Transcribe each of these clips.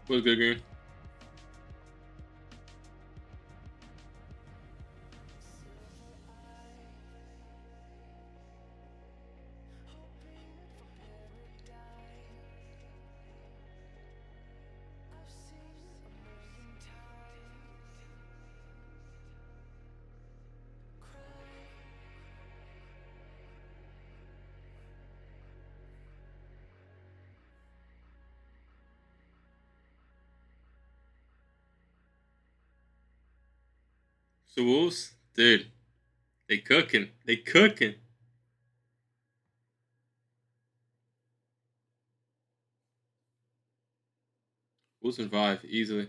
What's good, Green? So Wolves, dude, they cooking. They cooking. Wolves in 5 easily.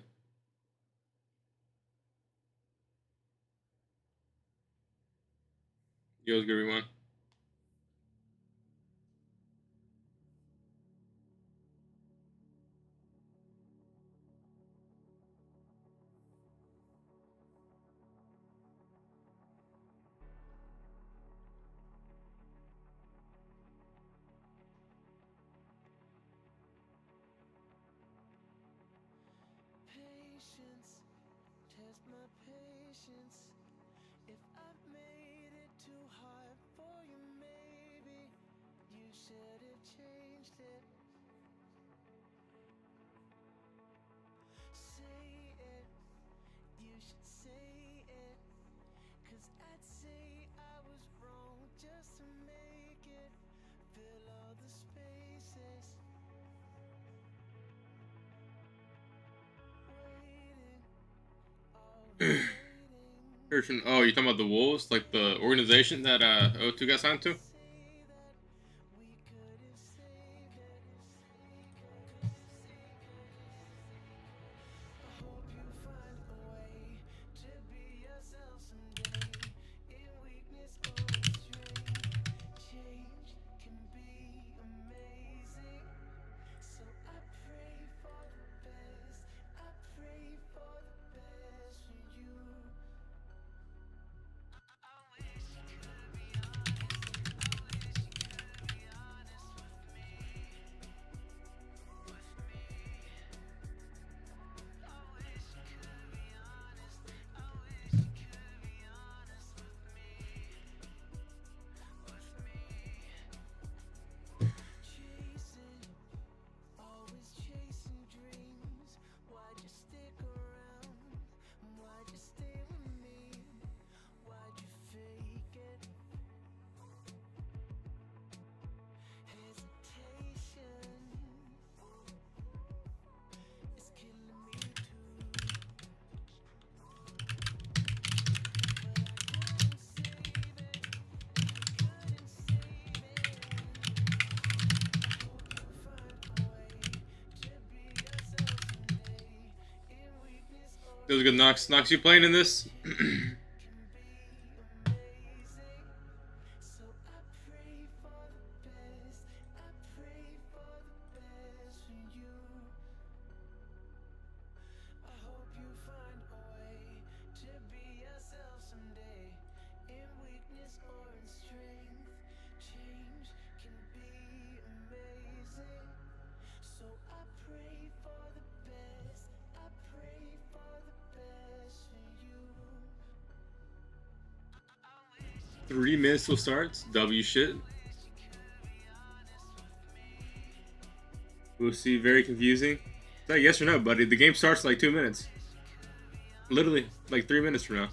Yo's good, everyone. Patience, test my patience. If I've made it too hard for you, maybe you should have changed it. Say it, you should say it. 'Cause I'd say I was wrong just to make it. Fill all the spaces. Waiting, all waiting. Oh, you talking about the Wolves, like the organization that O2 got signed to? That was a good Knox. Knox, you playing in this? Three minutes till starts. W shit. We'll see. Very confusing. Is that yes or no, buddy? The game starts in like 2 minutes. Literally, like 3 minutes from now.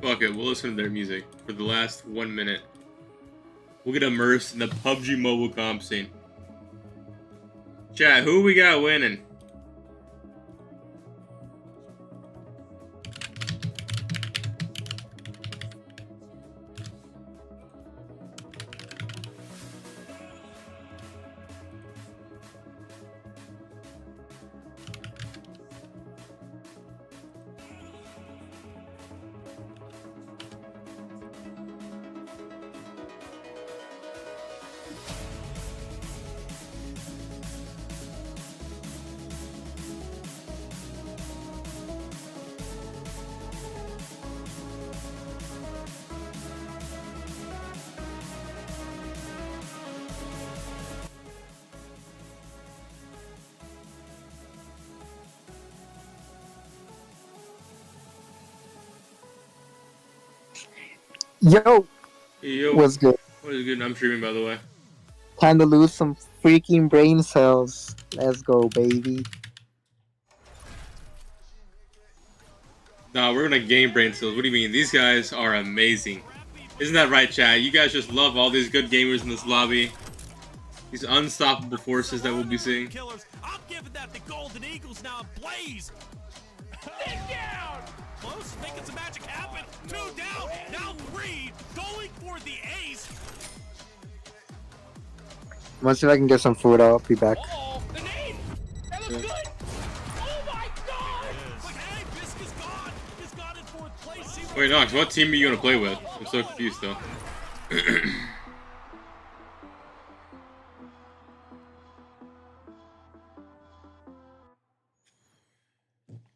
Fuck it, we'll listen to their music for the last 1 minute. We'll get immersed in the PUBG Mobile comp scene. Chat, who we got winning? Yo, Yo, what's good? what is good? I'm streaming, by the way. Time to lose some freaking brain cells. Let's go, baby. Nah, we're gonna gain brain cells. What do you mean? These guys are amazing. Isn't that right, chat? You guys just love all these good gamers in this lobby. These unstoppable forces that we'll be seeing. Killers. I'm giving that the Golden Eagles now ablaze. Sit down. Close, making some magic happen. 2 down, now 3, going for the ace. Once if I can get some food, I'll be back. Oh, the nade. That looks good. Oh my God. But hey, Bisk is gone. He's got in 4th place. Wait, Nox, what team are you gonna play with? I'm so confused though.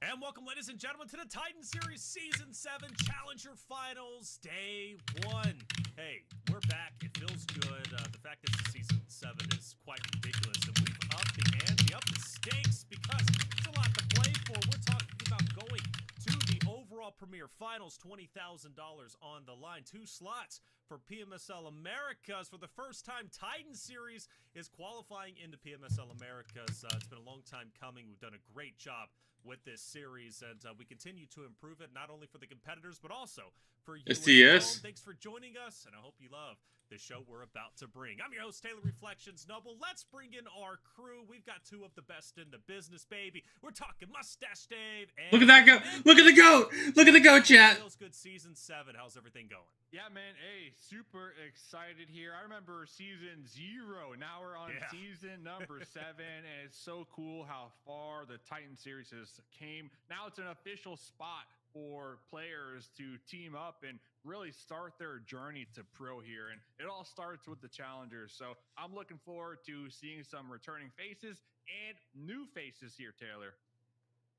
And welcome, ladies and gentlemen, to the Titan Series Season 7 Challenger Finals, Day 1. Hey, we're back. It feels good. The fact that it's Season 7 is quite ridiculous. And we've upped the ante, upped the stakes, because it's a lot to play for. We're talking about going to the overall Premier Finals, $20,000 on the line. 2 slots for PMSL Americas. For the first time, Titan Series is qualifying into PMSL Americas. It's been a long time coming. We've done a great job with this series, and we continue to improve it, not only for the competitors, but also for you. STS. Thanks for joining us, and I hope you love the show we're about to bring. I'm your host, Taylor Reflections Noble. Let's bring in our crew. We've got 2 of the best in the business, baby. We're talking Mustache Dave. And Look at that goat! Look at the goat! Look at the goat, chat! Feels good. Season 7. How's everything going? Yeah, man. Hey, super excited here. I remember season 0. Now we're on season number 7, and it's so cool how far the Titan series has came. Now it's an official spot for players to team up and really start their journey to pro here. And it all starts with the challengers. So I'm looking forward to seeing some returning faces and new faces here, Taylor.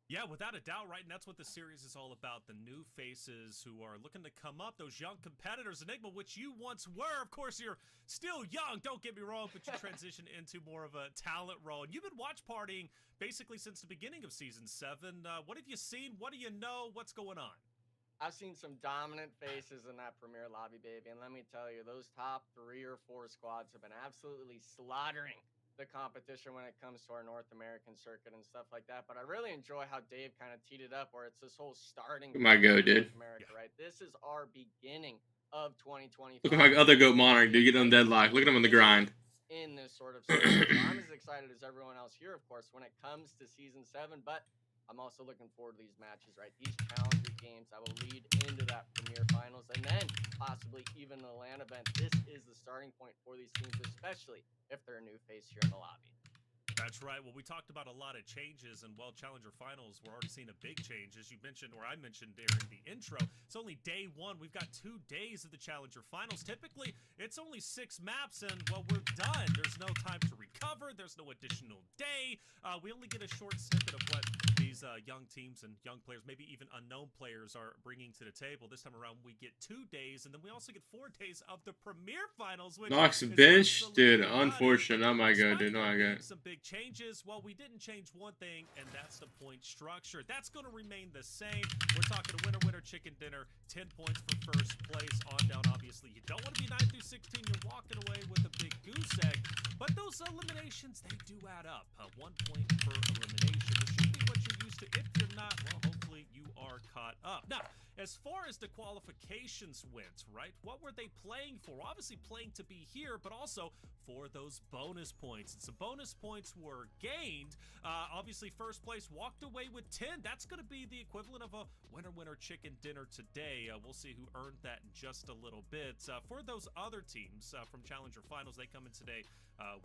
Yeah, without a doubt, right? And that's what the series is all about. The new faces who are looking to come up, those young competitors. Enigma, which you once were. Of course, you're still young, don't get me wrong, but you transitioned into more of a talent role. And you've been watch partying basically since the beginning of Season 7. What have you seen? What do you know? What's going on? I've seen some dominant faces in that Premier lobby, baby. And let me tell you, those top 3 or 4 squads have been absolutely slaughtering the competition when it comes to our North American circuit and stuff like that. But I really enjoy how Dave kind of teed it up, where it's this whole starting My goat, dude. North America, right? This is our beginning of 2025. Look at my other goat Monarch, dude. Get on deadlock. Look at him on the grind. In this sort of series. So I'm as excited as everyone else here, of course, when it comes to Season 7, but I'm also looking forward to these matches, right? These challenger games that will lead into that Premier Finals, and then possibly even the LAN event. This is the starting point for these teams, especially if they're a new face here in the lobby. That's right. Well, we talked about a lot of changes, and well, Challenger Finals, we're already seeing a big change, as you mentioned, or I mentioned during the intro. It's only day 1. We've got 2 days of the Challenger Finals. Typically, it's only 6 maps, and well, we're done. There's no time to recover. There's no additional day. We only get a short snippet of what these young teams and young players, maybe even unknown players, are bringing to the table. This time around, we get 2 days, and then we also get 4 days of the Premier Finals, which Nox is bench? absolutely Dude, unfortunate. Not my goat, dude. Not my goat. some big changes. Well, we didn't change one thing, and that's the point structure. That's going to remain the same. We're talking winner, winner, chicken dinner. 10 points for first place. On down, obviously. You don't want to be 9 through 16. You're walking away with a big goose egg. But those eliminations, they do add up. 1 point per elimination. This should be what you're used to. If you're not, well, hopefully you are caught up. Now, as far as the qualifications went, right? What were they playing for? Obviously playing to be here, but also for those bonus points. And some bonus points were gained. Obviously, first place walked away with 10. That's going to be the equivalent of a winner chicken dinner today. We'll see who earned that in just a little bit. For those other teams from Challenger Finals, they come in today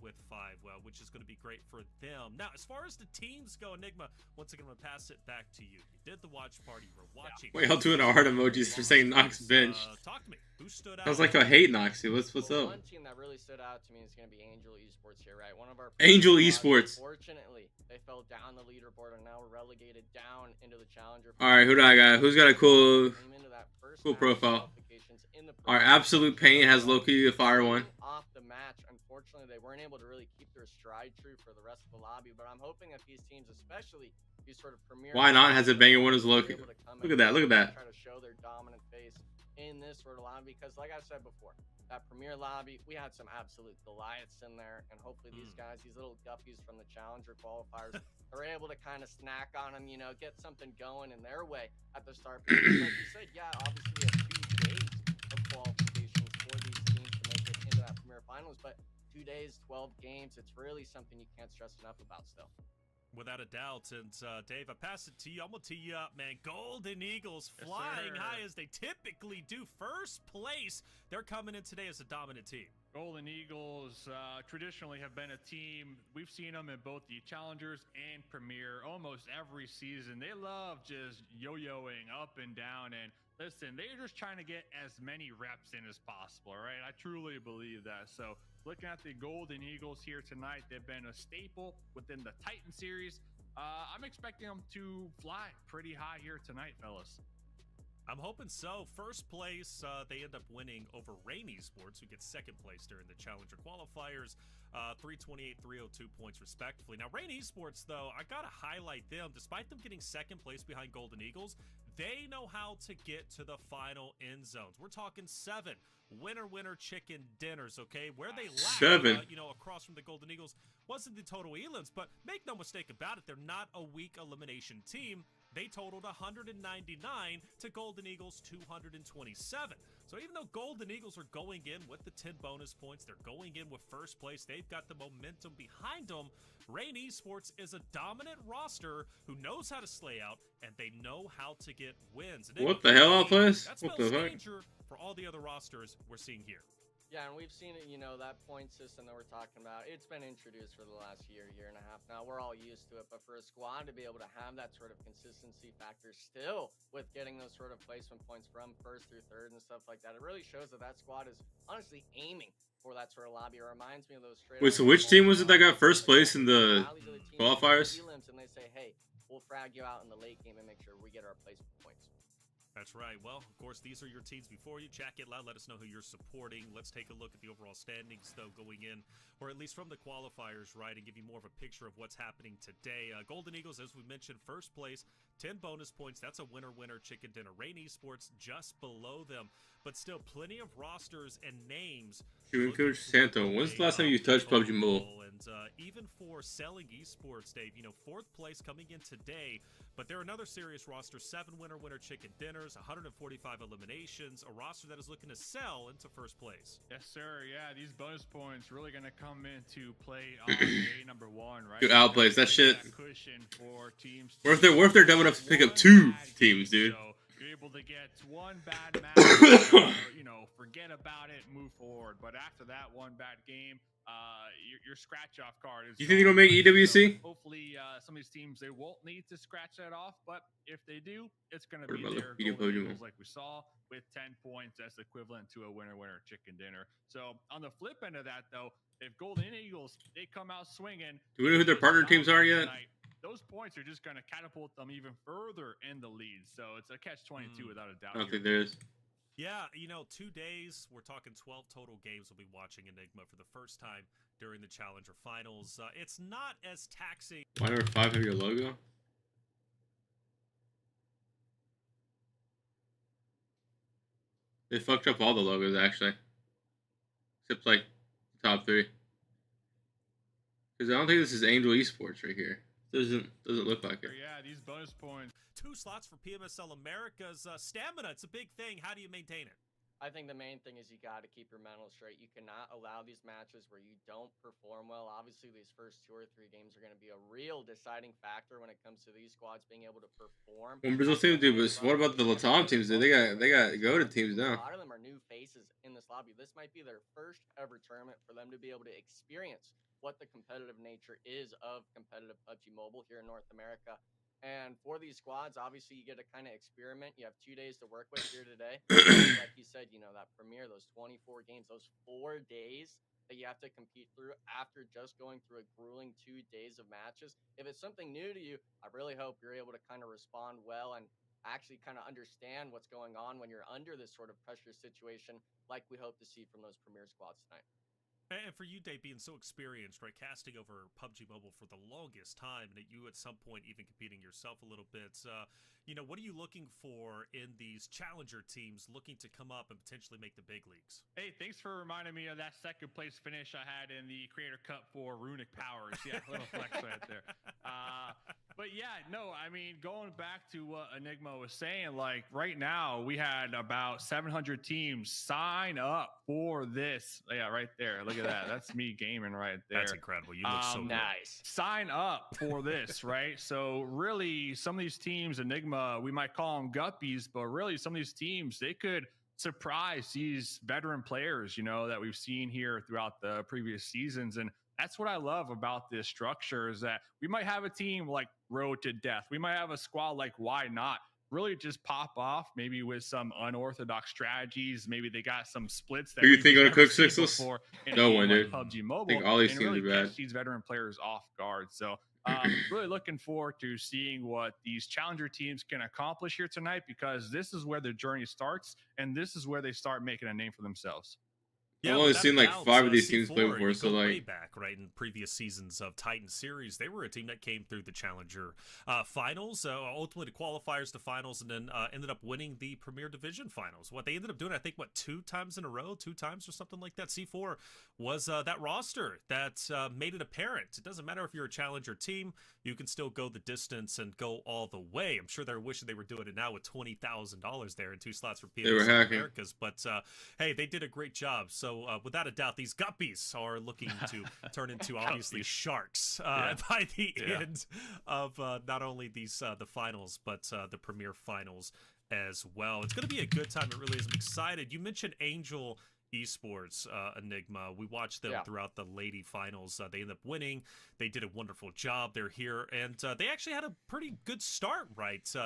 with 5, which is going to be great for them. Now, as far as the teams go, Enigma, once again, I'm going to pass it back to you. You did the watch party. You were watching. Wait, I'll do an heart emojis for saying Nox bench. Talk to me. Who stood out? Sounds like I hate Noxy. What's Well, up? one team that really stood out to me is going to be Angel Esports here, right? One of our Angel previous Esports. squads, Unfortunately, they fell down the leaderboard and now we're relegated down into the challenger. All right, who do I got? Who's got a cool Came into that first cool match profile? qualifications in the Our Premier Absolute Pain has Loki the fire one. Off the match, unfortunately, they weren't able to really keep their stride true for the rest of the lobby. But I'm hoping that these teams, especially these sort of premier, Why not? Has a banger one as will Loki. be able to come Look in at that, look at and that. Try to show their dominant face in this sort of lobby because, like I said before, that premier lobby, we had some absolute Goliaths in there, and hopefully these guys, these little guppies from the challenger qualifiers, are able to kind of snack on them, you know, get something going in their way at the start. Because like you said, yeah, obviously we have 2 days of qualifications for these teams to make it into that premier finals, but 2 days, 12 games, it's really something you can't stress enough about still. Without a doubt. And Dave, I pass it to you. I'm going to tee you up, man. Golden Eagles flying high as they typically do. First place. They're coming in today as a dominant team. Golden Eagles traditionally have been a team. We've seen them in both the Challengers and Premier almost every season. They love just yo-yoing up and down. And listen, they're just trying to get as many reps in as possible, right? I truly believe that. So looking at the Golden Eagles here tonight, they've been a staple within the Titan series. I'm expecting them to fly pretty high here tonight, fellas. I'm hoping so. First place, they end up winning over Rain Esports, who gets second place during the Challenger qualifiers. 328, 302 points respectively. Now, Rain Esports, though, I got to highlight them. Despite them getting second place behind Golden Eagles, they know how to get to the final end zones. We're talking 7 winner chicken dinners, okay? Where they lack, 7. Across from the Golden Eagles wasn't the total elims, but make no mistake about it, they're not a weak elimination team. They totaled 199 to Golden Eagles 227. So even though Golden Eagles are going in with the 10 bonus points, they're going in with first place, they've got the momentum behind them. Rain Esports is a dominant roster who knows how to slay out, and they know how to get wins. And What the hell, Outplays? That's What spells the fuck? danger for all the other rosters we're seeing here. Yeah, and we've seen it, that point system that we're talking about, it's been introduced for the last year and a half now. We're all used to it, but for a squad to be able to have that sort of consistency factor still with getting those sort of placement points from first through third and stuff like that, it really shows that that squad is honestly aiming for that sort of lobby. It reminds me of those straight. Wait, so which team was it that got first place in the qualifiers? And they say, hey, we'll frag you out in the late game and make sure we get our placement points. That's right. Well, of course, these are your teams before you. Chat it loud. Let us know who you're supporting. Let's take a look at the overall standings, though, going in, or at least from the qualifiers, right, and give you more of a picture of what's happening today. Golden Eagles, as we mentioned, first place, 10 bonus points. That's a winner chicken dinner. Rain Esports just below them, but still plenty of rosters and names. Coach Santo, when's the last time you touched PUBG Mobile? And even for selling esports, Dave, 4th place coming in today, but they're another serious roster. 7 winner chicken dinners, 145 eliminations, a roster that is looking to sell into first place. Yes, sir. Yeah, these bonus points really going to come into play on day number 1, right? Dude, Outplays, that shit. Cushion for teams. What if they're dumb enough to pick up 2 teams, dude? So you're able to get one bad match, or, forget about it, move forward. But after that one bad game, your scratch off card is. You think they're gonna make EWC? So hopefully, some of these teams they won't need to scratch that off, but if they do, it's going to be What about their the Golden Podium? Eagles, like we saw, with 10 points. That's equivalent to a winner chicken dinner. So on the flip end of that, though, if Golden Eagles they come out swinging, Do we know who their partner teams are yet? tonight, those points are just going to catapult them even further in the lead. So it's a catch-22 without a doubt. I don't here. think there is. Yeah, 2 days, we're talking 12 total games we'll be watching Enigma for the first time during the Challenger Finals. It's not as taxing. Why number 5 have your logo? They fucked up all the logos, actually. Except, like, the top 3. Because I don't think this is Angel Esports right here. Doesn't look like it. Yeah, these bonus points. 2 slots for PMSL America's stamina. It's a big thing. How do you maintain it? I think the main thing is you got to keep your mental straight. You cannot allow these matches where you don't perform well. Obviously, these first 2 or 3 games are going to be a real deciding factor when it comes to these squads being able to perform. When Brazil teams do, but what about the Latam teams? They got go-to teams now. A lot of them are new faces in this lobby. This might be their first ever tournament for them to be able to experience what the competitive nature is of competitive PUBG Mobile here in North America. And for these squads, obviously, you get to kind of experiment. You have 2 days to work with here today. Like you said, that Premier, those 24 games, those 4 days that you have to compete through after just going through a grueling 2 days of matches. If it's something new to you, I really hope you're able to kind of respond well and actually kind of understand what's going on when you're under this sort of pressure situation, like we hope to see from those Premier squads tonight. And for you, Dave, being so experienced, right, casting over PUBG Mobile for the longest time, and you at some point even competing yourself a little bit, what are you looking for in these challenger teams looking to come up and potentially make the big leagues? Hey, thanks for reminding me of that second place finish I had in the Creator Cup for Runic Powers. Yeah, little flex right there. But yeah, no, I mean, going back to what Enigma was saying, like right now we had about 700 teams sign up for this. Yeah, right there. Look at that. That's me gaming right there. That's incredible. You look so good. Nice. Sign up for this, right? So really, some of these teams, Enigma, we might call them guppies, but really some of these teams, they could surprise these veteran players, that we've seen here throughout the previous seasons. And that's what I love about this structure is that we might have a team like Road to Death. We might have a squad like Why Not really just pop off maybe with some unorthodox strategies. Maybe they got some splits that Who you think we've gonna never cook seen sixless? before in No a game one, like dude. PUBG Mobile. think all these and teams really are bad. catch these veteran players off guard. So really looking forward to seeing what these challenger teams can accomplish here tonight, because this is where their journey starts and this is where they start making a name for themselves. I've only without a seen like doubt, 5 of these C4, teams play before, you so go way like back, right, in previous seasons of Titan Series, they were a team that came through the Challenger finals, ultimately the qualifiers to finals, and then ended up winning the Premier Division finals. What they ended up doing, I think, 2 times in a row, 2 times or something like that. C4 was that roster that made it apparent. It doesn't matter if you're a Challenger team, you can still go the distance and go all the way. I'm sure they're wishing they were doing it now with $20,000 there in 2 slots for They were PMS hacking. Americas. But hey, they did a great job. So without a doubt, these guppies are looking to turn into obviously sharks by the end of not only these the finals, but the Premier finals as well. It's going to be a good time. It really is. I'm excited. You mentioned Angel Esports, Enigma. We watched them throughout the lady finals. They ended up winning. They did a wonderful job. They're here, and they actually had a pretty good start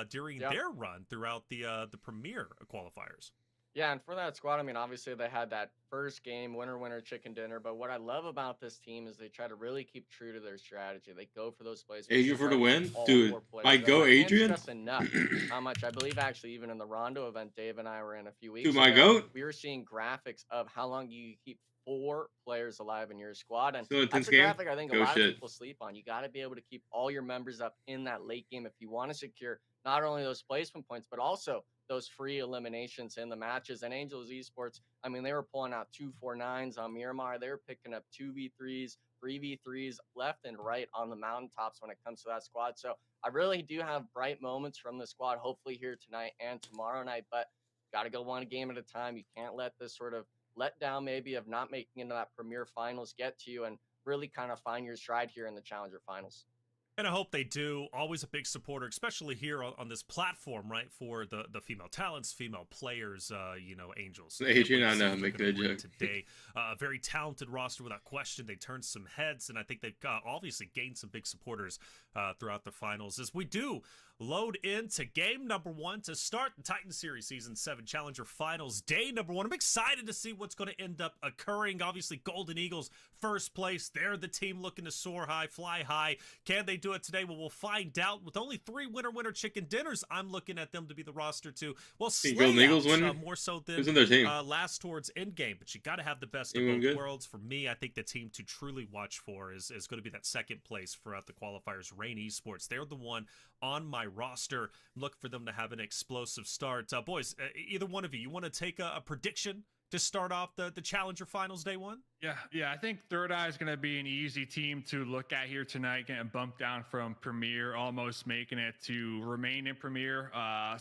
during their run throughout the Premier qualifiers. Yeah, and for that squad, I mean, obviously they had that first game, winner, chicken dinner. But what I love about this team is they try to really keep true to their strategy. They go for those plays. Adrian for the win? Dude, I go Adrian? Just enough. How much? I believe actually even in the Rondo event Dave and I were in a few weeks Dude, my ago, goat? we were seeing graphics of how long you keep 4 players alive in your squad. And Still a that's tense a game? graphic I think a Go lot shit. of people sleep on. You got to be able to keep all your members up in that late game if you want to secure not only those placement points, but also those free eliminations in the matches. And Angels Esports, I mean, they were pulling out 249s on Miramar. They were picking up 2v3s, 3v3s left and right on the mountaintops when it comes to that squad. So I really do have bright moments from the squad, hopefully here tonight and tomorrow night, but got to go one game at a time. You can't let this sort of letdown maybe of not making into that Premier finals get to you, and really kind of find your stride here in the Challenger finals. And I hope they do. Always a big supporter, especially here on this platform, right? For the female talents, female players, Angels. Adrian, I know, They're make gonna that win joke. today. A very talented roster without question. They turned some heads, and I think they've obviously gained some big supporters throughout the finals. As we do load into game number 1 to start the Titan Series Season 7 Challenger Finals, day number 1. I'm excited to see what's going to end up occurring. Obviously, Golden Eagles, first place. They're the team looking to soar high, fly high. Can they do it today? Well, we'll find out. With only 3 winner chicken dinners, I'm looking at them to be the roster to, well, slay Golden Eagles out, winning? more so than Who's in their team? last towards endgame. But you got to have the best of Anyone both good? worlds. For me, I think the team to truly watch for is going to be that second place throughout the qualifiers, Rain Esports. They're the one on my roster. Look for them to have an explosive start. Boys, either one of you want to take a prediction to start off the Challenger Finals day one? Yeah. I think Third Eye is going to be an easy team to look at here tonight, getting bumped down from Premier, almost making it to remain in Premier.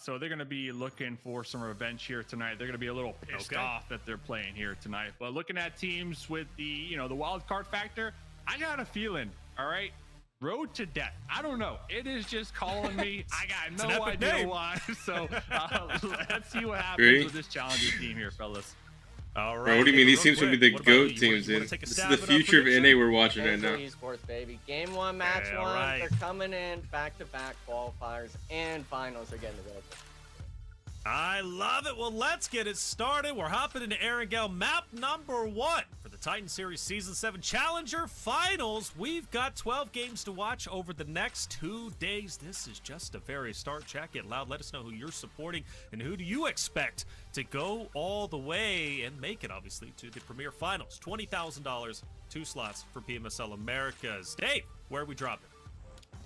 So they're going to be looking for some revenge here tonight. They're going to be a little pissed off that they're playing here tonight. But looking at teams with the wild card factor, I got a feeling, all right, Road to Death. I don't know. It is just calling me. I got no idea why. So let's see what happens with this Challenger team here, fellas. All right. Bro, what do you mean? These teams should be the What about GOAT you? teams, You wanna dude. take a This is stab the at our future of prediction? NA we're watching right Hazel now. Esports, baby. Game 1, match Yeah, 1. right. They're coming in back-to-back qualifiers and finals. They're getting together. I love it. Well, let's get it started. We're hopping into Erangel map number 1 for the Titan Series Season 7 Challenger Finals. We've got 12 games to watch over the next 2 days. This is just a very start. Chat, get loud. Let us know who you're supporting and who do you expect to go all the way and make it, obviously, to the Premier Finals. $20,000, 2 slots for PMSL Americas. Dave, where are we dropping?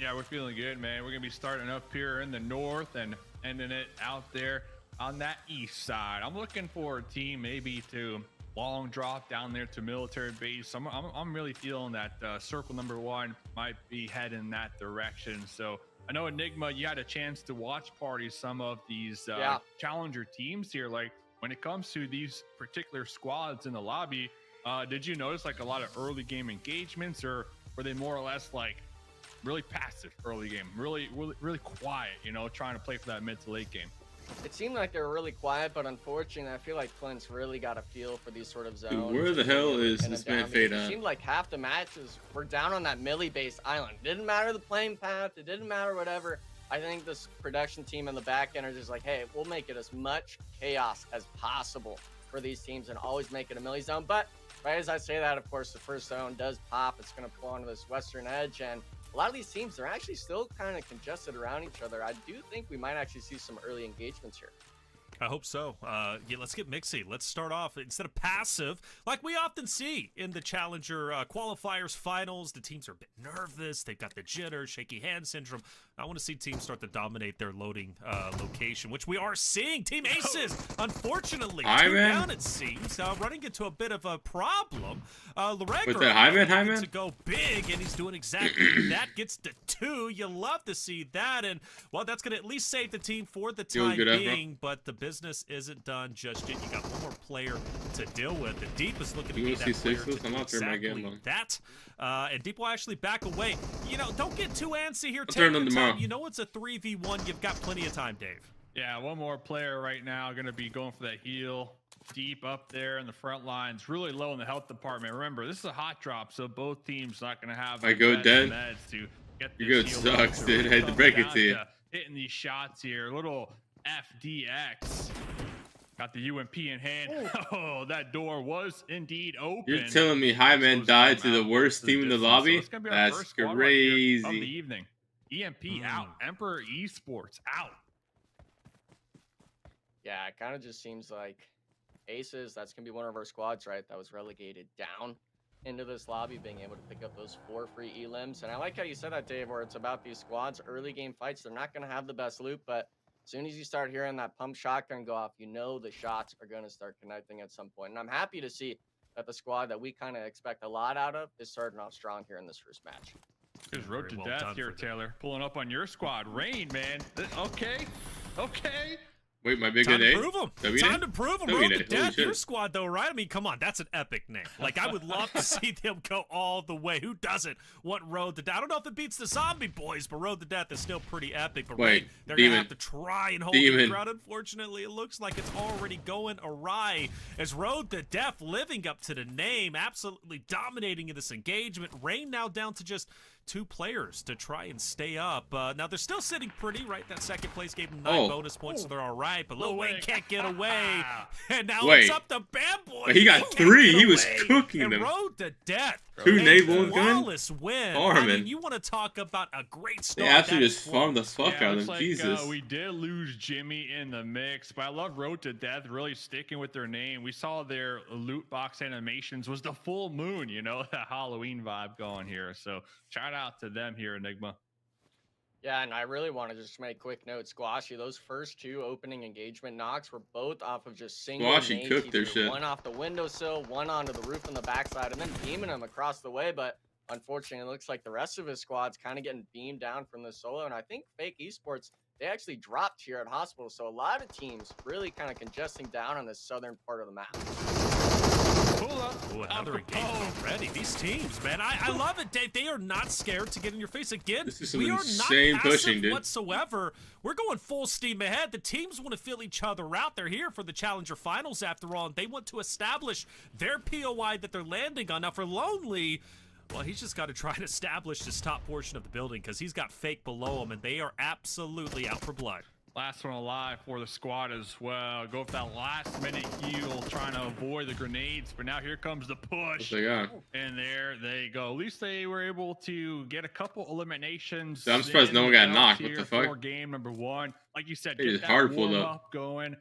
Yeah, we're feeling good, man. We're going to be starting up here in the north and ending it out there on that east side. I'm looking for a team maybe to long drop down there to military base. I'm really feeling that circle number 1 might be heading that direction. So I know, Enigma, you had a chance to watch party some of these challenger teams here. Like, when it comes to these particular squads in the lobby, did you notice like a lot of early game engagements, or were they more or less like really passive early game, really quiet, trying to play for that mid to late game? It seemed like they were really quiet, but unfortunately, I feel like Clint's really got a feel for these sort of zones. Dude, where the hell is this man Fade It at? seemed like half the matches were down on that melee-based island. Didn't matter the playing path. It didn't matter whatever. I think this production team in the back end are just like, hey, we'll make it as much chaos as possible for these teams and always make it a melee zone. But right as I say that, of course, the first zone does pop. It's going to pull onto this western edge, and a lot of these teams, they're actually still kind of congested around each other. I do think we might actually see some early engagements here. I hope so. Yeah, let's get mixy. Let's start off instead of passive, like we often see in the Challenger qualifiers, finals. The teams are a bit nervous. They've got the jitter, shaky hand syndrome. I want to see teams start to dominate their loading location, which we are seeing. Team Aces, unfortunately, two down it seems, running into a bit of a problem. Laregger with the Hyman? to go big, and he's doing exactly that. Gets to 2. You love to see that, and well, that's going to at least save the team for the time being. But the business isn't done just yet. You got one more player to deal with. The Deep is looking to be that player to do exactly that. And Deep will actually back away. Don't get too antsy here. Take your time. You know it's a 3v1. You've got plenty of time, Dave. Yeah, one more player right now going to be going for that heal. Deep up there in the front lines, really low in the health department. Remember, this is a hot drop, so both teams not going to have I go dead. meds to get this Your goat heal sucks, up. dude. I had to break it to you. Hitting these shots here, little FDX. Got the UMP in hand. Oh, that door was indeed open. You're telling me Hyman died to the worst team in the lobby? So That's crazy. Of the evening. EMP out. Emperor Esports out. Yeah, it kind of just seems like Aces, that's going to be one of our squads, right, that was relegated down into this lobby, being able to pick up those 4 free elims. And I like how you said that, Dave, where it's about these squads, early game fights. They're not going to have the best loot, but as soon as you start hearing that pump shotgun go off, the shots are going to start connecting at some point. And I'm happy to see that the squad that we kind of expect a lot out of is starting off strong here in this first match. There's Road to Death here, Taylor. Pulling up on your squad. Rain, man. Okay. Wait, my big Time name? to prove him. Time to prove him. Road to Death, your squad, though, right? I mean, come on. That's an epic name. Like, I would love to see them go all the way. Who doesn't want Road to Death? I don't know if it beats the Zombie Boys, but Road to Death is still pretty epic. But wait, they're going to have to try and hold the ground. Unfortunately, it looks like it's already going awry as Road to Death, living up to the name, absolutely dominating in this engagement. Rain now down to just 2 players to try and stay up. Now, they're still sitting pretty, right? That second place gave them 9 bonus points, so they're all right. But Lil Wayne can't get away. And now it's up to Bad Boy. He got 3. He was cooking them. Road to Death. 2 nade, 1 gun. Flawless win. Armin. I mean, you want to talk about a great start. They absolutely just farmed the fuck out of them. Like, Jesus. We did lose Jimmy in the mix, but I love Road to Death really sticking with their name. We saw their loot box animations was the full moon, the Halloween vibe going here. So shout out to them here, Enigma. Yeah, and I really want to just make quick note, Squashy. Those first 2 opening engagement knocks were both off of just single Squashy nades. cooked their He shit. threw one off the windowsill, one onto the roof on the backside, and then beaming him across the way. But unfortunately, it looks like the rest of his squad's kind of getting beamed down from the solo. And I think Fake Esports, they actually dropped here at Hospital. So a lot of teams really kind of congesting down on the southern part of the map. Pull up. Ooh, another engagement already. These teams, man, I love it, Dave. They are not scared to get in your face again. This is some We are insane not passive pushing, dude. whatsoever. We're going full steam ahead. The teams want to feel each other out. They're here for the Challenger Finals after all, and they want to establish their POI that they're landing on. Now for Lonely, well, he's just got to try and establish this top portion of the building because he's got Fake below him, and they are absolutely out for blood. Last one alive for the squad as well. Go for that last minute heal, trying to avoid the grenades. But now here comes the push. They got. And there they go. At least they were able to get a couple eliminations. I'm surprised in no one got the knocked. belt What the here fuck? for game number 1. Like you said, They get just that hard pulled warm up. up going.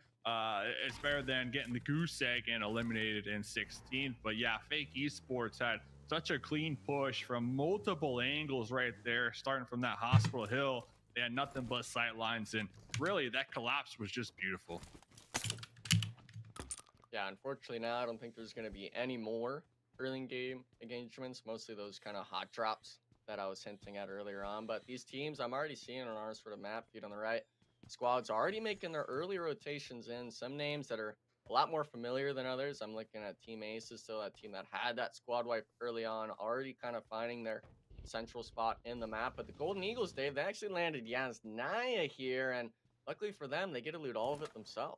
It's better than getting the goose egg and eliminated in 16th. But yeah, Fake Esports had such a clean push from multiple angles right there, starting from that Hospital Hill. They had nothing but sight lines, and really that collapse was just beautiful. Yeah, unfortunately now I don't think there's going to be any more early game engagements, mostly those kind of hot drops that I was hinting at earlier on. But these teams I'm already seeing on our sort of map feed on the right, squads already making their early rotations in. Some names that are a lot more familiar than others. I'm looking at Team Aces, still that team that had that squad wipe early on, already kind of finding their central spot in the map. But the Golden Eagles, Dave, they actually landed Yansnaya here, and luckily for them, they get to loot all of it themselves.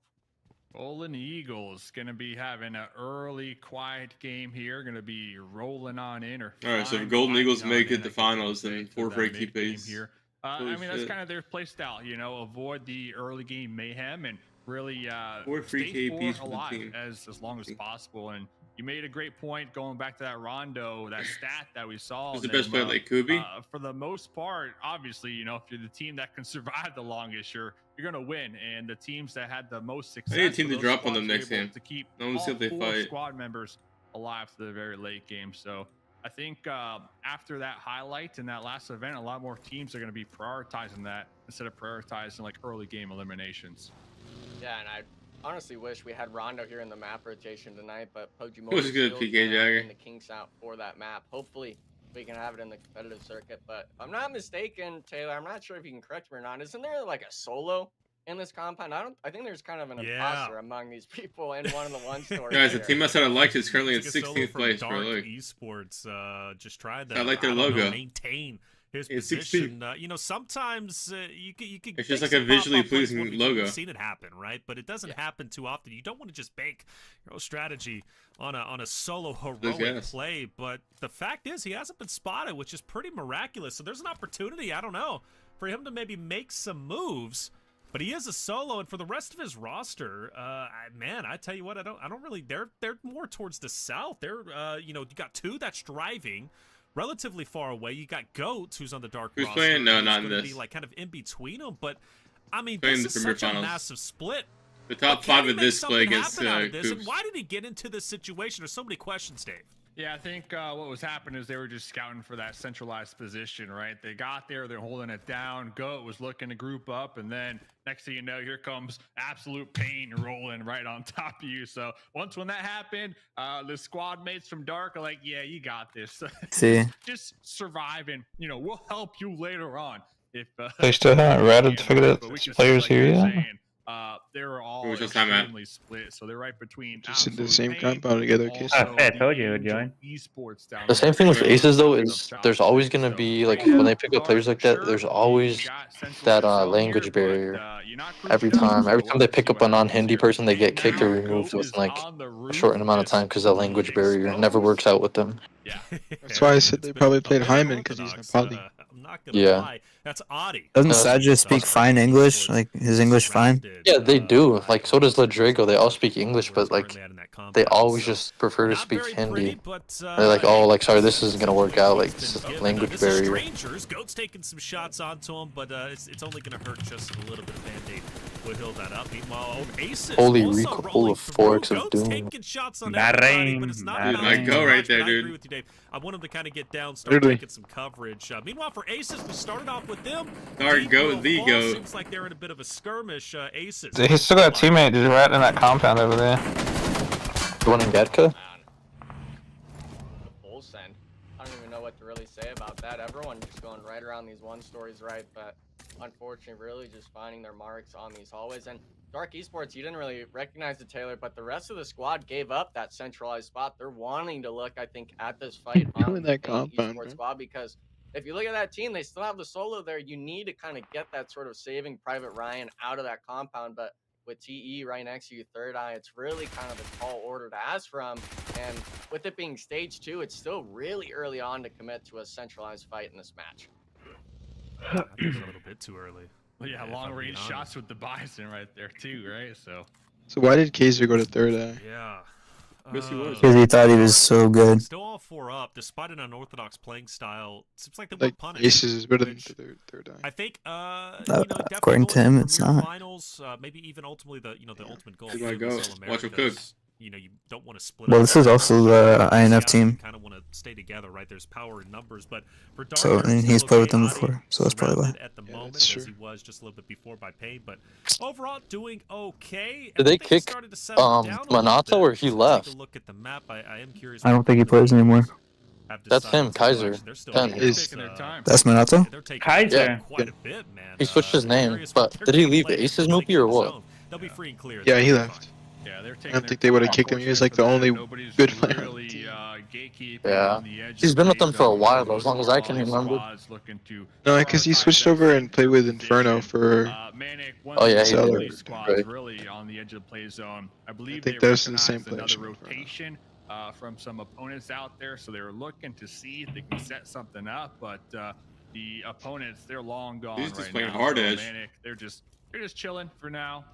Golden Eagles going to be having an early, quiet game here. Going to be rolling on in. Or All right, so if flying Golden right Eagles on make in, it to I guess finals, you could then say, to forfeit that keep mid-game pace. here. Holy I mean, that's shit. kind of their play style, you know, avoid the early game mayhem and really Or free stay KPs for the alive team. as long as possible. And you made a great point going back to that Rondo, that stat that we saw. Who's the best player, like Kubi? For the most part, obviously, you know, if you're the team that can survive the longest, you're going to win. And the teams that had the most success, need a team were to those drop on squads them who were next able game. to keep I wanna see all if they 4 fight. squad members alive to the very late game. So I think after that highlight and that last event, a lot more teams are going to be prioritizing that instead of prioritizing like early game eliminations. Yeah, and I honestly wish we had Rondo here in the map rotation tonight, but Pojimo What's good, PK Jagger? the Kings out for that map. Hopefully we can have it in the competitive circuit. But if I'm not mistaken, Taylor, I'm not sure if you can correct me or not. Isn't there like a solo in this compound? I think there's kind of an Yeah. imposter among these people in one of the one stores. Guys, the here. team outside of Lex is currently in It's like a solo 16th from place, bro. Dark Look. Esports, just trying to I like their don't know, logo. maintain his It's 16th. position. You know, sometimes you could. It's just make like a some pop-up visually plays pleasing before we've logo. seen it happen, right? But it doesn't happen too often. You don't want to just bake your own strategy on a solo heroic gas. play. But the fact is, he hasn't been spotted, which is pretty miraculous. So there's an opportunity. I don't know, for him to maybe make some moves. But he is a solo, and for the rest of his roster, man, I tell you what, I don't really. They're more towards the south. They're, you know, you got 2 that's driving, relatively far away. You got Goats, who's on the dark Who's roster. playing? No, who's not in gonna this. Be like kind of in between them. But I mean, Playing this the is Premier such a Finals. massive split. The But top can 5 he of make this play something against happen out of this? And Coops. why did he get into this situation? There's so many questions, Dave. Yeah, I think what was happening is they were just scouting for that centralized position, right? They got there, they're holding it down. Goat was looking to group up, and then next thing you know, here comes absolute pain rolling right on top of you. So when that happened, the squad mates from Dark are like, yeah, you got this. See, Just survive, and you know we'll help you later on. If they still haven't ratted to figure out But we can see, players like here you're yet. saying, they were all Where's your time at? extremely split, so they're right between Just in the absolute same pain, compound together, and Kiss. also I told you it the would join. Angel Esports down The there. same thing with Yeah. Aces though Of is Chop there's always Suey. gonna So, be like yeah, when they pick up Dark players like for that, sure, there's you always got central that yourself language here, but, barrier. you're not Every crucial, time so they we'll pick see up what a non-Hindi happens here. person, they get And kicked now or removed Goat within is like on the a roof short amount of just time because that language barrier never exposed. works out with them. Yeah. That's why I said they It's been probably a played bit Hyman, 'cause he's unorthodox, Nepali. I'm not gonna Yeah. lie. That's Adi. Doesn't Sajid speak fine English? Like, his English fine? Yeah, they do. Like so does Ladrigo. They all speak English, but like they always just prefer to speak Hindi. They're like, oh, like sorry, this isn't gonna work out. Like this is a language barrier. Strangers. Goat's taking some shots onto him, but it's only gonna hurt just a little bit of Band-Aid. foothill that up. Meanwhile, Aces Holy also recoil rolling of Forks through. of Goat's Doom. taking shots on Bad everybody, aim, but it's not bad amounting aim. to Go right much, there, but I dude. agree with you, Dave. I want him to kind of get down, start Literally. taking some coverage. Meanwhile, for Aces, we started off with them. Our Deep goat, Will the Fall goat. Seems like they're in a bit of a skirmish. Aces. He's still got a teammate just right in that compound over there. The one in Gatka? The full send. I don't even know what to really say about that. Everyone just going right around these one stories, right? But unfortunately, really just finding their marks on these hallways. And Dark Esports, you didn't really recognize the Taylor, but the rest of the squad gave up that centralized spot. They're wanting to look, I think, at this fight on in that the compound, Esports bro. squad, because if you look at that team, they still have the solo there. You need to kind of get that sort of saving Private Ryan out of that compound. But with TE right next to you, Third Eye, it's really kind of a tall order to ask from. And with it being stage 2, it's still really early on to commit to a centralized fight in this match. I think it's a little bit too early. Well, yeah, if I'm long being range honest. shots with the Bison right there too, right? So So why did Kaiser go to Third Eye? Yeah. Yes, he was. Because he thought he was so good. Still all 4 up, despite an unorthodox playing style. Seems like they Like were punished. Aces is better than which Third Eye. I think, according definitely to him, going it's Premier not. Finals, maybe even ultimately the ultimate goal. He's my for the goat. Cell Watch him Americas. cook. You don't want to split Well, up. this is also the INF team. Kind of want to stay together, right? There's power in numbers, but for Dark, So, and he's played with them before, so that's probably why. At the Yeah, moment, that's as true. he was just a little bit before by Pain, but overall doing okay. Did they Things kick, started to settle down a little Minato bit. or he So left? Take a look at the map. I am curious. I don't what think he the plays anymore. have That's decided him, to do. Kaiser. Actually, they're still 10. here. Is- taking their time. That's Minato? They're taking Kaiser. quite a bit, man. He switched his name, Curious but what they're did he gonna leave play Aces once they movie get or in the what? zone. They'll be free and clear. Yeah, he They'll be left. Yeah, they're taking don't their think they would've time. kicked him. He was, like, Unfortunately the for only them, nobody's good player on the really, team. gatekeeping Yeah. on the edge He's of been the with them for a zone. while, Most as long as I can overall remember. squads looking to No, because he prioritize switched that over and played with center Inferno position. for. Manic, one Oh, of yeah, the he did. early squads Right. really on the edge of the play zone. I believe think they that was the same recognized player, another Inferno. rotation from some opponents out there, so they were looking to see if they can set something up, but the opponents, they're long gone He's just right playing now. hard So edge. Manic, they're just chilling for now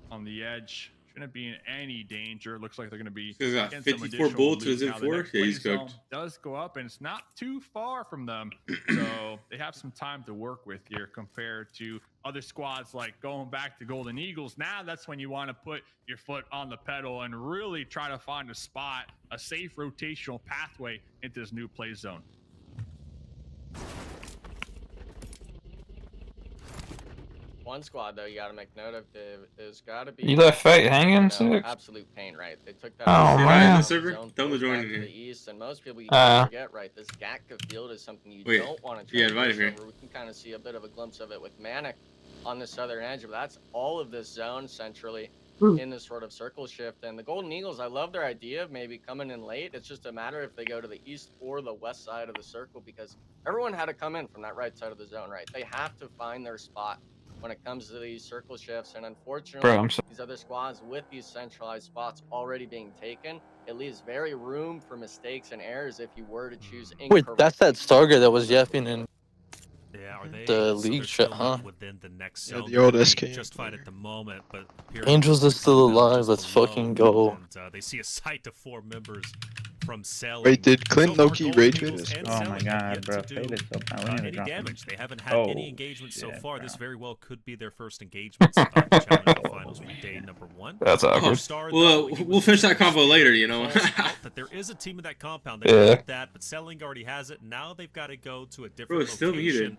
on the edge. Shouldn't be in any danger. Looks like they're going to be. He's got getting some 54 additional bullets to loot. his Now, the M4. next Yeah, he's play zone cooked. does go up, and it's not too far from them, so they have some time to work with here compared to other squads like going back to Golden Eagles. Now that's when you want to put your foot on the pedal and really try to find a spot, a safe rotational pathway into this new play zone. One squad, though, you got to make note of, there's got to be. You left Fate hanging, you know, Six? absolute pain, right? They took that. Oh, zone man. down, Server? zone Tell them to goes join back in to here. the east, and most people you Uh, can't forget, right? This Gatka field is something you Wait, don't want to yeah, invite him traverse here. over. We can kind of see a bit of a glimpse of it with Manic on the southern edge, but that's all of this zone centrally in this sort of circle shift. And the Golden Eagles, I love their idea of maybe coming in late. It's just a matter if they go to the east or the west side of the circle, because everyone had to come in from that right side of the zone, right? They have to find their spot when it comes to these circle shifts, and unfortunately, Bro, I'm so- these other squads with these centralized spots already being taken, it leaves very room for mistakes and errors if you were to choose Wait, incorrect. that's that Stargate that was yapping in. Yeah, are they The so league they're shit, still huh? not within the next Yeah, zone. the old They're SKM just fine player. at the moment, but Angels is still alive, just let's below, fucking go. And, they see a sight of 4 members from Selling. Wait, did Clint So far, Loki Golden rage Eagles bait us? and Oh my Selling have god, yet bro. to Fate do, is so bad. We need to any drop him. damage. They haven't had Oh, any engagement so shit, far. bro. This very well could be their first engagements of the Challenger Finals for day number 1. That's awkward. Star, Well, though, he we'll was finish that combo later, you know. calls out that there is a team in that compound that Yeah. got that, but Selling already has it. Now they've got to go to a different Bro, it's still location. muted.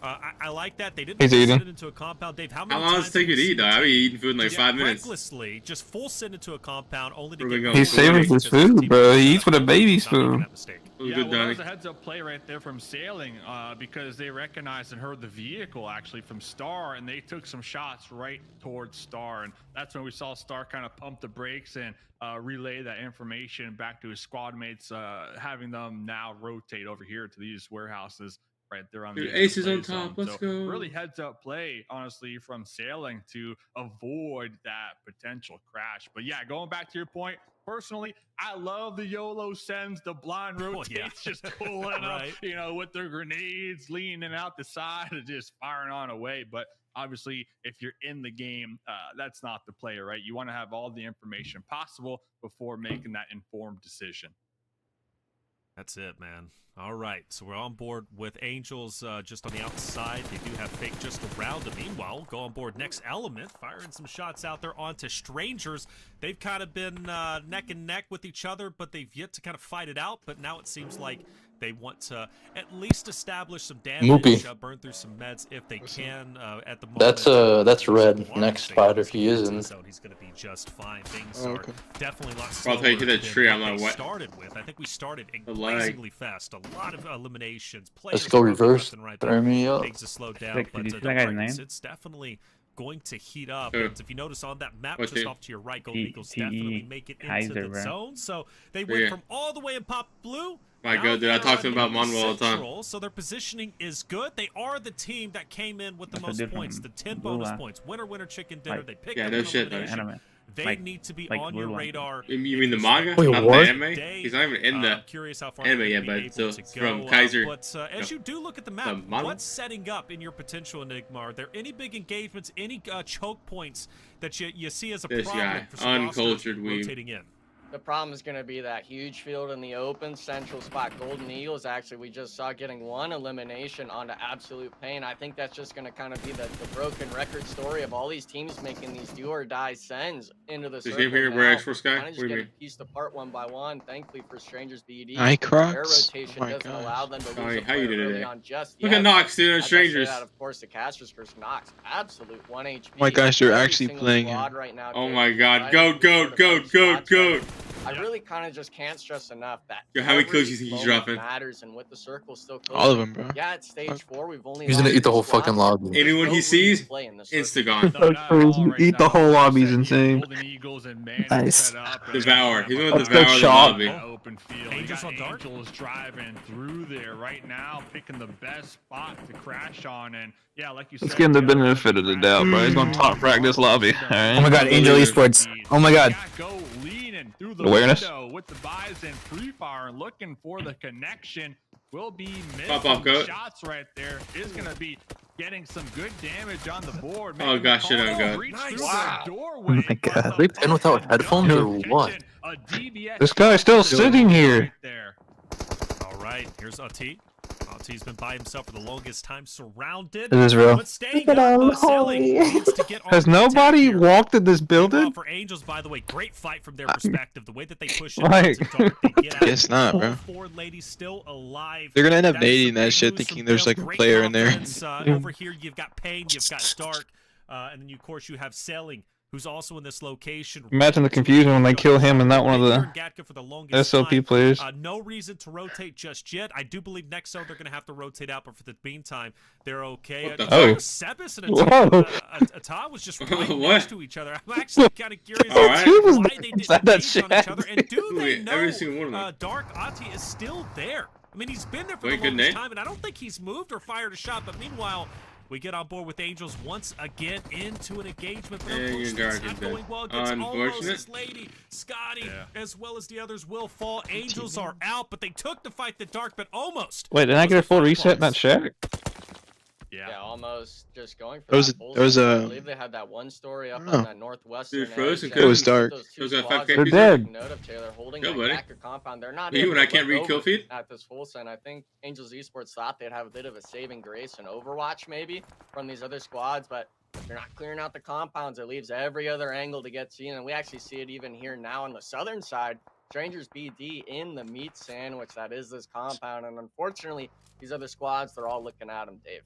I like that. They didn't He's send eating. it into a compound. Dave, how How many long does times it take you have to we eat, seen though? a I'll be team eating food in like just 5 minutes. recklessly just full send into a compound only to Where we get going? killed He saving his because the food, team bro. was He set eats up with a for baby's not making food. that mistake. It was Yeah, good, well, that Donnie. was a heads-up play right there from Sailing because they recognized and heard the vehicle actually from Star, and they took some shots right towards Star, and that's when we saw Star kind of pump the brakes and relay that information back to his squad mates, having them now rotate over here to these warehouses right there on Dude, the edge of Aces play on top, zone. let's So go. really heads-up play, honestly, from Sailing to avoid that potential crash. But yeah, going back to your point, personally, I love the YOLO sends, the blind rotates, yeah. just pulling Right. up, you know, with their grenades, leaning out the side and just firing on away. But obviously, if you're in the game, that's not the play, right? You want to have all the information possible before making that informed decision. That's it, man. All right, so we're on board with Angels just on the outside. They do have Fake just around them. Meanwhile, we'll go on board Next Element, firing some shots out there onto Strangers. They've kind of been neck and neck with each other, but they've yet to kind of fight it out. But now it seems like they want to at least establish some damage, burn through some meds if they can at the moment. That's Red. Next fighter if he isn't. He's going to be just fine. Things are definitely a lot I'll take you to the tree. I'm like, what? Started with. I think we started amazingly fast. A lot of eliminations. Let's go reverse. Right Turn me up. Things to slow down, but it's definitely going to heat up. And if you notice on that map just off to your right, Golden Eagles definitely make it into the zone. So they went from all the way in Pop Blue. My God, dude, I talk to him about Manuel all the time. So their positioning is good. They are the team that came in with the most points, the 10 bonus points. Winner, chicken dinner. They picked up no shit. They need to be on your radar. You mean the manga? Wait, not what? the anime? He's not even in the anime yet, but still, it's from Kaiser. But as you do look at the map, what's setting up in your potential Enigma? Are there any big engagements, any choke points that you see as a problem for some uncultured rotating in? The problem is going to be that huge field in the open central spot. Golden Eagles, actually, we just saw getting one elimination onto Absolute Pain. I think that's just going to kind of be the broken record story of all these teams making these do or die sends into the circle. Here, where X4 Sky? Kind of just getting pieced apart one by one. Thankfully for Strangers BD, Hi, Crocs. their rotation doesn't allow them to lose a player early on just yet. Look at Nox, dude, and Strangers. That, of course, the casters versus Nox. Absolute 1 HP. Oh my gosh, they're actually playing him. Right now, oh my God, go. I really kind of just can't stress enough that how many kills do you think he's dropping? Matters, and with the circle still close. All of them, bro. Yeah, at stage 4, we've only. He's gonna eat the whole fucking lobby. Anyone he sees, Instagon. Eat the whole lobby's insane. Nice. Devour. He's gonna Let's devour go the shot. lobby. Open field. Angels driving through there right now, picking the best spot to crash on, and yeah, like you said. Let's give him the benefit of the doubt, bro. He's gonna top frag this lobby. Alright. Oh my God, Angel Esports. Oh my God. Go leaning through the Awareness. window with the buys and free fire and looking for the connection. Will be Pop off, missing goat. shots right there. Is gonna be getting some good damage on the board. Oh gosh, shit on God. Nice. Oh my God. Are they playing without headphones or what? This guy's still sitting here. All right, here's Ati. Ati's been by himself for the longest time, surrounded. It is real. But staying up, Sailing needs to get on Has the nobody attack here. walked in this building? Meanwhile, for Angels, by the way, great fight from their perspective. The way that they push it Like- to dark, they get out. It's not, bro. All 4 ladies still alive. They're gonna end up That is nading some that big shit, moves thinking from there's Bill. like a Great player in there. confidence. Over here, you've got Pain, you've got Dark, and then, of course, you have Sailing, who's also in this location. Imagine the confusion when they kill him and not one of the Gatka for the longest SLP time. players. No reason to rotate just yet. I do believe next zone they're going to have to rotate out, but for the meantime, they're okay. What the fuck? Sebas and Whoa. Ata was just right What? next to each other. I'm actually kind of curious All right. why they didn't Inside that engage on each shack. other. And do they Wait, know every single one of them. Dark Ati is still there? I mean, he's been there for Wait, the good longest name. time, and I don't think he's moved or fired a shot. But meanwhile, we get on board with Angels once again into an engagement. But Yeah, unfortunately, you're it's dark not and going dead. well against Almost. Unfortunate. This lady, Scotty, as well as the others will fall. Angels are out, but they took the fight the Dark, but Almost. Wait, didn't I get a full reset in that shack? Yeah, almost just going for There was that a- bullseye. there was a- I believe they had that one story up Oh. on that northwestern Dude, Frozen edge. Coast. It was dark. Those two Those got squads 5K that pieces. They're took note of Taylor holding Go, that buddy. Gacker compound. They're not You able when I to can't look read kill over feed? at this full send. I think Angels Esports thought they'd have a bit of a saving grace and Overwatch maybe from these other squads, but if they're not clearing out the compounds, it leaves every other angle to get seen, and we actually see it even here now on the southern side. Strangers BD in the meat sandwich that is this compound, and unfortunately, these other squads, they're all looking at him, Dave.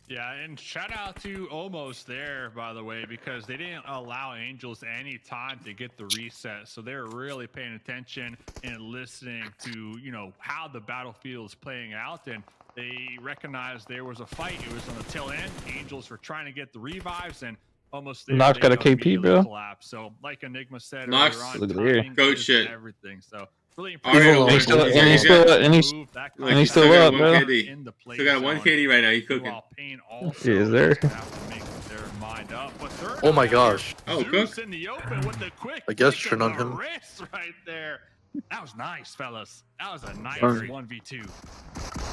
Yeah, and shout out to Almost there, by the way, because they didn't allow Angels any time to get the reset. So they're really paying attention and listening to, you know, how the battlefield is playing out. And they recognized there was a fight. It was on the tail end. Angels were trying to get the revives, and Almost there, Nox they got a KP, immediately bro. collapsed. So like Enigma said Nox, earlier on, look at here. timing Goat is shit. everything. So really All right, impressive. And he's still- and he's still- and he's- Move that Like, And he's kind still of up, got bro. 1 KD. in the play Still got 1 zone. KD right now. You cooking? While Pain also Is there? have to make their mind up. But third Oh my out gosh. here, Oh, Zeus cook. in the open with the quick I guess flick turn of on the him. wrist right there. That was nice, fellas. That was a nice Sorry. 1v2.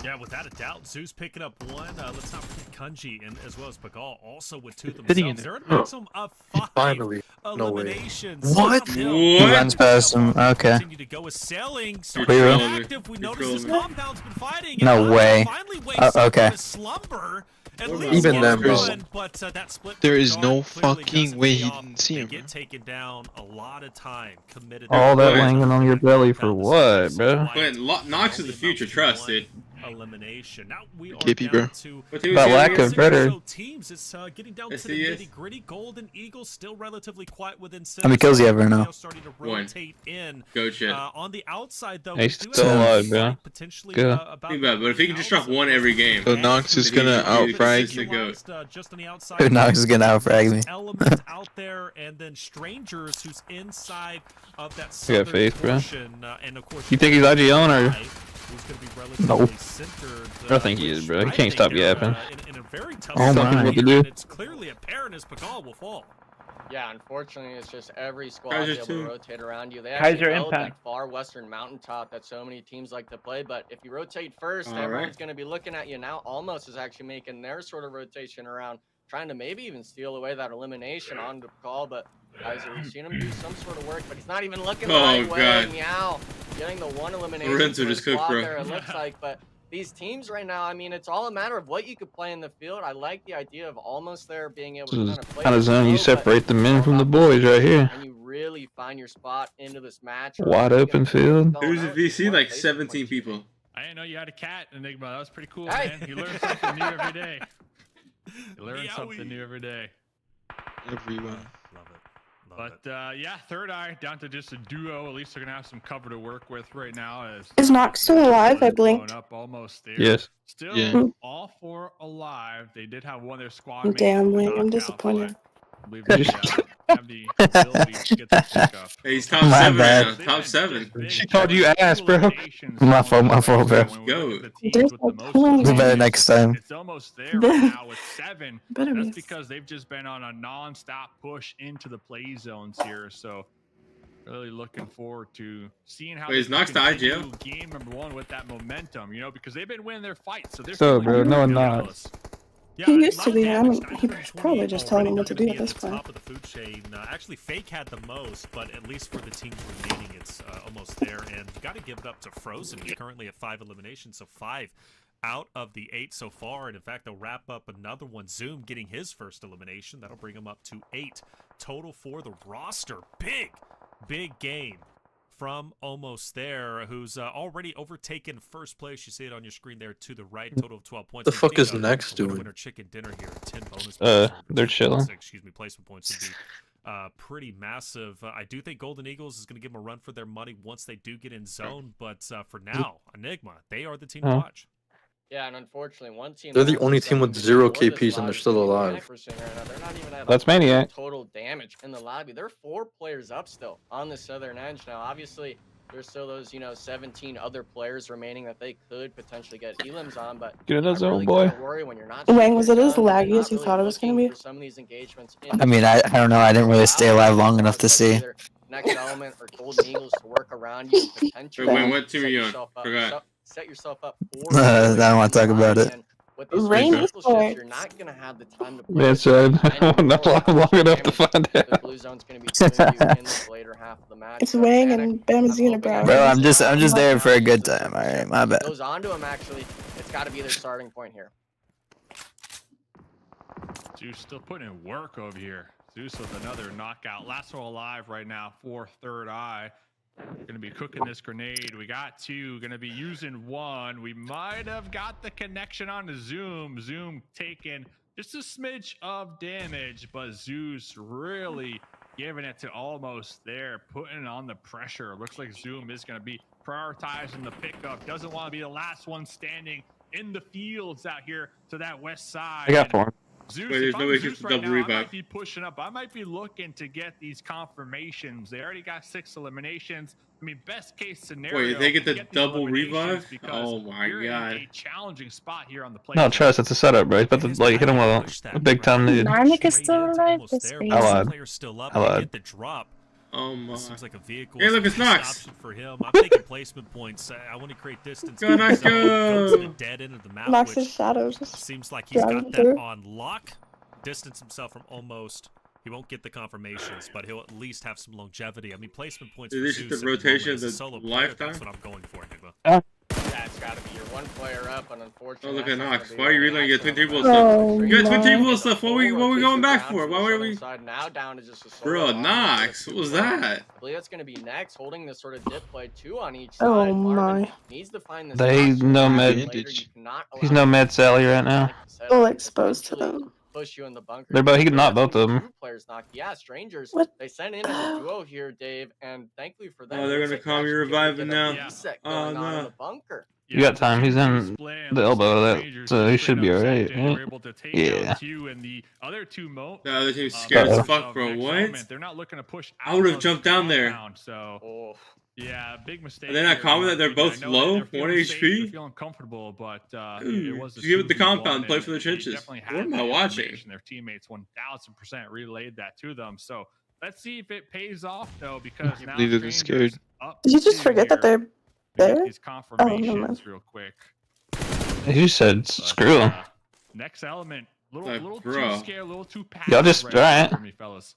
Yeah, without a doubt, Zeus picking up 1. Let's not forget Kunji and as well as Pagal also with 2 Hitting in themselves. there. They're at a maximum of 5. Finally. eliminations. What? Downhill. What? Runs past him. Okay. Continue to go with sailing. So You're trolling me. active. We You're noticed his trolling me. compound's been fighting. No and way. finally wakes up Okay. from his slumber. At What least about Even them, bro. one, but that split There from is Dart no clearly fucking doesn't way pay he off. didn't see They him, get bro. taken down a lot of time. Committed. All that Quinn. landing on your belly for what, bro? Quinn, Nox is the future. Trust, dude. Elimination. Now we are KP, down bro. to What team is But he lack again? of better. teams. It's getting down Yes, to the he is. nitty gritty. Golden Eagles still relatively quiet within. How many kills do you have right now? Starting to One. rotate in. Go shit. On the outside, though, He's we do still have a alive, bro. fight potentially, Good. about Think about it, but if he can just drop one every game. So Nox is gonna outfrag you. just on the outside. Nox is gonna outfrag me. Element out there, and then strangers who's inside of that You southern got faith, bro? portion, and of course, You think he's IGL or? who's gonna be relatively No. centered, I think he is, bro. He I can't think stop they're, yapping. in a very tough Oh spot my. What to here, do. and it's clearly apparent as Pakal will fall. Yeah, unfortunately, it's just every squad Kaiser able to too. rotate around you. They Kaiser actually know Impact. that far western mountaintop that so many teams like to play, but if you rotate first, All everyone's right. going to be looking at you. Now Almost is actually making their sort of rotation around, trying to maybe even steal away that elimination onto Pakal, but Kaiser, we've seen him do some sort of work, but he's not even looking the Oh, right way. God. Meow, getting the one elimination Lorenzo for his just cooked, squad bro. there, it looks like, but these teams right now, I mean, it's all a matter of what you could play in the field. I like the idea of Almost there being able to This is kind of play kind of the zone you flow, but separate the men all from the about boys right here. and you really find your spot into this match. Wide open field. Who's the VC? Like 17 people. I didn't know you had a cat, Enigma. That was pretty cool, Hey. man. You learn something new every day. You learn Meowie. something new every day. Everyone. Love it. Love But yeah, Third Eye down to just a duo. At least they're gonna have some cover to work with right now. As Is Nox still alive? I blinked. Up almost there. Yes. Still Yeah. all four alive. They did have one of their squad Oh, mates damn, Wayne, knocked I'm out, disappointed. but I believe they have the ability to get the pickup. Hey, he's top My 7 bad. right now. Top 7. She called you ass, bro. My fault, bro. There's no point. Do better next time. It's almost there right now with 7. Better That's miss. because they've just been on a non-stop push into the play zones here. So really looking forward to seeing how Wait, they is Nox to continue IGL? game number 1 with that momentum, you know, because they've been winning their fights. So they're So, feeling bro, really no, good not. about us. Yeah, He a used lot to of be. damage, He 920 probably just telling him what to do already at this gonna be point. Top of the food chain. Actually, Fake had the most, but at least for the teams remaining, it's almost there. And you got to give it up to Frozen. He's currently at 5 eliminations, so 5 out of the 8 so far. And in fact, they'll wrap up another one. Zoom getting his first elimination. That'll bring him up to 8 total for the roster. Big game from Almost There, who's already overtaken first place. You see it on your screen there to the right. Total of 12 points. The fuck Getting is a Next doing? winner chicken dinner here. 10 bonus points. They're chilling. Excuse me, placement points would be pretty massive. I do think Golden Eagles is going to give them a run for their money once they do get in zone. But for now, Enigma, they are the team to watch. Yeah, and unfortunately, one team. They're that the actually only team with doesn't 0 ignore this KPs and they're lobby still is alive. Maniac we're seeing right now. They're not even at That's a point of Maniac. total damage in the lobby. They're 4 players up still on the southern edge now. Obviously, there's still those 17 other players remaining that they could potentially get elims on, but Get in that I zone, really boy. gotta worry when you're not. Wang, was it as shooting laggy done, as you not thought it really was gonna looking be? for some of these engagements I mean, I don't know. I didn't really stay alive long enough to see. Either Next Element or Golden Eagles to work around you and potentially. Wait, what team are set you on? yourself up- Forgot. Set yourself up for. I don't want to talk about it. And with these Rain vertical Esports. shifts, you're not gonna have the time to play. That's right. Not long enough to find The out. blue zone's gonna be doing you in the later half of the match. It's So Wang Manic, and I'm Bamazina, hoping bro. that Bro, I'm goes just there down for a to good the time. All shift. right, my If it bad. goes on to him, actually, it's got to be their starting point here. Zeus still putting in work over here. Zeus with another knockout. Last one alive right now for Third Eye. Gonna be cooking this grenade. We got 2. Gonna be using 1. We might have got the connection on to Zoom. Zoom taking just a smidge of damage, but Zeus really giving it to Almost There, putting on the pressure. Looks like Zoom is gonna be prioritizing the pickup. Doesn't want to be the last one standing in the fields out here to that west side. I got 4. Zeus, Wait, there's if no I'm way Zeus to right double now, I revive. might be pushing up. I might be looking to get these confirmations. They already got 6 eliminations. I mean, best case scenario. Wait, they get the these double eliminations revive? because Oh my you're in God. a challenging spot here on the play. No, trust, it's a setup, bro. He's about to, like, hit him with a big time need. Narnik is still alive? That's I crazy. lied. Players still up. I They lied. get the drop. Oh my. Seems like a vehicle. Hey, look, is it's the best Nox. option for him. I'm taking placement points. I want to create distance. Go, Nox, Go to the go. dead end of the map, Nox's which shadows. seems like he's got driving that through. on lock. Distance himself from Almost He won't get the confirmations, but he'll at least have some longevity. I mean, placement points Is for this Zeus the at moment rotation as a of the solo player, lifetime? that's what I'm going for, Enigma. Yeah, it's got to be your one player up, and unfortunately. Oh, look that's at not Knox. gonna be Why are you very reloading? You got accurate twin on the table stuff. Oh, You got twin my. table stuff. What we rotation going back down for? to Why the were southern we? side, now down to just a solo Bro, on Knox, the what was field. that? I believe that's going to be next, holding this sort of dip play, 2 on each Oh, side. Marvin my. needs to find the They spots no to med- later. You cannot He's allow no him med to Sally right now. panic the setup Full because exposed to eventually them. push you in the bunker. They're both- he could knock That's both of when them. 2 players knock. Yeah, Strangers. What? They sent in as a duo here, Dave, and thankfully for them, Oh, they're looks gonna like call me they're actually able to reviving get a now. reset Oh, going on in no. the bunker. You got time. He's in the elbow of that, so he should be alright. Right? Yeah. The other 2 The other team's scared as fuck, bro. What? They're not looking to push. I would have jumped down there. So Oh, yeah, big mistake. Are they not here, calling that they're I both know low, they're feeling 1 safe, HP? They're feeling comfortable, but Dude, it was a just give it the 2v1, compound, play and for the they trenches. definitely What had am I that watching? information. Their teammates 1000% relayed that to them. So let's see if it pays off though, because now believe they're Strangers scared. up Did you just 2 forget that here. they're We get there? these never confirmations mind. real quick. You said But, screw him. Next element, Like, little bro. too scared, a little too passive. Y'all just- right now alright. for me, fellas.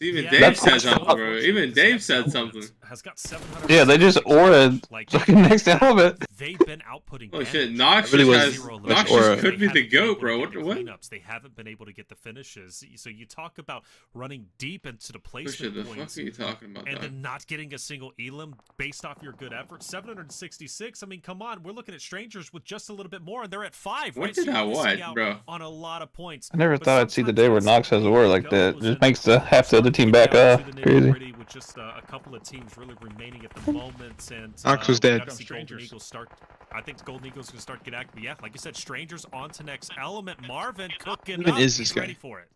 Even Yeah, Dave That's- said something, bro. Even Dave said Element something. Has got 700 Yeah, they just aura like fucking next element. they've been outputting. Oh shit, Vantage. Knox It really just was has much Knox aura. just could be the They haven't been goat, able bro. to What? get the What? cleanups. They haven't been able to get the finishes. So you talk about running deep into the Oh placement shit, the points fuck are you talking about? and Dog? then not getting a single elim based off your good effort. 766. I mean, come on, we're looking at Strangers with just a little bit more, and they're at 5. What right? did So I you're missing watch, out bro? on a lot of points. I never But thought I'd see the sometimes day where that's Knox has the a way war it like that. goes, Just and makes half the other team getting back down to off. the Crazy. nitty-gritty with just a couple of teams really remaining at the moment, and Knox was we dead. gotta see Golden Eagles start. I think Golden Eagles gonna start get active. Yeah, like you said, Strangers on to next element. Marvin cooking Even up. is this He's guy? ready for it.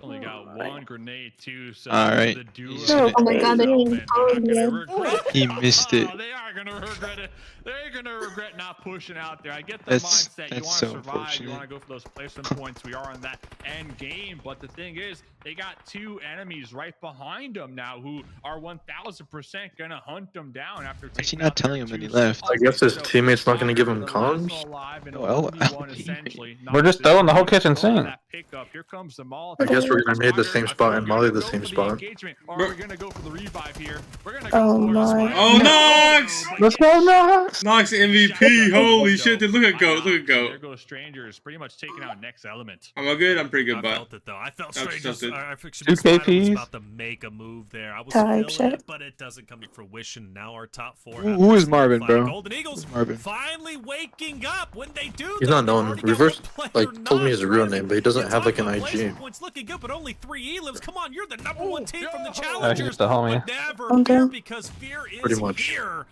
Only got one grenade too, so Alright. the duo. He's gonna- Oh my god, they didn't even They're not gonna follow me. regret- He missed it. Oh, they are gonna regret it. They're gonna regret not pushing out there. I get the That's- mindset. You that's want to so survive. You unfortunate. want to go for those placement points. We are on that end game, but the thing is, they got 2 enemies right behind them now who are 1000% gonna hunt them down after. Why is he taking not out their telling him when he 2 left? I guess his So, teammate's not gonna give him the comms? last alive and a Well, 1v1 essentially. We're just Knox throwing the whole is kitchen going for sink. that pickup. Here comes the Molotov. I guess we're gonna made the same spot and Molly the same spot. Engagement, or Bro. we're gonna go for the revive here. We're gonna Oh go for my. Oh, Knox! Let's go, Knox! Knox MVP. Holy shit, dude. Look at Goat. Look at There Goat. goes Strangers, pretty much taking out next element. I'm all good. I'm pretty good, I but felt it though. I felt I'm Strangers. tilted. I felt 2 was KPs? about to make a move there. I was Type feeling shit. it, but it doesn't come to fruition. Now our top 4. Who is Marvin, bro? Golden Eagles Who's Marvin? finally waking up. When they do, He's though, not they've known. already got Reverse, one player like, told me his real knocked. name, but he doesn't You have, like, talk an about placement IG. Points looking good, but only 3 elims. Come on, you're the number 1 team from the he's challengers. the homie. But never Okay. fear, because Fear is Pretty much. here.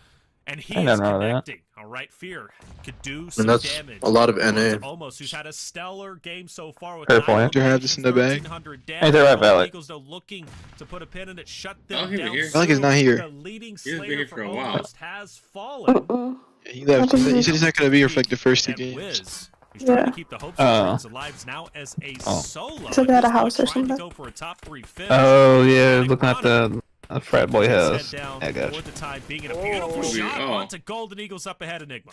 And he Ain't is nothing wrong with that. connecting. All right, Fear could do some And that's damage. a lot of Going NA. to Almost, who's had a stellar game so far with Fair 9 point. Do you have this in the bag? 1,300 Ain't that right, damage. Valley? Eagles, though, looking to put a pin in it, shut Oh, them he was down. here. Malik is not here. The leading He hasn't been Slayer here for a while. Almost has fallen. Mm-mm. Yeah, he left. He said he's not gonna be here for like the first 2 And games. Wiz, he's trying Yeah. to keep the hopes and Oh. dreams alive now as a Oh. solo. Took out a At this house or point, trying to something. go for a top 3 finish. Oh, yeah, Like looking at Connor. the frat boy house. Head down I got for you. the time being, and a beautiful Oh. shot Oh. onto Golden Eagles up ahead, Enigma.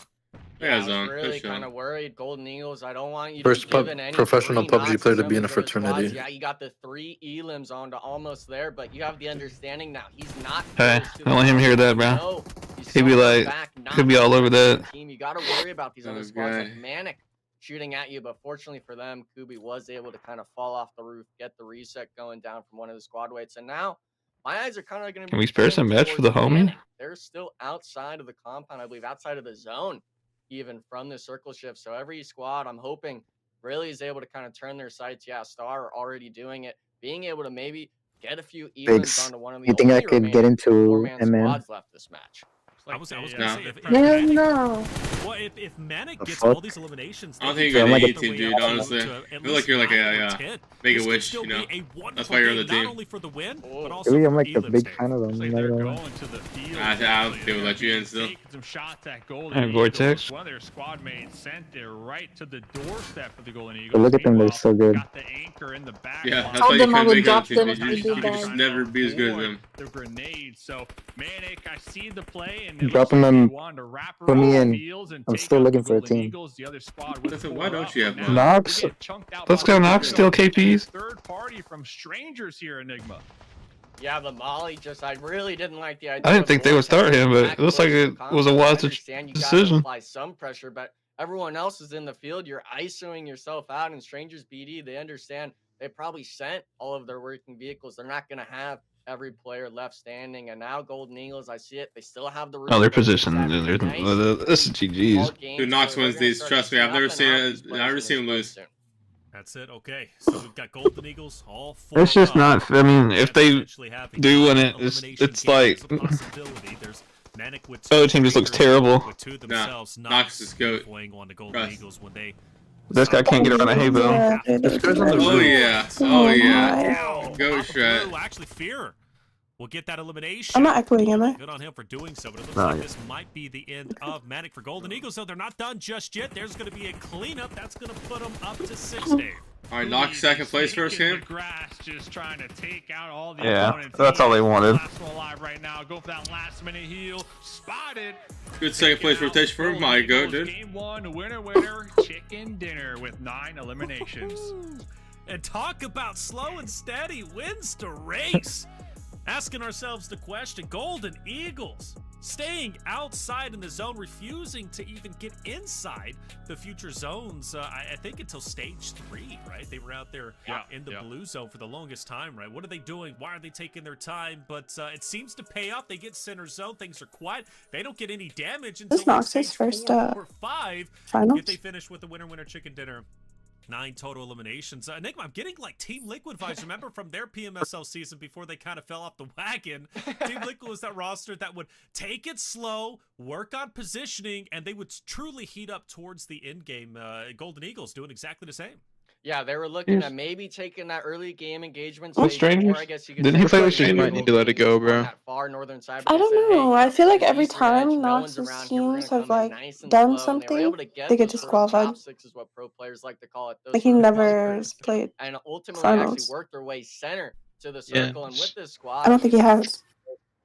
Yeah, I was Zone. really Good shot. kind of worried. Golden Eagles, I don't want you First to be pub- given any professional 3 PUBG knocks player to some be in of a the other squads. fraternity. Yeah, you got the 3 elims onto almost there, but you have the understanding now. He's not. Hey, close to don't let him the hear that, top. bro. No, he's He'd be somewhere like- back, not could be all over close to that. the team. You got to worry about these other Oh, squads like God. Manic shooting at you, but fortunately for them, Kubi was able to kind of fall off the roof, get the reset going down from one of the squad weights, and now my eyes are kind of going to be. Can we spare some turned match for the towards homie? Manic. They're still outside of the compound, I believe, outside of the zone, even from the circle shift. So every squad, I'm hoping, really is able to kind of turn their sights. Yeah, Star are already doing it, being able to maybe get a few elims Biggs, onto one of the you think I only could get remaining into 4-man MM? squads left this match. I was Like gonna No. say, if Hell Manic, no. well, if Manic The gets fuck? all these eliminations, I don't they think can you're make gonna their need way to, up dude, honestly. to I at feel least like you're like 9 a, or yeah, 10. make a This could wish, still you know? be a wonderful That's why you're on day, the team. Not only for the win, Oh. but also Maybe I'm for like a elims big day. fan of them. Looks like not they're gonna lie. going to the field. I actually. think we'll let you in They're still. taking some shots at Golden And Eagles. Vortex. One of their squad mates sent it right to the doorstep of the Golden Eagles. But look at them, they're Meanwhile, so good. got the anchor in the back Yeah, line. that's Told why you them I couldn't would make drop other them teams. if You they could did just that. never be as good as Avoid them. The grenade. So Manic, I see the play and Drop him and and put me in. I'm take still out looking the for a Golden team. Eagles. The other squad was Listen, pulled why don't up, you but have now Knox? they get chunked out Let's by go, the Knox. Still KPs. third party from strangers here, Enigma. Yeah, the Molly just, I really didn't like the idea. I didn't of think they would start him, but it looks like it was a wise decision. Apply some pressure, but everyone else is in the field. You're ISOing yourself out, and Strangers BD, they understand they probably sent all of their working vehicles. They're not going to have every player left standing. And now Golden Eagles, I see it. They still have the Oh, their roof. position. This is GG's. Dude, Knox wins these. Trust me, I've never seen him lose. That's it. Okay, so we've got Golden Eagles all four. It's just not. I mean, if they do win it, it's like the other team just looks terrible. Nah, Knox is GOAT. This guy can't get around a hay bale. Yeah, Oh yeah, oh yeah. Go Shred. Actually, Fear will get that elimination. I'm not echoing, am I? Good on him for doing so, but it looks like this might be the end of Manic for Golden Eagles. So they're not done just yet. There's going to be a cleanup. That's going to put them up to 6, Dave. All right, Knox second place first game. Grass just trying to take out all the Yeah, opponents. that's all they wanted. Last one alive right now. Go for that last minute heal. Spotted. Good second place rotation for my GOAT, dude. Game 1, winner, chicken dinner with 9 eliminations. And talk about slow and steady wins to race. Asking ourselves the question, Golden Eagles staying outside in the zone, refusing to even get inside the future zones, I think until stage 3, right? They were out there in the blue zone for the longest time, right? What are they doing? Why are they taking their time? But it seems to pay off. They get center zone. Things are quiet. They don't get any damage until This Knox's first 4 or 5 finals. if they finish with the winner chicken dinner. 9 total eliminations. Enigma, I'm getting like Team Liquid vibes. Remember from their PMSL season before they kind of fell off the wagon? Team Liquid was that roster that would take it slow, work on positioning, and they would truly heat up towards the end game. Golden Eagles doing exactly the same. Yeah, they were looking at maybe taking that early game engagement. What Strangers? Didn't he play with They might need to let it go, bro. Far northern side, I don't know. I feel like every Eastern time edge, no one's Knox's around here, we're teams gonna have come in like nice and done slow, and they were something, able to get they get those sort of disqualified. top 6 is what pro players like to call it. Those Like he sort of never bumpers, played and ultimately finals. actually worked their way center to the Yeah. circle. And with this squad, I don't think he has.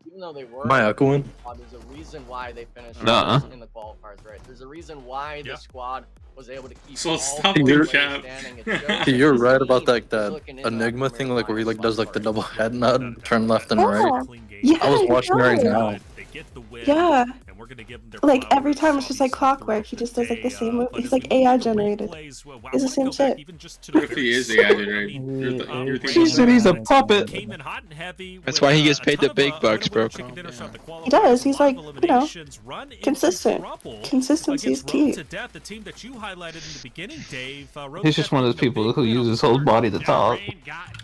even though they were, Am I echoing? there's a reason why they finished Nuh-uh. in the qualifiers, right? There's a reason why this squad was able to keep So all stop four the players cap. standing. It shows You're this right about team like is that looking into that Enigma premier thing, like where he like does like the finals double already. head nod, turn left and right. Yeah, I was watching it right know. now. They get the win, Yeah. and we're gonna give them their Like every flowers, time it's just like obviously, clockwork. He throughout just does like the day, same move. but He's as like we look AI at the generated. replays, well, I It's the wanna same go back shit. even just to What the if he very is start. AI generated? I mean, You're thinking She said he's a puppet. came in hot and heavy. That's with, why he gets a paid ton the big of, bucks, bro. chicken dinner shot the He does. He's qualifiers, a lot like, of you know, eliminations, run into consistent. trouble Consistency is against Road key. to Death, the team that you highlighted in the beginning, Dave. Road He's to just Death one of those making a people big who win on uses his whole body to Yeah, talk. Rain got.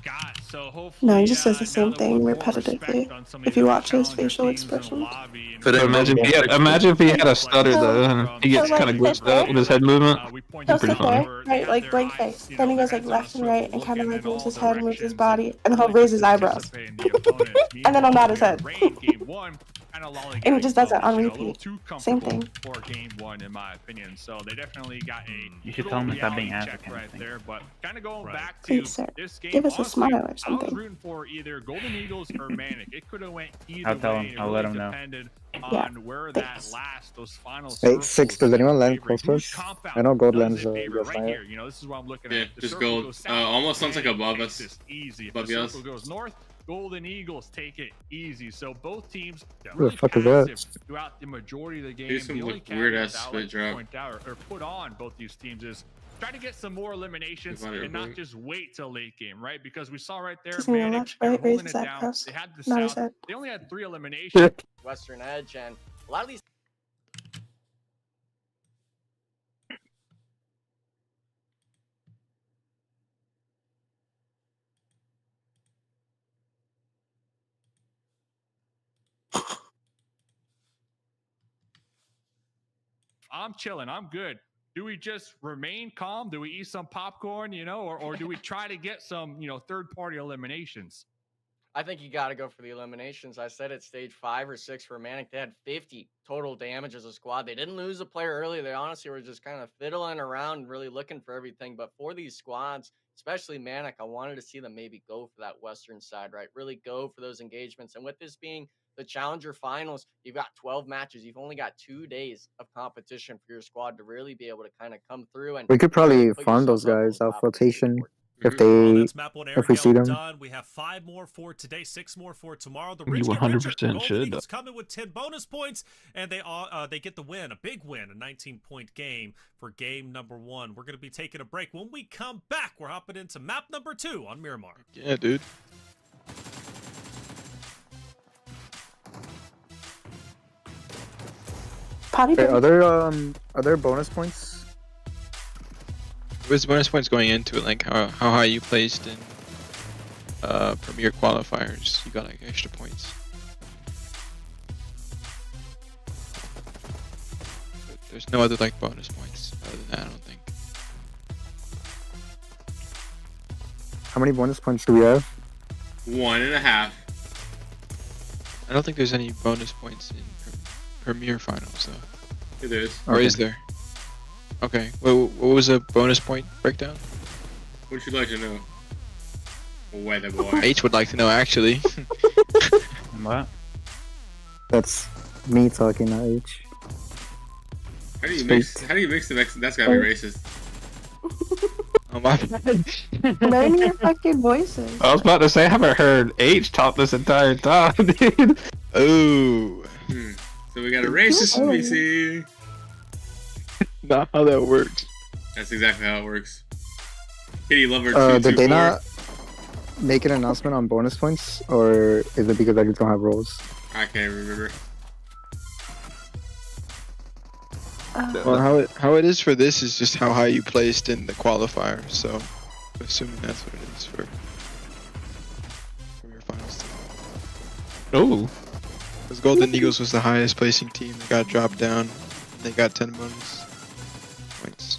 So hopefully, No, he just does the now same they'll thing put more repetitively. respect on some of If the you other watch his challenger facial teams in the expressions. lobby. And But so Imagine if he had a stutter though, and he gets kind of glitched out with his head movement. we point He'll out sit how there, they right, have like their blank eyes, face. you Then he know, goes their like heads on a left and right and swivel, kind of looking like in moves all his head, moves his directions, body, and he'll really raise his eyebrows. anticipating the opponent. And then he'll nod his Meanwhile, head. Rain, game 1, kinda lollygagging And he just does it on slowly, you know, a little repeat. too Same comfortable thing. for game 1, in my opinion. So they definitely got a You should little tell him to stop being reality check African, I right think. there. But kind of going Right. back to Please, sir, this game, give us a honestly, smile or I was something. rooting for either Golden Eagles or Manic. It could have went either I'll tell way. him. It I'll really let him know. depended Yeah, on where thanks. that last, those final Hey, circles Six, does anyone land favored. close to Whose us? compound I know Gold does lands it favor goes right higher. here. You know, this is what I'm looking Yeah, at. The just circle gold. goes south, Almost sounds like Manic above takes us. this easy. If Above the us. circle goes north, Golden Eagles take it easy. So both teams Who the really fuck is that? passive throughout the majority of the game. Do some The only weird caveat ass that I spit like to drop. point out or put on both these teams is try to get some more eliminations If I and not remember. just wait till late game, right? Because we saw right there, Doesn't he Manic, left, they were right? holding Raises it that down. cross. They had the Not his south. head. They only had 3 eliminations. Western Edge, and a lot of these I'm chilling. I'm good. Do we just remain calm? Do we eat some popcorn, you know, or do we try to get some, you know, third-party eliminations? I think you got to go for the eliminations. I said at stage 5 or 6 for Manic, they had 50 total damage as a squad. They didn't lose a player early. They honestly were just kind of fiddling around and really looking for everything. But for these squads, especially Manic, I wanted to see them maybe go for that Western side, right? Really go for those engagements. And with this being the Challenger Finals, you've got 12 matches. You've only got 2 days of competition for your squad to really be able to kind of come through and We could probably put farm those yourself up on guys the off top of the rotation leaderboard. if Well, they that's map 1 if we see Airgale them. done. We have 5 more for today, 6 more for tomorrow. The You rich get 100% richer. Golden should. Eagles coming with 10 bonus points, and they get the win, a big win, a 19-point game for game number 1. We're going to be taking a break. When we come back, we're hopping into map number 2 on Miramar. Yeah, dude. Potty Okay, break. are there bonus points? What's bonus points going into it? Like how high you placed in Premier qualifiers? You got like extra points. But there's no other like bonus points other than that, I don't think. How many bonus points do we have? 1.5. I don't think there's any bonus points in Premier finals though. It is. Or is there? Okay. What was a bonus point breakdown? What would you like to know? Weather boy. H would like to know actually. What? That's me talking, not H. How do you mix the Mexican? That's gotta be racist. Oh my bad. Learn your fucking voices. I was about to say I haven't heard H talk this entire time, dude. Oh. So we got a racist in BC. Not how that works. That's exactly how it works. Kitty Lover Did they 224. not make an announcement on bonus points, or is it because I just don't have roles? I can't remember. Well, how it is for this is just how high you placed in the qualifier. So, assuming that's what it is for your finals team. Oh. Because Golden Eagles was the highest placing team. They got dropped down. They got 10 bonus points.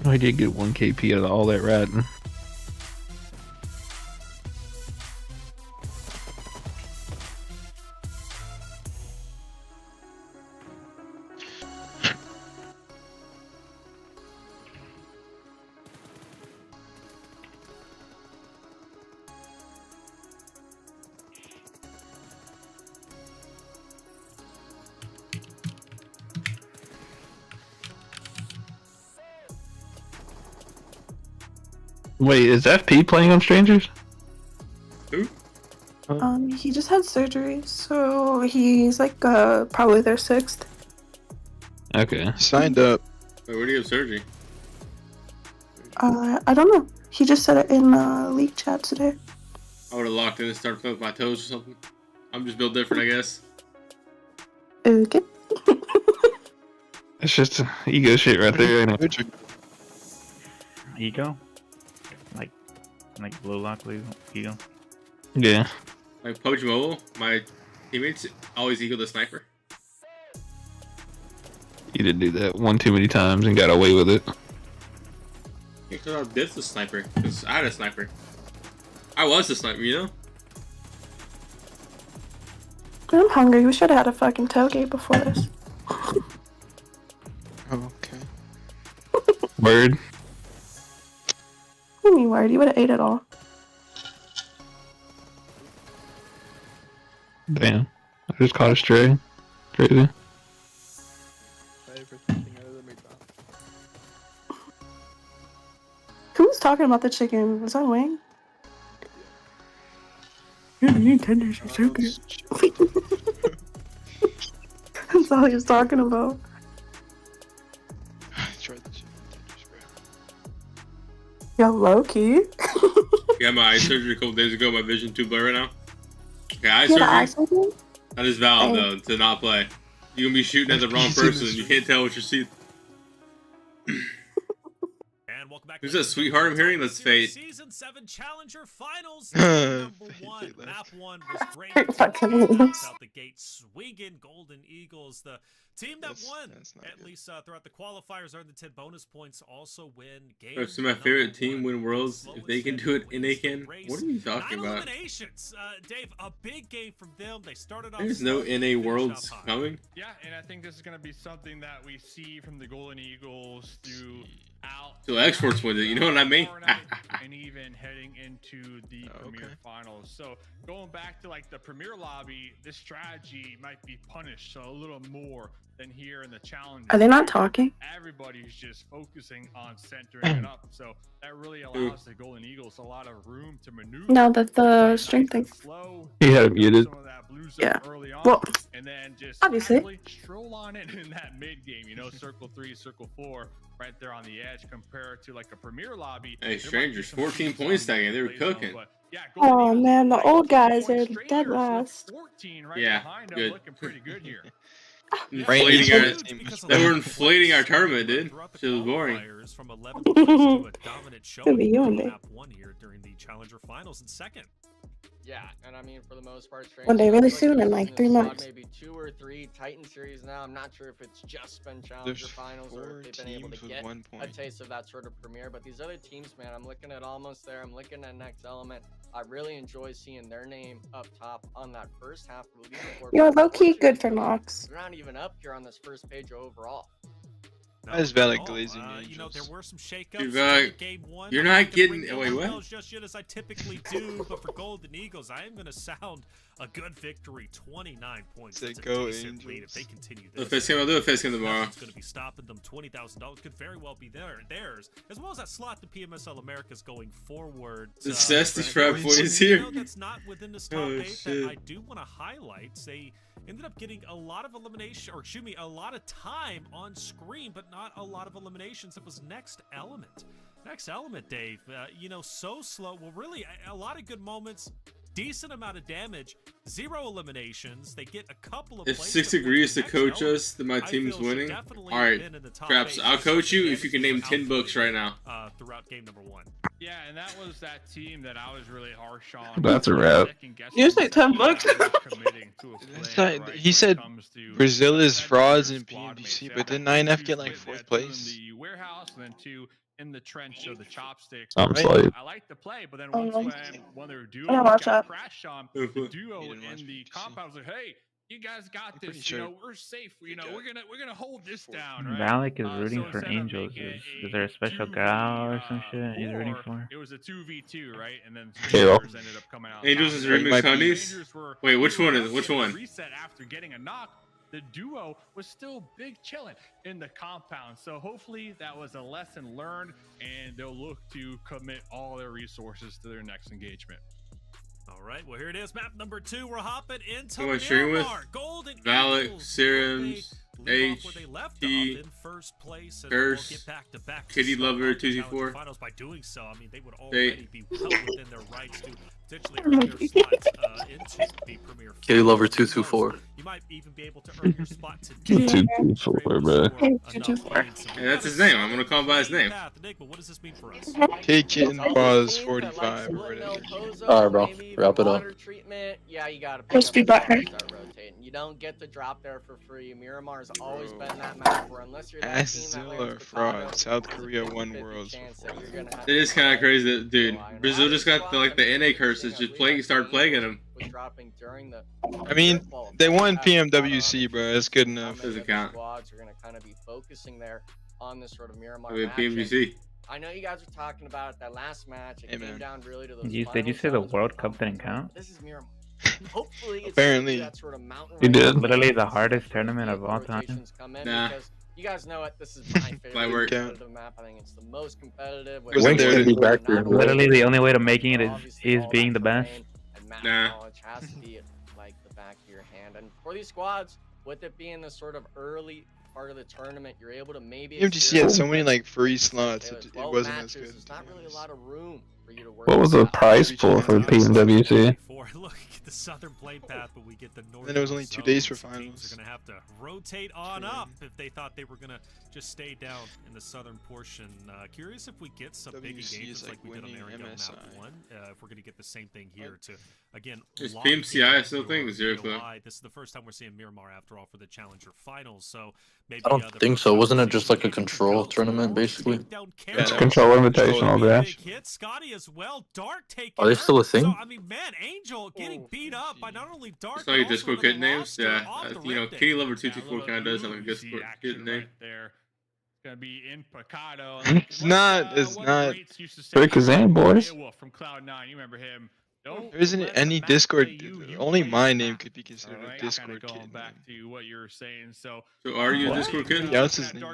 I did get 1 KP out of all that riding. Wait, is FP playing on Strangers? Who? He just had surgery, so he's like probably their 6th. Okay. Signed up. Wait, where do you have surgery? I don't know. He just said it in league chat today. I would have locked in and started playing with my toes or something. I'm just built different, I guess. Okay. It's just ego shit right there, ain't it? Ego? Like blue lock ego? Yeah. Like PUBG Mobile, my teammates always eagle the sniper. You did do that one too many times and got away with it. Because I did the sniper. Because I had a sniper. I was the sniper, you know? I'm hungry. We should have had a fucking tailgate before this. Okay. Word. What do you mean, word? You would have ate it all. Damn. I just caught a stray. Crazy. Who's talking about the chicken? Was that Wayne? Yeah, the tenders are so good. That's all he was talking about. Yo, low key. Yeah, my eye surgery a couple days ago. My vision too blurry right now. Okay, eye You had eye surgery. surgery? I just vowed Oh. though to not play. You can be shooting at the wrong person. You can't tell what you're seeing. And welcome back Who's that sweetheart I'm hearing? That's Fate. Season 7 Challenger Finals. Fate #1. left. Map 1 was great. Fucking Starts is. out the gate swinging. Golden Eagles, the team that won, That's not at good. least throughout the qualifiers, earned the 10 bonus points. Also win game. That's my favorite team #1. win worlds. If they can do it, NA can. What are you talking 9 about? eliminations. Dave, a big game from them. They started off. There's no slow, NA finished worlds up high. coming. Yeah, and I think this is going to be something that we see from the Golden Eagles throughout. Till Exports wins it, you know what I mean? And even heading into the Premier Okay. Finals. So going back to like the Premier lobby, this strategy might be punished a little more than here in the Challenger. Are they not talking? Everybody's just focusing on centering it up. So that really allows the Golden Eagles a lot of room to maneuver. No, that the Nice string and thing. slow, He had it muted. some of that blue zone Yeah. early on, Well, and then just obviously. casually stroll on it in that mid game, you know, circle 3, circle 4, right there on the edge, compared to like a Premier lobby. Hey, there might be strangers, some 14 shoots points on that game. They were play zone, cooking. but yeah, Oh, Golden Eagles, man, the like, old 2 guys points are strangers dead with last. 14 right Yeah, behind them, good. looking pretty good here. Inflating Right. our, they were inflating our tournament, dude. Shit was boring. From 11 points to a dominant It's gonna be showing you on and me. map 1 here during the Challenger Finals in second. Yeah, and I mean, for the most part, One day, I really feel soon, there's in been like this 3 squad months. Maybe 2 or 3 Titan series now. I'm not sure if it's just been Challenger There's Finals or 4 if they've been able teams to with get 1 a point. taste of that sort of premiere. But these other teams, man, I'm looking at Almost There. I'm looking at Next Element. I really enjoy seeing their name up top on that first half of the leaderboard. You're but low-key good for unfortunately, Nox. They're not even up here on this first page overall. No, That is valid not at all. glazing You know, there angels. were some shakeups Dude, in game 1. you're I'm not gonna getting- bring wait, no what? bells just yet as I typically do, but for Golden Eagles, I am going to sound a good victory. 29 points. Say That's a go decent lead if Angels. they continue The this. face game, I'll do a face game tomorrow. It's going to be stopping them. $20,000 could very well be theirs, as well as that slot to PMSL Americas going forward. The Zesty Frat boys. Boys You here. know, that's not within this top Oh, 8 shit. that I do want to highlight. They ended up getting a lot of elimination, or excuse me, a lot of time on screen, but not a lot of eliminations. It was Next Element. Next Element, Dave, you know, so slow. Well, really, a lot of good moments, decent amount of damage, 0 eliminations. They get a couple of If plays, 6 but agrees to Next coach Element, us, then my I team's feel should winning. definitely Alright, have been in the top Traps, 8 I'll just coach you the if you can damage name 10 books right now. Throughout game number 1. Yeah, and that was that team that I was really harsh on. That's a wrap. You say 10 bucks? He said Brazil is frauds in PMDC, but didn't INF get like 4th place? The warehouse and then 2 in the trench of the chopsticks. I'm Right. sorry. I like the play, but then Oh, once nice. when their duo I'm gonna watch got that. crashed on, the duo You didn't watch in the PMDC. compound was like, "Hey, you guys got I'm pretty this. sure You know, we're safe. You know, got we're gonna hold this down, right?" Valak is So rooting for instead of Angels. making Is there a special 2v, gal or some shit he's rooting war, for? It was a 2v2, right? And then Okay, well. Rangers ended up coming out. Angels top. is So remix might be- honeys? Rangers were- Wait, which they were one is- also which in the one? Reset after getting a knock. The duo was still big chilling in the compound. So hopefully that was a lesson learned, and they'll look to commit all their resources to their next engagement. All right, well, here it is. Map number 2. We're hopping into Who am I sharing with? Miramar. Golden Valak, Eagles. Serums, Leave off where they left H, off in first place, and Curse, we'll get back-to-back to Kitty start Lover, off the 2G4. Challenger Finals. By doing so, I mean, they would They- already be well within their rights to potentially earn their spot into the Premier Kitty Lover Finals. 224. You might even be able to earn your spot today. 224, bro. 224. Hey, that's his name. I'm gonna call him by his name. Enigma, what does this mean for us? K Kitten Those pause teams that like 45 or splitting whatever. El Pozo, Alright, bro. maybe Wrap it up. water treatment, yeah, you gotta pick Let's up be the back spots here. that rotating. You don't get to drop there for free. Miramar's always been that map where unless you're that team that Azilla lands fraud. Chicago, South there's a Korea 50-50 won Worlds chance before. that you're gonna have It is kind of crazy that, dude, So, and Brazil Ravi just got the, like the Squad, NA curses I just believe playing, that started game playing him. was dropping during the I mean, qualifiers. they won That's not PMWC, on bro. That's good how enough. many Doesn't of the count. Squads are gonna kind of be focusing there on this sort of Miramar I mean, match. And PMGC. I know you guys were talking about that last match. It Hey, came man. down really to those. Did you final say the zones World where Cup didn't count? This is Miramar. Hopefully, it's Apparently. that sort of mountain. He did. range Literally the where hardest tournament of all time. rotations come in Nah. because you guys know it. This is my favorite Light work. competitive map. I think it's the most competitive. with Wasn't there not to be back there, only Literally the only way to making it obviously is all being that the best. terrain and map Nah. knowledge has to be at, like the back of your hand. And for these squads, with it being this sort of early part of the tournament, you're able to maybe. MGC had so many like free slots, it wasn't as good. There's not really a lot of room for you to work. What was the prize pool for PMWC? Look, get the southern plate path, but we get the northern. Then it was only 2 days for zones. finals. Teams are gonna have to rotate on up if they thought they were gonna just stay down in the southern portion. Curious if we get some big WC engagements is like we did on winning Aragon Map MSI. 1. If we're gonna get the same thing here to again. Is lock PMCI in still thing? your Zero clue. POI. This is the first time we're seeing Miramar after all for the Challenger Finals. So maybe I don't the think first so. time Wasn't we're it just seeing like a Asia control go tournament, to basically? take down Yeah, Carol. that Control was Invitational, bro. Big hit. Scotty as well. Dark taking Are they still a thing? So, I mean, man, Angel getting beat up by not only Dark. Saw your but also Discord with a kit names? roster Yeah, off the you know, rip Kitty there. Lover 224 kind of does have like a Discord kit name. Right there. It's gonna be in Picado. It's not. It's not. Pretty Kazan, boys. From Cloud9, you remember him? Don't There isn't let any the map Discord. play you Only play my the name map. could be considered Alright, a kinda Discord going kid. back to what you're saying. So So are you a What? Discord kid? Yeah, what's his name?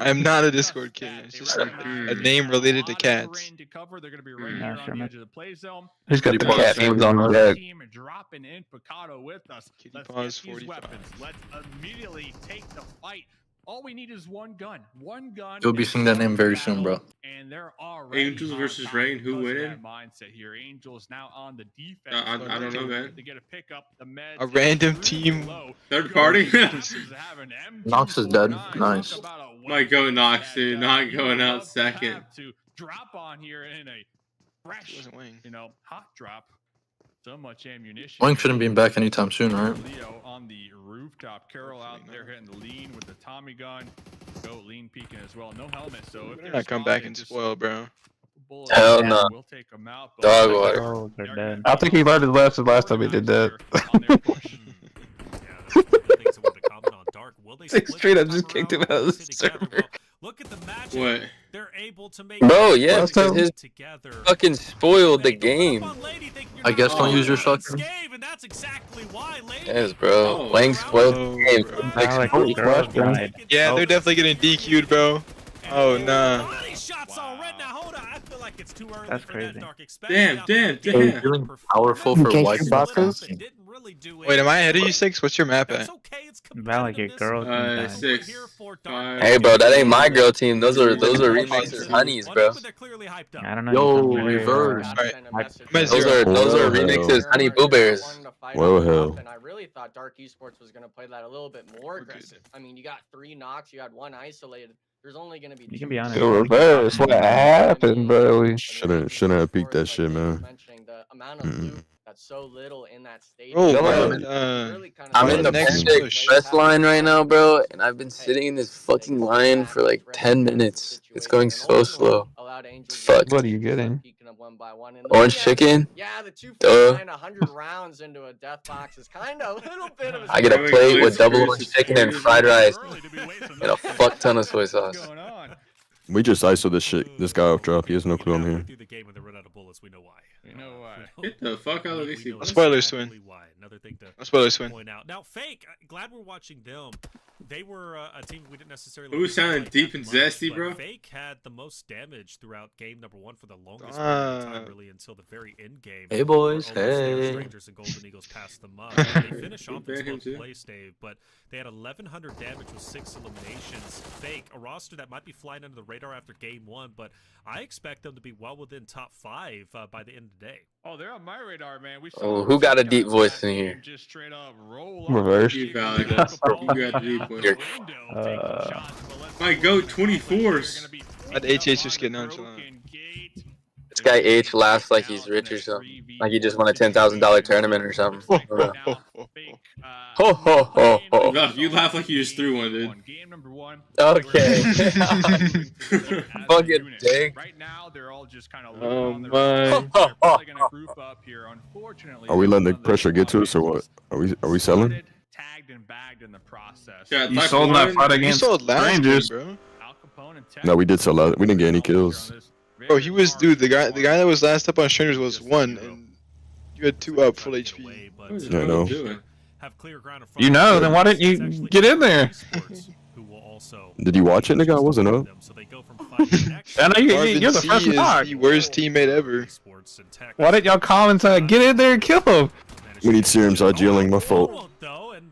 I am not a Discord kid. It's just like a name related to cats. To cover. They're gonna be right Yeah, here sure, on the man. edge of the play zone. Who's got the Kitty cat Paws. names on deck? Team dropping in Picado with us. Kitty Let's Paws get these 45. weapons. Let's immediately take the fight. All we need is one gun. One gun. You'll be and seeing that name very battle, soon, bro. And they're already Angels on versus top Rain, who because of winning? that mindset here. Angels now on the defense. I don't know, man. They get to pick up the meds. A random Really team. low. Third party? Knox is dead. Nice. Might go Knox, dude. Not going out Love to second. have to drop on here in a It fresh, wasn't Wayne. hot drop. So much ammunition. Wang shouldn't be back anytime soon, right? Leo on the rooftop. Carol out there hitting the lean with the Tommy gun. Go lean peeking as well. No helmet, so if Better they're not come back spotted, and just spoil, bro. bullet Hell in, no. We'll take 'em out, but Dog they're water. Oh, they're gonna dead. be I think he learned his lesson last time he did that. organized here on their push. Yeah, there's one of the things I wanted to comment on. Dark, will they Like, split straight this up just time kicked him around? out of Will the they stay together? server. Well, look at the magic. What? They're able to make Bro, yeah, Last because time- his together. fucking spoiled the game. I guess don't use your shotgun. And that's exactly why, lady. Yes, bro. Oh. Wang spoiled Oh, the game. bro. Now, like, Holy the girls crap, died. Yeah, they're definitely getting DQ'd, bro. Oh, nah. All these shots all red now. Hold on, I feel like it's too early That's for crazy. that Dark. Damn, damn, Hey, damn. feeling powerful for Okay, white. Chewbacca's? Wait, am I ahead of you, Six? What's your map at? Valak, your girls died. 6. 5. Hey, bro, that ain't my girl team. Those are remixers, honeys, bro. I don't know. Yo, you come reverse. Alright. Send a message I'm at to zero. Those are them. remixes, honey boo bears. Well, hell. And I really thought Dark Esports was going to play that a little bit more aggressive. I mean, you got 3 knocks, you had 1 isolated. There's only going to be You 2 can be honest. kills. Yo, reverse, what happened, bro? I mean, Shouldn't have peeked that shit, man. mentioning the amount of loot that's so little in that stadium. Oh, Really kinda I'm Why in the next Panic push? Express line right now, bro, and I've been sitting in this fucking line for like 10 minutes. It's going so slow. Fuck. What are you getting? Orange chicken? Yeah, the Duh. 249, 100 rounds into a death box is kind of a little bit of a I get a plate with double orange chicken and fried rice and a fuck ton of soy sauce. We just ISO this shit. This guy off drop. He has no clue I'm here. Through the game when they run out of bullets, we know why. You know why. Get the fuck out of this. We know Spoilers exactly win. why. Another thing to Spoilers win. point out. Now, Fake, glad we're watching them. They were a team we didn't necessarily. Who's sounding like deep that and much, zesty, but bro? Fake had the most damage throughout game number 1 for the longest period of time, really, until the very end game. Hey, boys. Where almost there, Hey. Strangers and Golden Eagles passed them up. They finished off Ban in him 12th too. place, Dave, but they had 1,100 damage with 6 eliminations. Fake, a roster that might be flying under the radar after game 1, but I expect them to be well within top 5 by the end of the day. Oh, they're on my radar, man. We Oh, who got a deep voice in here? Just straight up roll Reverse. You valid. You got the deep one. You're- My goat 24s. That HH just getting nonchalant. This guy H laughs like he's rich or something. Like he just won a $10,000 tournament or something. I don't know. Ho ho ho ho. You laugh like you just threw one, dude. Game number 1. Okay. Fucking dick. Right now, they're all just kind of Oh, on their my. own. They're probably gonna group up here. Unfortunately, Are we letting the none of pressure get to us or what? Are we selling? Tagged and bagged in the process. Yeah, You type sold that one. fight You against sold last game, strangers. bro. Al Capone and Tech No, we did sell out. We didn't get any kills. Bro, he was, dude, the guy that was last up on Strangers was 1, and you had 2 up, full HP. What is Yeah, I know. doing? You know, then why didn't you get in there? Did you watch it, nigga? I wasn't up. I know you're the C first is knock. the worst teammate ever. Why didn't y'all call and say, get in there and kill him? We need Serum's yelling, my fault. Though, and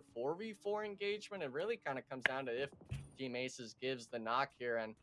a 4v4 engagement. It really kind of comes down to if Team Aces gives the knock here. And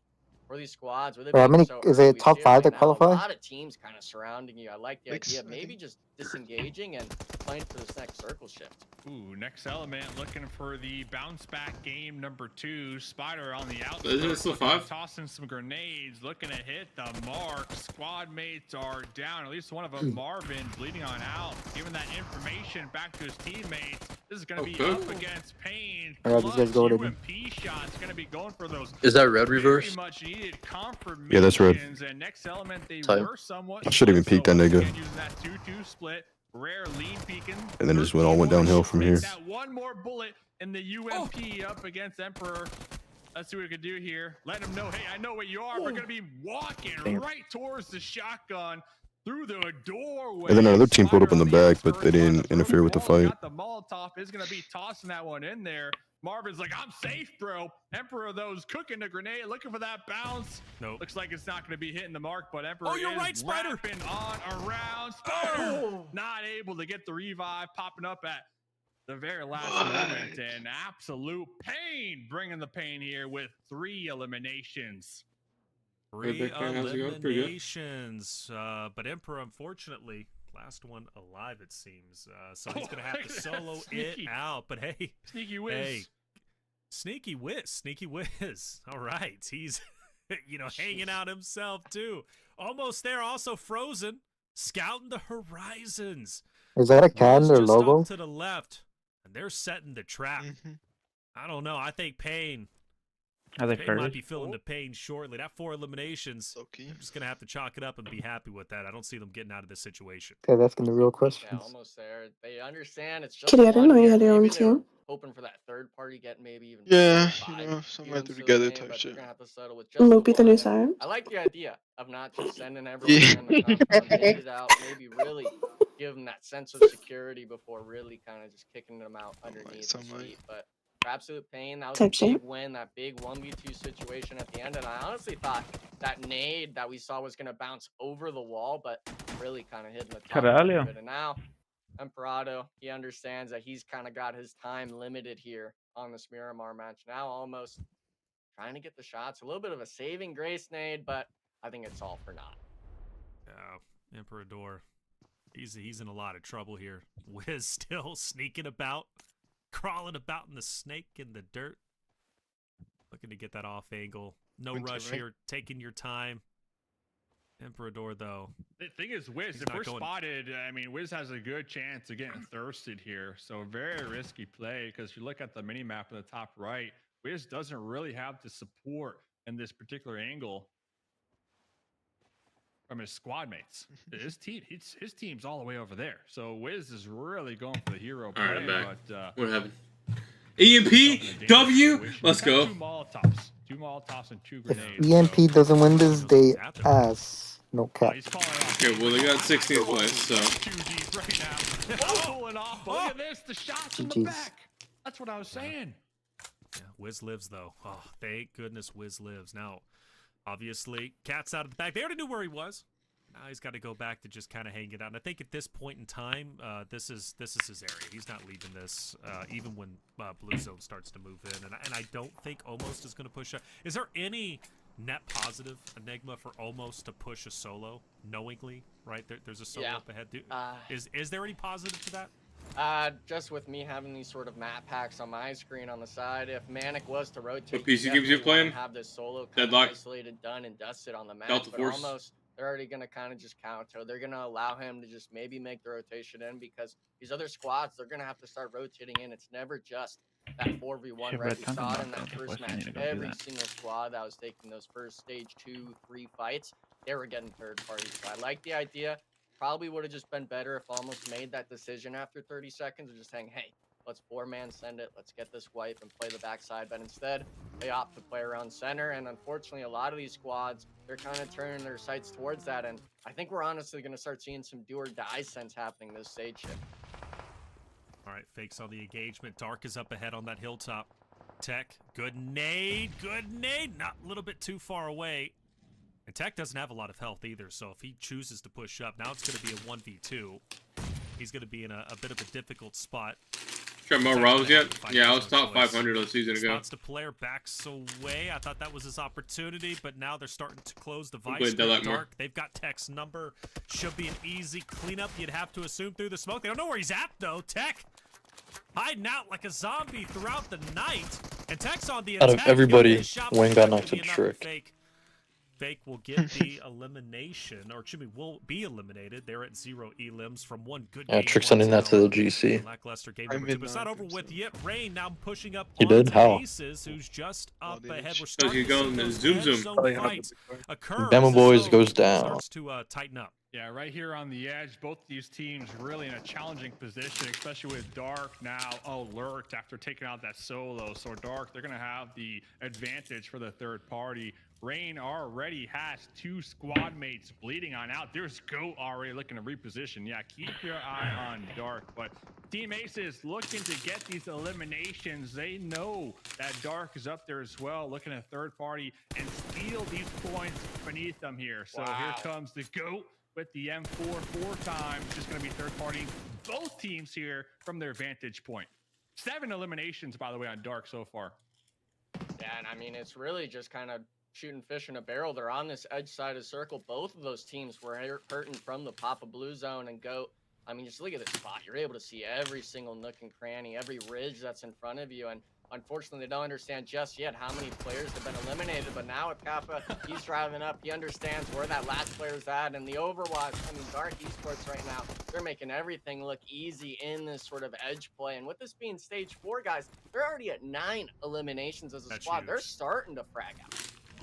for these squads. With it How being many so is early, it? we Top see 5 right that now qualify? A lot of teams kind of surrounding you. I like the idea of maybe just disengaging and playing for this next circle shift. Ooh, next element looking for the bounce back game number 2. Spider on the Isn't it outskirts, still 5? tossing some grenades, looking to hit the mark. Squad mates are down, at least one of them, Marvin, bleeding on out, giving that information back to his teammates. This is going to be up against Pain. Alright, these guys go already. UMP shots going to be going for those. Is that red reverse? Very much needed confirmations. Yeah, that's red. And next element, they Tight. were somewhat. I should even peek that nigga. Using that 2-2 split. Rare lean peeking. And then just all went downhill from here. That one more bullet in the UMP up against Emperor. Let's see what we can do here. Let him know, hey, I know what you are. We're gonna be walking right towards the shotgun through the doorway. And then another team pulled up in the back, but they didn't interfere with the fight. The Molotov is gonna be tossing that one in there. Marvin's like, I'm safe, bro. Emperor, though, is cooking the grenade, looking for that bounce. Nope. Looks like it's not going to be hitting the mark, but Emperor you're right, Spider. wrapping on around. Spider not able to get the revive, popping up at the very last moment. And absolute pain, bringing the pain here with 3 eliminations. 3 eliminations. But Emperor, unfortunately, last one alive, it seems. So he's going to have to solo it out. But hey. Sneaky Wiz. Hey. Sneaky Wiz. All right. He's, hanging out himself, too. Almost there. Also frozen. Scouting the horizons. Is that a can or just logo? off to the left. And they're setting the trap. I don't know. I think Pain. Pain might be feeling the pain shortly. That 4 eliminations, I'm just going to have to chalk it up and be happy with that. I don't see them getting out of this situation. Okay, that's gonna be real questions. Yeah, almost there. They understand it's just Kitty, I didn't know you had your own maybe they're team. hoping for that third party, get maybe even somewhere together type shit. Will be the new side. I like the idea of not just sending everyone in the confirmation out, maybe really give them that sense of security before really kind of just kicking them out underneath the feet. But for absolute pain, that was a big win, that big 1v2 situation at the end. And I honestly thought that nade that we saw was going to bounce over the wall, but really kind of hitting the top of it. And now Emperado, he understands that he's kind of got his time limited here on this Miramar match. Now almost trying to get the shots. A little bit of a saving grace nade, but I think it's all for naught. Yeah, Emperador, he's in a lot of trouble here. Wiz still sneaking about, crawling about in the snake in the dirt. Looking to get that off angle. No rush here, taking your time. Emperador, though. The thing is, Wiz, if we're spotted, I mean, Wiz has a good chance of getting thirsted here. So very risky play, because if you look at the mini-map in the top right, Wiz doesn't really have the support in this particular angle from his squad mates. His team's all the way over there. So Wiz is really going for the hero play. All right, I'm back. But, what happened? EMP W. Let's go. 2 Molotovs and 2 grenades. EMP doesn't win this, they ass. No cap. Okay, well they got 16th place, so. Too deep right now. Pulling off. But look at this, the shots in the back. That's what I was saying. Yeah, Wiz lives though. Oh, thank goodness Wiz lives. Now, obviously, Cat's out of the back. They already knew where he was. Now he's got to go back to just kind of hang it out. And I think at this point in time, this is his area. He's not leaving this, even when Blue Zone starts to move in. And I don't think Almost is going to push up. Is there any net positive Enigma for Almost to push a solo knowingly? Right there's a solo up ahead. Is there any positive to that? Just with me having these sort of map packs on my screen on the side, if Manic was to rotate, what PC gives you playing? Have this solo Deadlock, isolated, done and dusted on the map. Delta but Force. Almost, they're already gonna kind of just counter. They're gonna allow him to just maybe make the rotation in, because these other squads, they're gonna have to start rotating in. It's never just that 4v1, right? We saw it in that first match. Every single squad that was taking those first stage 2, 3 fights, they were getting third parties. So I like the idea. Probably would have just been better if Almost made that decision after 30 seconds of just saying, hey, let's 4-man send it, let's get this wipe and play the backside. But instead, they opt to play around center. And unfortunately, a lot of these squads, they're kind of turning their sights towards that. And I think we're honestly going to start seeing some do or die sense happening this stage shift. All right, fakes on the engagement. Dark is up ahead on that hilltop. Tech, good nade. Not a little bit too far away. And Tech doesn't have a lot of health either, so if he chooses to push up, now it's going to be a 1v2. He's going to be in a bit of a difficult spot. Got more rounds yet? Yeah, I was top 500 a season ago. Response to player backs away. I thought that was his opportunity, but now they're starting to close the Played vice. Dark. Dark. They've got Tech's number. Should be an easy cleanup. You'd have to assume through the smoke. They don't know where he's at though. Tech hiding out like a zombie throughout the night, and Tech's on the attack. Out of everybody, Wayne got knocked to Trick. Fake will get the elimination, or excuse me, will be eliminated. They're at 0 elims from one good game. Yeah, Trick sending that to the GC. Lackluster game number 2, but it's not over with yet. Rain now pushing up. He did? How? Aces, who's just up ahead. We're starting to see those zoom. Bama Boys goes down. Starts to tighten up. Yeah, right here on the edge, both these teams really in a challenging position, especially with Dark now alert after taking out that solo. So Dark, they're going to have the advantage for the third party. Rain already has 2 squad mates bleeding on out. There's Goat already looking to reposition. Yeah, keep your eye on Dark. But Team Aces looking to get these eliminations. They know that Dark is up there as well, looking at third party and steal these points beneath them here. So here comes the Goat with the M4 4 times. Just going to be third party both teams here from their vantage point. 7 eliminations, by the way, on Dark so far. Yeah, and I mean, it's really just kind of shooting fish in a barrel. They're on this edge side of circle. Both of those teams were hurting from the Papa Blue zone and Goat. I mean, just look at this spot. You're able to see every single nook and cranny, every ridge that's in front of you. And unfortunately, they don't understand just yet how many players have been eliminated. But now with Kappa, he's driving up. He understands where that last player's at. And the Overwatch, I mean, Dark Esports right now, they're making everything look easy in this sort of edge play. And with this being stage 4, guys, they're already at 9 eliminations as a squad. Huge. They're starting to frag out.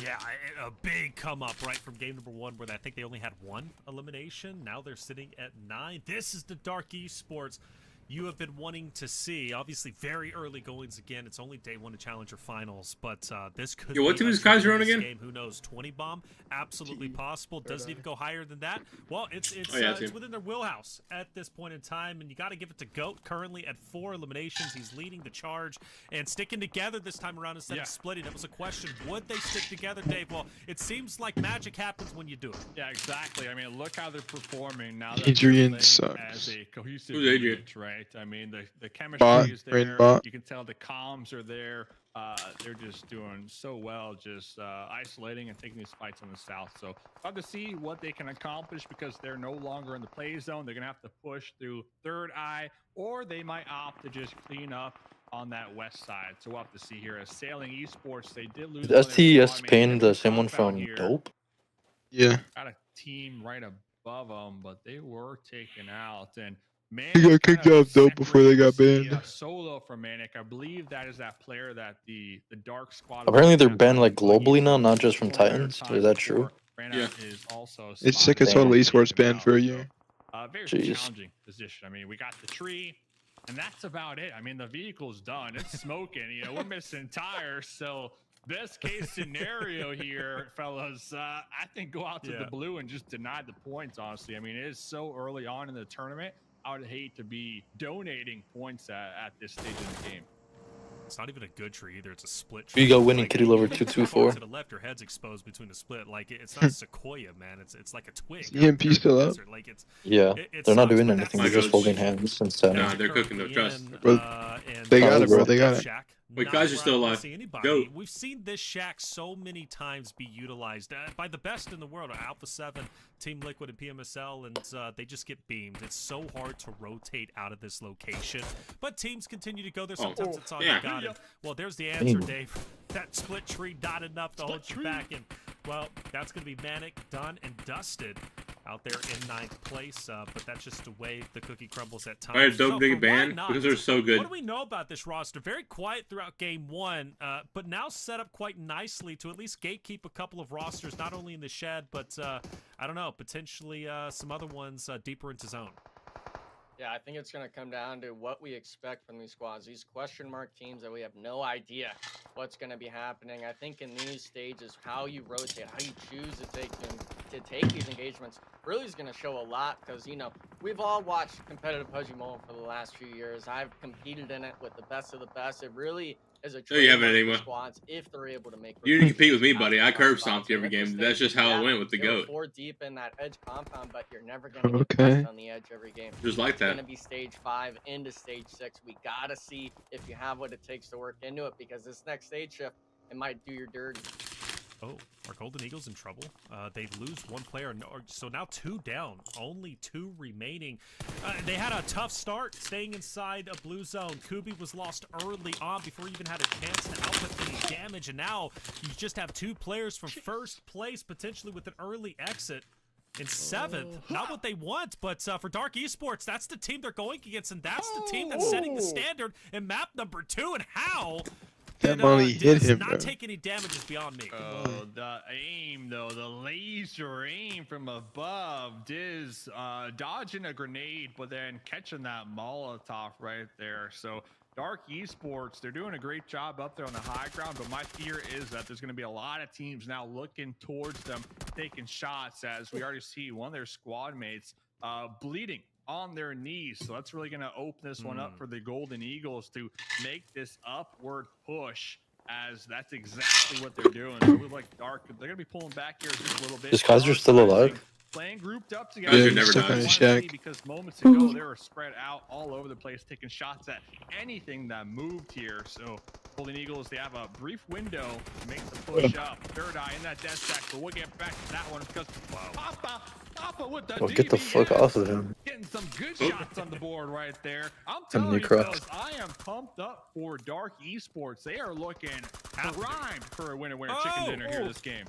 Yeah, a big come up right from game number 1 where I think they only had 1 elimination. Now they're sitting at 9. This is the Dark Esports you have been wanting to see. Obviously, very early goings again. It's only day 1 of Challenger Finals, but this could be what team is Kaiser on again? Game. Who knows? 20 bomb, absolutely possible. Doesn't even go higher than that. Well, it's within their wheelhouse at this point in time, and you got to give it to Goat. Currently at 4 eliminations, he's leading the charge and sticking together this time around instead of splitting. It was a question: would they stick together, Dave? Well, it seems like magic happens when you do it. Yeah, exactly. I mean, look how they're performing now. Adrian sucks. As a cohesive Who's Adrian? unit, right? I mean, the chemistry is there. You can tell the comms are there. They're just doing so well, just isolating and taking these fights on the south. So love to see what they can accomplish because they're no longer in the play zone. They're gonna have to push through Third Eye, or they might opt to just clean up on that west side. So we'll have to see here. As Sailing Esports, they did lose. Is STES Pain the same one from Dope? Yeah. Got a team right above them, but they were taken out. And He got kicked out of Dope before they got banned. Solo from Manic. I believe that is that player that the Dark Squad. Apparently they're banned like globally now, not just from Titans. Is that true? Yeah. Is also It's sick as Total Esports banned for a year. Very challenging position. I mean, we got the tree, and that's about it. I mean, the vehicle's done. It's smoking. You know, we're missing tires. So best case scenario here, fellas, I think go out to the blue and just deny the points, honestly. I mean, it is so early on in the tournament. I would hate to be donating points at this stage of the game. It's not even a good tree either. It's a split tree. You got winning like, Kitty Lover 224. To the left, your head's exposed between the split. Like it's not sequoia, man. It's like a twig. EMP still up. Like They're not doing anything. They're just holding hands and setting. Nah, they're cooking the trust. They got it, bro. They got it. Wait, guys are still alive. Go. We've seen this shack so many times be utilized by the best in the world. Alpha 7, Team Liquid, and PMSL, and they just get beamed. It's so hard to rotate out of this location. But teams continue to go there. Sometimes it's all you got. And, well, there's the answer, Dave. That split tree not enough to hold you back. And, well, that's going to be Manic, done, and dusted out there in 9th place. But that's just the way the cookie crumbles at times. Why did Dope get banned? Because they're so good. What do we know about this roster? Very quiet throughout game 1, but now set up quite nicely to at least gatekeep a couple of rosters, not only in the shed, but I don't know, potentially some other ones deeper into zone. Yeah, I think it's going to come down to what we expect from these squads. These question mark teams that we have no idea what's going to be happening. I think in these stages, how you rotate, how you choose to to take these engagements really is going to show a lot because, you know, we've all watched competitive PUBG Mobile for the last few years. I've competed in it with the best of the best. It really is a There you have it, Enigma. squads if they're able to make. You didn't compete with me, buddy. I curb stomped you every game. That's just how it went with the GOAT. 4 deep in that edge compound, but you're never going to get on the edge every game. Just like that. It's going to be stage 5 into stage 6. We got to see if you have what it takes to work into it because this next stage shift, it might do your dirty. Oh, are Golden Eagles in trouble? They lose one player, so now 2 down, only 2 remaining. They had a tough start staying inside a blue zone. Kubi was lost early on before he even had a chance to output any damage, and now you just have 2 players from first place, potentially with an early exit. In 7th, not what they want, but for Dark Esports, that's the team they're going against, and that's the team that's setting the standard in map number 2, and how... That money hit him, not bro. take any damages beyond me. Oh, the aim, though. The laser aim from above. Diz dodging a grenade, but then catching that Molotov right there. So Dark Esports, they're doing a great job up there on the high ground, but my fear is that there's going to be a lot of teams now looking towards them, taking shots, as we already see one of their squad mates bleeding on their knees. So that's really going to open this one up for the Golden Eagles to make this upward push, as that's exactly what they're doing. So it looks like Dark, they're going to be pulling back here just a little bit. Is Kaiser still alive? Playing grouped up together. Kaiser never dies. Because moments ago they were spread out all over the place, taking shots at anything that moved here. So Golden Eagles, they have a brief window to make the push up. Third Eye in that death stack, but we'll get back to that one because Papa with the Get the fuck off of him. getting some good shots on the board right there. I'm telling you, fellas, I am pumped up for Dark Esports. They are looking primed for a winner chicken dinner here this game.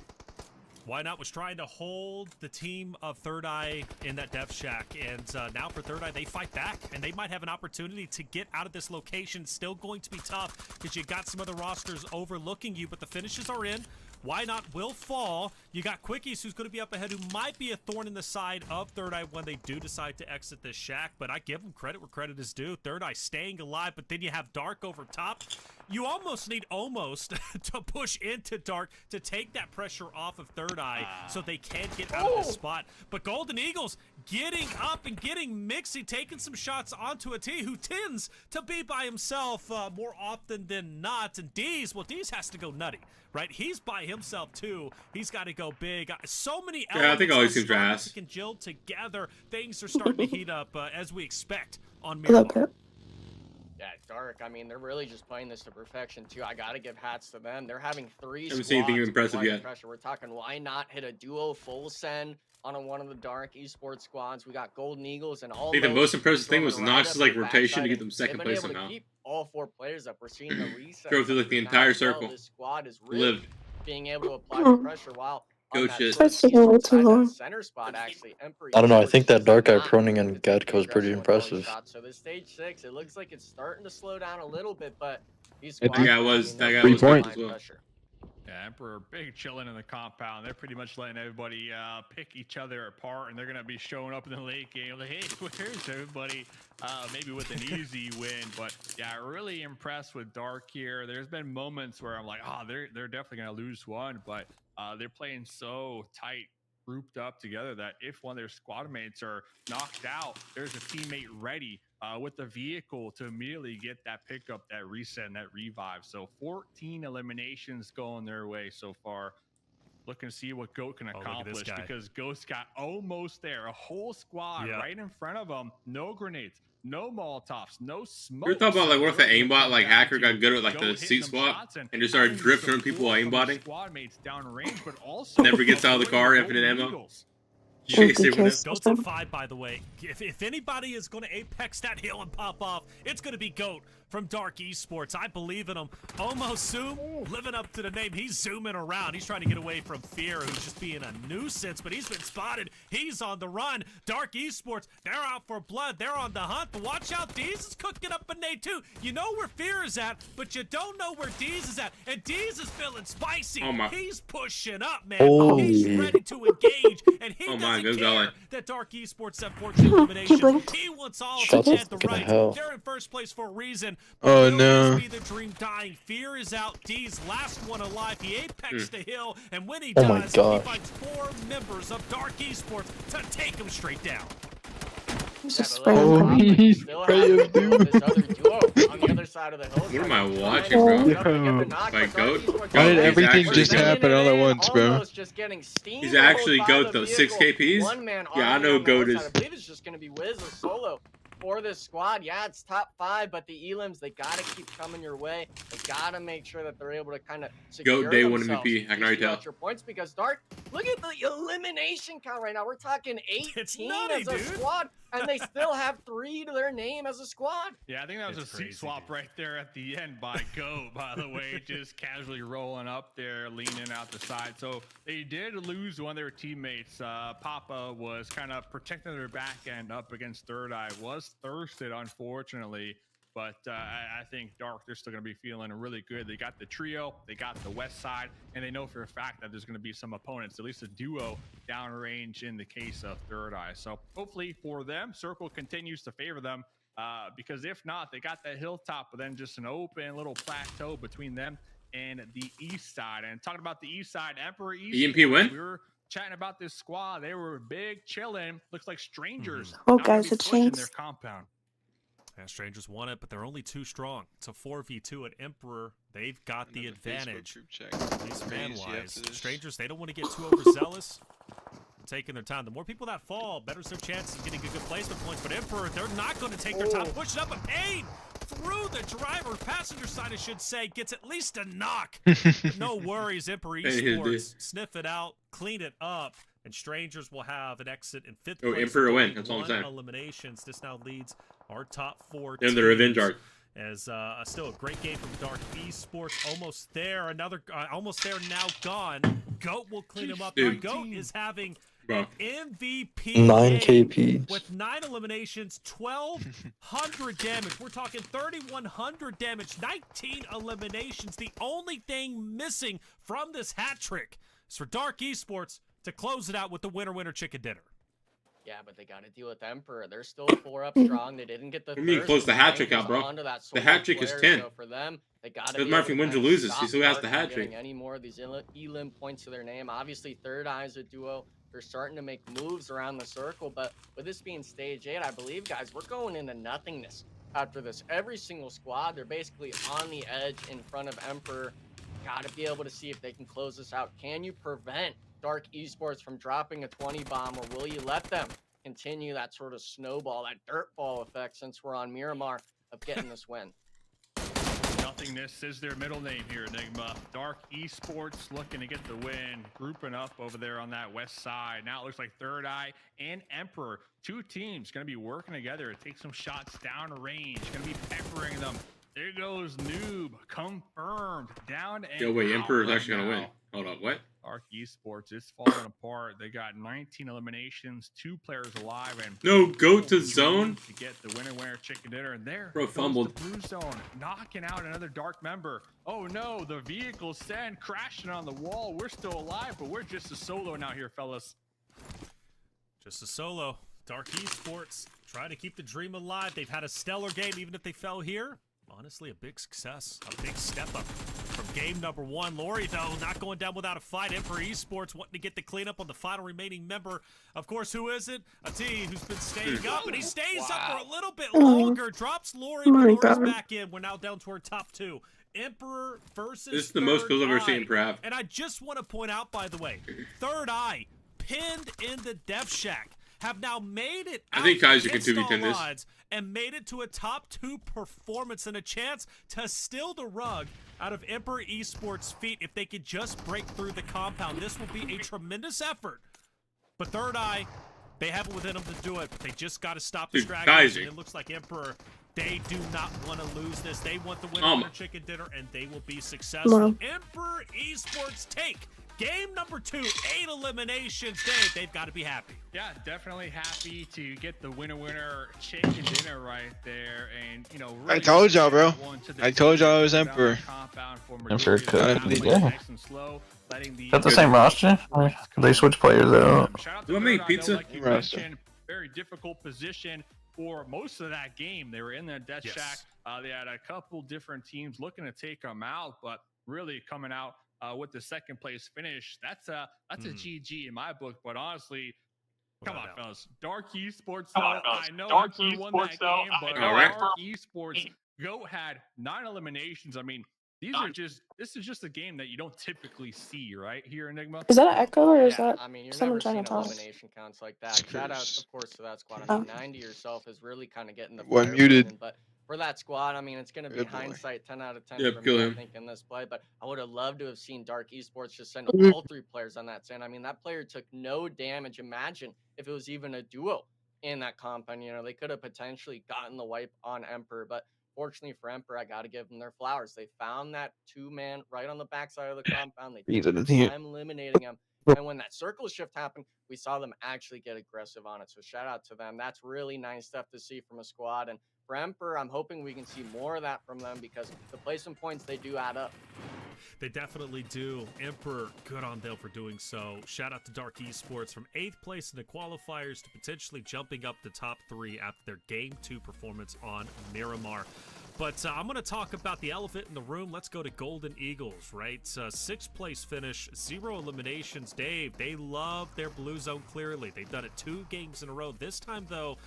Why Not was trying to hold the team of Third Eye in that Death Shack, and now for Third Eye, they fight back, and they might have an opportunity to get out of this location. Still going to be tough, because you got some other rosters overlooking you, but the finishes are in. Why Not will fall. You got Quickies, who's going to be up ahead, who might be a thorn in the side of Third Eye when they do decide to exit this shack, but I give them credit where credit is due. Third Eye staying alive, but then you have Dark over top. You almost need to push into Dark to take that pressure off of Third Eye so they can get out of this spot. But Golden Eagles getting up and getting Mixie, taking some shots onto a T who tends to be by himself more often than not. And Deez, well, Deez has to go nutty, right? He's by himself too. He's got to go big. So many elements. Yeah, I think all these teams are ass. Congealed together. Things are starting to heat up as we expect on Miracle. Yeah, Dark, I mean, they're really just playing this to perfection, too. I got to give hats to them. They're having 3 Haven't seen anything impressive yet. Pressure. We're talking, why not hit a duo full send on one of the Dark Esports squads? We got Golden Eagles and all. I think the most impressive thing was Nox's like rotation to get them second place somehow. somehow. Keep all 4 players up. We're seeing the reset. Drove through like the entire circle. This squad is really Lived. being able to apply the pressure while Go shit. center spot, actually. I don't know. I think that Dark Eye proning and Gadko is pretty impressive. So this stage 6, it looks like it's starting to slow down a little bit, but these That guy was 3 points. as well. Yeah, Emperor big chilling in the compound. They're pretty much letting everybody pick each other apart, and they're gonna be showing up in the late game like, hey, where's everybody? Maybe with an easy win, but yeah, really impressed with Dark here. There's been moments where I'm like, they're definitely gonna lose one, but they're playing so tight, grouped up together that if one of their squad mates are knocked out, there's a teammate ready with the vehicle to immediately get that pickup, that reset, and that revive. So 14 eliminations going their way so far. Looking to see what GOAT can accomplish, because GOAT's got almost there. A whole squad right in front of them. No grenades, no Molotovs, no smoke. You're talking about like what if the aimbot like hacker got good at like the seat swap and just started drifting people while aimbotting? Squad mates downrange, but also never gets out of the car, infinite ammo. Goat's at 5, by the way. If anybody is going to apex that hill and pop off, it's going to be Goat from Dark Esports. I believe in him. Almost Zoom, living up to the name. He's zooming around. He's trying to get away from Fear, who's just being a nuisance, but he's been spotted. He's on the run. Dark Esports, they're out for blood. They're on the hunt, but watch out. Deez is cooking up a nade, too. You know where Fear is at, but you don't know where Deez is at, and Deez is feeling spicy. He's pushing up, man. He's ready to engage, and he doesn't care that Dark Esports have 14 eliminations. He wants all of them at the right. They're in first place for a reason. Oh no. Be the dream dying. Fear is out. D's last one alive. He apex the hill, and when he Oh my does, gosh. he finds 4 members of Dark Esports to take him straight down. He's Yeah, just but spraying look, for me. we still have to deal with this other duo on the other side of the hill. What am I watching, bro? My goat? Why did He's everything actually just goat. happen all at once, bro? He's actually goat though. 6 KPs? Yeah, I know goat is. I believe it's just going to be Wiz or Solo for this squad. Yeah, it's top 5, but the Elims, they got to keep coming your way. They got to make sure that they're able to kind of secure Goat day 1 themselves. MVP. I can already tell. Your points because Dark, look at the elimination count right now. We're talking 18 nutty, as a dude. squad, and they still have 3 to their name as a squad. Yeah, I think that was It's a seat crazy, swap dude. right there at the end by Go, by the way, just casually rolling up there, leaning out the side. So they did lose one of their teammates. Papa was kind of protecting their back end up against Third Eye, was thirsted, unfortunately. But I think Dark, they're still going to be feeling really good. They got the trio, they got the west side, and they know for a fact that there's going to be some opponents, at least a duo downrange in the case of Third Eye. So hopefully for them, Circle continues to favor them because if not, they got that hilltop, but then just an open little plateau between them and the east side. And talking about the east side, Emperor East. EMP win? We were chatting about this squad. They were big, chilling. Looks like strangers. Oh, not gonna guys, be it pushing changed. their compound. Yeah, Strangers won it, but they're only too strong. It's a 4v2 at Emperor. They've got the advantage. At least man-wise. Strangers, they don't want to get too overzealous. Taking their time. The more people that fall, better's their chance of getting a good placement points. But Emperor, they're not going to take their time. Push it up, and Pain through the driver, passenger side, I should say, gets at least a knock. But no worries, Emperor Esports sniff it out, clean it up, and Strangers will have an exit in 5th place. Emperor win. That's all I'm saying. Eliminations. This now leads our top 4 And the revenge arc. As still a great game from Dark Esports. Almost there. Another almost there, now gone. Goat will clean him up. Dude. Goat is having Bro. an MVP 9 game KPs. with 9 eliminations, 1,200 damage. We're talking 3,100 damage, 19 eliminations. The only thing missing from this hat trick is for Dark Esports to close it out with the winner chicken dinner. Yeah, but they got to deal with Emperor. They're still 4 up strong. They didn't get the. What do you mean close the hat trick out, bro? The hat trick is 10. So for them, they got to. Doesn't matter if he wins or loses. He still has the hat trick. Any more of these Elim points to their name? Obviously, Third Eye is a duo. They're starting to make moves around the circle, but with this being stage 8, I believe, guys, we're going into nothingness after this. Every single squad, they're basically on the edge in front of Emperor. Got to be able to see if they can close this out. Can you prevent Dark Esports from dropping a 20 bomb, or will you let them continue that sort of snowball, that dirt ball effect, since we're on Miramar, of getting this win? Nothingness is their middle name here, Enigma. Dark Esports looking to get the win, grouping up over there on that west side. Now it looks like Third Eye and Emperor, 2 teams going to be working together to take some shots down range, going to be peppering them. There goes Noob, confirmed, down and Yo, wait, out Emperor's right actually gonna now. win. Hold up, what? Dark Esports is falling apart. They got 19 eliminations, 2 players alive, and No, go to zone. to get the winner chicken dinner. And there Bro goes fumbled. the blue zone, knocking out another Dark member. Oh no, the vehicle stand crashing on the wall. We're still alive, but we're just a solo now here, fellas. Just a solo. Dark Esports trying to keep the dream alive. They've had a stellar game, even if they fell here. Honestly, a big success, a big step up from game number 1. Lori, though, not going down without a fight. Emperor Esports wanting to get the cleanup on the final remaining member. Of course, who is it? Ati, who's been staying up, and he stays up for a little bit longer. Drops Lori, but Lori's back in. We're now down to our top 2. Emperor versus This is the most kills I've ever Third seen Eye. Emperor have. And I just want to point out, by the way, Third Eye, pinned in the Death Shack, have now made it I think out Kaiser can against 2v10 all this. odds and made it to a top 2 performance and a chance to steal the rug out of Emperor Esports' feet if they could just break through the compound. This will be a tremendous effort. But Third Eye, they have it within them to do it. They just got to stop the Dude, stragglers. Kaiser. And it looks like Emperor, they do not want to lose this. They want the winner Oh of my- their chicken dinner, and they will be successful. Wow. Emperor Esports take game number 2, 8 eliminations. Dave, they've got to be happy. Yeah, definitely happy to get the winner chicken dinner right there. And, you know, I told y'all, bro. I told y'all I was Emperor. Emperor could be there. there. Is that the same roster? Or they switch players out? Do I make pizza? Like you Roster. mentioned, very difficult position for most of that game. They were in the Death Yes. Shack. They had a couple different teams looking to take them out, but really coming out with the second place finish. That's a GG in my book. But honestly, come on, fellas. Dark Esports, though. I know Emperor won that game, but Dark Esports GOAT had 9 eliminations. I mean, this is just a game that you don't typically see, right? Here, Enigma. Is that an echo or is that I mean, you're someone never trying seeing to talk? elimination counts like that. Shout out, of course, to that squad. I Oh. mean, 90 yourself is really kind of getting the Well, fire muted. burning, but for that squad, I mean, it's going to be Good boy. hindsight 10 out of 10 Yep, for kill me, I him. think, in this play. But I would have loved to have seen Dark Esports just send Mhm. all 3 players on that stand. I mean, that player took no damage. Imagine if it was even a duo in that compound. You know, they could have potentially gotten the wipe on Emperor, but fortunately for Emperor, I got to give them their flowers. They found that 2-man right on the backside of the compound. They He's took in their the team. time eliminating him. And when that circle shift happened, we saw them actually get aggressive on it. So shout out to them. That's really nice stuff to see from a squad. And for Emperor, I'm hoping we can see more of that from them because the placement points, they do add up. They definitely do. Emperor, good on them for doing so. Shout out to Dark Esports from 8th place in the qualifiers to potentially jumping up to top 3 after their Game 2 performance on Miramar. But I'm going to talk about the elephant in the room. Let's go to Golden Eagles, right? 6th place finish, 0 eliminations. Dave, they love their blue zone clearly. They've done it 2 games in a row. This time, though,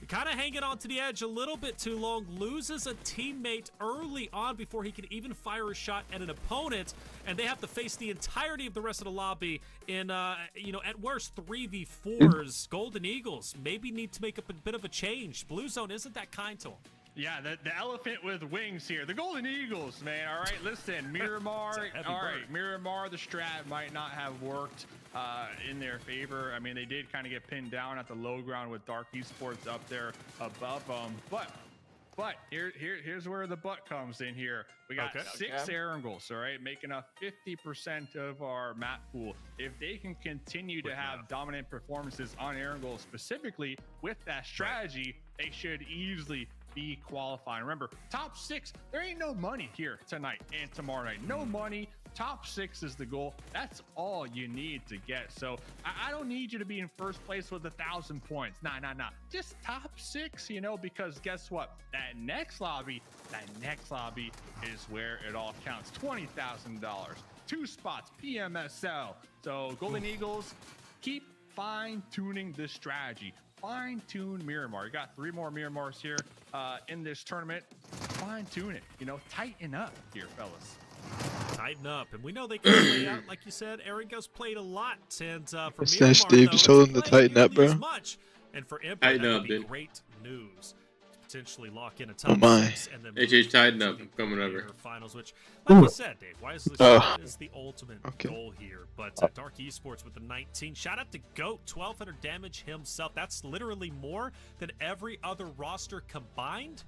kind of hanging on to the edge a little bit too long. Loses a teammate early on before he can even fire a shot at an opponent. And they have to face the entirety of the rest of the lobby in, at worst, 3v4s. Golden Eagles maybe need to make a bit of a change. Blue zone isn't that kind to them. Yeah, the elephant with wings here. The Golden Eagles, man. All right, listen, Miramar. All right, Miramar, the strat might not have worked in their favor. I mean, they did kind of get pinned down at the low ground with Dark Esports up there above them. But here's where the but comes in here. We got 6 Erangles, all right, making up 50% of our map pool. If they can continue to have dominant performances on Erangles, specifically with that strategy, they should easily be qualifying. Remember, top 6, there ain't no money here tonight and tomorrow night. No money. Top 6 is the goal. That's all you need to get. So I don't need you to be in first place with 1,000 points. Nah. Just top 6, because guess what? That next lobby is where it all counts. $20,000, 2 spots, PMSL. So Golden Eagles, keep fine-tuning this strategy. Fine-tune Miramar. You got 3 more Miramars here in this tournament. Fine-tune it. Tighten up here, fellas. Tighten up, and we know they can play out, like you said. Erica's played a lot, and for That's Miramar, nice, Dave. Just told him to tighten up, bro. Much. And for Emperor, that would be great news. Potentially lock in a top 6 and then HH tighten up. I'm coming over. Finals, which, like you said, Dave, why is the ultimate goal here? But Dark Esports with the 19. Shout out to GOAT, 1,200 damage himself. That's literally more than every other roster combined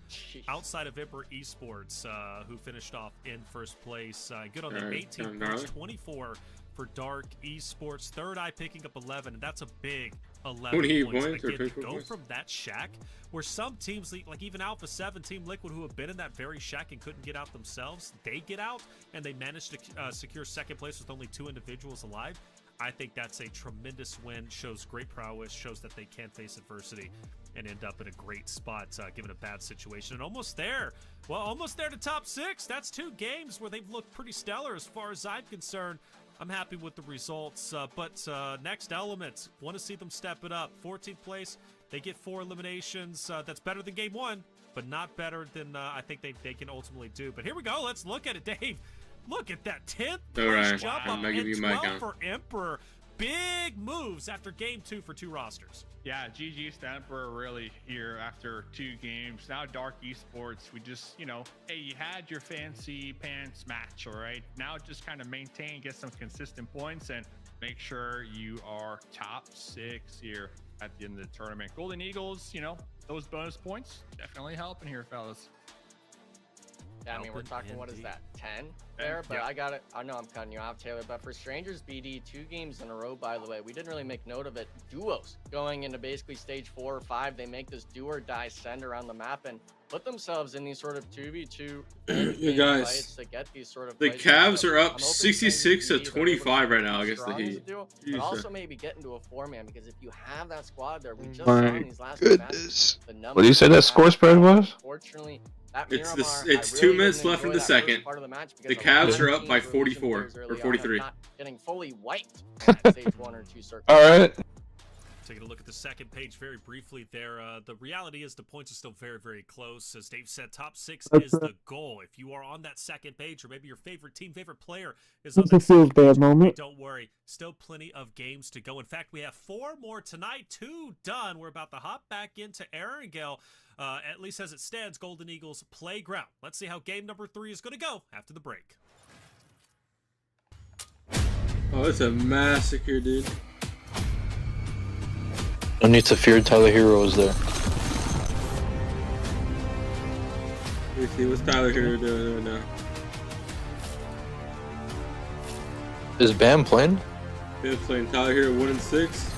outside of Emperor Esports, who finished off in first place. Good on them. 18 points, 24 for Dark Esports. Third Eye picking up 11, and that's a big 11 points. Again, to go from that shack where some teams, like even Alpha 7, Team Liquid, who have been in that very shack and couldn't get out themselves, they get out and they managed to secure second place with only 2 individuals alive. I think that's a tremendous win, shows great prowess, shows that they can face adversity and end up in a great spot given a bad situation. And almost there to top 6. That's 2 games where they've looked pretty stellar as far as I'm concerned. I'm happy with the results, but next Element, want to see them step it up. 14th place, they get 4 eliminations. That's better than game 1, but not better than I think they can ultimately do. But here we go. Let's look at it, Dave. Look at that 10th place jump up and 12 for Emperor. Big moves after game 2 for 2 rosters. Yeah, GG's to Emperor really here after 2 games. Now Dark Esports, we just, hey, you had your fancy pants match, all right? Now just kind of maintain, get some consistent points, and make sure you are top 6 here at the end of the tournament. Golden Eagles, those bonus points definitely helping here, fellas. Yeah, I mean, we're talking, what is that, 10 there? But I got it. I know I'm cutting you off, Taylor, but for Strangers BD, 2 games in a row, by the way, we didn't really make note of it. Duos going into basically stage 4 or 5. They make this do or die send around the map and put themselves in these sort of 2v2 you guys, to get these sort of the Cavs are up 66-25 right now against the Heat. But also maybe get into a 4-man, because if you have that squad there, we just saw in these last 2 matches, the What do you say that score spread was? Unfortunately, That It's Miramar, it's I 2 really minutes didn't left in enjoy the that first second. part of the match The because a lot of Cavs are up by teams were 44 players or early on 43. not getting fully wiped at stage 1 or 2 circles. All right. Taking a look at the second page very briefly there. The reality is the points are still very, very close. As Dave said, top 6 is the goal. If you are on that second page, or maybe your favorite team, favorite player is on that second page, don't worry. Still plenty of games to go. In fact, we have 4 more tonight, 2 done. We're about to hop back into Erangel, at least as it stands, Golden Eagles Playground. Let's see how game number 3 is going to go after the break. Oh, it's a massacre, dude. No need to fear. Tyler Hero is there. Let me see, what's Tyler Hero doing right now? Is Bam playing? Bam's playing. Tyler Hero 1 and 6.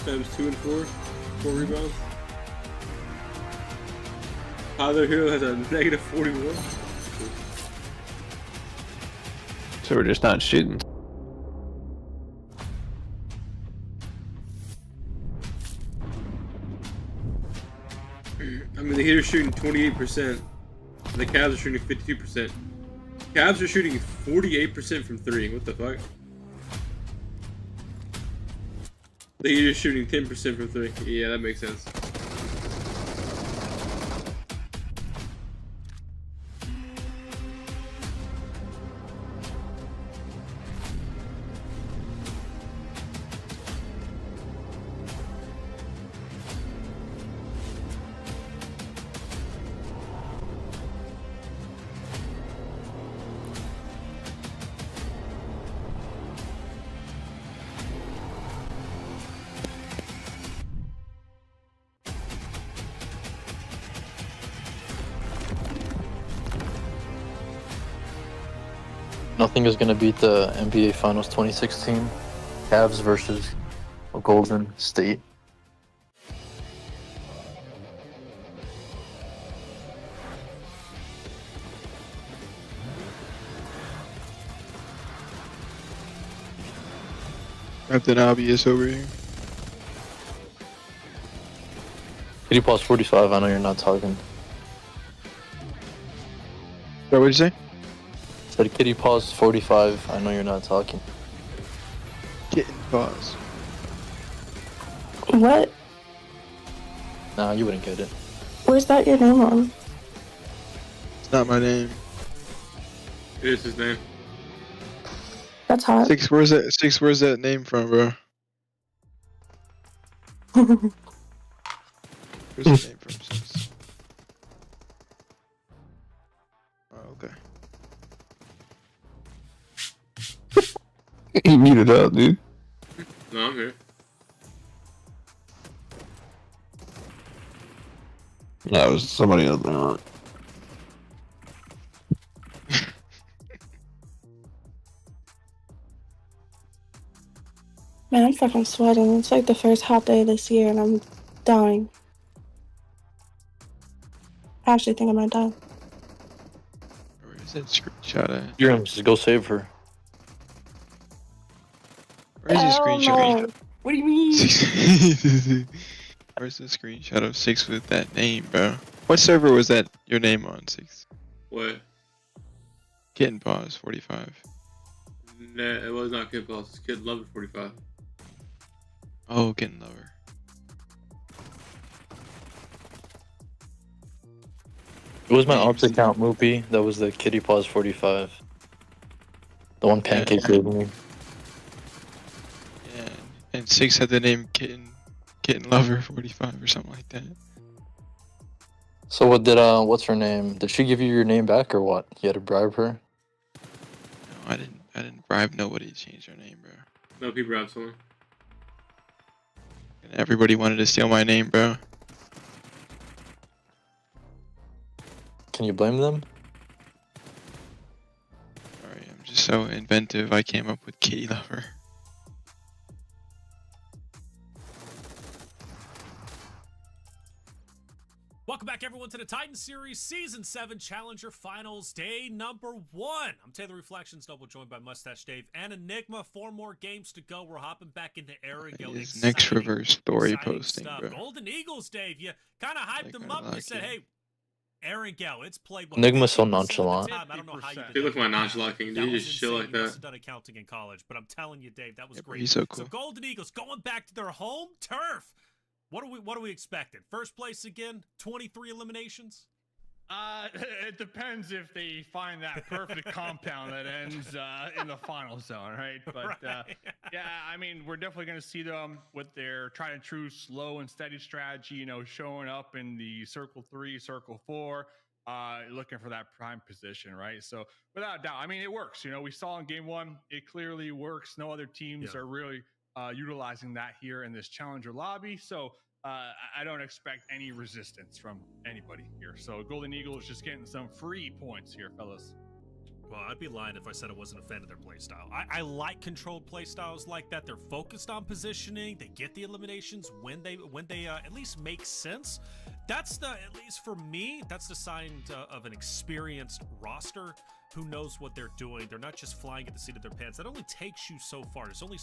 Bam's 2 and 4. 4 rebounds. Tyler Hero has a negative 41. So we're just not shooting. I mean, the Heat are shooting 28%. And the Cavs are shooting 52%. Cavs are shooting 48% from 3. What the fuck? The Heat are shooting 10% from 3. Yeah, that makes sense. Nothing is gonna beat the NBA Finals 2016 Cavs versus Golden State. Captain Obvious over here. Kitty Paws 45. I know you're not talking. What did you say? Said Kitty Paws 45. I know you're not talking. Kitten Paws. What? Nah, you wouldn't get it. Where's that your name on? It's not my name. It is his name. That's hot. Six, where's that name from, bro? Where's the name from? Six? Oh, okay. He muted up, dude. No, I'm here. That was somebody else. Man, I'm fucking sweating. It's like the first hot day this year and I'm dying. I actually think I might die. Where is that screenshot at? You're gonna just go save her. Where's the screenshot? No. What do you mean? Where's the screenshot of Six with that name, bro? What server was that your name on, Six? What? Kitten Paws 45. Nah, it was not Kid Boss. It's Kid Lover 45. Oh, Kitten Lover. It was my ops account, Moopy. That was the Kitty Paws 45. The one Pancake gave me. Yeah, and Six had the name Kitten Lover 45 or something like that. So what did what's her name? Did she give you your name back or what? You had to bribe her? No, I didn't bribe nobody to change their name, bro. No, he bribed someone. And everybody wanted to steal my name, bro. Can you blame them? Sorry, I'm just so inventive. I came up with Kitty Lover. Welcome back, everyone, to the Titan Series Season 7 Challenger Finals, day number 1. I'm Taylor Reflections, double joined by Mustache Dave and Enigma. 4 more games to go. We're hopping back into Erangel. His next reverse story posting, stuff. bro. Golden Eagles, Dave. You kind of hyped them up. You said, hey, Erangel, it's played. Enigma's so nonchalant. I don't know how you did They look that. my nonchalant king. You just chill like You must that. have done accounting in college, but I'm telling you, Dave, that was great. He's so cool. So Golden Eagles going back to their home turf. What are we expecting? First place again? 23 eliminations? It depends if they find that perfect compound that ends in the final zone, right? But yeah, I mean, we're definitely going to see them with their tried and true slow and steady strategy, you know, showing up in the circle 3, circle 4, looking for that prime position, right? So without a doubt, I mean, it works. You know, we saw in game 1, it clearly works. No other teams are really utilizing that here in this challenger lobby. So I don't expect any resistance from anybody here. So Golden Eagles just getting some free points here, fellas. Well, I'd be lying if I said I wasn't a fan of their playstyle. I like controlled playstyles like that. They're focused on positioning. They get the eliminations when they at least make sense. That's at least for me, that's the sign of an experienced roster who knows what they're doing. They're not just flying at the seat of their pants. That only takes you so far. There's only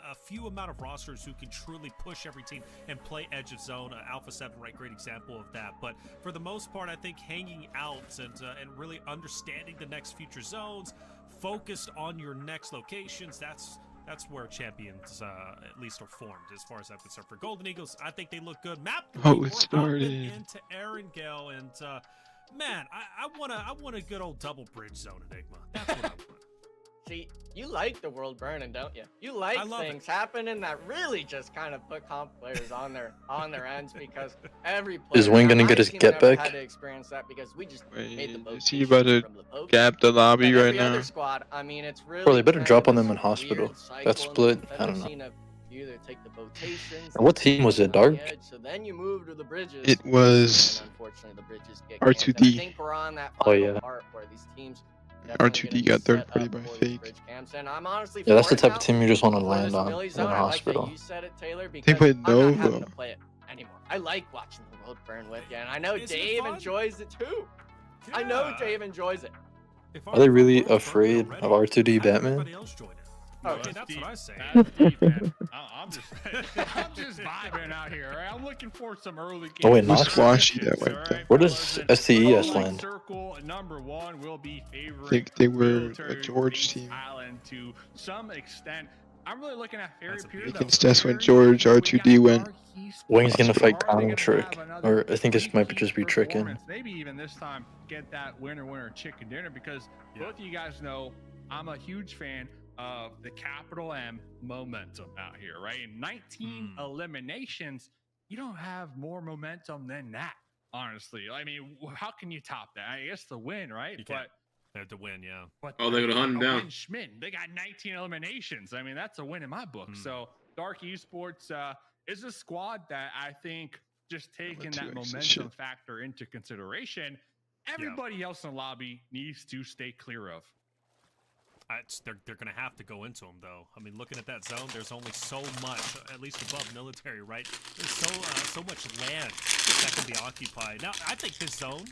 a few amount of rosters who can truly push every team and play edge of zone. Alpha 7, right, great example of that. But for the most part, I think hanging out and really understanding the next future zones, focused on your next locations, that's where champions at least are formed, as far as I'm concerned. For Golden Eagles, I think they look good. Map 3, it started into Erangel, and man, I want a good old double bridge zone Enigma. That's what I want. See, you like the world burning, don't you? You like things happening that really just kind of put comp players on their ends, because every player Is Wing gonna get his get back? had to experience that because we just made the boat. Is he about to gap the lobby right now? Other squad, I mean, it's really. Bro, they better drop on them in hospital. That split, I don't know. You either take the votations. What team was it, Dark? So then you move to the bridges. It was unfortunately the bridges get R2D. I think we're on that part where these teams. R2D got third party by fake. And I'm honestly Yeah, that's the type of team you just want to land on in a hospital. You said it, Taylor, They because played I'm not having Nova. to play it anymore. I like watching the world burn with you, and I know Dave enjoys it too. I know Dave enjoys it. Are they really afraid of R2D Batman? Okay, that's what I say. That's deep, man. I'm just vibing out here. Right? I'm looking for some early game. Oh wait, Who's not Squashy that went there? Where does STES land? Circle number 1 will be favoring I think they were a Military George Base team. Island to some extent. I'm really looking at Fairy Pier. Against Stess went George, R2D went. Wing's gonna fight Common Trick, or I think this might just be Trickin'. Maybe even this time get that winner chicken dinner, because both of you guys know I'm a huge fan of the capital M momentum out here, right? In 19 eliminations, you don't have more momentum than that, honestly. I mean, how can you top that? I guess the win, right? But they have to win, yeah. But they're gonna hunt him down. Win Schmidt, they got 19 eliminations. I mean, that's a win in my book. So Dark Esports is a squad that I think, just taking that momentum factor into consideration, everybody else in the lobby needs to stay clear of. They're going to have to go into them, though. I mean, looking at that zone, there's only so much, at least above military, right? There's so much land that can be occupied. Now, I think this zone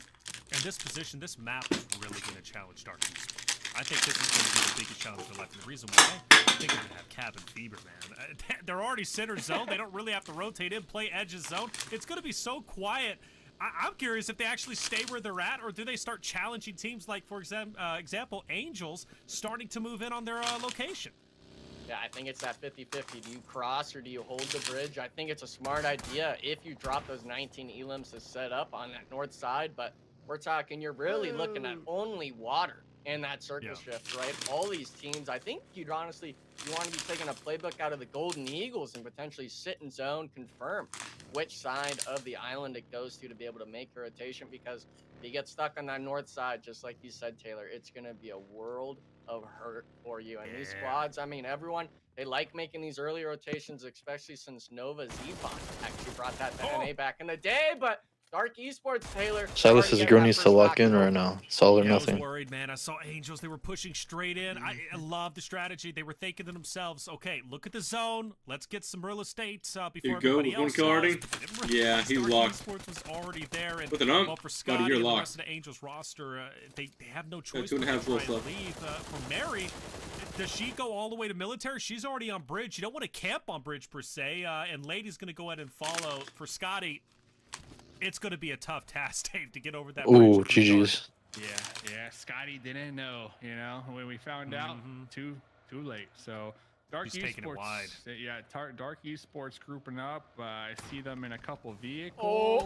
and this position, this map is really going to challenge Dark Esports. I think this is going to be the biggest challenge for life. And the reason why, I think they're going to have Cabin Fever, man. They're already center zone. They don't really have to rotate in, play edges zone. It's going to be so quiet. I'm curious if they actually stay where they're at, or do they start challenging teams like, for example, Angels starting to move in on their location? Yeah, I think it's that 50-50. Do you cross or do you hold the bridge? I think it's a smart idea if you drop those 19 elims to set up on that north side, but we're talking you're really looking at only water in that circle shift, right? All these teams, I think you want to be taking a playbook out of the Golden Eagles and potentially sit in zone, confirm which side of the island it goes to be able to make a rotation, because if you get stuck on that north side, just like you said, Taylor, it's going to be a world of hurt for you. And these squads, I mean, everyone, they like making these early rotations, especially since Nova Z-Bot actually brought that to NA back in the day, but Dark Esports, Taylor. Silas, is Girl needs to lock in or no? It's all or nothing. I was worried, man. I saw Angels. They were pushing straight in. I love the strategy. They were thinking to themselves, okay, look at the zone. Let's get some real estate before everybody else does. Yeah, he's locked. Esports was already there. And with an ump, for Scotty you're and the locked. rest of the Angels roster, they have no choice. 2.5 but to leave. For Mary, does she go all the way to military? She's already on bridge. You don't want to camp on bridge per se. And Lady's going to go ahead and follow. For Scotty, it's going to be a tough task, Dave, to get over that. Ooh, GG's. Yeah, Scotty didn't know, you know, when we found out, too late. So Dark He's taking it wide. Yeah, Dark Esports grouping up. I see them in a couple vehicles.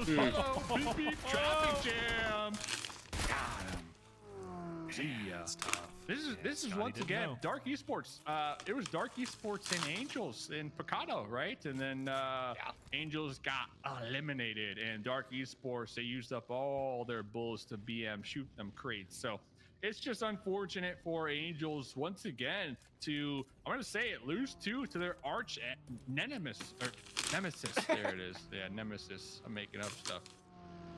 Beep, traffic jam. Got him. See ya. This is once again Dark Esports. It was Dark Esports and Angels in Picado, right? And then Angels got eliminated, and Dark Esports, they used up all their bullets to BM shoot them crates. So it's just unfortunate for Angels once again to, I'm gonna say it, lose to their arch nemesis. There it is. Yeah, nemesis. I'm making up stuff.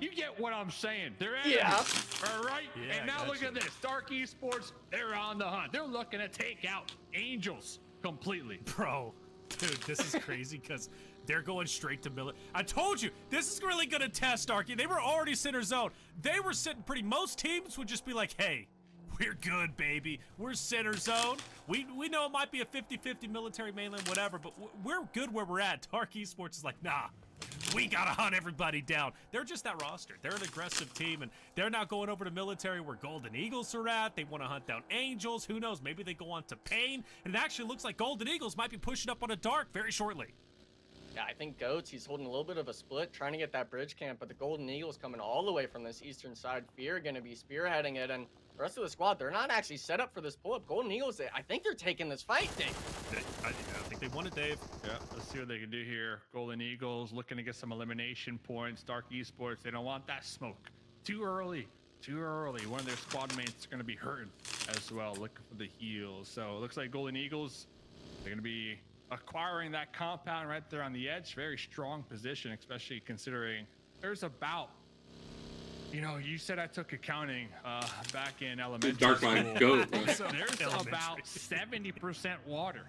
You get what I'm saying. They're enemies, all right? Yeah, and now look at this. Dark Esports, they're on the hunt. They're looking to take out Angels completely. Bro, dude, this is crazy because they're going straight to military. I told you, this is really going to test Darky. They were already center zone. They were sitting pretty. Most teams would just be like, hey, we're good, baby. We're center zone. We know it might be a 50-50 military mainland, whatever, but we're good where we're at. Dark Esports is like, nah. We gotta hunt everybody down. They're just that roster. They're an aggressive team, and they're not going over to military where Golden Eagles are at. They want to hunt down Angels. Who knows? Maybe they go on to Pain. And it actually looks like Golden Eagles might be pushing up on a Dark very shortly. Yeah, I think Goats, he's holding a little bit of a split, trying to get that bridge camp, but the Golden Eagles coming all the way from this eastern side. Fear going to be spearheading it, and the rest of the squad, they're not actually set up for this pull-up. Golden Eagles, I think they're taking this fight, Dave. I think they won it, Dave. Yeah, let's see what they can do here. Golden Eagles looking to get some elimination points. Dark Esports, they don't want that smoke. Too early. One of their squad mates is going to be hurting as well, looking for the heals. So it looks like Golden Eagles, they're going to be acquiring that compound right there on the edge. Very strong position, especially considering there's about, you know, you said I took accounting back in elementary school. Go. So there's about 70% water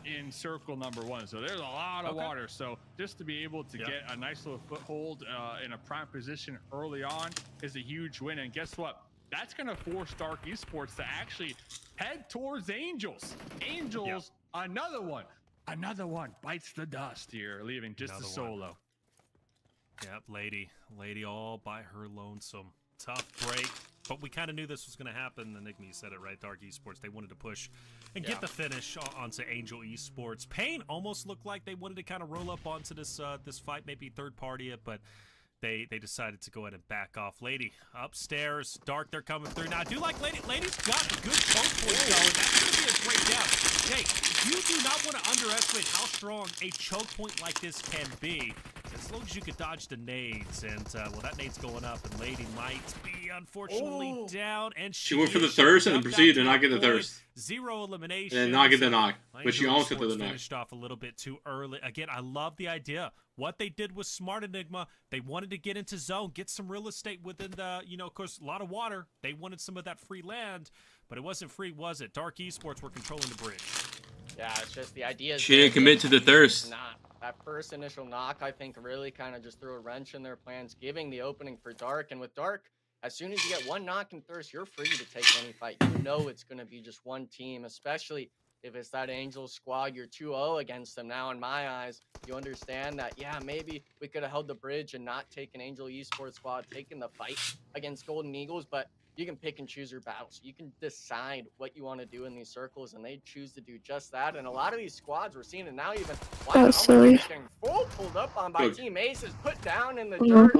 in circle number 1. So there's a lot of water. So just to be able to get a nice little foothold in a prime position early on is a huge win. And guess what? That's going to force Dark Esports to actually head towards Angels. Angels, another one bites the dust here, leaving just a solo. Yep, lady all by her lonesome. Tough break, but we kind of knew this was going to happen. Enigma, you said it right. Dark Esports, they wanted to push and get the finish onto Angel Esports. Pain almost looked like they wanted to kind of roll up onto this this fight, maybe third party it, but they decided to go ahead and back off. Lady upstairs, Dark, they're coming through. Now I do like Lady's got a good choke point going. That's going to be a great down. Hey, you do not want to underestimate how strong a choke point like this can be. As long as you could dodge the nades, and well, that nade's going up, and Lady might be unfortunately down, and she went for the thirst and then proceeded to not get the thirst. 0 elimination. And not get the knock, but she almost got the knock. Finished off a little bit too early. Again, I love the idea. What they did was smart, Enigma. They wanted to get into zone, get some real estate within the, you know, of course, a lot of water. They wanted some of that free land, but it wasn't free, was it? Dark Esports were controlling the bridge. Yeah, it's just the idea. She didn't commit to the thirst. That first initial knock, I think, really kind of just threw a wrench in their plans, giving the opening for Dark. And with Dark, as soon as you get one knock and thirst, you're free to take any fight. You know it's going to be just one team, especially if it's that Angels squad. You're 2-0 against them now. In my eyes, you understand that, yeah, maybe we could have held the bridge and not taken Angel Esports squad, taking the fight against Golden Eagles, but you can pick and choose your battles. You can decide what you want to do in these circles, and they choose to do just that. And a lot of these squads, we're seeing it now even. Wow, silly. Getting full pulled up on by Team Aces, put down in the dirt.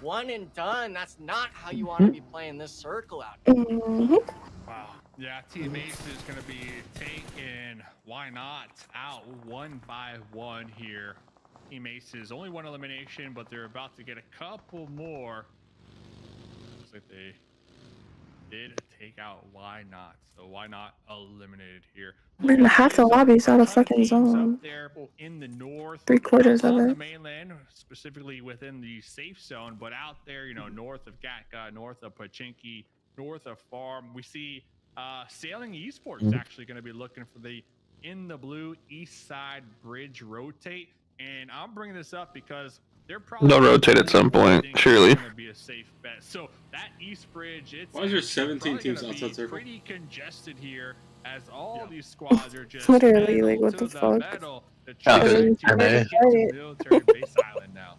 One and done. That's not how you want to be playing this circle out here. Wow. Yeah, Team Ace is going to be taking Why Not out 1 by 1 here. Team Aces, only 1 elimination, but they're about to get a couple more. Looks like they did take out Why Not. So Why Not eliminated here. I mean, half the lobby's out of fucking zone. Up there in the north, 3/4 of the it. mainland, specifically within the safe zone, but out there, you know, north of Gatka, north of Pachinki, north of Farm, we see Sailing Esports actually going to be looking for the in the blue east side bridge rotate. And I'm bringing this up because they're probably they'll rotate at some point, surely. Going to be a safe bet. So that east bridge, it's why is there 17 teams outside circle? Pretty congested here, as all these squads are just literally like, what the fuck? Military base island now.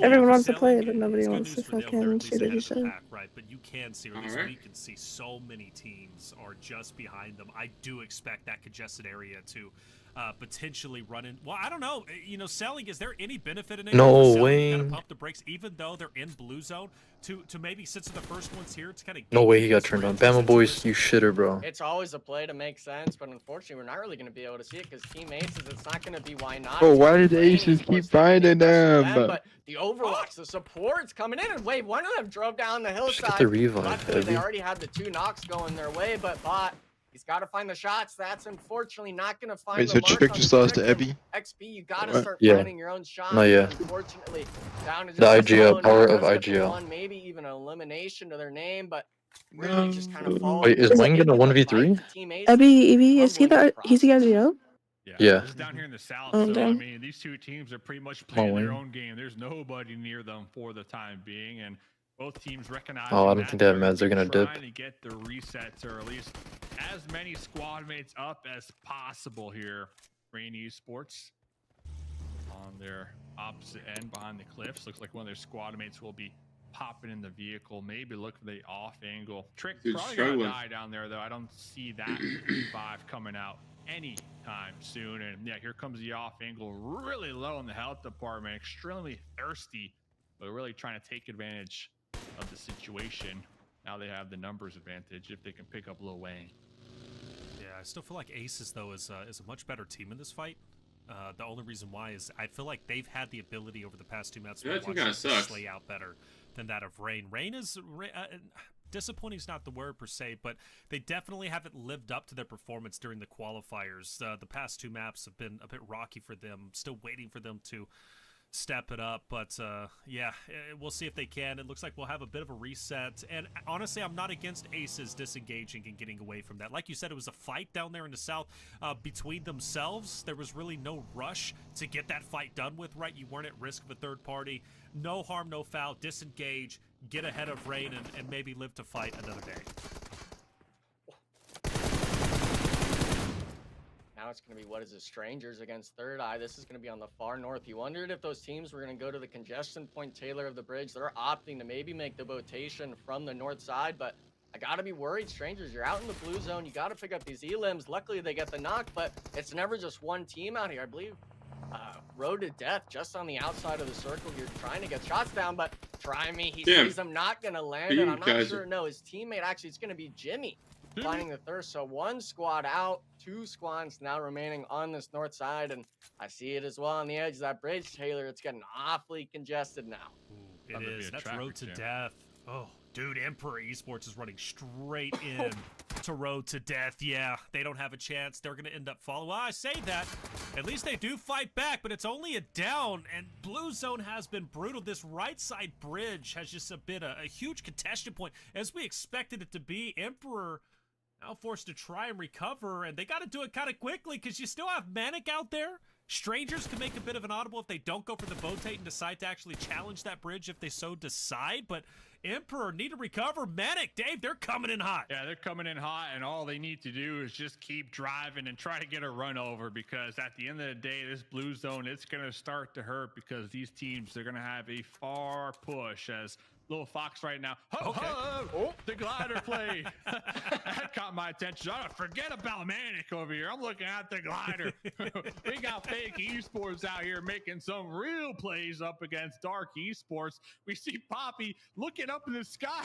Everyone for wants to play, Selling, but nobody it's good wants to news for them. They're fucking at least see the ahead of the shit. pack, right? But you can see, or at least we can see, so many teams are just behind them. I do expect that congested area to potentially run in. Well, I don't know. You know, Selling, is there any benefit in it? No Selling, way. Gotta pump the brakes, even though they're in blue zone, to maybe since they're the first ones here, to kind of. No way he got turned on. Bama boys, you shitter, bro. It's always a play to make sense, but unfortunately, we're not really going to be able to see it because Team Aces, it's not going to be why not. Bro, why did the Aces keep finding them? But the Overwatch, the support's coming in, and wave one of them drove down the hillside. Get the revive, Luckily, they Ebby. already had the 2 knocks going their way, but Bot, he's got to find the shots. That's unfortunately not going to find Wait, the so mark Trick on just the lost to trick, Ebby? and XP, you got to What? start Yeah. finding your own shots. Not yet. Unfortunately, down to just The a IGL, solo power now, of does get the IGL. one, maybe even an elimination to their name, but really just kind of follow. Wait, is Wayne gonna 1v3? Evie, is he the he's the IGL? Yeah. This is down here in the south, Oh, so I damn. mean, these two teams are pretty much playing their Wayne. own game. There's nobody near them for the time being, and both teams recognize. Oh, I don't think they have meds. They're gonna dip. Trying to get the resets, or at least as many squad mates up as possible here. Rain Esports on their opposite end behind the cliffs. Looks like one of their squad mates will be popping in the vehicle. Maybe look for the off angle. Trick Dude, probably struggling. gonna die down there though. I don't see that 5 coming out anytime soon. And yeah, here comes the off angle, really low in the health department, extremely thirsty, but really trying to take advantage of the situation. Now they have the numbers advantage if they can pick up Lil Wayne. Yeah, I still feel like Aces though is a much better team in this fight. The only reason why is I feel like they've had the ability over the past 2 maps Yeah, that team to kinda sucks. slay out better than that of Rain. Rain is disappointing is not the word per se, but they definitely haven't lived up to their performance during the qualifiers. The past 2 maps have been a bit rocky for them. Still waiting for them to step it up, but yeah, we'll see if they can. It looks like we'll have a bit of a reset, and honestly, I'm not against Aces disengaging and getting away from that. Like you said, it was a fight down there in the south between themselves. There was really no rush to get that fight done with, right? You weren't at risk of a third party. No harm, no foul. Disengage, get ahead of Rain, and maybe live to fight another day. Now it's going to be, what is it, Strangers against Third Eye. This is going to be on the far north. You wondered if those teams were going to go to the congestion point Taylor of the Bridge. They're opting to maybe make the rotation from the north side, but I got to be worried. Strangers, you're out in the blue zone. You got to pick up these elims. Luckily, they get the knock, but it's never just one team out here. I believe Road to Death just on the outside of the circle. You're trying to get shots down, but try me. He sees them not going to land, and I'm not sure. No, his teammate, actually, it's going to be Jimmy. Finding the thirst. So 1 squad out, 2 squads now remaining on this north side, and I see it as well on the edge of that bridge, Taylor. It's getting awfully congested now. Ooh, it is. That's Road to Death. Oh, dude, Emperor Esports is running straight in to Road to Death. Yeah, they don't have a chance. They're going to end up falling. Well, I say that. At least they do fight back, but it's only a down, and Blue Zone has been brutal. This right side bridge has just been a huge contention point, as we expected it to be. Emperor now forced to try and recover, and they got to do it kind of quickly because you still have Manic out there. Strangers can make a bit of an audible if they don't go for the Botate and decide to actually challenge that bridge if they so decide, but Emperor need to recover. Manic, Dave, they're coming in hot. Yeah, they're coming in hot, and all they need to do is just keep driving and try to get a run over, because at the end of the day, this blue zone, it's going to start to hurt because these teams, they're going to have a far push as Little Fox right now. Ho, ho, oh, the glider play. That caught my attention. I don't forget about Manic over here. I'm looking at the glider. We got Fake Esports out here making some real plays up against Dark Esports. We see Poppy looking up in the sky,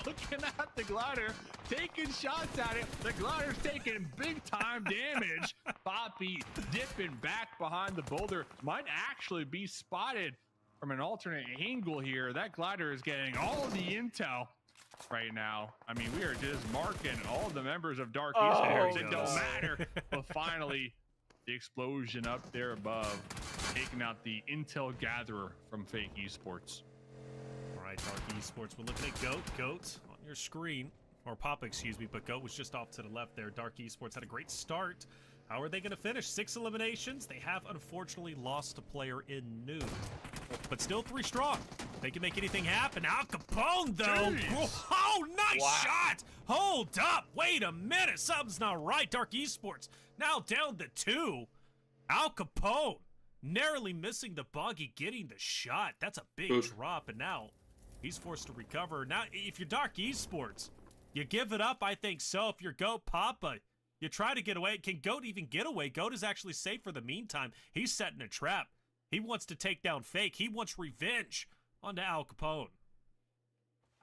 looking at the glider, taking shots at it. The glider's taking big time damage. Poppy dipping back behind the boulder. Might actually be spotted from an alternate angle here. That glider is getting all the intel right now. I mean, we are just marking all the members of Dark Esports. It don't matter. But finally, the explosion up there above, taking out the intel gatherer from Fake Esports. All right, Dark Esports, we're looking at Goat. Goat on your screen, or Pop, excuse me, but Goat was just off to the left there. Dark Esports had a great start. How are they going to finish? 6 eliminations. They have unfortunately lost a player in Noon, but still 3 strong. They can make anything happen. Al Capone, though. Oh, nice shot. Hold up. Wait a minute. Something's not right. Dark Esports now down to 2. Al Capone narrowly missing the buggy, getting the shot. That's a big drop, and now he's forced to recover. Now, if you're Dark Esports, you give it up? I think so. If you're Goat Papa, you try to get away. Can Goat even get away? Goat is actually safe for the meantime. He's setting a trap. He wants to take down Fake. He wants revenge onto Al Capone.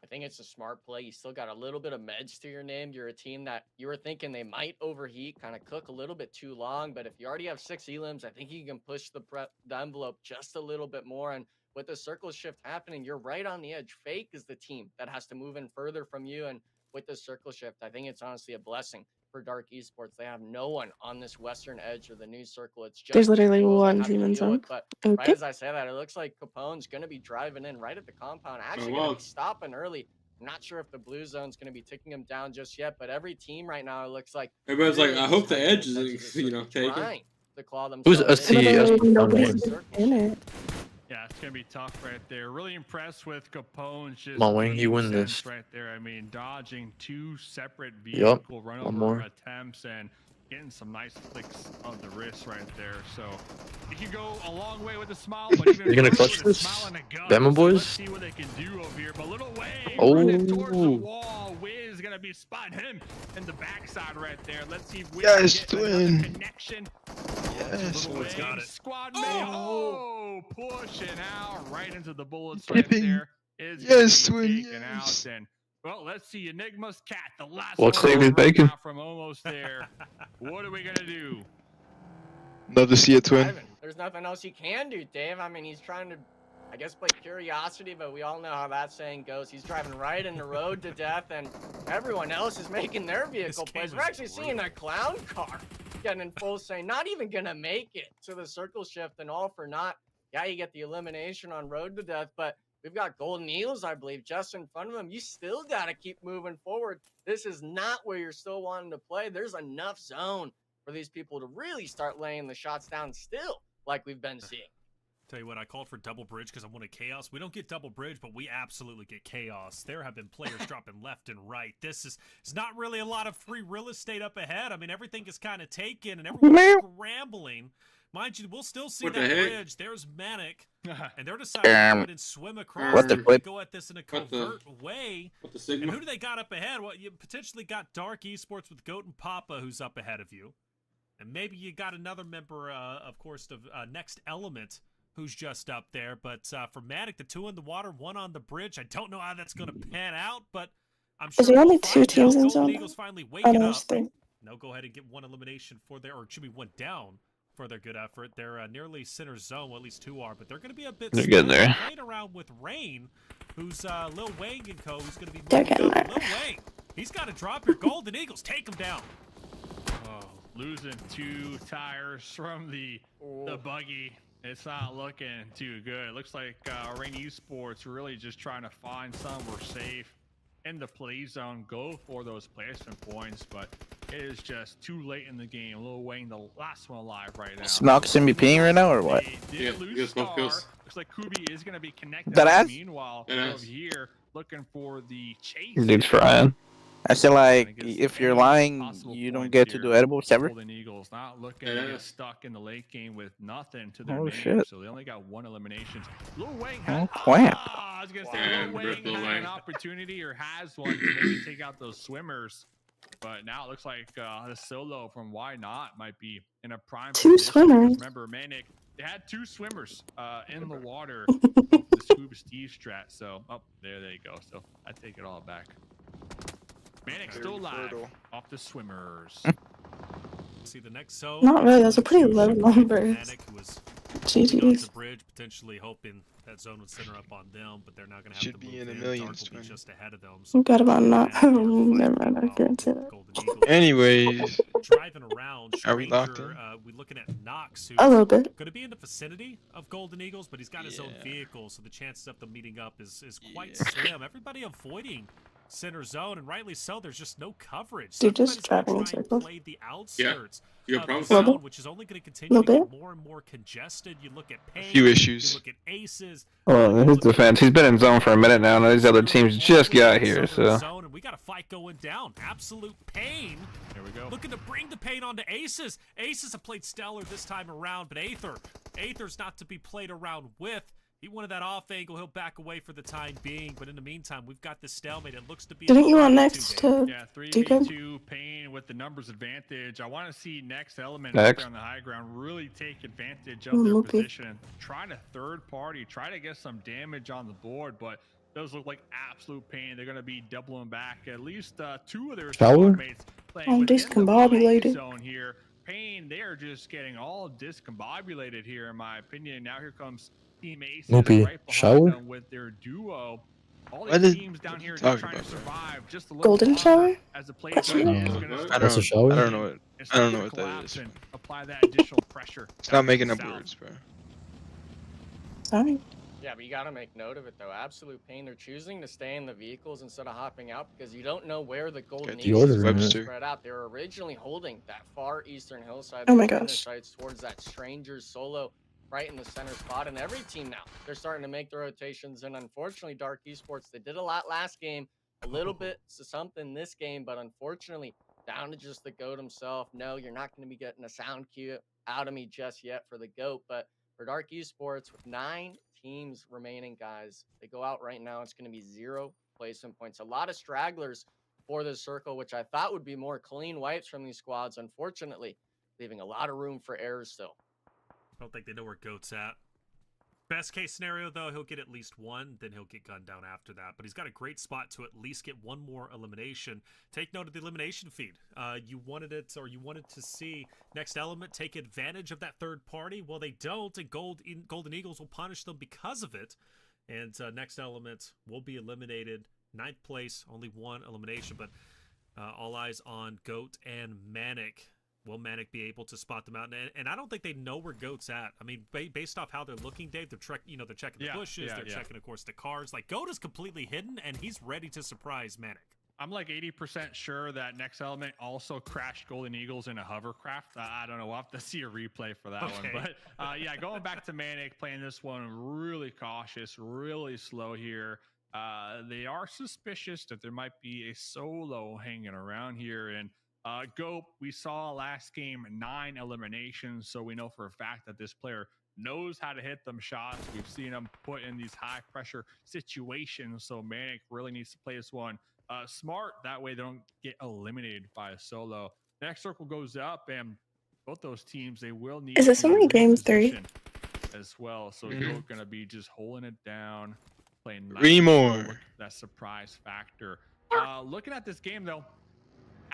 I think it's a smart play. You still got a little bit of meds to your name. You're a team that you were thinking they might overheat, kind of cook a little bit too long. But if you already have 6 elims, I think you can push the envelope just a little bit more. And with the circle shift happening, you're right on the edge. Fake is the team that has to move in further from you. And with the circle shift, I think it's honestly a blessing for Dark Esports. They have no one on this western edge of the new circle. It's just There's literally Capone one they have to team in deal with. zone. But right Okay. as I say that, it looks like Capone's going to be driving in right at the compound. Actually going to be stopping early. I'm not sure if the blue zone's going to be ticking him down just yet, but every team right now, it looks like everybody's like, I hope the edge is, taken. To claw Who's themselves Nobody's in it. Yeah, it's gonna be tough right there. Really impressed with Capone's just Come on, Wing, you win sense this. right there. I mean, dodging 2 separate vehicle run one over more. attempts and getting some nice flicks of the wrist right there. So you can go a long way with a smile, but even You're gonna further clutch with a this? smile and a gun. Bama So boys? let's see what they can do over here. But Little Wayne running towards the Oh. wall. Wiz gonna be spotting him in the backside right there. Let's see if Wiz Yes, can get another twin. connection. Yes. Little Wayne's got Wayne, it. squad mate. Oh, pushing out right into the bullets Dipping. right there. Is Yes, gonna be twin, taken yes. out. And well, let's see Enigma's cat, the last Well, one Xavier's right bacon. now from almost there. What are we gonna do? Love to see it, twin. driving. There's nothing else he can do, Dave. I mean, he's trying to, I guess, play curiosity, but we all know how that saying goes. He's driving right in the road to death, and everyone else is making their vehicle game plays. is We're actually seeing a clown car getting in full saying, not even gonna make it to the circle shift and all for naught. Yeah, you get the elimination on road to death, but we've got Golden Eagles, I believe, just in front of them. You still got to keep moving forward. This is not where you're still wanting to play. There's enough zone for these people to really start laying the shots down still, like we've been seeing. Tell you what, I called for double bridge because I wanted chaos. We don't get double bridge, but we absolutely get chaos. There have been players dropping left and right. This is it's not really a lot of free real estate up ahead. I mean, everything is kind of taken and everyone's scrambling. Mind you, we'll still see What that the heck? bridge. There's Manic, and they're deciding to go ahead and swim across. What the They're flip? Go at this in a What the- covert way. What the And Sigma? who do they got up ahead? Well, you potentially got Dark Esports with Goat and Papa, who's up ahead of you. And maybe you got another member, of course, of Next Element, who's just up there. But for Matic, the 2 in the water, 1 on the bridge. I don't know how that's going to pan out, but I'm sure Is there we'll only find 2 out. teams in Golden zone? Eagles finally Oh, waking no, up. it's 3. They'll go ahead and get 1 elimination for their, or it should be 1 down for their good effort. They're nearly center zone, well, at least 2 are, but they're going to be a bit They're getting slow. there. Playing around with Rain, who's Lil Wayne and co, who's going to be They're moving getting up. there. Lil Wayne, he's got to drop your Golden Eagles. Take him down. Oh, losing 2 tires from the buggy. It's not looking too good. It looks like Rain Esports really just trying to find somewhere safe in the play zone, go for those placement points, but it is just too late in the game. Lil Wayne, the last one alive right now. Smoke's MVP right now or what? They Yeah, did lose good smoke Star. kills. Looks like Kubi is going to be connected. That ass? Meanwhile, That ass. over here, looking for the chase. Dude's frying. I feel like Gonna get if you're any lying, possible you don't points get to here. do edibles ever. Golden Eagles not looking Yeah. to get stuck in the late game with nothing to their Oh, name, shit. so they only got 1 elimination. Lil Wayne Oh, had, crap. I was gonna say Damn, Lil rip Wayne Lil had Wayne. an opportunity or has one to maybe take out those swimmers, but now it looks like the solo from Why Not might be in a prime 2 position, because swimmers. Remember, Manic, they had 2 swimmers in the water of the Scuba Steve strat. So, there you go. So I take it all back. Manic still alive off the swimmers. See the next zone. Not really, those are pretty low numbers. Manic was GG's. going to bridge, potentially hoping that zone would center up on them, but they're not going to have Should to be move in the in. millions, Dark will be twin. just ahead of them. You got about not. Manic are Never fighting mind, I can't say that. Golden Eagles. Anyways, Driving around. Are we locked Stranger, in? we're looking at Knox, who's A little bit. going to be in the vicinity of Golden Eagles, but he's got his own Yeah. vehicle, so the chances of them meeting up is quite Yeah. slim. Everybody avoiding center zone, and rightly so. There's just no coverage. Dude, just Everybody's gonna driving in try and circles. play the outskirts You got of problems? the Little zone, bit. which is only going to continue to Little get more and more congested. You look at Payne, few issues. You look at Aces. Well, in his defense, he's been in zone for a minute now, and these other teams just got here, so. Zone, and we got a fight going down. Absolute pain. Here we go. Looking to bring the pain onto Aces. Aces have played stellar this time around, but Aether Aether's not to be played around with. He wanted that off angle. He'll back away for the time being. But in the meantime, we've got this stalemate. It looks to be. Didn't you want next to? Yeah, Deacon? 3v2 Pain with the numbers advantage. I want to see Next Element out there on the high ground really take advantage of their position and try to third party, try to get some damage on the board. But those look like absolute pain. They're going to be doubling back at least 2 of their teammates playing within the zone here. Pain, they are just getting all discombobulated here, in my opinion. Now here comes Team Aces right behind them with their duo. All these teams down here are trying to survive just a little Golden shower? as the play is going I don't know what that is. Apply that additional pressure. Stop making up words, bro. Sorry. Yeah, but you got to make note of it, though. Absolute pain. They're choosing to stay in the vehicles instead of hopping out because you don't know where the Golden Eagles are spread out. They were originally holding that far eastern hillside. Oh my gosh. Towards that Strangers solo right in the center spot. And every team now, they're starting to make the rotations. And unfortunately, Dark Esports, they did a lot last game, a little bit something this game, but unfortunately, down to just the GOAT himself. No, you're not going to be getting a sound cue out of me just yet for the GOAT, but for Dark Esports, with 9 teams remaining, guys, they go out right now. It's going to be 0 placement points. A lot of stragglers for this circle, which I thought would be more clean wipes from these squads. Unfortunately, leaving a lot of room for errors still. I don't think they know where GOAT's at. Best case scenario, though, he'll get at least 1, then he'll get gunned down after that. But he's got a great spot to at least get 1 more elimination. Take note of the elimination feed. You wanted it, or you wanted to see Next Element take advantage of that third party. Well, they don't, and Golden Eagles will punish them because of it. And Next Element will be eliminated. 9th place, only 1 elimination, but all eyes on GOAT and Manic. Will Manic be able to spot them out? And I don't think they know where GOAT's at. I mean, based off how they're looking, Dave, they're checking the bushes, they're checking, of course, the cars. Like, GOAT is completely hidden, and he's ready to surprise Manic. I'm like 80% sure that Next Element also crashed Golden Eagles in a hovercraft. I don't know. We'll have to see a replay for that one. But yeah, going back to Manic, playing this one really cautious, really slow here. They are suspicious that there might be a solo hanging around here. And GOAT, we saw last game 9 eliminations, so we know for a fact that this player knows how to hit them shots. We've seen him put in these high pressure situations, so Manic really needs to play this one smart. That way they don't get eliminated by a solo. The next circle goes up, and both those teams, they will need. Is this only game 3 as well? So GOAT gonna be just holding it down, playing 3 more. That surprise factor. Looking at this game though.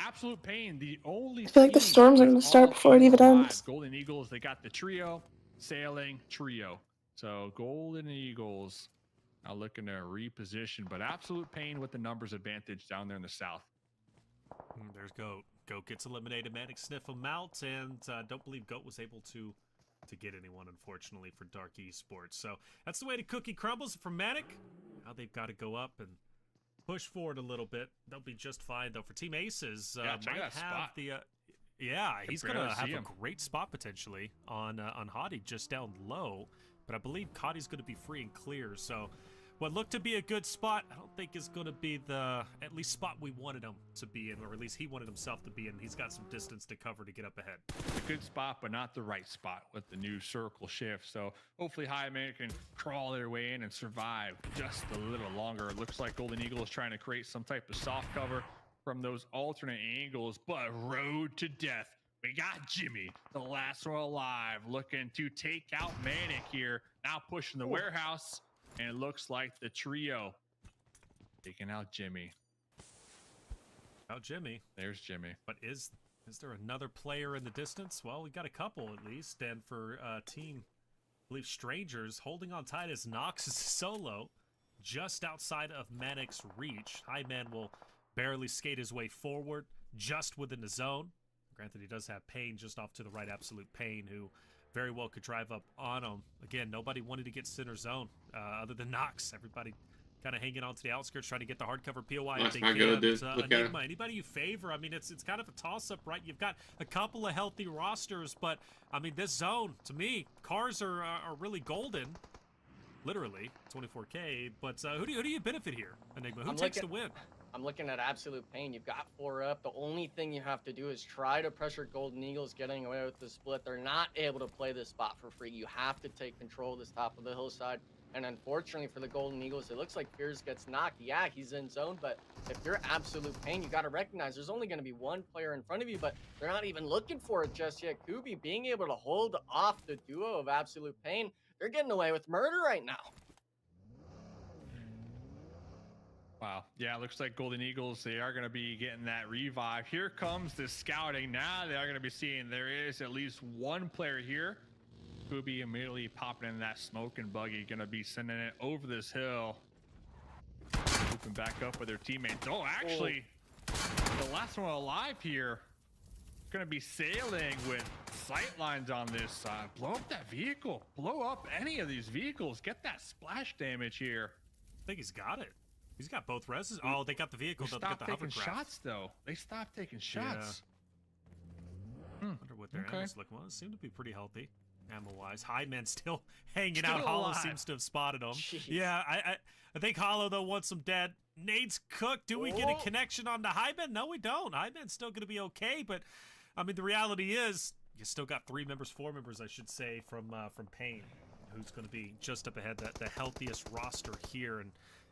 Absolute pain. The only. I feel like the storms are going to start before it even ends. Golden Eagles, they got the trio, sailing trio. So Golden Eagles now looking to reposition, but absolute pain with the numbers advantage down there in the south. There's GOAT. GOAT gets eliminated. Manic sniff him out, and I don't believe GOAT was able to get anyone, unfortunately, for Dark Esports. So that's the way the cookie crumbles for Manic. Now they've got to go up and push forward a little bit. They'll be just fine, though. For Team Aces, might have spot. the... he's going to have a great spot, potentially, on Hottie, just down low. But I believe Hotti's going to be free and clear. So what looked to be a good spot, I don't think is going to be the, at least, spot we wanted him to be in, or at least he wanted himself to be in. He's got some distance to cover to get up ahead. A good spot, but not the right spot with the new circle shift. So hopefully High Man can crawl their way in and survive just a little longer. It looks like Golden Eagle is trying to create some type of soft cover from those alternate angles, but road to death. We got Jimmy, the last one alive, looking to take out Manic here. Now pushing the warehouse. And it looks like the trio taking out Jimmy. There's Jimmy. But is there another player in the distance? Well, we got a couple at least. And for team, I believe Strangers, holding on tight as Nox is solo, just outside of Manic's reach. High Man will barely skate his way forward, just within the zone. Granted, he does have Pain just off to the right, Absolute Pain, who very well could drive up on him. Again, nobody wanted to get center zone other than Nox. Everybody kind of hanging on to the outskirts, trying to get the hardcover POI. That's not good. Enigma, anybody you favor? I mean, it's kind of a toss-up, right? You've got a couple of healthy rosters, but, I mean, this zone, to me, cars are really golden. Literally, 24K. But who do you benefit here, Enigma? Who takes the win? I'm looking at Absolute Pain. You've got 4 up. The only thing you have to do is try to pressure Golden Eagles getting away with the split. They're not able to play this spot for free. You have to take control of this top of the hillside. And unfortunately for the Golden Eagles, it looks like Fears gets knocked. Yeah, he's in zone, but if you're Absolute Pain, you got to recognize there's only going to be one player in front of you, but they're not even looking for it just yet. Kubi being able to hold off the duo of Absolute Pain, they're getting away with murder right now. Wow. Yeah, it looks like Golden Eagles, they are going to be getting that revive. Here comes the scouting. Now they are going to be seeing there is at least one player here. Kubi immediately popping in that smoke and buggy, going to be sending it over this hill. Looping back up with their teammates. Oh, actually, the last one alive here going to be sailing with sight lines on this side. Blow up that vehicle. Blow up any of these vehicles. Get that splash damage here. I think he's got it. He's got both reses. Oh, they got the vehicle. They stopped taking shots, though. They stopped taking shots. Yeah. Wonder what their ammo's looking like. Seem to be pretty healthy, ammo-wise. Highman still hanging out. Hollow seems to have spotted him. Jeez. Yeah, I think Hollow, though, wants him dead. Nades cooked. Do we get a connection on the Highman? No, we don't. Highman's still going to be okay, but, I mean, the reality is you still got 4 members, I should say, from Pain, who's going to be just up ahead, the healthiest roster here. And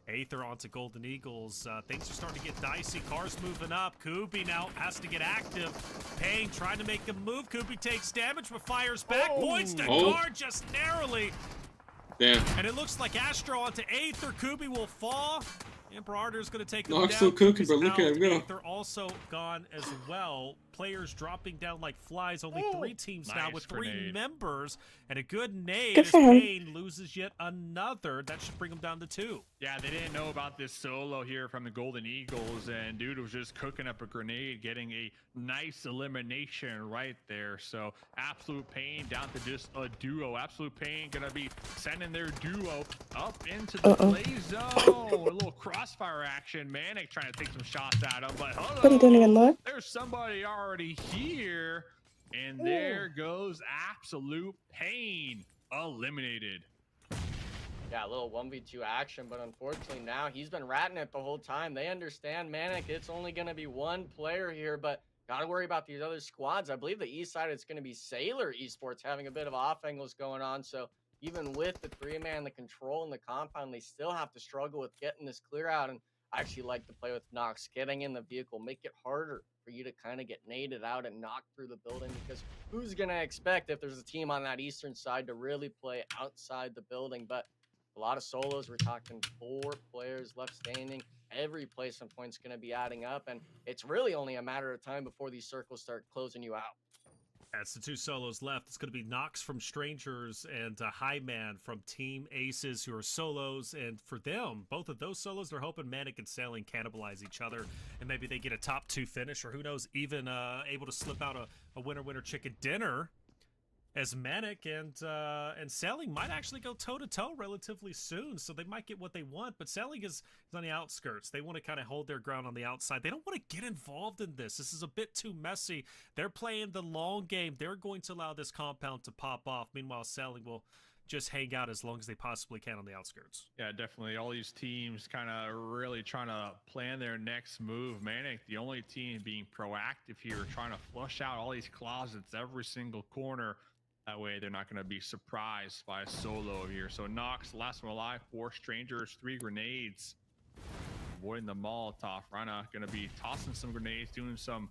Aether onto Golden Eagles. Things are starting to get dicey. Cars moving up. Kubi now has to get active. Pain trying to make the move. Kubi takes damage but fires back. Points to car just narrowly. Damn. And it looks like Astro onto Aether. Kubi will fall. Emperor Arter's going to take them down. Still cooking, bro. Look at him go. Aether also gone as well. Players dropping down like flies. Only 3 teams now with 3 members. And a good nade as Pain loses yet another. That should bring them down to 2. Yeah, they didn't know about this solo here from the Golden Eagles, and dude was just cooking up a grenade, getting a nice elimination right there. So Absolute Pain down to just a duo. Absolute Pain gonna be sending their duo up into the play zone. A little crossfire action. Manic trying to take some shots at him, but But he didn't even look. there's somebody already here, and there goes Absolute Pain eliminated. Yeah, a little 1v2 action, but unfortunately now he's been ratting it the whole time. They understand, Manic, it's only going to be one player here, but got to worry about these other squads. I believe the east side, it's going to be Sailor Esports having a bit of off angles going on. So even with the 3-man, the control in the compound, they still have to struggle with getting this clear out. And I actually like to play with Nox, getting in the vehicle, make it harder for you to kind of get naded out and knocked through the building, because who's going to expect if there's a team on that eastern side to really play outside the building? But a lot of solos. We're talking 4 players left standing. Every placement point's going to be adding up, and it's really only a matter of time before these circles start closing you out. That's the 2 solos left. It's going to be Nox from Strangers and Highman from Team Aces, who are solos. And for them, both of those solos, they're hoping Manic and Sailing cannibalize each other, and maybe they get a top 2 finish, or who knows, even able to slip out a winner chicken dinner, as Manic and Sailing might actually go toe-to-toe relatively soon, so they might get what they want. But Sailing is on the outskirts. They want to kind of hold their ground on the outside. They don't want to get involved in this. This is a bit too messy. They're playing the long game. They're going to allow this compound to pop off. Meanwhile, Sailing will just hang out as long as they possibly can on the outskirts. Yeah, definitely. All these teams kind of really trying to plan their next move. Manic, the only team being proactive here, trying to flush out all these closets, every single corner. That way they're not going to be surprised by a solo here. So Nox, last one alive, 4 Strangers, 3 grenades. Avoiding the Molotov. Rana going to be tossing some grenades, doing some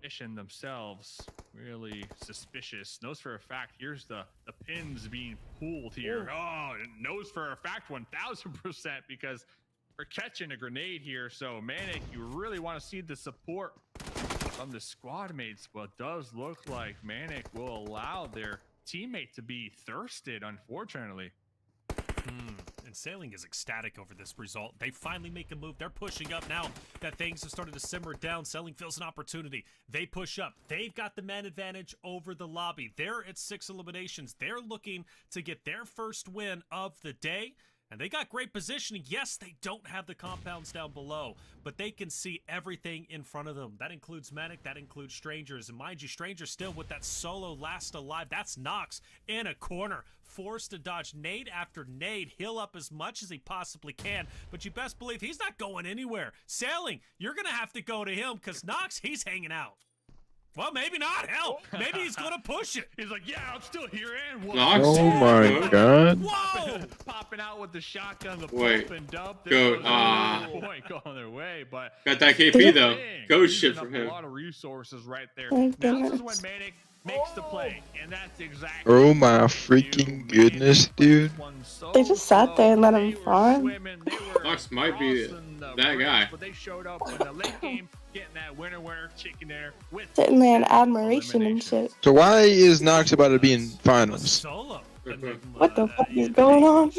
mission themselves. Really suspicious. Knows for a fact, here's the pins being pulled here. Oh, knows for a fact 1000% because we're catching a grenade here. So Manic, you really want to see the support from the squad mates, but it does look like Manic will allow their teammate to be thirsted, unfortunately. And Sailing is ecstatic over this result. They finally make a move. They're pushing up now that things have started to simmer down. Sailing feels an opportunity. They push up. They've got the man advantage over the lobby. They're at 6 eliminations. They're looking to get their first win of the day. And they got great positioning. Yes, they don't have the compounds down below, but they can see everything in front of them. That includes Manic, that includes Strangers. And mind you, Strangers still with that solo last alive. That's Nox in a corner, forced to dodge nade after nade, heal up as much as he possibly can. But you best believe he's not going anywhere. Sailing, you're going to have to go to him because Nox, he's hanging out. Well, maybe not. Hell, maybe he's going to push it. He's like, yeah, I'm still here and what? Oh my god. Whoa! Popping out with the shotgun, the Wait. pump and dump. Go, Going their way, but got that KP though. Ghost shit using from up him. A lot of resources right there. Oh, This is goodness. when Manic makes the play, and that's exactly. Oh my freaking goodness, dude. They just sat there and let him farm. Nox might be that guy. But they showed up in the late game, getting that winner chicken dinner with Sitting there in admiration and shit. So why is Nox about to be in finals? Solo. What the fuck is going on?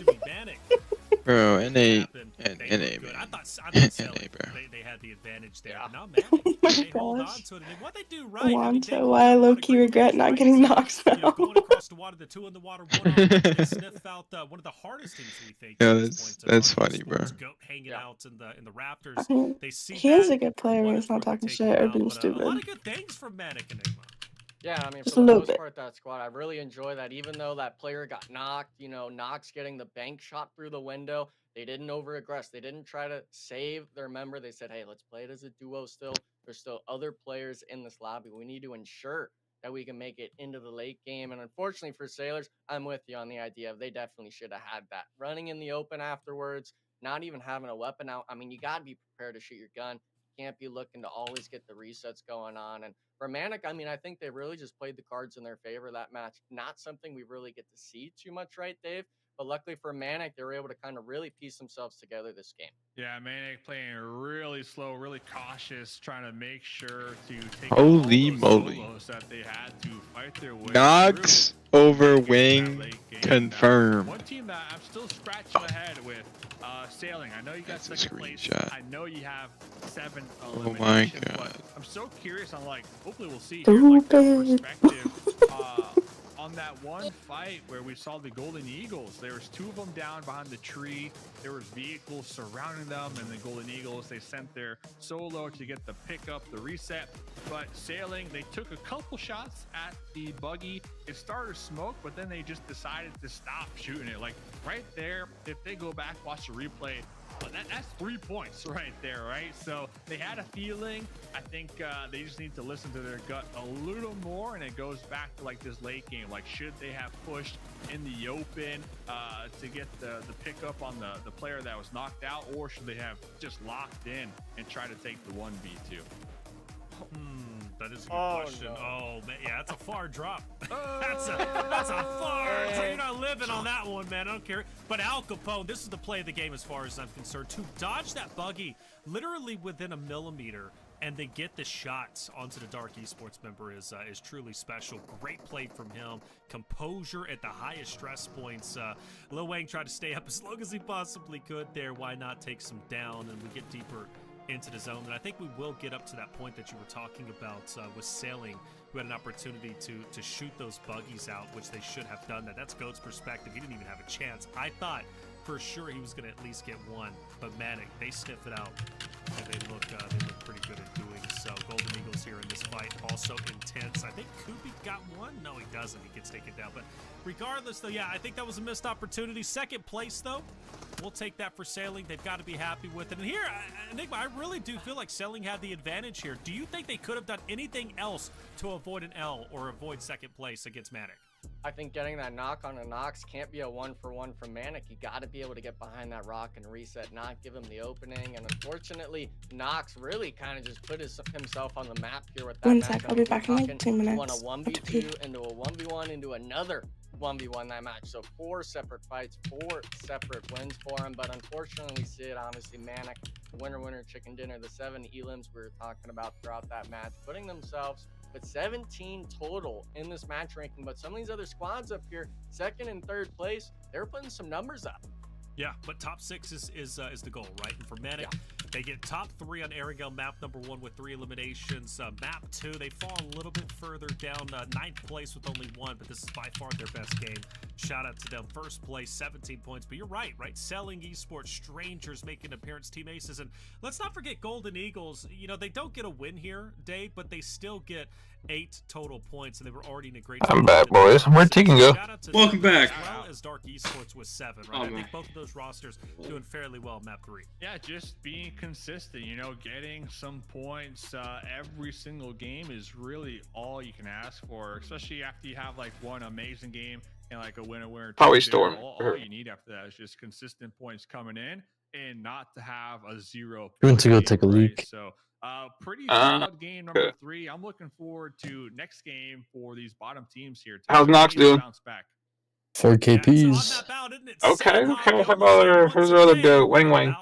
Bro, NA, man. I thought NA, bro. bro. They had the advantage there. Yeah. But now Manic, my they hold on gosh. to it. And what they do right. I mean, Wanta, they- why I low-key regret not getting Nox You know, now. going across the water, the two in the water, one on, they sniff out one of the hardest things we think. Yeah, at this that's point, funny, bro. Goat hanging Yeah. out in the I Raptors. mean, They see he is that, a good player when one he's is not worth talking taking shit or out, being but, a lot stupid. of good things from Manic Enigma. Yeah, I mean, Just for a the little most bit. part, that squad, I really enjoy that. Even though that player got knocked, you know, Nox getting the bank shot through the window, they didn't over-aggress. They didn't try to save their member. They said, hey, let's play it as a duo still. There's still other players in this lobby. We need to ensure that we can make it into the late game. And unfortunately for Sailors, I'm with you on the idea of they definitely should have had that. Running in the open afterwards, not even having a weapon out. I mean, you got to be prepared to shoot your gun. You can't be looking to always get the resets going on. And for Manic, I mean, I think they really just played the cards in their favor that match. Not something we really get to see too much, right, Dave? But luckily for Manic, they were able to kind of really piece themselves together this game. Yeah, Manic playing really slow, really cautious, trying to make sure to take Holy all those moly. solos that they had to fight their way Nox through over to get to that Wing late game. confirmed. One team that I'm still scratching my head with, Sailing. I know you got That's a second place. screenshot. I know you have 7 Oh my eliminations, but god. I'm so curious on like, hopefully we'll see here, like their Stupid. perspective on that one fight where we saw the Golden Eagles. There was 2 of them down behind the tree. There was vehicles surrounding them, and the Golden Eagles, they sent their solo to get the pickup, the reset. But Sailing, they took a couple shots at the buggy. It started to smoke, but then they just decided to stop shooting it. Like right there, if they go back, watch the replay, that's 3 points right there, right? So they had a feeling. I think they just need to listen to their gut a little more, and it goes back to like this late game. Like, should they have pushed in the open to get the pickup on the player that was knocked out, or should they have just locked in and try to take the 1v2? That is a good question. No. Oh man, yeah, that's a far drop. that's a far drop. You're not living on that one, man. I don't care. But Al Capone, this is the play of the game as far as I'm concerned. To dodge that buggy literally within a millimeter and then get the shots onto the Dark Esports member is truly special. Great play from him. Composure at the highest stress points. Lil Wang tried to stay up as long as he possibly could there. Why not take some down and we get deeper into the zone? And I think we will get up to that point that you were talking about with Sailing, who had an opportunity to shoot those buggies out, which they should have done that. That's Goat's perspective. He didn't even have a chance. I thought for sure he was going to at least get one, but Manic, they sniff it out, and they look pretty good at doing so. Golden Eagles here in this fight, also intense. I think Kubi got one. No, he doesn't. He gets taken down. But regardless, though, yeah, I think that was a missed opportunity. Second place, though, we'll take that for Sailing. They've got to be happy with it. And here, Enigma, I really do feel like Sailing had the advantage here. Do you think they could have done anything else to avoid an L or avoid second place against Manic? I think getting that knock on a Nox can't be a 1-for-1 from Manic. You got to be able to get behind that rock and reset, not give him the opening. And unfortunately, Nox really kind of just put himself on the map here with that. One sec, I'll be back in like 2 minutes. Won a 1v2 into a 1v1 into another 1v1 that match. So 4 separate fights, 4 separate wins for him. But unfortunately, we see it obviously Manic, winner, chicken dinner, the 7 elims we were talking about throughout that match, putting themselves with 17 total in this match ranking. But some of these other squads up here, 2nd and 3rd place, they're putting some numbers up. Yeah, but top 6 is the goal, right? And for Manic, They get top 3 on Erangel map number 1 with 3 eliminations. Map 2, they fall a little bit further down, 9th place with only 1, but this is by far their best game. Shout out to them. First place, 17 points. But you're right? Selling Esports, Strangers making an appearance, Team Aces. And let's not forget Golden Eagles. You know, they don't get a win here, Dave, but they still get 8 total points, and they were already in a great. I'm back, boys. Where'd Tegan go? Welcome back. As well as Dark Esports with 7, right? I think both of those rosters doing fairly well in map 3. Yeah, just being consistent, you know, getting some points every single game is really all you can ask for, especially after you have like one amazing game and like a winner. Probably Storm. All you need after that is just consistent points coming in and not to have a 0. You went to go take a leak. Right? So pretty solid game number 3. I'm looking forward to next game for these bottom teams here. How's Knox doing? Bounce back. 4 KPs. Okay. How about who's the other dude? Wang Wang.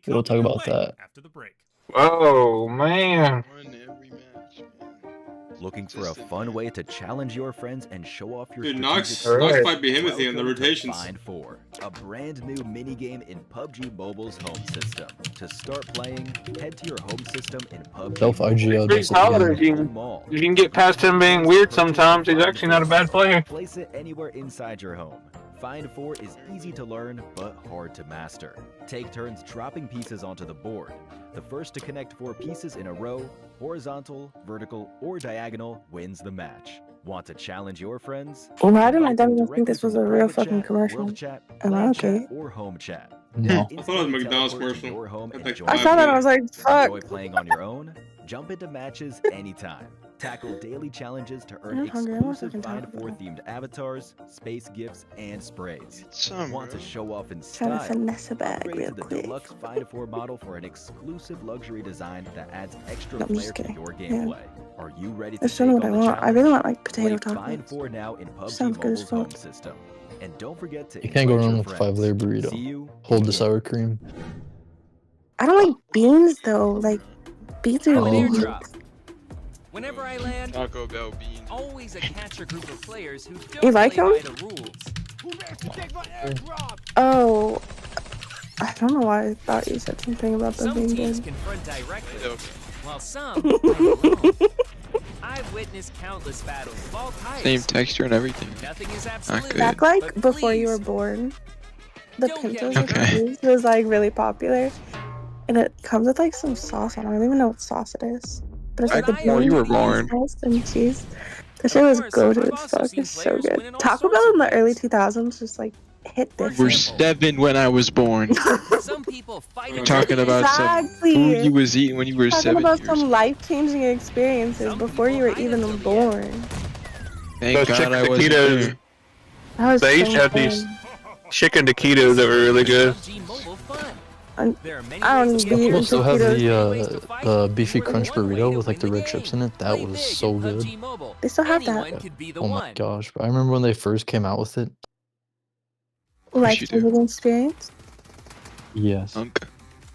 We'll talk about that after the break. Oh man. Looking for a fun way to challenge your friends and show off your Dude, Knox might be Behemoth in the rotations. Find 4, a brand new minigame in PUBG Mobile's home system. To start playing, head to your home system in PUBG. You can get past him being weird sometimes. He's actually not a bad player. Place it anywhere inside your home. Find 4 is easy to learn, but hard to master. Take turns dropping pieces onto the board. The first to connect 4 pieces in a row, horizontal, vertical, or diagonal, wins the match. Want to challenge your friends? Why did my dummy think this was a real fucking commercial? Am I okay? Or home chat. No. I thought it was a McDonald's commercial. I saw that, I was like, fuck. Enjoy playing on your own? Jump into matches anytime. Tackle daily challenges to earn exclusive Find 4 themed avatars, space gifts, and sprays. Want to show off in style? Trying to finesse a bag Upgrade real to the quick. deluxe Find 4 model for an exclusive luxury design that adds extra No, I'm flair just to kidding. your Yeah. gameplay. Are you ready to That's take really on what I the want. I challenge? really want like potato Play Find tacos. 4 now in PUBG Sounds good as Mobile's fuck. home system. And don't forget to You can't go invite wrong your with a friends. 5-layer See burrito. you Hold the sour cream. I don't like beans though. Like beans are Oh. weird. Whenever I land, Taco Bell beans. always a catch a group of players who don't You like play him? by the rules. Oh, I don't know why I thought you said something about them Some being teams good. confront directly, while some fight alone. I've witnessed countless battles of all types. Same texture and everything. Nothing is Not absolute. good. Back like But before you were please, born, the don't Pintos get with Okay. cheese was like really popular, and it comes with like some sauce on it. I don't even know what sauce it is, but it's like Back a before you were bean born. sauce and cheese. That shit was Of course, goated I've as also fuck. seen It's so players win in good. all Taco sorts Bell of in the ways. early 2000s just like hit For different. We're 7 when I was born. Some people fight We're each talking other. about some Exactly. food you was eating when you were Talking 7 about years some old. life-changing experiences Some before you people were fight even until the born. Thank Those God chicken I wasn't taquitos. there. That was They used so to have these fun. chicken taquitos that were really good. PUBG Mobile fun. And There are many I don't ways to be get eating People still have taquitos. the beefy crunch burrito with like the red chips in it. That Play was big so in good. PUBG Mobile. They still have that. Anyone could be the Oh my one. gosh, bro. I remember when they first came out with it. Like you do. living experience. Yes. Unk.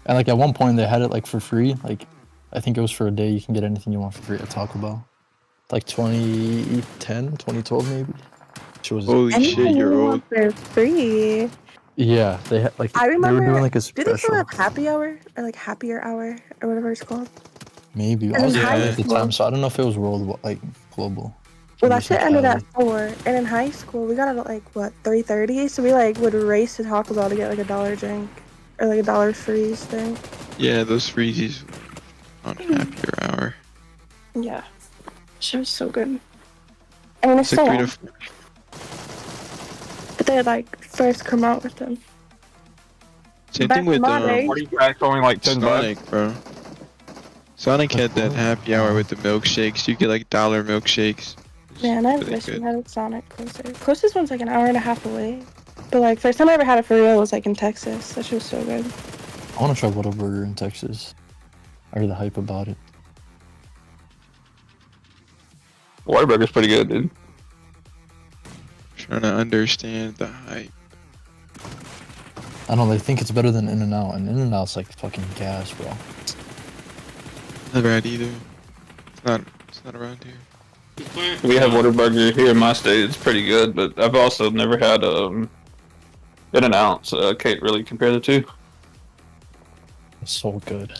And like at one point they had it like for free. Like I think it was for a day. You can get anything you want for free at Taco Bell. Like 2010, 2012 maybe. Which was Holy shit, Anything you're you old. want for free. yeah. They had like I they were remember. doing like a Do they still special. have happy hour or like happier hour or whatever it's called? Maybe I And was in young high at the school- time, so I don't know if it was worldwide, like global. Well, Maybe that shit some ended Cali. at 4, and in high school we got it at like what 3:30. So we like would race to Taco Bell to get like $1 drink or like $1 freeze thing. Yeah, those freezies on happier hour. Yeah, shit was so good. I mean, it's Took still me on, to but they like first come out with them. same Back thing with in my day. 40 packs only like 10 bucks. Sonic, bro. Sonic had that happy hour with the milkshakes. You get like $1 milkshakes. Man, I Really wish we good. had it Sonic closer. Closest one's like an hour and a half away. But like first time I ever had it for real was like in Texas. That shit was so good. I want to try Whataburger in Texas. I heard the hype about it. Whataburger's pretty good, dude. Trying to understand the hype. I don't know, they think it's better than In-N-Out, and In-N-Out's like fucking gas, bro. Never had either. It's not around here. We have Whataburger here in my state. It's pretty good, but I've also never had In-N-Out, so I can't really compare the two. So good.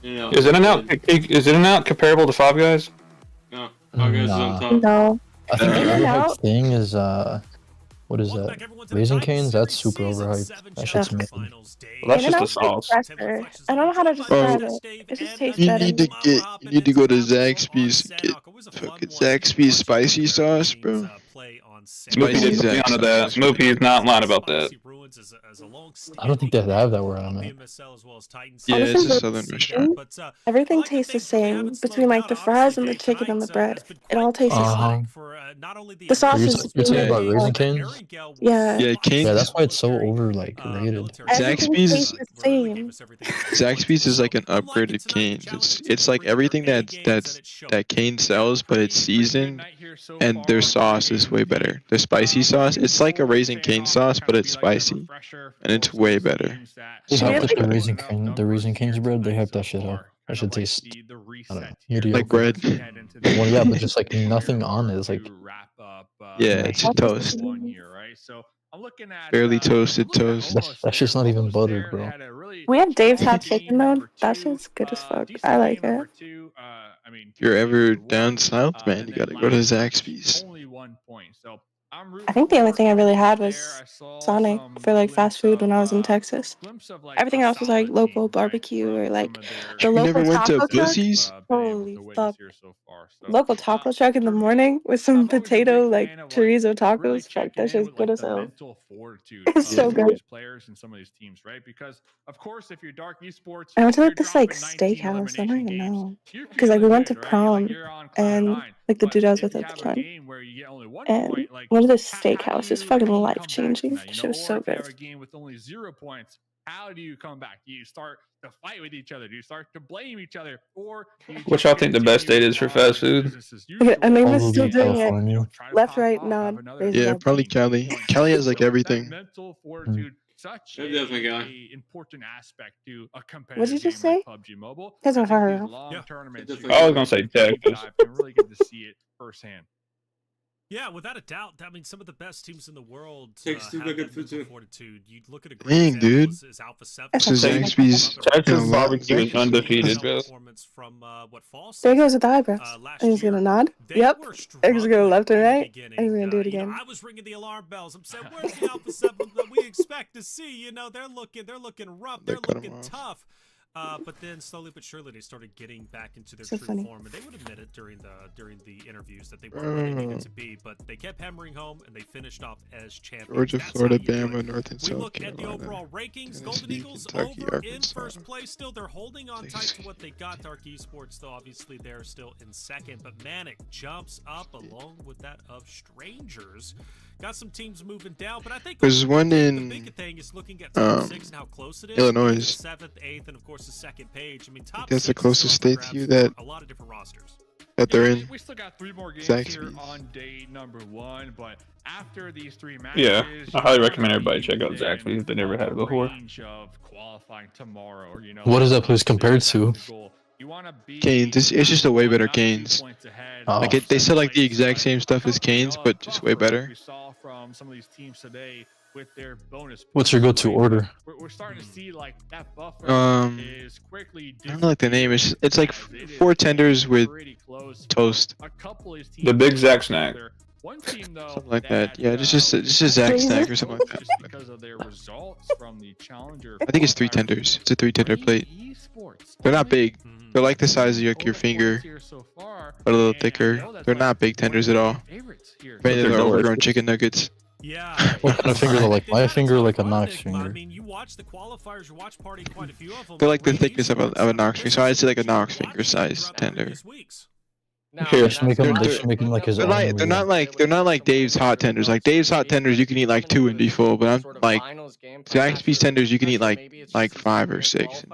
You know, Is In-N-Out comparable to Five Guys? No, Five Guys is on top. No. I think the In-N-Out? overhyped thing is what is that? Raising Cane's? That's super overhyped. That shit's amazing. Well, that's just the In-N-Out's sauce. like fresher. I don't know how to describe it. It just tastes You better. need to go to Zaxby's and get fucking Zaxby's spicy sauce, bro. Smokey did put me onto that. Smokey is not lying about that. I don't think they have that where I'm at. Yeah, it's a southern restaurant. Everything tastes the same between like the fries and the chicken and the bread. It all tastes the same. The sauce is. You're talking about Raising Cane's? Yeah. Yeah, Cane's. Yeah, that's why it's so rated. Zaxby's is Zaxby's is like an upgraded Cane's. It's like everything that Cane's sells, but it's seasoned, and their sauce is way better. Their spicy sauce, it's like a Raising Cane sauce, but it's spicy, and it's way better. They hype up the Raising Cane's bread. They hype that shit up. That should taste, I don't know, mediocre. Like bread. Well, yeah, but just like nothing on it. It's like, yeah, it's toast. Barely toasted toast. That's just not even buttered, bro. We have Dave's Hot Chicken though. That shit's good as fuck. I like it. If you're ever down south, man, you gotta go to Zaxby's. I think the only thing I really had was Sonic for like fast food when I was in Texas. Everything else was like local barbecue or like the You local never went to taco truck. Pussy's? Holy fuck! Local taco truck in the morning with some potato like chorizo tacos. Fuck, that shit's good as hell. It's so good. Players in some of these teams, right? Because of course, if you're Dark Esports, I went to like this like steakhouse. I don't even know because like we went to prom and like the dude I was with at the time, and one of the steakhouse is fucking life changing. Shit was so good. Game with only 0 points. How do you come back? Do you start to fight with each other? Do you start to blame each other? Or What y'all think the best date is for fast food? Okay, Anonymous still doing California. it. Left, right, nod. raise Yeah, left. probably Cali. Cali has like everything. Mental fortitude, such They're definitely a going. important aspect to a competitive What'd you just game say? like PUBG Mobile. That's I what think I these heard. long Yeah, tournaments, definitely. you I was gonna say Texas. I've been really good to see it firsthand. Yeah, without a doubt. I mean, some of the best teams in the world Takes two have good that food, mental too. fortitude. You look at a great Dang, example dude. is Alpha 7. This is Zaxby's. Texas Yeah, barbecue is Zaxby's. undefeated, bro. Performance from what fall There season, goes with the eyebrows. last And he's gonna year. nod. They Yep. were And he's gonna go struggling left and in the right. beginning. And he's gonna do it You know, again. I was ringing the alarm bells. I'm saying, "Where's the Alpha 7 that we expect to see?" You know, they're looking rough. They're cut 'em looking off. tough. But then slowly but surely they started getting back into their So true funny. form, and they would admit it during the interviews that they weren't where they needed to be. But they kept hammering home, and they finished off as champions. Georgia, That's Florida, how you do Bama, it. North and We South look at the Carolina, overall rankings. Golden Tennessee, Eagles Kentucky, over in Arkansas. first place. Still, they're holding on tight to what they got. Dark Esports, though, obviously they're still in second. But Manic jumps up along with that of Strangers. Got some teams moving down, but I think There's one the in big thing is looking at top 6 and how close it is. Illinois. The 7th, 8th, and of course the second page. I mean, top that's the 6 is closest still up state for to you grabs that for a lot of different rosters. they're Yeah, in. we still got 3 more games here Zaxby's. on day number 1, but after these 3 matches, Yeah, I highly you recommend wanna everybody be check out within Zaxby's if they never had it a before. range of qualifying tomorrow, or, you know, What is that place compared to? you wanna be Canes. It's just a way better Canes. Oh. Like they sell like the exact same stuff as Canes, but just way better. We saw from some of these teams today with their bonus. What's your go-to order? We're starting to see like that buffer is quickly. I don't know like the name. It's like 4 tenders with toast. A couple of these The Big Zack snack. One team though, Something like that. Yeah, just a Zack snack or something like that. just because of their results from the challenger. I think it's 3 tenders. It's a 3 tender plate. They're not big. They're like the size of your finger, but a little thicker. They're not big tenders at all. If any of them are overgrown chicken nuggets. Yeah. What kind of finger? Like my finger, or like a Knox I finger? mean, you watch the qualifiers, you watch party quite a few of them. They're like the thickness of a Knox finger. So I'd say like a Knox finger size tender. Here, they should make him like his They're own. like they're not like Dave's hot tenders. Like Dave's hot tenders, you can eat like 2 and be full. But I'm like Zaxby's tenders, you can eat like 5 or 6.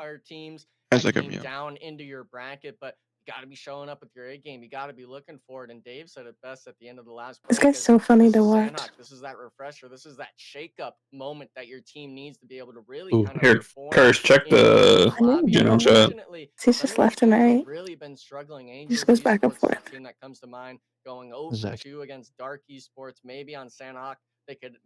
That's like a meal. Down into your bracket, but you got to be showing up with your A game. You got to be looking for it. And Dave said it best at the end of the last. This guy's so funny to watch. This is that refresher. This is that shake-up moment that your team needs to be able to really Ooh, kind of here, perform. Curse, check the general chat. He's just left and right. Really been struggling. He just goes back and forth. Team that comes to mind going Zach. 0-2 against Dark Esports. Maybe on Sanhok they could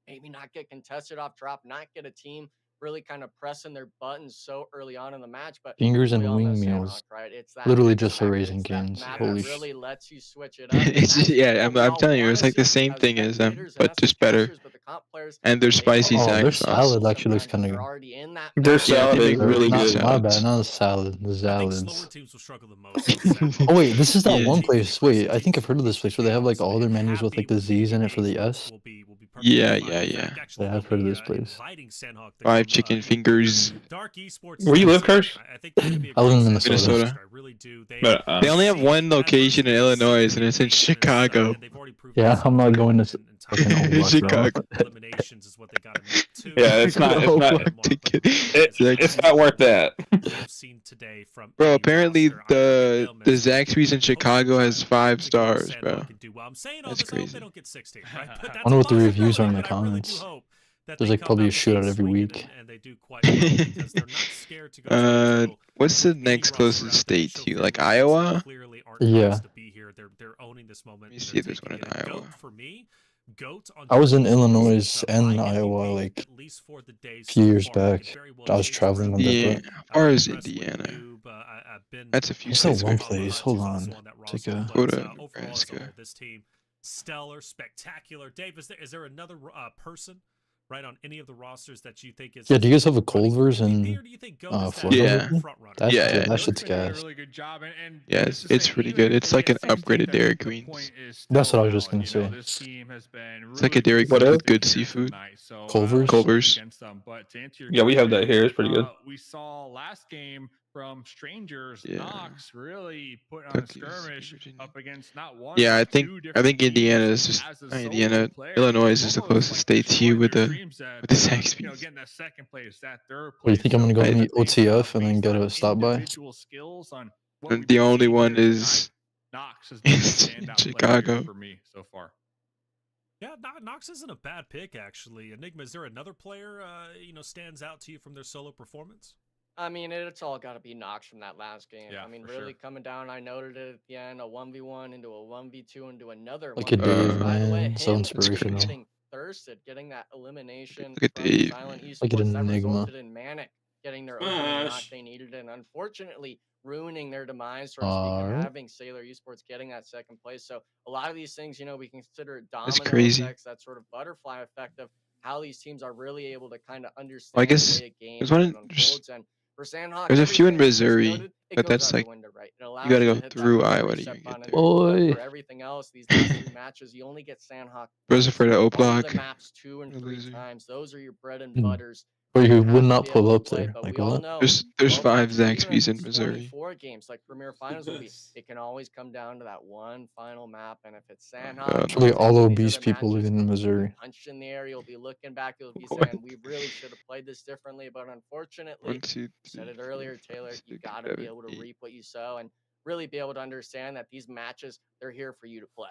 maybe not get contested off drop, not get a team really kind of pressing their buttons so early on in the match. But Fingers and we all know wing Sanhok, meals. right? It's that Literally X just for factor. raising It's that canes. map Holy that sh. really lets you switch it up. And It's that's yeah, what we I'm all telling you, want it's to like the see same as thing as them, spectators and but as just better. casters. But the comp players, And their they spicy all Oh, Zach their sauce. salad actually looks sometimes kind they're of. already in that Their map. Yeah, salad they is make really really good good. My salads. bad, not a salad. The I think slower salads. teams will struggle the most. with Sanhok. Oh wait, this is that Yeah. one place. Wait, I think I've heard of this place where they have like all their menus with like the Z's in it for the S. Yeah, yeah, yeah. Yeah, I've heard of this place. 5 chicken fingers. Where you live, Kirsch? I live in Minnesota. Minnesota. But, They only have one location in Illinois, and it's in Chicago. Yeah, I'm not going to fucking Oak, Chicago. Yeah, it's not. It's not. It's not worth that. Bro, apparently the Zaxby's in Chicago has 5 stars, bro. That's crazy. I wonder what the reviews are in the comments. There's like probably a shootout every week. What's the next closest state to you? Like Iowa? Yeah. Let me see if there's one in Iowa. I was in Illinois and Iowa like a few years back. I was traveling on that. Yeah, But how far is Indiana? That's a few what's that states one away. place? Hold on. It's like a... Dakota, Nebraska. This team, stellar, spectacular. Dave, is there another person right on any of the rosters that you think is? Yeah, do you guys have a Culver's in Florida? Yeah. That's Yeah, good. yeah. That shit's gas. Yeah, it's pretty good. It's like an upgraded Dairy Queens. That's what I was just gonna say. It's like a Dairy Queen with good seafood. Culver's? Culver's. Yeah, we have that here. It's pretty good. We saw last game from Strangers, Yeah. Knox really putting on Cookies, a skirmish Virginia. up against not one. Yeah, but I think two different Indiana teams is just as a solo Indiana. player. Illinois is the Almost closest like state to you destroyed with their the dreams at, Zaxby's. getting that second place, that third place. Well, you think I'm gonna go I- meet OTF and then get a stop by? Individual skills on what And we the did only see one here is tonight. Knox has been the in standout player Chicago. here for me so far. Yeah, Knox isn't a bad pick actually. Enigma, is there another player stands out to you from their solo performance? I mean, it's all got to be Knox from that last game. Yeah, I mean, for really sure. coming down, I noted it at the end, a 1v1 into a 1v2 into another Like 1v2. a Dave, By the way, man. So him inspirational. getting thirsted, getting that elimination Look at from Dave, Silent man. Esports Look at that Enigma. resulted in Manic getting their opening knock Gosh. they needed and unfortunately ruining their demise, so to speak, and Alright. having Sailor Esports getting that second place. So a lot of these things, we can consider it That's domino crazy. effects, that sort of butterfly effect of how these teams are really able to kind of understand Well, I guess the way a game there's one kind in- of unfolds. And for Sanhok, There's a few in everything you just Missouri, noted, it but goes that's out the like window, right? It you allows gotta you go to hit that through quick Iowa to reset even get button, there. but Boy. for everything else, these last two matches, you only get Sanhok Those are for the O onto block. the maps 2 and The 3 loser. times. Those are your bread and Hmm. butters. Or you have would to not be pull able up to play, there. but Like we all what? know There's 12 5 matches, even Zaxby's in if it's Missouri. 24 games like Premier Finals will be. It can always come down to that one final map, and if it's Sanhok, God. Actually, or all some of these obese other people matches, living in you'll be Missouri. punched in the air. You'll be looking back. You'll be What? saying, "We really should have played this differently." But unfortunately, 1, 2, you said it earlier, Taylor. You 6, got to be 7, able to 8. reap what you sow and really be able to understand that these matches, they're here for you to play.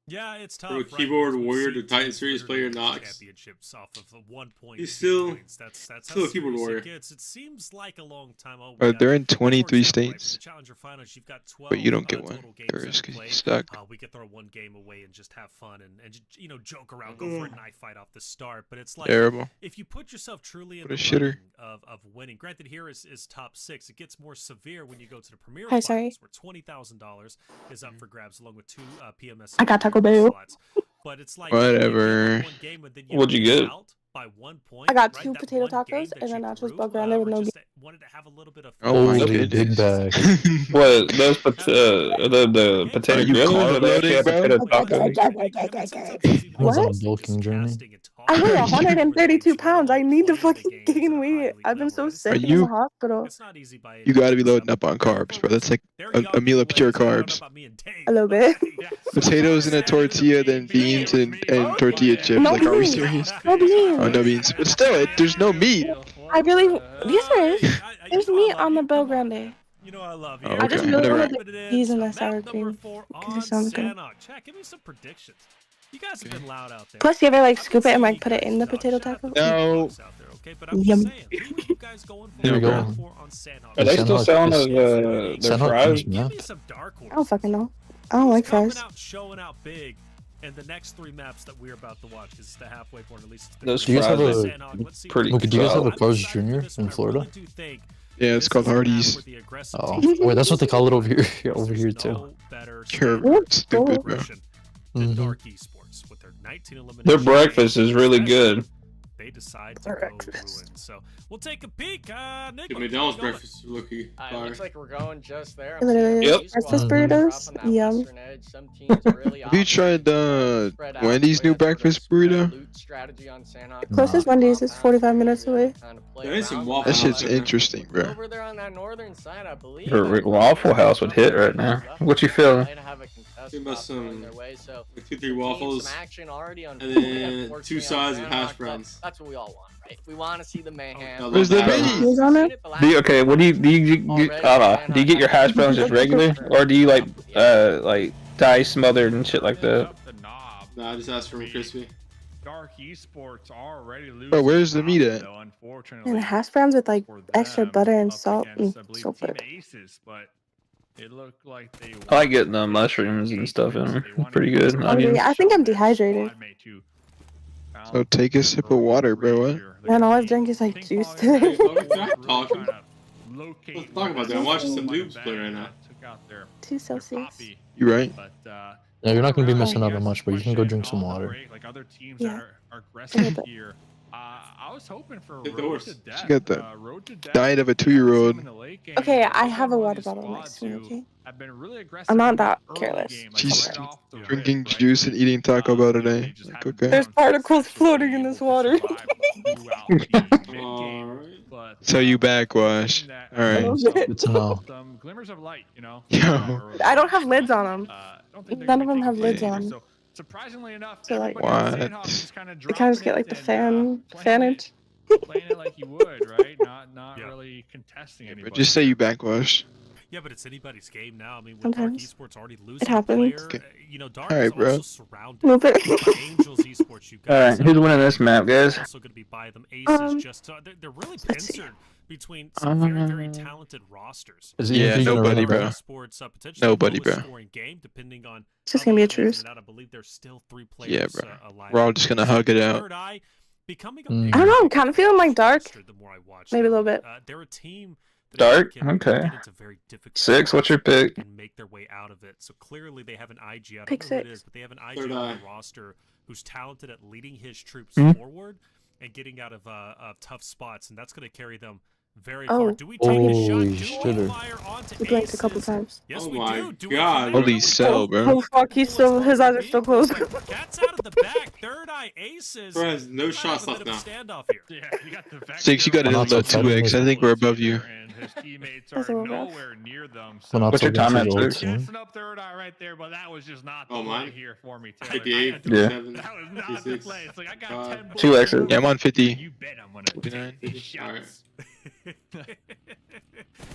Yeah, it's tough. From a right? keyboard Because we've warrior seen to Titan teams Series literally player win Knox. championships off of the 1 point. He's 2 still- points. That's still how a keyboard serious warrior. it gets. It seems like a long time. Oh, They're in for 23 example, right, for states, the Challenger Finals, you've got 12 but you don't get one. total games There that is are because you played. suck. We could throw one game away and just have fun and joke around, go for a knife fight off the start. But it's like Terrible. if you put yourself truly in What a the shitter. running of winning. Granted, here is top 6. It gets more severe when you go to the Premier Hi, sorry. Finals, where $20,000 is up for grabs along with 2 PMS. I got Taco Bell. slots. But it's like Whatever. What'd you get? By 1 point, I got right? 2 That potato one game tacos that and then you nachos threw, bug grande with or no just wanted to have a little bit of Oh my Holy big goodness. bag. What those the potato Are you grillers or carb they actually have loading, potato bro? tacos? I was on a What? bulking journey. I weigh 132 pounds. I need to fucking gain weight. I've been so sick in you- the hospital. It's not easy by You gotta be loading up on carbs, bro. That's like a meal of pure carbs. A little bit. Potatoes in a tortilla, then beans and tortilla chips. No Like, are we beans. serious? No beans. Oh, no beans. But still, there's no meat. I really. Yes, there is. There's meat on the Bell Grande. You know I love you. Oh, I just okay. really Whatever. wanted the peas and the sour cream because it sounds good. Chat, give me some predictions. You guys have been loud out there. Plus, you ever like scoop it and like put it in the potato taco? No. Yum. There we go. Are they still selling those their Sanhok fries? comes map. I don't fucking know. I don't like fries. Showing out big and the next 3 maps that we're about to watch, because it's the halfway point, at least. Those Do you guys have a pretty. Look, do you guys have a solid. Carl's Jr. in Florida? Yeah, it's called Hardee's. Oh, wait, that's what they call it over here. Yeah, over here too. You're stupid, bro. Dark Esports with their 19 elimination. Their breakfast is really good. They decide to go ruin. So we'll take a peek. Nick, Dude, McDonald's breakfast is looking It fire. looks like we're going just there. Literally, breakfast burritos. Yum. Have you tried Wendy's new breakfast burrito? Closest Wendy's is 45 minutes away. There is some Waffle That shit's House, right? interesting, bro. Over there on that northern side, I believe. Your Waffle House would hit right now. What you feeling? Give us some like 2-3 waffles, and then 2 sides of hash browns. That's what we all want, right? We want to see the mayhem. Where's the meat? Who's on it? Okay, what do you get your hash browns just regular, or do you like dye smothered and shit like that? Nah, I just asked for them crispy. Dark Esports already losing. Bro, where's the meat at? And hash browns with like extra butter and salt. So good. It looked like they I like getting the mushrooms and stuff in them. Pretty good. Onions. I think I'm dehydrated. So take a sip of water, bro. What? Man, all I've drank is like juice today. Let's talk about that. I'm watching some noobs play right now. 2 Celsius. You right? Yeah, you're not gonna be missing out on much, but you can go drink some water. Like other teams Yeah. that are aggressive here. I was hoping for Hit the Road horse. to Death. She got the Road to Death. diet of a 2-year-old. Okay, I have a water bottle next to me, okay? I've been really aggressive I'm not in the that early careless. game, She's right off the drinking rip, right? juice and eating Taco Bell today. Like, okay. There's particles floating in this water. Alright. So you backwash. Alright. Good to know. Some glimmers of light, you know. Yo. I don't have lids on them. Don't think they're None gonna of them be have taking lids either. on. So, surprisingly enough, So, like, everybody on What? Sandhawk is kinda You kind dropping of just get like it the and, fanage. playing it like you would, right? Not really contesting anybody. But just say you backwash. Yeah, but it's anybody's game now. I mean, with Sometimes. Dark Esports already losing It happens. a player, Okay. you know, Dark Alright, is bro. also surrounded Move it. by Angels Esports. You All guys, right, who's winning this map, guys? also going to be by them. Aces just they're really let's see. pincered between some very talented rosters. Is it Yeah, even gonna nobody, run bro. around? Sports, potentially Nobody, lowest bro. scoring game, depending on It's just how gonna be a many players truce. are out. I believe there's still 3 players. Yeah, bro. Alive. We're all just gonna hug it out. Third Eye becoming a Mm. bigger I don't know, I'm kind of feeling like Dark. roster the more I watch Maybe a them. little bit. They're a team that Dark? can Okay. get into very difficult 6, what's your spots pick? and make their way out of it. So clearly they have an IG. I don't Pick know who it 6. is, but they have an IG Third on Eye. the roster who's talented at leading his troops Hmm? forward and getting out of tough spots, and that's going to carry them very Oh. far. Do we take a shot? Holy Do we shitter. fire onto We blinked a couple Aces? times. Yes, Oh we my do. Do we God. connect? Holy cell, bro. Oh fuck, his eyes are still closed. Cat's out of the bag. Third Eye Aces. Bro has no might shots have a left bit of now. a standoff here. Yeah, you got the Vector 6, you got it Well, in not about so 2x. I think we're above you. and his teammates That's are a little rough. nowhere near them. Well, not What's so your time against at the old 6? team. Guessing up Third Eye right there, but that was just not the Oh, play mine? here for me, Taylor. 58, I had to- Yeah. 37, That was not the 56, play. It's like I got 5, 10 2 bullets. X's. Yeah, I'm on 50. You bet I'm gonna 59. take these shots.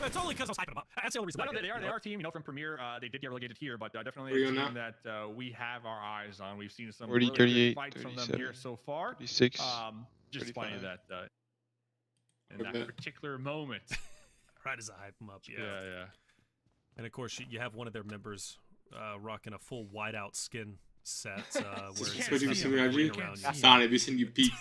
It's only because I was hyping them up. That's the only reason why I No, did they it, are you know? a team, you know, from Premier. They did get relegated here, but definitely Where a you team at that we have our eyes on. We've seen some 40, really 38, good fights from them 37, here so far. 36. Just funny 35. that in Okay. that particular moment. Right as I hype them up, yeah. Yeah. And of course, you have one of their members rocking a full whiteout skin set. Where it's What have you seen me ring IG? around you. Don, have you seen you peek?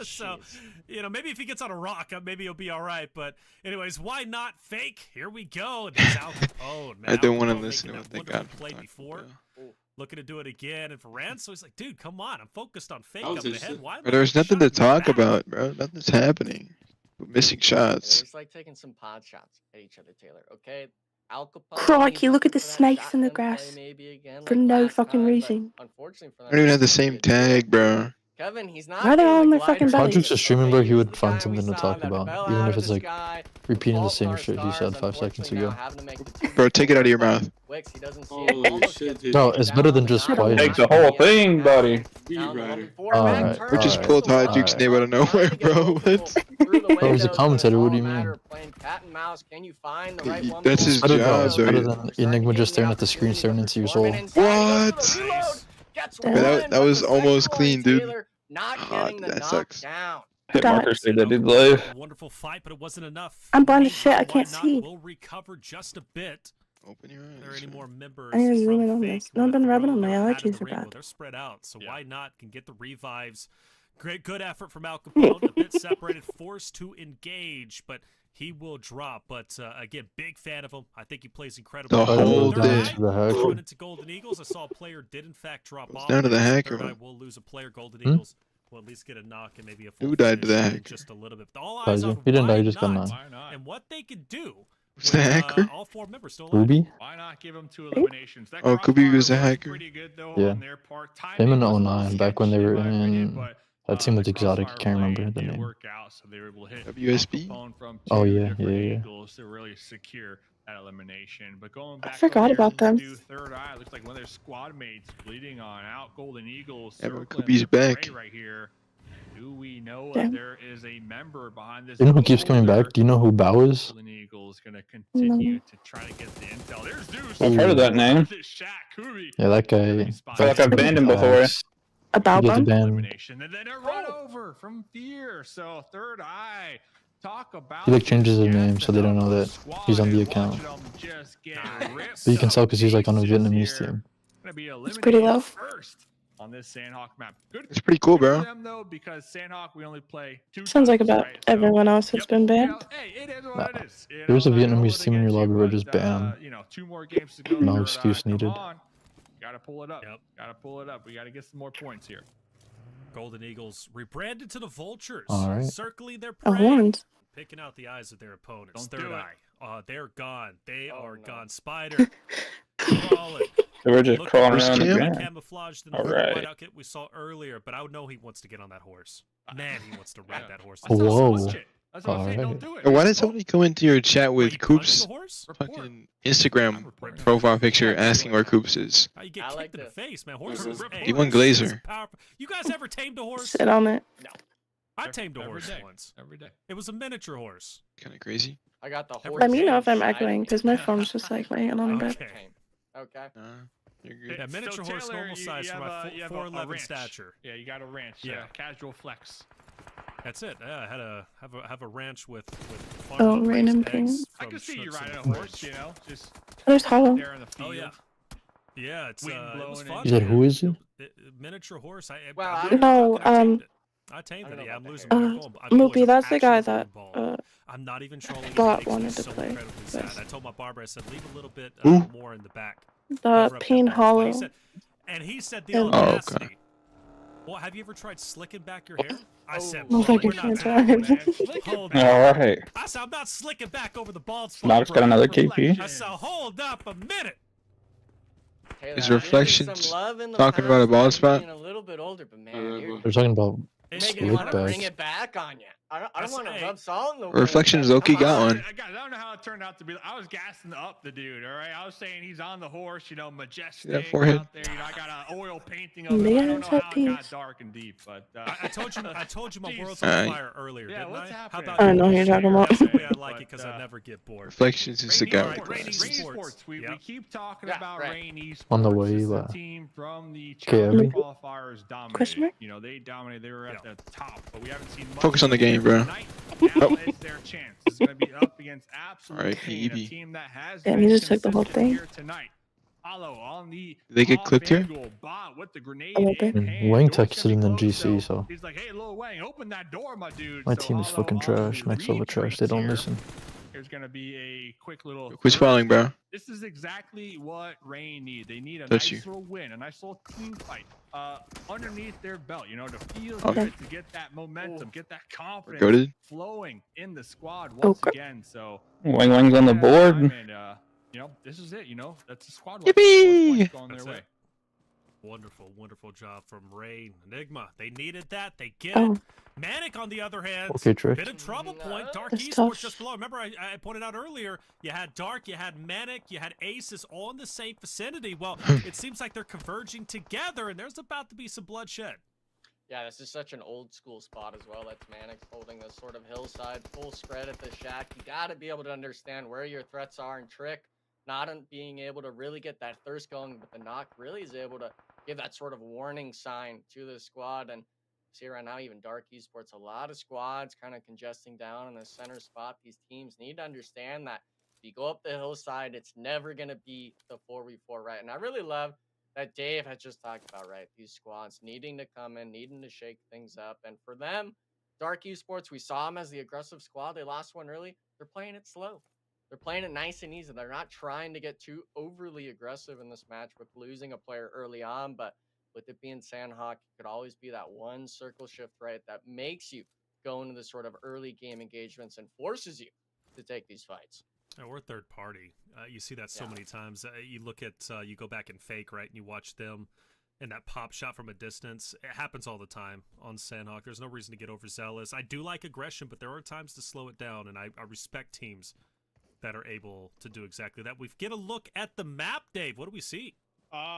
So, you know, maybe if he gets on a rock, maybe he'll be all right. But anyways, why not fake? Here we go. There's Al Capone, man. I don't Al want to Capone listen to making what that they wonderful got from play Taco before. Bell. Looking to do it again. And for Ranso, he's like, dude, come on. I'm focused on fake That was up ahead. interesting. Why am I Bro, there's taking nothing to shots in the talk back? about, bro. Nothing's happening. We're missing shots. It's like taking some pod shots at each other, Taylor. Okay, Al Capone. Crikey, look at the for that snakes in the shotgun play grass. maybe again, For like no last fucking time, but reason. Unfortunately for I don't even have the them, same tag, bro. Kevin, he's not. Why are they all getting on the their fucking glider bellies? If Podrick's just streaming, bro, okay? he He's would the find guy we something to saw talk that about, fell even out if of it's the like sky, repeating the fault same our shit he stars, said 5 seconds unfortunately now ago. having to make the two Bro, take it out of your versus mouth. Wicks, he doesn't see it. Holy Almost shit, gets dude. No, it's better than just down, quiet. Take the whole thing, buddy. Be rider. Alright, We just alright, pulled Hot Juke's alright. name out of nowhere, bro. What? Bro, he's a commentator, what do you mean? That's his Better, bro, job, it's better though. than Enigma just staring at the screen staring into your soul. What? That was almost clean, dude. Ah, that sucks. Hit marker say that dude's live. Wonderful fight, but it wasn't enough. I'm blind as shit, I Why can't not? see. We'll recover just a bit. Open your eyes. Are there any more members? I need to zoom in on from this. Fake No, I've been who rubbing throw on my their hat in allergies the are ring? Well, bad. they're spread out, so why not? Can get the revives. Good effort from Al Capone. A bit separated, forced to engage, but he will drop. But again, big fan of him. I think he plays incredibly The well. whole Third day. Eye going into Golden Eagles. I saw a player did in fact drop Goes off. down to the there, so hacker, Third Eye man. will lose a player. Golden Eagles will at least get a knock and maybe a full Who died to finish the in hacker? just a little bit. But all eyes Kaiser. on He didn't die, why he just got not, knocked. and what they could do. Who's the hacker? All four members still alive. Ruby? Why not give them 2 eliminations? That Oh, Kubi was a crossfire hacker. pretty good, though, Yeah. on their part. Them in Timing was a little 09, back when they sketchy, were my opinion, in. but, That team was the exotic. I crossfire can't remember play the did name. work out, so they were able to hit WSB? Al Capone from Oh, 2 yeah, different yeah, yeah. angles to really secure that elimination. But going back forgot over here about them. to Third Eye, looks like one of their squad mates bleeding on out. Golden Eagles Yeah, but circling Kubi's the back. fray right here. Do we know Yeah. if there is a member behind this? You know who keeps coming back? Do you know who Bao is? Golden Eagles gonna continue to try to get the intel. There's Zeus. I've heard of that name. Shaq, Kubi. Yeah, that guy. I feel like I've banned him before. A bow He gets bump? banned. Elimination, and then a run over from Fear. So Third Eye, talk about. He like changes his this name so they don't know that he's on the squad and account. watching them just get ripped But you can tell up because he's like on a pieces Vietnamese here. team. Gonna be It's pretty low. first on this Sandhawk map. Good. It's pretty cool, good for bro. them, though, because Sandhawk we only play 2 Sounds like times, about right? So, everyone else that's yep, been you banned. know, hey, it is what it is. You There's a know, not gonna hold Vietnamese it team in your against lobby you, where but, just bam. you know, 2 more games to go. No Third excuse Eye, needed. Come on. Gotta pull it up. Yep. Gotta pull it up. We gotta get some more points here. Golden Eagles rebranded to the Vultures, All right. circling their A prey, horns. picking out the eyes of their opponents. Don't Third do it. Eye, they're gone. They are no. gone. Spider, crawling. So we're just Look crawling First around the cam? ground. Camouflaged in the All little right. white outfit we saw earlier, but I know he wants to get on that horse. Man, he wants to ride that horse. I saw Whoa. some shit. That's what I'm saying. Don't Alright. do it. Yo, why did somebody come into your chat Wait, with you punched Coops' the horse? fucking Instagram profile picture asking where Coops is? How you get I kicked like in the this. face, man. Horses. Hey, D1 horses is Glazer. powerful. You guys ever tamed a horse? Sit on it. I tamed a Every horse day. once. Every day. It was a miniature horse. Kind of crazy. I got the horse. Let me know if I'm shiny. echoing because my phone's just like laying on the bed. Okay. Okay. Nah, you're good. Yeah, miniature So, horse, Taylor, normal you size for have my a 4'11" ranch. stature. Yeah, you got a ranch. Yeah. Casual flex. That's it. Yeah, I had have a ranch with Oh, farm-raised random eggs things. I from can see you Schnucks riding and a Fridge. horse, you know, just There's Hollow. there in the field. Oh yeah, yeah. It's Wind it was blowing fun. in. You said man. who is it? Miniature horse. Well, I I- No, I tamed I it. don't know Yeah, I'm about losing that. my Uh, goal. Moopy, that's the guy that I'm not even trolling. It Bot makes me wanted to so play incredibly sad. with. I told my barber, I said, leave a little bit Who? more in the back. the Cover up that Pain bald spot." Hollow. He said, and he said the Oh, okay. audacity. Well, have you ever tried slicking back your hair? I said, Looks "Bro, like you we're not can't doing try. that." Hold All on. right. I said, I'm not slicking back over the bald spot. Knox bro. got another KP. I said, hold up a minute. Taylor, His I give you reflections some love in the talking about a past, bald but spot? Being a little bit older, but man, you're They're talking about making me slick want to bring backs. it back on you. I don't That's- want to hey. rub salt in the wound. Reflections but Loki come got on. one. Guys, I don't know how it turned out to be. I was gassing up the dude, all right? I was saying he's on the horse, you know, majestic forehead. out there. You know, I got an oil painting of him. I Man, don't know how it pet got peeves. dark and deep, but I told you my Jeez. world's on Alright. fire earlier, Yeah, didn't what's I? How happening? about I don't know who you're talking about. That's the way I like it because But, I never get bored. Reflections is the Rain guy. Alright, with Rain glasses. Esports. We Yep. keep talking Yeah, about right. Rain Esports. On the This way, is the but- team from the Okay, Challenger Abby. qualifiers dominated. Question mark? You know, they dominated. They were at Yeah. the top, but we haven't seen much Focus on the of them game, bro. tonight. Now is their chance. It's going to be up against Absolute Alright, Pain, a PEB. team that has Damn, been he just took the whole consistent thing. here tonight. Hollow on the Did they get off clipped here? angle, Bot with the grenade A little bit. in hand. Wang Door's texted gonna in be the closed, GC, though. so He's like, hey, Lil Wang, open that door, my dude. my So team is Hollow fucking on trash. the Max over trash. They don't retreats here. listen. There's going to be a quick little. Quit falling, bro. This is exactly what Rain need. They need a Touch nice you. little win, a nice little team fight underneath their belt, you know, to feel Okay. good, to get that momentum, get that confidence Goated. flowing in the squad once Okay. again. So Wang Wang's on the yeah, board. and, you know, this is it. You know, that's the squad. Yippee! Going That's their it. way. Wonderful, wonderful job from Rain. Enigma, they needed that. They get Oh. it. Manic, on the other hand, Okay, Trick. bit of trouble point. Dark That's Esports tough. just below. Remember, I pointed out earlier, you had Dark, you had Manic, you had Aces all in the same vicinity. Well, it seems like they're converging together, and there's about to be some bloodshed. Yeah, this is such an old school spot as well. That's Mannix holding this sort of hillside, full spread at the shack. You got to be able to understand where your threats are, and Trick not being able to really get that thirst going, but the knock really is able to give that sort of warning sign to the squad. And see right now, even Dark Esports, a lot of squads kind of congesting down in the center spot. These teams need to understand that If you go up the hillside, it's never going to be the 4v4, right? And I really love that Dave had just talked about, right? These squads needing to come in, needing to shake things up. And for them, Dark Esports, we saw them as the aggressive squad. They lost one early. They're playing it slow. They're playing it nice and easy. They're not trying to get too overly aggressive in this match with losing a player early on. But with it being Sandhawk, it could always be that one circle shift, right? That makes you go into the sort of early game engagements and forces you to take these fights. Or third party. You see that so many times. You look at, you go back and Fake, right? And you watch them and that pop shot from a distance. It happens all the time on Sandhawk. There's no reason to get overzealous. I do like aggression, but there are times to slow it down. And I respect teams that are able to do exactly that. We get a look at the map, Dave. What do we see?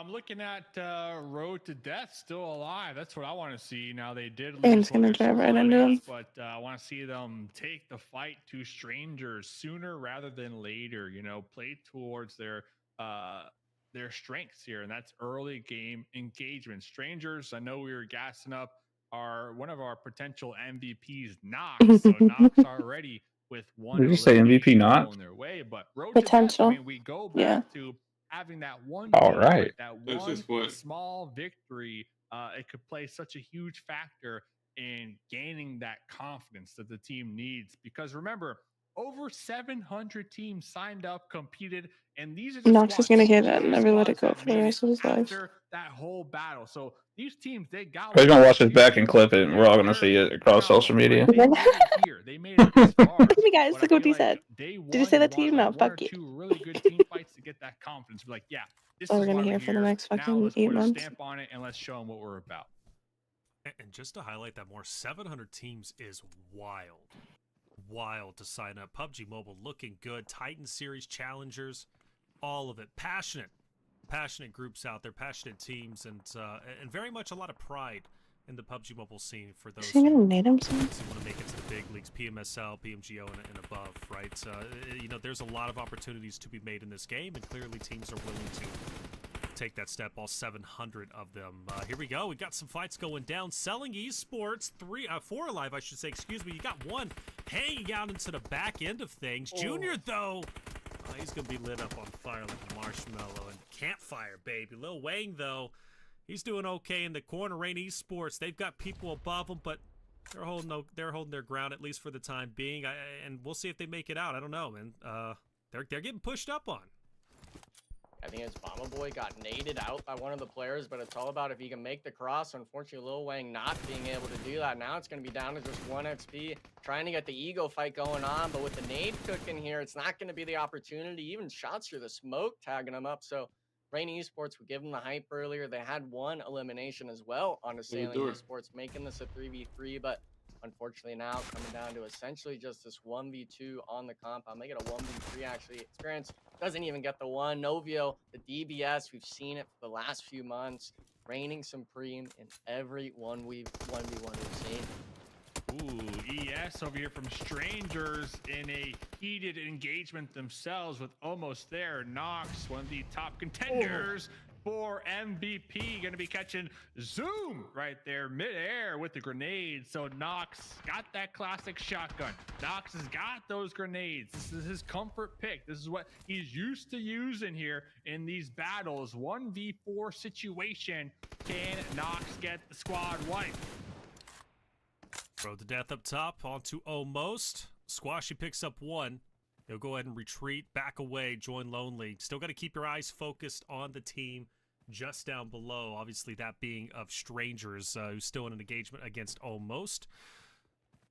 Looking at Road to Death still alive. That's what I want to see. Now they did lose. Aim's gonna drive right into him. But I want to see them take the fight to Strangers sooner rather than later. You know, play towards their strengths here, and that's early game engagement. Strangers, I know we were gassing up one of our potential MVPs, Nox. So Nox already with one. Did you say MVP Nox? On their way, but Road Potential. To Death, I mean, we go back to having that one, right. That one small victory, it could play such a huge factor in gaining that confidence that the team needs. Because remember, over 700 teams signed up, competed, and these are the Nox is gonna hit it and never let it go for the rest of his life. After that whole battle, so these teams, they got. He's gonna watch this back and clip it, and we're all gonna see it across social media. They made it this far. Look at me, guys. Look what he said. Did you say that to you? No, fuck you. Two really good team fights to get that confidence. Be like, yeah, this is we're gonna hear for the next fucking 8 months. Stamp on it, and let's show them what we're about. And just to highlight that more, 700 teams is wild. Wild to sign up. PUBG Mobile looking good. Titan Series challengers, all of it. Passionate groups out there, passionate teams, and very much a lot of pride in the PUBG Mobile scene for those who want to make it to the big leagues, PMSL, PMGO, and above, right? You know, there's a lot of opportunities to be made in this game, and clearly teams are willing to take that step, all 700 of them. Here we go. We got some fights going down. Selling Esports, 4 alive, I should say. Excuse me. You got one hanging out into the back end of things. Junior, though, he's going to be lit up on fire like a marshmallow. And Campfire, baby. Lil Wang, though, he's doing okay in the corner. Rain Esports, they've got people above them, but they're holding their ground, at least for the time being. And we'll see if they make it out. I don't know, man. They're getting pushed up on. I think it's Mama Boy got naded out by one of the players, but it's all about if he can make the cross. Unfortunately, Lil Wang not being able to do that. Now it's going to be down to just 1 XP, trying to get the ego fight going on. But with the nade cooking here, it's not going to be the opportunity. Even shots through the smoke tagging him up. So Rain Esports would give him the hype earlier. They had one elimination as well on Assailing Esports, making this a 3v3. But unfortunately now coming down to essentially just this 1v2 on the comp. I'll make it a 1v3 actually. Experience doesn't even get the one. Novio, the DBS, we've seen it for the last few months, reigning supreme in every 1v1 we've seen. Ooh, ES over here from Strangers in a heated engagement themselves with almost there. Nox, one of the top contenders for MVP, going to be catching Zoom right there midair with the grenade. So Nox got that classic shotgun. Nox has got those grenades. This is his comfort pick. This is what he's used to using here in these battles. 1v4 situation. Can Nox get the squad wipe? Road to Death up top, onto Almost. Squashy picks up one. He'll go ahead and retreat, back away, join Lonely. Still got to keep your eyes focused on the team just down below. Obviously, that being of Strangers, who's still in an engagement against Almost.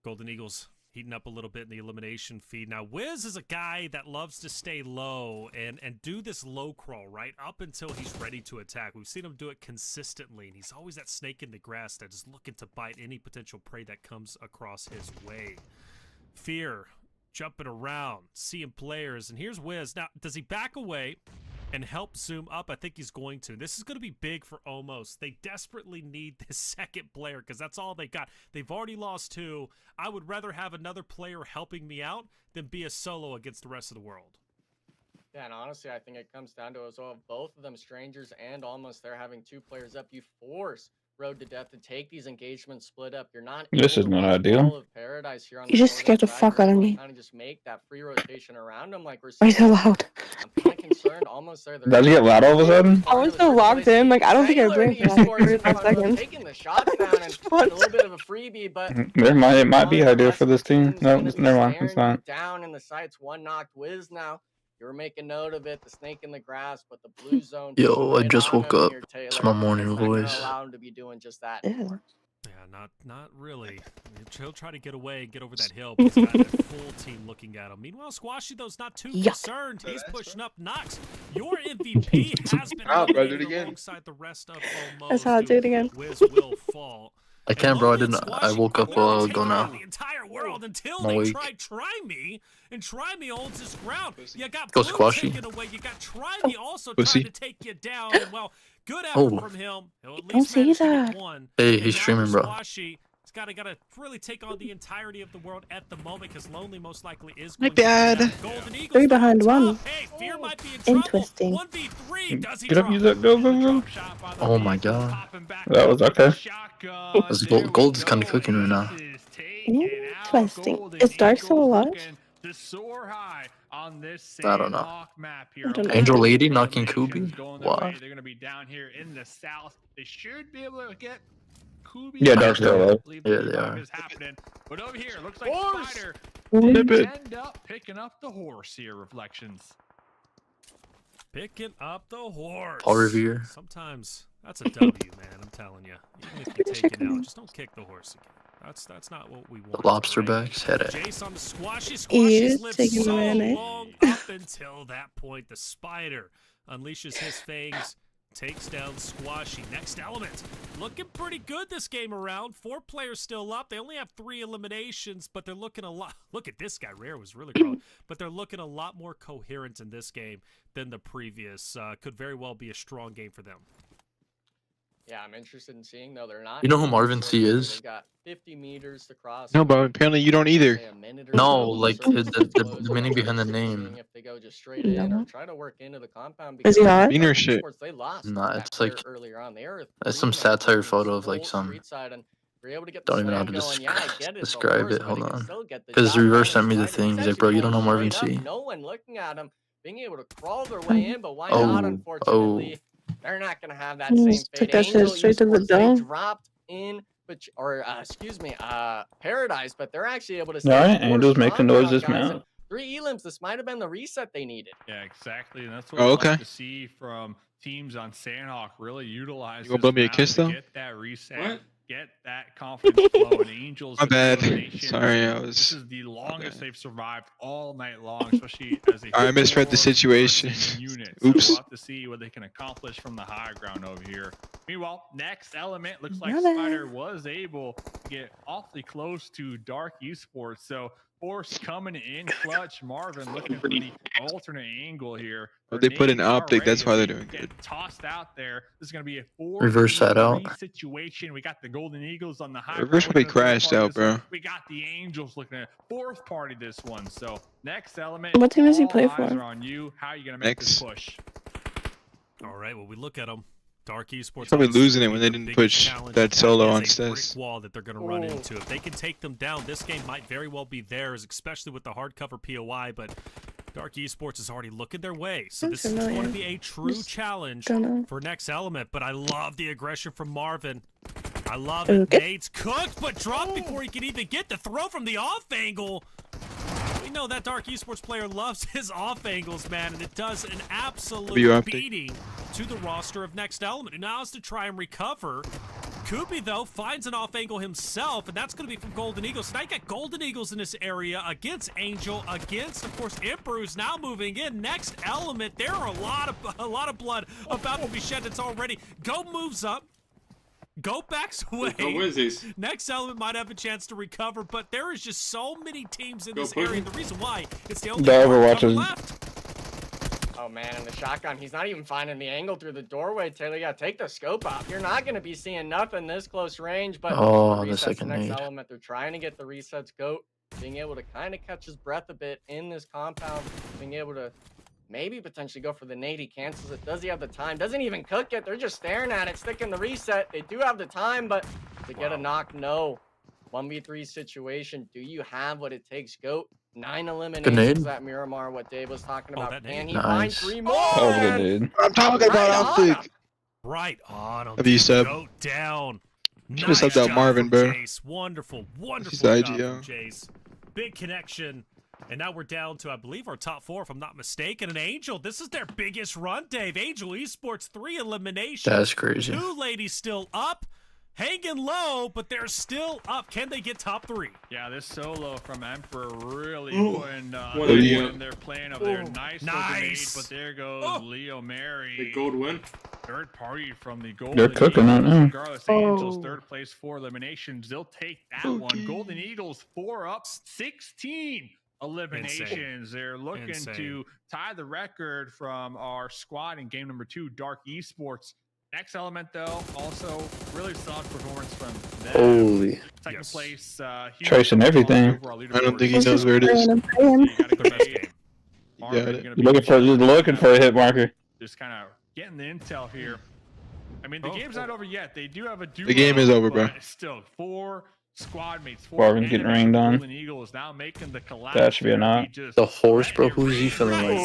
Golden Eagles heating up a little bit in the elimination feed. Now, Wiz is a guy that loves to stay low and do this low crawl, right, up until he's ready to attack. We've seen him do it consistently, and he's always that snake in the grass that is looking to bite any potential prey that comes across his way. Fear jumping around, seeing players, and here's Wiz. Now, does he back away and help zoom up? I think he's going to. This is going to be big for Almost. They desperately need this second player because that's all they got. They've already lost 2. I would rather have another player helping me out than be a solo against the rest of the world. Yeah, and honestly, I think it comes down to as well, both of them, Strangers and Almost, they're having 2 players up. You force Road to Death to take these engagements split up. You're not. This is not ideal. All of Paradise here on You just scared the fuck out of me. Kind of just make that free rotation around them like we're Why so loud? I'm kind of concerned. Almost there. Does it get loud all of a sudden? I was so logged in. Like I don't think I blinked for like 5 seconds. Taking the shots down and a little bit of a freebie, but It might be ideal for this team. No, never mind. It's not. Down in the sights, one knocked Wiz now. You were making note of it, the snake in the grass, but the blue zone. Yo, I just woke up. It's my morning voice. Allow him to be doing just that. Yeah, not really. He'll try to get away, get over that hill, but he's got a full team looking at him. Meanwhile, Squashy, tho's not too concerned. He's pushing up Nox. Your MVP has been eliminated alongside the rest of Almost. That's how I do it again. Wiz will fall. I can't, bro. I woke up while go now. The entire world until I'm they awake. try me, and try me holds his ground. You got Go Blue Squashy. taken away. You got try me also Pussy. trying to take you down. And well, good effort from him. He'll at Don't least say manage to get that. one. Hey, And he's now streaming, for bro. Squashy, he's gotta really take on the entirety of the world at the moment because Lonely most likely is My going to bad. be Golden Eagles 3 behind on 1. top. Hey, Fear might be in trouble. Interesting. 1v3. Does he Get up, drop? use that. Go. Oh my god. That was okay. This gold is kind of cooking right now. Interesting. Is Dark still alive? I don't know. I don't know. Angel Lady knocking Kubi? Why? They're gonna be down here in the south. They should be able to get Kubi. Yeah, Dark's still alive. Yeah, they are. Is happening. But over here, looks like Spider Nip did it. end up picking up the horse here. Reflections. Picking up the horse. Paul Revere. Sometimes that's a W, man. I'm telling you. Even if you take it out, just don't kick the horse again. That's not what we want. The lobster backs headache. Jace on the Squashy. Ew, Squashy's lived taking so a minute. long up until that point. The Spider unleashes his fangs, takes down Squashy. Next element. Looking pretty good this game around. 4 players still up. They only have 3 eliminations, but they're looking a lot. Look at this guy. Rare was really growing. But they're looking a lot more coherent in this game than the previous. Could very well be a strong game for them. Yeah, I'm interested in seeing though. They're not. You know who Marvin C is? They've got 50 meters to cross. No, but apparently you don't either. No, like the meaning behind the name. If they go just straight in or try to work into the compound. Is he hot? Meaner shit. They lost. Nah, back it's like there earlier on. They were it's some 3-0 satire on photo the of like whole some. street side, and we're able to get the Don't even know how slam to going. Yeah, I get it, the describe horse, it. but Hold he can on. still get the Because job Reverse done sent me the inside. thing. He's He's like, bro, you don't know actually Marvin going C. No one looking at him, being able to crawl their way in, but why Oh, not? Unfortunately, they're not going to have that same Just fate. took that shit Angel straight to the Esports, they dome. dropped in, but excuse me, Paradise, but they're actually able to. Alright, save Angel's Force making compound, noises guys, now. and 3 elims. This might have been the reset they needed. Yeah, exactly. And that's what Oh, we okay. like to see from teams on Sandhawk. Really utilize. You gonna blow me a kiss, though? Get that reset. What? Get that confidence flow and Angels. My bad. determination. Sorry, I This was. is the longest they've survived all night long, especially as a I misread the 4-person situation. unit. Oops. So we'll have to see what they can accomplish from the high ground over here. Meanwhile, next element looks like Brother. Spider was able to get awfully close to Dark Esports. So Force coming in clutch. Marvin looking for the alternate angle here. But they put an Grenades optic, already that's why they're getting doing good. Tossed out there. This is going to be a 4 Reverse that out. situation. We got the Golden Eagles on the high. Reverse ground probably looking at the crashed part of out, this one. bro. We got the Angels looking at fourth party this one. So next element. What team does he all play eyes for? are on you. How are you going to make this push? All right, well, we look at them. Dark Esports Probably obviously losing it when the they didn't biggest push challenge that is solo a on brick Stes. wall that they're going to run into. If they can take them down, this game might very well be theirs, especially with the hardcover POI. But Dark Esports is already looking their way, so Sounds this is going to familiar. be a true challenge don't know. for next element. But I love the aggression from Marvin. I love Ooh, it. good. Nate's cooked, but dropped before he can even get the throw from the off angle. We know that Dark Esports player loves his off angles, man, and it does an absolute optic. beating to the roster of Next Element, who now has to try and recover. Kubi, though, finds an off angle himself, and that's going to be from Golden Eagles. So now you got Golden Eagles in this area against Angel, against, of course, Emperor, who's now moving in. Next Element, there are a lot of blood about to be shed. It's already. Go moves up. Go backs away. Oh, what is this? Next element might have a chance to recover, but there is just so many teams in Go this Pussy. area. And the reason why it's the only The Overwatch one is- left. Oh man, and the shotgun, he's not even finding the angle through the doorway, Taylor. You gotta take the scope off. You're not gonna be seeing nothing this close range, but Oh, the resets, second next nade. element, they're trying to get the resets. Goat being able to kind of catch his breath a bit in this compound, being able to maybe potentially go for the nade. He cancels it. Does he have the time? Doesn't even cook it. They're just staring at it, sticking the reset. They do have the time, but to get a knock, no. 1v3 situation. Do you have what it takes? GOAT. 9 eliminations at Miramar, what Dave was talking about. Can he find 3 more? Oh, good, dude. I'm talking about Optic. Right on. Have you said? Go down. Just left out Marvin, bro. Jace. Wonderful He's job IGL. from Jace. Big connection. And now we're down to, I believe, our top 4, if I'm not mistaken. And Angel, this is their biggest run, Dave. Angel Esports, 3 eliminations. That's crazy. 2 ladies still up. Hanging low, but they're still up. Can they get top 3? Yeah, this solo from Emperor really putting their plan of their nice. But there goes Leo Mary. The gold win. Third party from the Golden They're cooking right now. Regardless, Angels third place 4 eliminations. They'll take that one. Golden Eagles 4 up, 16 eliminations. Insane. They're looking to tie the record from our squad in game number 2, Dark Esports. Next element, though, also really solid performance from them. Holy. Second place. Tracing everything. I don't think he knows where it is. You're looking for a hit marker. Just kind of getting the intel here. I mean, the game's not over yet. They do have a duo. The game is over, bro. Still 4 squad mates. 4 Marvin's getting rained on. Golden Eagles now making the collapse. That should be a knock. The horse, bro. Who's he feeling like?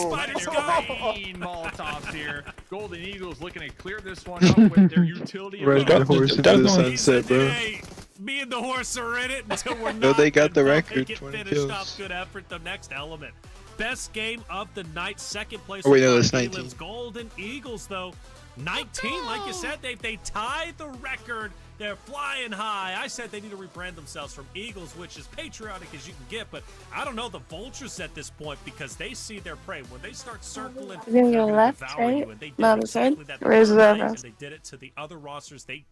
Molotovs here. Golden Eagles looking to clear this one up with their utility. Ride that horse into the sunset, bro. Hey, me and the horse are in it until we're not. No, they got the record. They 20 finished kills. off. Good effort. The next element. Best game of the night. Second place. Oh, wait, no, that's 19. Golden Eagles, though. 19, like you said, they tied the record. They're flying high. I said they need to rebrand themselves from Eagles, which is patriotic as you can get, but I don't know the Vultures at this point because they see their prey. When they start circling, You're gonna go left, right? No, the side. Raise it over. They did it to the other rosters they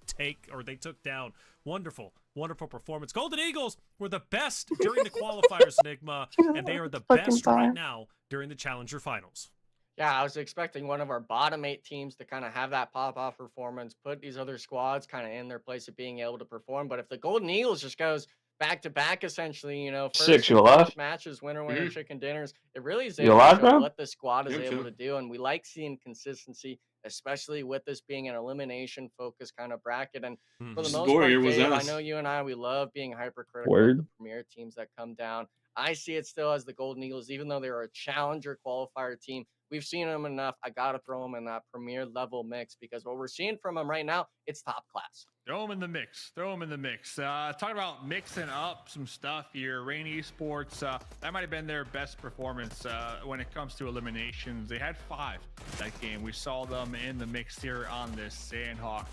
took down. Wonderful performance. Golden Eagles were the best during the qualifiers, Enigma, and they are the best right now during the Challenger Finals. Yeah, I was expecting one of our bottom 8 teams to kind of have that pop-off performance, put these other squads kind of in their place of being able to perform. But if the Golden Eagles just goes back-to-back, essentially, you know, Six, you alive? matches, winner, chicken dinners, it really is You able alive, to show bro? what the squad is able to do. And we like seeing consistency, especially with this being an elimination-focused kind of bracket. And for the most part, Dave, I know you and I, we love being hypercritical of the premier teams that come down. I see it still as the Golden Eagles, even though they're a challenger qualifier team. We've seen them enough. I got to throw them in that premier level mix because what we're seeing from them right now, it's top class. Throw them in the mix. Talking about mixing up some stuff here. Rain Esports, that might have been their best performance when it comes to eliminations. They had 5 that game. We saw them in the mix here on this Sandhawk.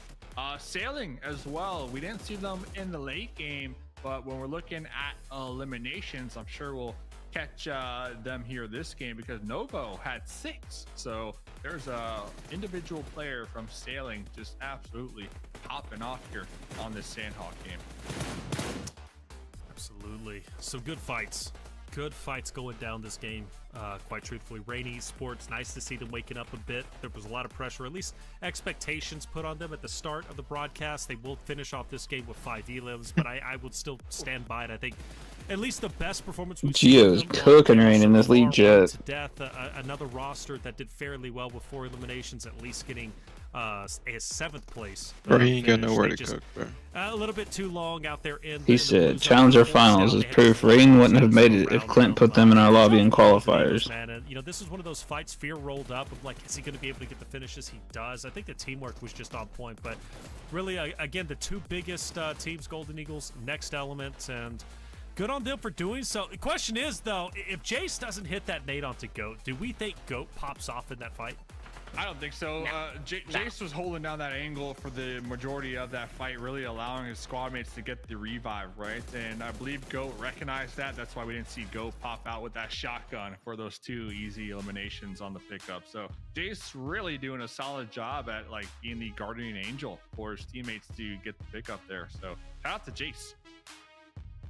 Sailing as well. We didn't see them in the late game, but when we're looking at eliminations, I'm sure we'll catch them here this game because Novo had 6. So there's a individual player from Sailing just absolutely popping off here on this Sandhawk game. Absolutely. Some good fights. Good fights going down this game, quite truthfully. Rain Esports, nice to see them waking up a bit. There was a lot of pressure, at least expectations put on them at the start of the broadcast. They will finish off this game with 5 elims, but I would still stand by it. I think at least the best performance we've seen. Gio's cooking Rain in this league jet. To death, another roster that did fairly well with 4 eliminations, at least getting a 7th place. Bro, he ain't got nowhere to cook, bro. A little bit too long out there in. He said, Challenger Finals is proof Rain wouldn't have made it if Clint put them in our lobby in qualifiers. Man, and, you know, this is one of those fights fear rolled up of like, is he going to be able to get the finishes? He does. I think the teamwork was just on point, but really, again, the 2 biggest teams, Golden Eagles, Next Element, and good on them for doing so. The question is, though, if Jace doesn't hit that nade onto GOAT, do we think GOAT pops off in that fight? I don't think so. Jace was holding down that angle for the majority of that fight, really allowing his squad mates to get the revive, right? And I believe GOAT recognized that. That's why we didn't see GOAT pop out with that shotgun for those 2 easy eliminations on the pickup. So Jace really doing a solid job at like being the guardian angel for his teammates to get the pickup there. So shout out to Jace.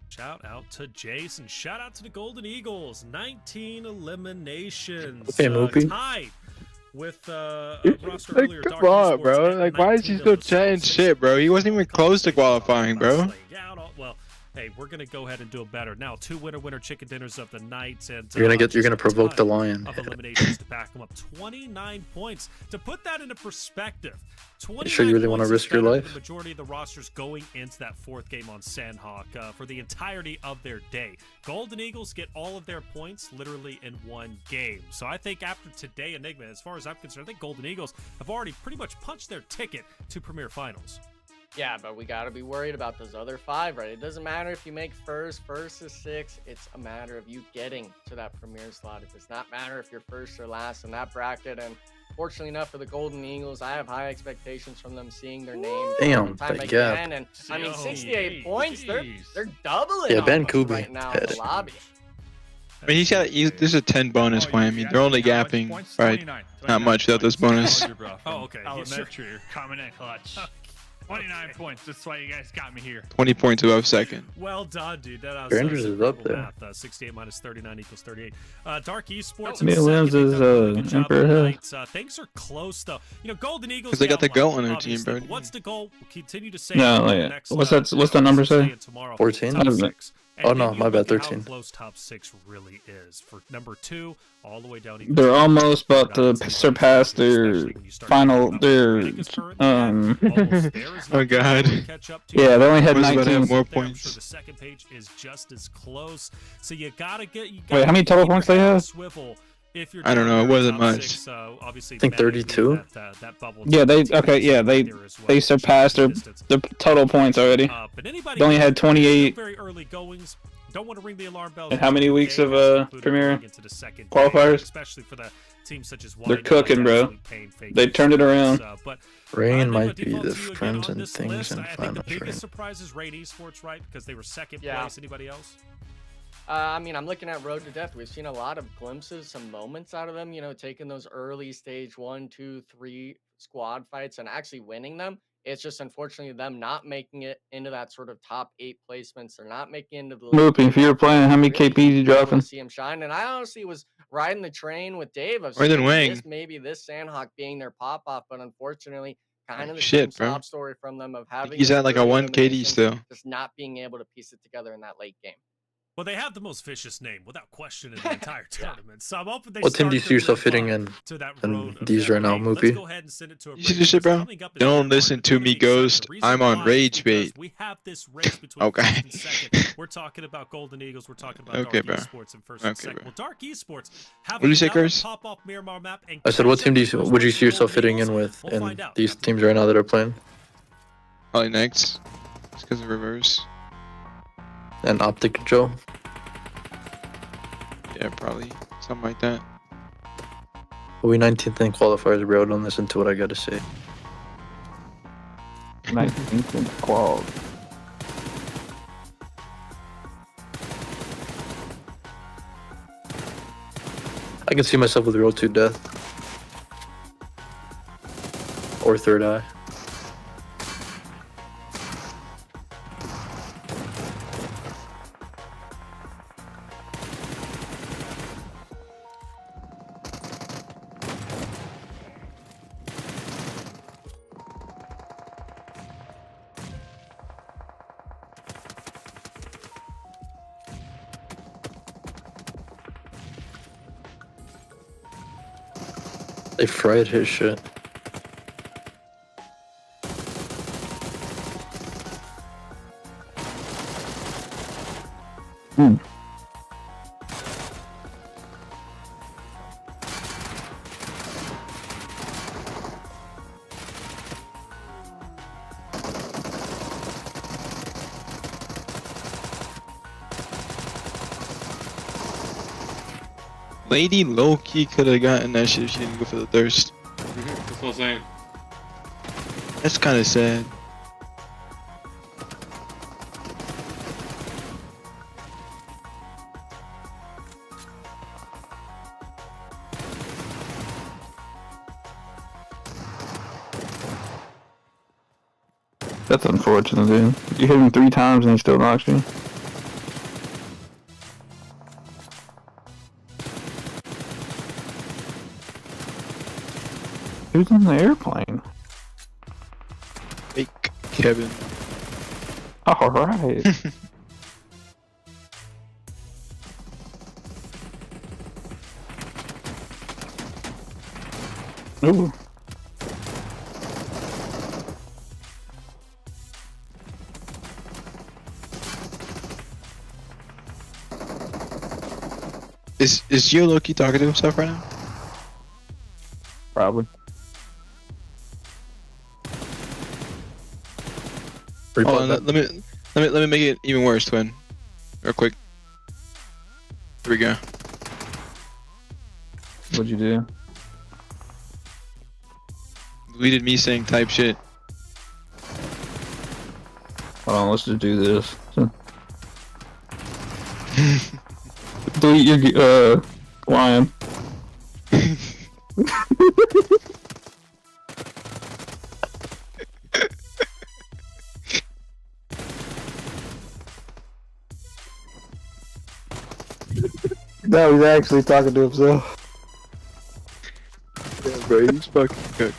Shout out to Jace and shout out to the Golden Eagles. 19 eliminations. Okay, Moopy. Tied with roster Like, earlier. come on, bro. Like, why is he still chatting shit, bro? He wasn't even close to qualifying, bro. Well, hey, we're gonna go ahead and do it better. Now, 2 winner chicken dinners of the night, and You're gonna provoke the lion. Of eliminations to back them up. 29 points. To put that into perspective, 29 sure you really want to risk your life? The majority of the rosters going into that 4th game on Sandhawk for the entirety of their day. Golden Eagles get all of their points literally in 1 game. So I think after today, Enigma, as far as I'm concerned, I think Golden Eagles have already pretty much punched their ticket to Premier Finals. Yeah, but we got to be worried about those other 5, right? It doesn't matter if you make first is 6. It's a matter of you getting to that premier slot. It does not matter if you're first or last in that bracket. And fortunately enough for the Golden Eagles, I have high expectations from them seeing their name Damn, time the again. gap. And I mean, 68 points, they're doubling Yeah, on Ben us Kubi right now in the lobby. I mean, there's a 10 bonus whammy. They're only gapping, right? Not much without this bonus. Oh, okay. Elementary, you're coming in clutch. 29 points. That's why you guys got me here. 20 points above second. Well done, dude. That Rangers is up there. Math. 68 minus 39 equals 38. Dark Esports. Williams is Emperor Hill. Things are close, though. You know, Golden Eagles. Because they got the goat on their team, bro. What's the goal? We'll continue to say. No, yeah. What's that number say? 14? Oh no, my bad, 13. How close top 6 really is for number 2 all the way down. They're almost about to surpass their final. Oh god. Yeah, they only had 19 more points. The second page is just as close. So you gotta get. Wait, how many total points they have? Swivel. If you're I don't know. It wasn't much. 6, obviously I think 32. That bubble Yeah, they surpassed their total points already. But anybody They only had 28. Very early goings. Don't want to ring the alarm bells. And how many weeks of Premier qualifiers? Especially for the teams such as They're cooking, bro. They turned it around. Rain might be the friends and things in I think finals, the biggest right? surprise is Rain Esports, right? Because they were second place. Anybody else? I mean, I'm looking at Road to Death. We've seen a lot of glimpses, some moments out of them, you know, taking those early stage 1, 2, 3 squad fights and actually winning them. It's just unfortunately them not making it into that sort of top 8 placements. They're not making it into the Looping, if you were playing, how many KPs you dropping? See him shine, and I honestly was riding the train with Dave of More than Wang. maybe this Sandhawk being their pop off, but unfortunately, kind of the Shit, same bro. sob story from them of having. He's at like a early 1 KD elimination, still. just not being able to piece it together in that late game. Well, they have the most vicious name, without question, in the entire tournament. So I'm hoping they What team do you start see yourself their fitting run in to that in road of these right now, let's Moopy? go ahead and send it to a You see this shit, bro? Coming up is Don't Denmark. listen to me, Ghost. The reason I'm on why is rage because bait. We have this race between Okay. first and second. We're talking about Golden Eagles. We're talking about Okay, Dark bro. Esports in first and Okay, second. bro. Well, Dark Esports have What do you say, another Chris? pop-off Miramar map and I said, what team would you see yourself Golden fitting in Eagles? with We'll in find out these after teams right now that are playing? Probably next. It's because of reverse. And Optic Joe? Yeah, probably. Something like that. We 19th in qualifiers, bro. Don't listen to what I gotta say. 19th in qual. I can see myself with Road to Death. Or Third Eye. They fried his shit. Lady low-key could have gotten that shit if she didn't go for the thirst. That's what I'm saying. That's kind of sad. That's unfortunate, dude. You hit him 3 times and he still knocks you. Who's in the airplane? Fake Kevin. Alright. Ooh. Is Gio Loki talking to himself right now? Probably. Hold on, let me make it even worse, Twin. Real quick. Here we go. What'd you do? Deleted me saying type shit. Hold on, let's just do this. Delete your line. No, he's actually talking to himself. Yeah, bro, he's fucking good.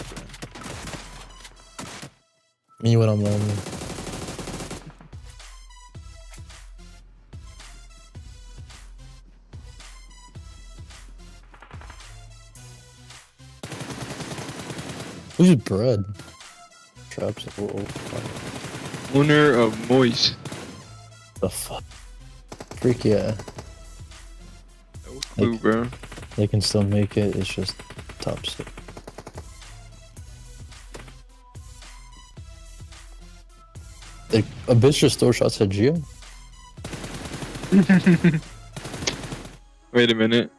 Me when I'm lonely. Who's bread? Traps. Owner of Moist. The fuck? Freak yeah. Ooh, bro. They can still make it, it's just top shit. A bitch just throw shots at Gio? Wait a minute.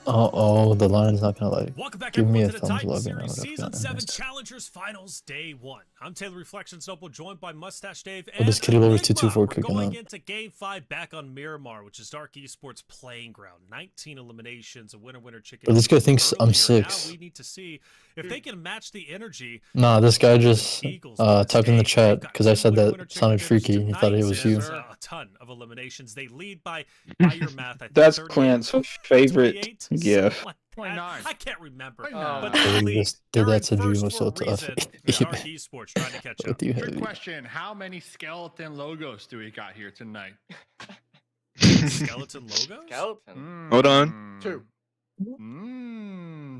Oh, the line's not gonna like give me a to the thumbs Titan up. Series Season 7 Challengers Finals Day 1. I'm Taylor Reflections Noble, joined by Mustache Dave and this Kitty Lover Enigma. 224 We're cooking going up. into Game 5 back on Miramar, which is Dark Esports playing ground. 19 eliminations, a winner chicken. But this guy thinks I'm Earlier. 6. Now we need to see if they can match the energy. Nah, this guy just typed in the chat because I said that sounded freaky. He thought it was you. A ton of eliminations. They lead by your math. I think That's 38, Clint's favorite 28, GIF. like that. I can't remember. But But he just did that to Dream was so tough. Dark Esports trying to catch up. Quick question: how many skeleton logos do we got here tonight? Skeleton logos? Skeleton. Hold on. 2.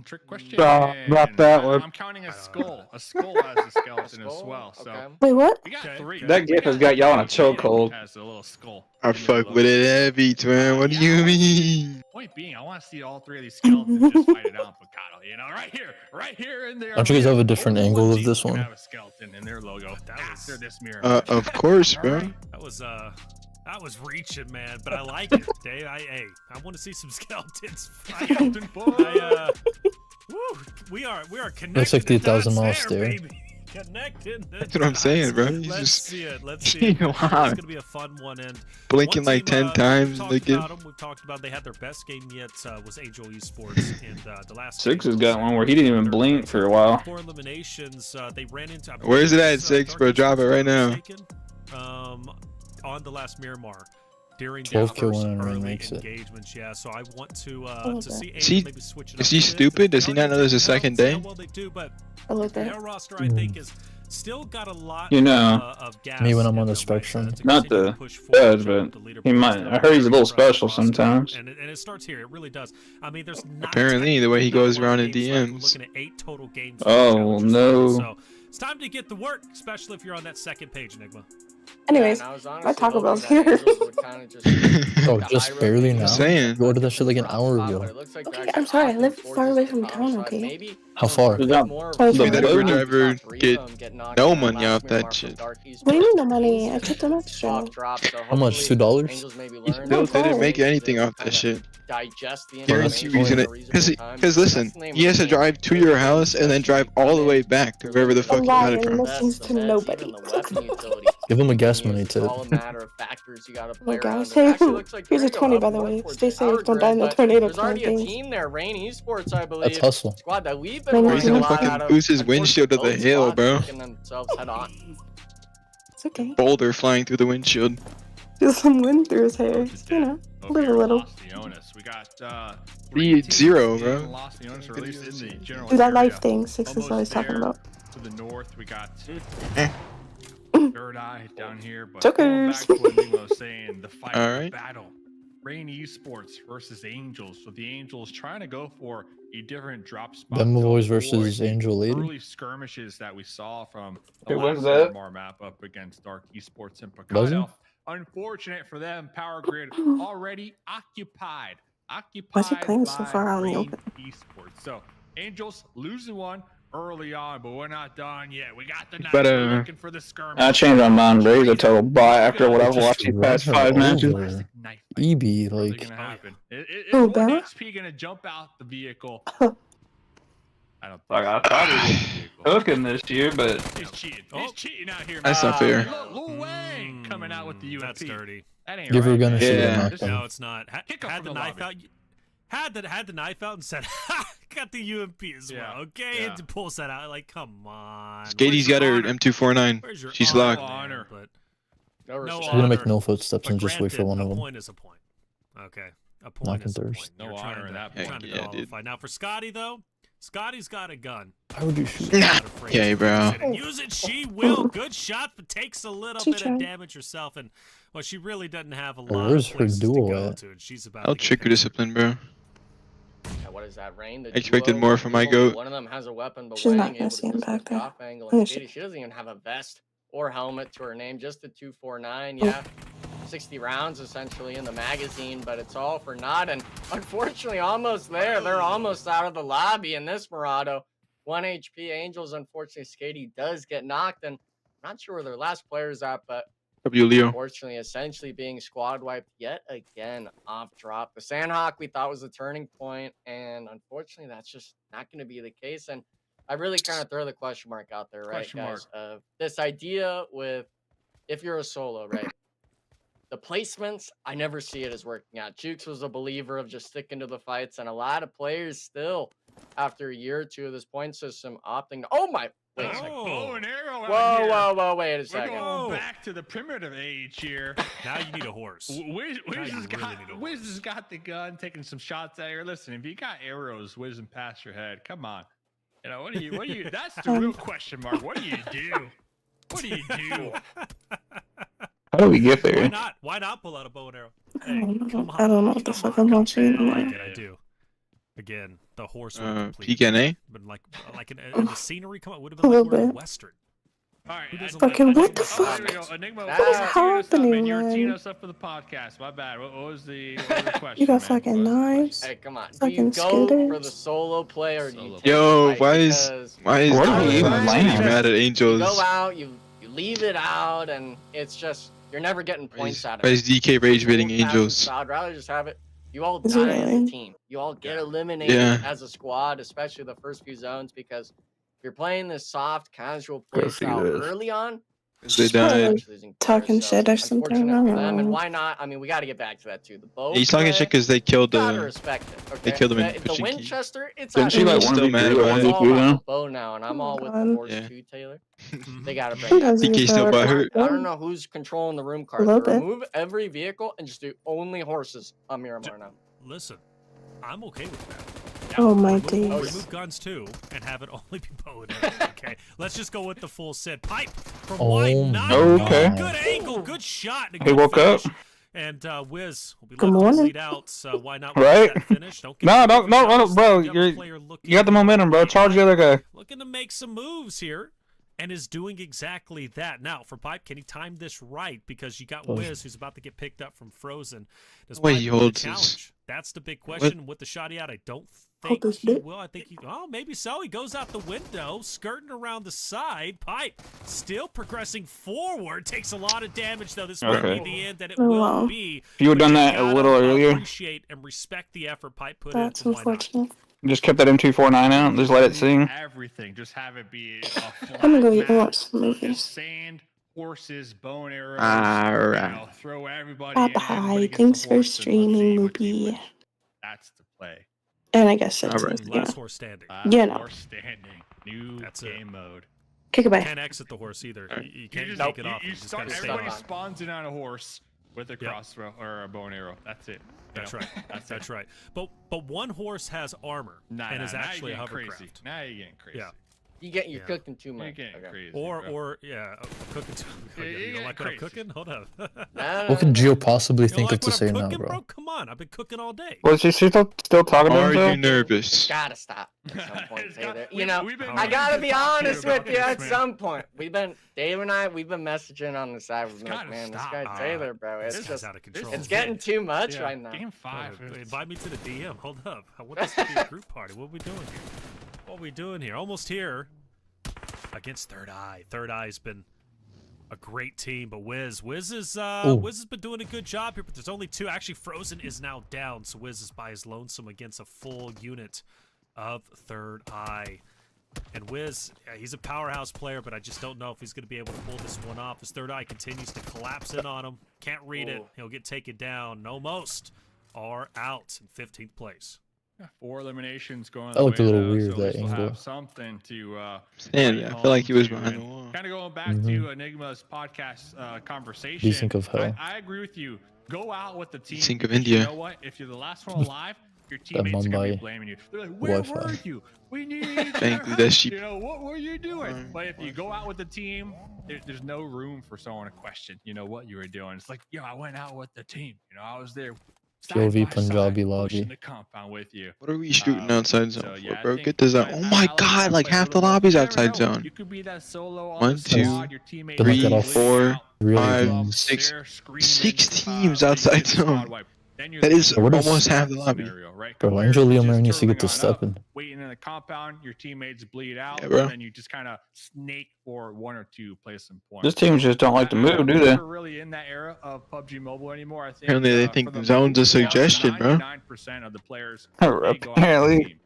Trick question. Not that one. I'm counting a skull. A skull has a skeleton as well. So Okay. Wait, what? we got 3. That GIF has got y'all on a chokehold. Has a little skull. I fuck with it heavy, Twin. What do you mean? Point being, I want to see all 3 of these skeletons just fight it out, Picado. You know, right here in there. Don't you guys have a different angle of this one? Have a skeleton in their logo. After this mirror. Of course, bro. That was reaching, man, but I like it. I want to see some skeletons fight. Woo, we are connected. Looks like the 1,000 mile That's stare. baby. Connected. That's what I'm saying, bro. He's Let's just see it. Let's see it. It's gonna be a fun one, and blinking one like team, 10 times. We've Like talked about they had their best game yet was Angel Esports, and the last. Six has got one where he didn't even blink for a while. 4 eliminations. They ran into. Where is it at, 6, bro? Drop it right now. On the last Miramar. During 12 their kill first one and early makes it. engagements, yeah. So I want to see Is he- Angel maybe switch it up is he a bit. stupid? Does he not know there's a second day? Well, they do, but I love their that. roster, I think, is still got a lot. You know, of gas me when I'm in on the their spectrum. to Not continue the to push forward, best, jump but the leaderboard, he might. still I heard he's a little throughout the special roster. sometimes. And it starts here. It really does. I mean, there's not Apparently, the way he goes around in games left. We're DMs. looking at 8 total games. Oh, no. So it's time to get to work, especially if you're on that second page, Enigma. Anyways, Yeah, and I was my honestly Taco Bell's hoping that here. Angels would kinda just Oh, the just high barely rotation now? saying. You ordered that shit like an hour but ago. it looks like they're Okay, actually I'm sorry, I live opting far towards away the from top town, shot. okay? Maybe How far? Is that- more Oh, of so a that top would never three get of them get knocked no out money last off that Miramar shit. from Dark What do you Esports. mean no money? I took them extra. Stock drop, so How much? hopefully $2? Angels maybe He learn still to didn't make kinda anything off that shit. digest the Guarantee information he's in gonna, a reasonable time. because listen, That's the name he of has the to game. drive to your house and then drive all the way back to wherever the fuck he got it Lying, from. listens to nobody. Give him a gas It's money tip. all a matter of factors you gotta play Oh my around. gosh, It hey, actually looks like here's a they're 20 up by the more way. towards Stay the power safe, don't die in the grid, but tornado there's already a campaigns. team there, Rain Esports, I believe. That's hustle. Squad that we've Wait, been wait, running He's a gonna lot fucking out of. boost his windshield to the Unfortunately, hill, both bro. squads making themselves head on. It's okay. Boulder flying through the windshield. Feel some wind through his hair. You know, live a little. We got Be 0, bro. Los Leones, or at least in the general Do that life area. thing Six is Almost always talking there. about. To the north, we got third eye down here. But going back to what Enigma was saying, the fight, the battle. Rain Esports versus Angels. So the Angels trying to go for a different drop spot. Demo Boys versus Angel Lady. Early skirmishes that we saw from the Hey, when's last that? MMR map up against Dark Esports and Picado. Unfortunate for them, Power Grid already occupied. Why is he playing so far out in the open? Esports. So Angels losing one early on, but we're not done yet. We got the knife. But, We're looking for the skirmish. I changed my mind, bro. He's a total bot after what I've watched these past 5 matches. EB, like. Gonna happen. Is Oh, one Bella? XP gonna jump out the vehicle? I don't think Like, I thought he was cooking this year, but He's cheating. He's cheating out here. That's man. not fair. Lil Wayne coming out with the UMP. That's dirty. That ain't Give her right. a gun and shoot Yeah. her knocked No, down. it's not. Kick up Had from the the knife out. lobby. Had the knife out and said, "Got the UMP as Yeah. well." Okay, Yeah. and pulls that out. Like, come on. Skatey's got her M249. Where's your She's honor, locked. man? But No No respect. She's gonna make honor. no footsteps But and just wait for granted, one of a them. point is a point. Okay, a point Knocking is a point. thirst. No You're honor trying in to, that you're point. trying to Yeah, dude. qualify. Now for Scotty though, Scotty's got a gun. How would you shoot? She's not afraid Okay, to bro. use it, and use it. She will. Good shot, but takes a little She bit of tried. damage herself, and well, she really doesn't have a Well, lot where's of her places to duel go at? to, and she's about I'll to get trick her picked. discipline, bro. Yeah, what is that, Rain? The I expected duo, more from my only goat. One of them has a weapon, but She's Wang not able gonna to see him just back lift the there. off angle. Where And is she? she doesn't even have a vest or helmet to her name, just the 249. Oh. Yeah, 60 rounds essentially in the magazine, but it's all for naught. And unfortunately, almost there. They're almost out of the lobby. And this Murado, 1 HP Angels. Unfortunately, Skady does get knocked, and I'm not sure where their last player's at, but W Leo. unfortunately, essentially being squad wiped yet again off drop. The Sandhawk we thought was a turning point, and unfortunately, that's just not going to be the case. And I really kind of throw the question mark out there, right, Question guys? Of this idea with if you're a solo, right? The placements, I never see it as working out. Jukes was a believer of just sticking to the fights, and a lot of players still, after a year or two of this point system, opting to. Oh my! Wait a second. Bow and arrow out Whoa, here. whoa, whoa! Wait a We're second. going back to the primitive age here. Now you need a horse. Wiz Now has you really got need a Wiz horse. has got the gun, taking some shots at her. Listen, if you got arrows whizzing past your head, come on. You know what do you? That's the real question mark. What do you do? What do you do? how do we get Why there? not? Why not pull out a bow and arrow? I don't know. come I don't know what the come fuck on. I'm watching I like anymore. it. I do. Again, the horse would have completed. PKNA? But like and the scenery come out would have been A like little we're in bit. Western. All right. Who doesn't Fucking like what the Oh, there we fuck? go. Enigma, What what is was happening, You were teeing man? us up for the podcast. My bad. What was the question? You got man? fucking What was the knives. Hey, come on. Do Fucking you go for the scooters. solo play or do you Solo take play. Yo, the fight? why is Because why is Where are we Dolphins even so playing? mad at you Angels? go out, you leave it out, and it's just you're never getting Why points is, out of why it. is DK rage baiting Old-fashioned Angels? style, I'd rather just have it. You all Is it die as a really? team. You all get eliminated Yeah. as a squad, especially the first few zones, because if you're playing this soft, casual play Go see style this. early on, They She's probably died. like losing talking players, shit or something. I unfortunate for don't them. And know. why not? I mean, we got to get back to that too. The bow. He's talking play, shit because they killed gotta the. respect it. Okay? They killed him in The Pochinki. Winchester, it's Didn't out she of like here. Still 1v3 mad or about It's it. 1v2 all about now? the bow now, and I'm all with the God. horse Yeah. too, Taylor. Mhm. They gotta bring Sometimes it. you DK just still gotta butthurt. let it I go. don't know who's controlling the room A cards. little But bit. remove every vehicle and just do only horses on Miramar now. Listen, I'm okay with that. Oh my Remove, days. remove guns too, and have it only be bow and arrow. Okay, let's just go with the full set. Pipe from Oh wide my nine. Okay. Good angle, good shot. And a He good woke up. finish. And Wiz will be Good left to morning. lead out. So why not Right? that finish? Don't get No, too don't, overzealous. bro. You have a You're, player looking- you got the momentum, bro. Charge the other guy. looking to make some moves here, and is doing exactly that. Now, for Pipe, can he time this right? Because you got Oh. Wiz, who's about to get picked up from Frozen. Does Wait, Pipe he win the holds his- challenge? That's the big question. With the shot he had, I don't Hold think his he dick. will. I think he. Oh, maybe so. He goes out the window, skirting around the side. Pipe still progressing forward. Takes a lot of damage, though. This might Okay. be the end that it Oh, will wow. be. If you had But done you that a gotta little earlier, appreciate and respect the effort Pipe put That's in. and why not? unfortunate. just kept that M249 out. Just let it sing. Everything. Just have it be a flat I'm gonna go eat and map. watch some movies. Just sand, horses, bow and arrows. Alright. You know, throw everybody Bye in. bye. Everybody gets Thanks a for horse, and let's see streaming, what team Loopy. wins. That's the play. And I guess that's Alright. it. Yeah. Last horse standing. Yeah, no. Horse standing. New That's it. game mode. Kick it back. Can't exit the horse either. You can't just, take it off. You You just start, gotta stay everybody on. spawns in on a horse with a crossbow or a bow and arrow. That's it. You That's know, right. That's right. But one horse has armor and is now actually a you're getting crazy. hovercraft. Now you're getting crazy. Yeah. You're cooking too much. You're getting crazy, or I'm cooking too much. You don't like what I'm cooking? Hold up. What can Gio possibly think like of to say now, cooking, bro? Come on, I've been cooking all day. Was he still talking to Are himself? you nervous? Gotta stop at some point, Taylor. You know, I gotta be honest with you at some point. Dave and I, we've been messaging on the side. We've been like, man, this guy Taylor, bro, it's just out of control. it's getting too much right now. Game 5. Invite me to the DM. Hold up. I want this to be a group party. What are we doing here? What are we doing here? Almost here. Against Third Eye. Third Eye's been a great team, but Wiz has been doing a good job here, but there's only 2. Actually, Frozen is now down, so Wiz is by his lonesome against a full unit of Third Eye. And Wiz, he's a powerhouse player, but I just don't know if he's going to be able to pull this one off as Third Eye continues to collapse in on him. Can't read it. He'll get taken down. No most are out in 15th place. 4 eliminations going. That looked a little weird, so that angle. Something to. I feel like he was behind the wall. Kind of going back to Enigma's podcast conversation. You think of hell. I agree with you. Go out with the team. Think of India. You know what? If you're the last one alive, your teammates are going to be blaming you. They're like, where were you? We need you. You know, what were you doing? But if you go out with the team, there's no room for someone to question, you know, what you were doing. It's like, I went out with the team. You know, I was there. POV Punjabi lobby. The compound with you. What are we shooting outside zone for, bro? Get the zone. Oh my god, like half the lobby's outside zone. You could be that solo on 1, 2, 3, 4, 5, 6. 6 teams outside zone. That is almost half the lobby. Bro, Angel Leomar needs to get to stepping. Waiting in the compound, your teammates bleed out, Yeah, bro. and then you just kind of snake for 1 or 2 placement points. This team just don't like to move, do they? We're really in that era of PUBG Mobile anymore. I think. Apparently they think the zone's a suggestion, bro. 99% of the players. Apparently.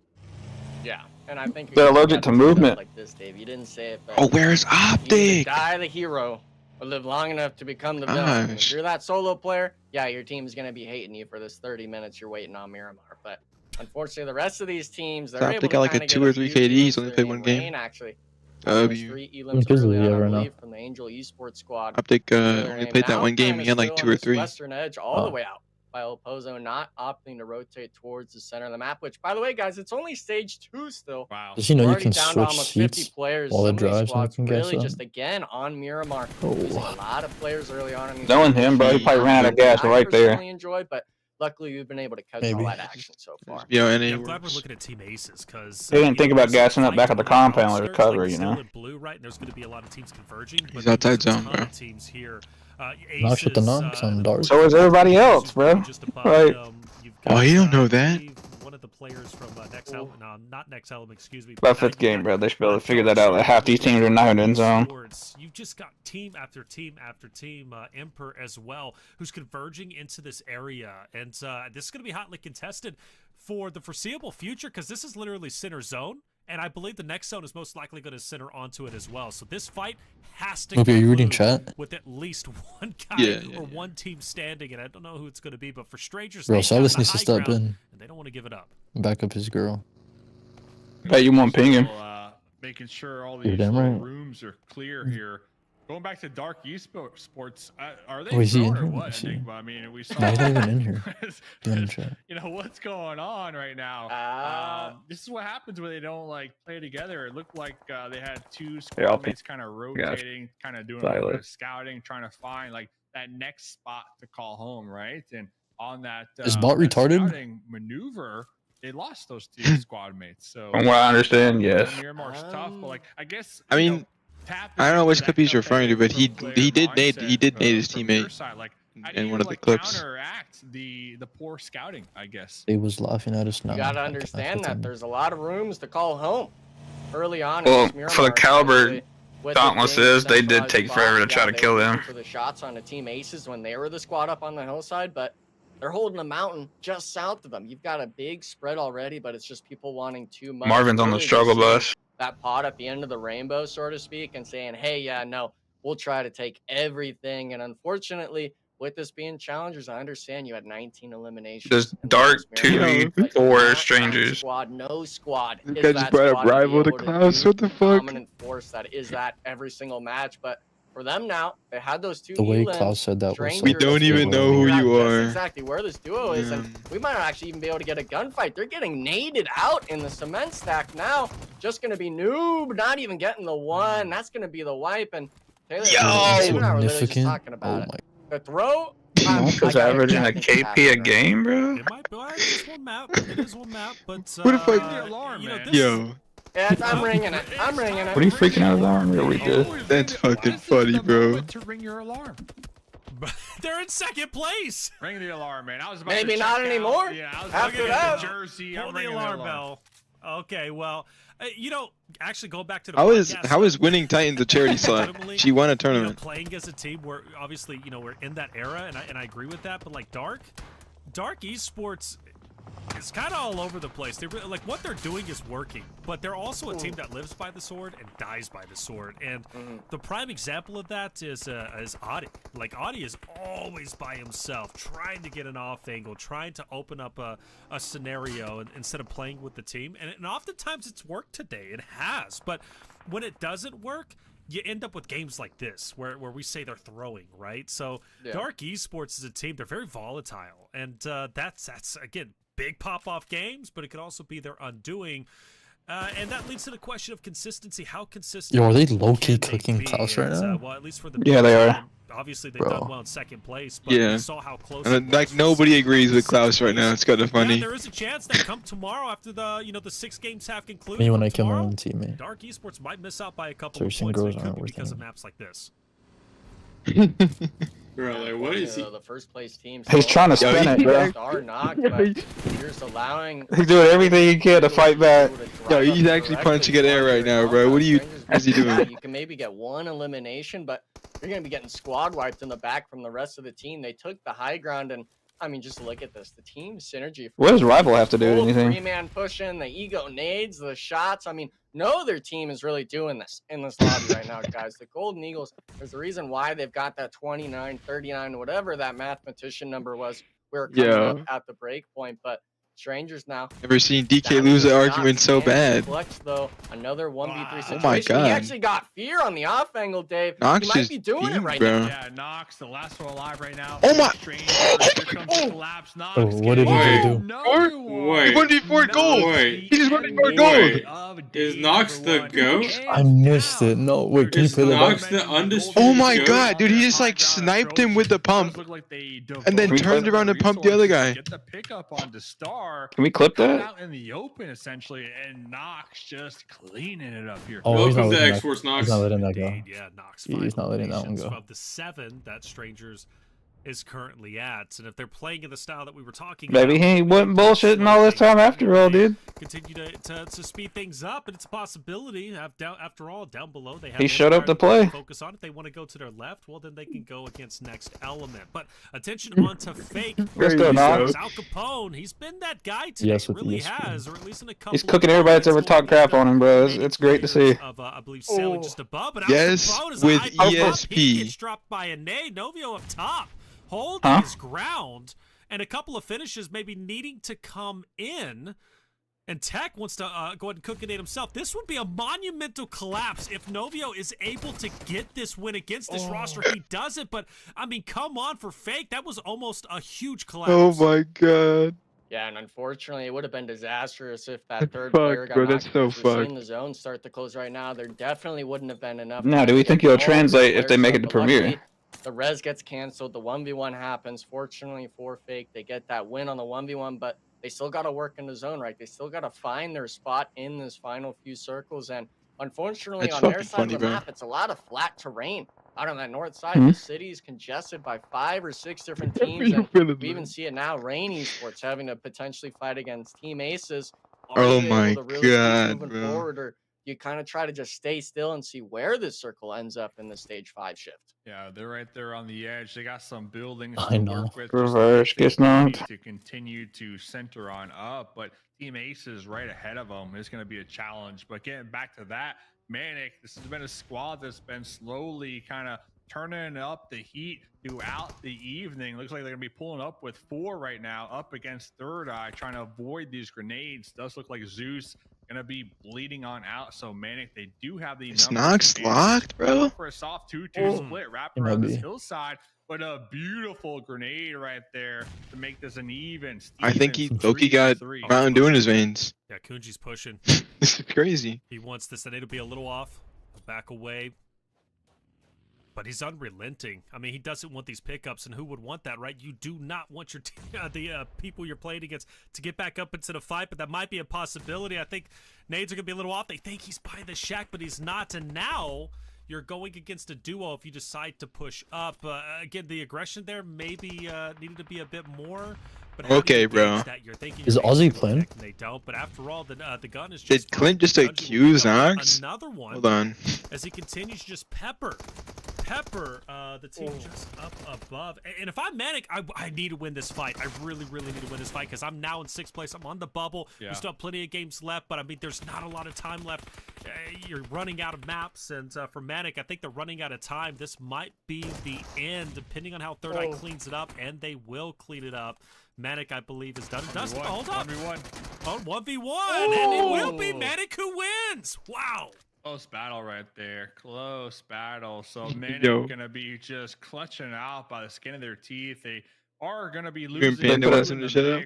Yeah, and I think They're allergic to movement. Like this, Dave. You didn't say it, but Oh, where's you either Optic? die the hero or live long enough to become the villain. And if you're that solo player, yeah, your team's gonna be hating you for this 30 minutes you're waiting on Miramar. But unfortunately, the rest of these teams, they're Optic able to got like a kinda 2 get or 3 few KDs, teams. only They're played in one game. Rain, actually. W. 3 Who's elims busy early on, I right now? believe, from the Angel Esports squad. Optic They're only in played that one game. Alpine He had like is 2 still or on this 3. Western edge all the way out by Opozo, not opting to rotate towards the center of the map, which, by the way, guys, it's only stage 2 still. Wow. Does he know We're you already can down to switch almost 50 seats players. while it Some of these drives and squads you can really guess just that? again on Miramar. Oh. Losing a lot of players early on. In Knowing him, bro, he probably ran out of gas right there. personally enjoy, but luckily we've been able to catch all that action so far. Yeah, and Yeah, it I'm glad we're works. looking at Team Aces because They didn't think about gassing up back at the compound with cover, you know. Blue, right? And there's going to be a lot of teams converging. He's outside zone, bro. Teams here. Now shut the knocks on dark. So is everybody else, bro. Right. Oh, you don't know that. One of the players from Next Element, no, not Next Element, excuse me. About 5th game, bro. They should be able to figure that out. Like half these teams are not in the end zone. You've just got team after team after team, Emperor as well, who's converging into this area. And this is going to be hotly contested for the foreseeable future because this is literally center zone. And I believe the next zone is most likely going to center onto it as well. So this fight has to Okay, are you reading conclude chat? with at least one guy or one team standing. And I don't know who it's going to be, but for Strangers, Bro, they Silas got the needs to high step ground, in. and they don't want to give it up. Back up his girl. Hey, you want to ping him? Making sure all You're these damn right. rooms are clear here. Going back to Dark Esports, are they Oh, is he known in or here? what? Is he- Enigma? I mean, we saw. No, he's not even in here. He's in the chat. You know what's going on right now. This is what happens when they don't like play together. It looked like they had 2 Here, I'll squad mates kind of rotating, kind of doing a little bit of scouting, trying to find like that next spot to call home, right? And on that Is bot retarded? scouting maneuver, they lost those 2 squad mates. So From what I understand, yes. Miramar's tough, but like I guess I mean, I don't know which clip he's referring to, but he did nade his teammate in one of the clips. Counteract the poor scouting, I guess. He was laughing at us now. You gotta understand that there's a lot of rooms to call home early on. Well, in this for the Miramar, caliber especially with it Dauntless being is, they did centralized take spot. forever to Yeah, try to they kill were them. looking for the shots on the Team Aces when they were the squad up on the hillside, but they're holding a mountain just south of them. You've got a big spread already, but it's just people wanting too much. Marvin's on the Really struggle just seeing bus. that pot at the end of the rainbow, so to speak, and saying, hey, yeah, no, we'll try to take everything. And unfortunately, with this being challengers, I understand you had 19 eliminations. There's in the Dark, last Miramar, 2v, but 4 not that strangers. Squad, no squad. This is guy that just brought up squad to be rival to able Klaus. do What the fuck? dominant force that is that every single match. But for them now, they had those two The way elims, Klaus said that was Strangers, We don't even know who you that's are. exactly where this duo is, and we might not actually even be able to get a gunfight. They're getting naded out in the cement stack now. Just gonna be Noob, not even getting the one. That's gonna be the wipe, and Taylor, Dave and I were literally just talking about it. The throw. Is averaging a KP a game, bro? It might be. It's one map. It is one map, but What if Yeah, I'm ringing it. I'm ringing it. What are you freaking out alarm? Are we good? That's fucking funny, bro. To ring your alarm. They're in second place. Ring the alarm, man. I was about Maybe to not check anymore. Out. Yeah, I was After about to that, get the jersey. Pull I'm the ringing alarm bell. Okay, well, actually go back to the how is winning Titans a charity slot? She won a tournament. Playing as a team, we're obviously, we're in that era, and I agree with that. But like Dark Esports is kind of all over the place. They really, like, what they're doing is working, but they're also a team that lives by the sword and dies by the sword. And the prime example of that is Audi. Like, Audi is always by himself, trying to get an off angle, trying to open up a scenario instead of playing with the team. And oftentimes it's worked today. It has. But when it doesn't work, you end up with games like this where we say they're throwing, right? So Dark Esports is a team. They're very volatile. And that's again, big pop-off games, but it could also be their undoing. And that leads to the question of consistency. How consistent? Yo, are they low-key cooking Klaus right now? Well, at least for the they are. Obviously, they've done well in second place, but we saw how close. And like nobody agrees with Klaus right now. It's kind of funny. Yeah, there is a chance that come tomorrow after the 6 games have concluded. Me when I kill my own teammate. Dark Esports might miss out by a couple of points. It could be because of maps like this. Bro, like, what is he? The first place team. He's trying to spin it, bro. He's doing everything he can to fight back. Yo, he's actually punching at air right now, bro. What is he doing? You can maybe get one elimination, but you're going to be getting squad wiped in the back from the rest of the team. They took the high ground, and I mean, just look at this. The team synergy. What does Rival have to do with anything? 3-man pushing, the ego nades, the shots. I mean, no other team is really doing this in this lobby right now, guys. The Golden Eagles, there's a reason why they've got that 29, 39, whatever that mathematician number was. We were coming up at the break point, but Strangers now. Never seen DK lose an argument so bad. Flex, though, another 1v3 situation. Oh my God. He actually got fear on the off angle, Dave. Nox he might be doing it right now. Yeah, Nox, the last one alive right now. Oh my! Collapse. Nox, what did he do? Wait, 1v4 gold. He just 1v4 gold. Is Nox the GOAT? I missed it. No, wait, can you play that Nox back? the undisputed Oh my GOAT? God, dude, he just like sniped him with the pump, and then turned around and pumped the other guy. Get the pickup on the Star. Can we clip that? Out in the open essentially, and Nox just cleaning it up here. Oh, he's not Welcome to letting X-Force that, Nox. he's not letting that go. Yeah, Nox. He's not letting that one go. Of the 7 that Strangers is currently at, and if they're playing in the style that we were talking Maybe about, he ain't wasn't bullshitting all this time after all, dude. Continue to speed things up, and it's a possibility. After all, down below they have. He showed up to play. Focus on. If they want to go to their left, well then they can go against Next Element. But attention onto Fake. Let's go, Nox. Al Capone, he's been that guy today. Yes, He really has, or at least in a couple. He's cooking everybody that's ever talked crap on him, bro. It's great to see. Of I believe sailing just above, but Yes, Al Capone is with a high pop. ESP. He gets dropped by a nade. Novio up top, holding his ground, and a couple of finishes maybe needing to come in. And Tech wants to go ahead and cook it himself. This would be a monumental collapse if Novio is able to get this win against this roster. He doesn't, but I mean, come on for Fake. That was almost a huge collapse. Oh my God. Yeah, and unfortunately, it would have been disastrous if that third Fuck, player got bro, knocked. that's so We're seeing fucked. the zone start to close right now. There definitely wouldn't have been enough. Now, time do to we get think it'll all the translate if they players make up, it to but Premier? luckily, the res gets canceled. The 1v1 happens. Fortunately for Fake, they get that win on the 1v1, but they still got to work in the zone, right? They still got to find their spot in this final few circles. And unfortunately, That's on their fucking side funny, of the bro. map, it's a lot of flat terrain. Out on that north side, the city is congested by 5 or 6 different teams. And we even see it now. Rain Esports having to potentially fight against Team Aces. Are Oh they my able to really keep God, moving bro. forward, or you kind of try to just stay still and see where this circle ends up in the stage 5 shift? Yeah, they're right there on the edge. They got some buildings I to know. work with. Reverse, gets knocked. To continue to center on up, but Team Aces right ahead of them is going to be a challenge. But getting back to that, Manic, this has been a squad that's been slowly kind of turning up the heat throughout the evening. Looks like they're going to be pulling up with 4 right now, up against Third Eye, trying to avoid these grenades. Does look like Zeus gonna be bleeding on out. So Manic, they do have the It's Nox locked, bro. For a soft 2-2 split wrapped around this hillside, but a beautiful grenade right there to make this an even. I think Loki got Mountain Dew in his veins. Yeah, Kunji's pushing. This is crazy. He wants this to be a little off, back away. But he's unrelenting. I mean, he doesn't want these pickups, and who would want that, right? You do not want your the people you're playing against to get back up into the fight, but that might be a possibility. I think nades are going to be a little off. They think he's by the shack, but he's not, and now you're going against a duo if you decide to push up. Again, the aggression there maybe needed to be a bit more. But okay, bro. Is Aussie playing? They don't, but after all, the gun is Did just Clint just accuse Nox? Another one. Hold on. As he continues to just pepper the team just up above. And if I'm Manic, I need to win this fight. I really, really need to win this fight because I'm now in 6th place. I'm on the bubble. Yeah. We still have plenty of games left, but I mean, there's not a lot of time left. You're running out of maps, and for Manic, I think they're running out of time. This might be the end, depending on how Third Eye cleans it up, and they will clean it up. Manic, I believe, is done. Dustin, hold up. 1v1. Oh, 1v1, and it will be Manic who wins. Wow. Close battle right there. Close battle. So Manic gonna be just clutching out by the skin of their teeth. They are gonna be losing.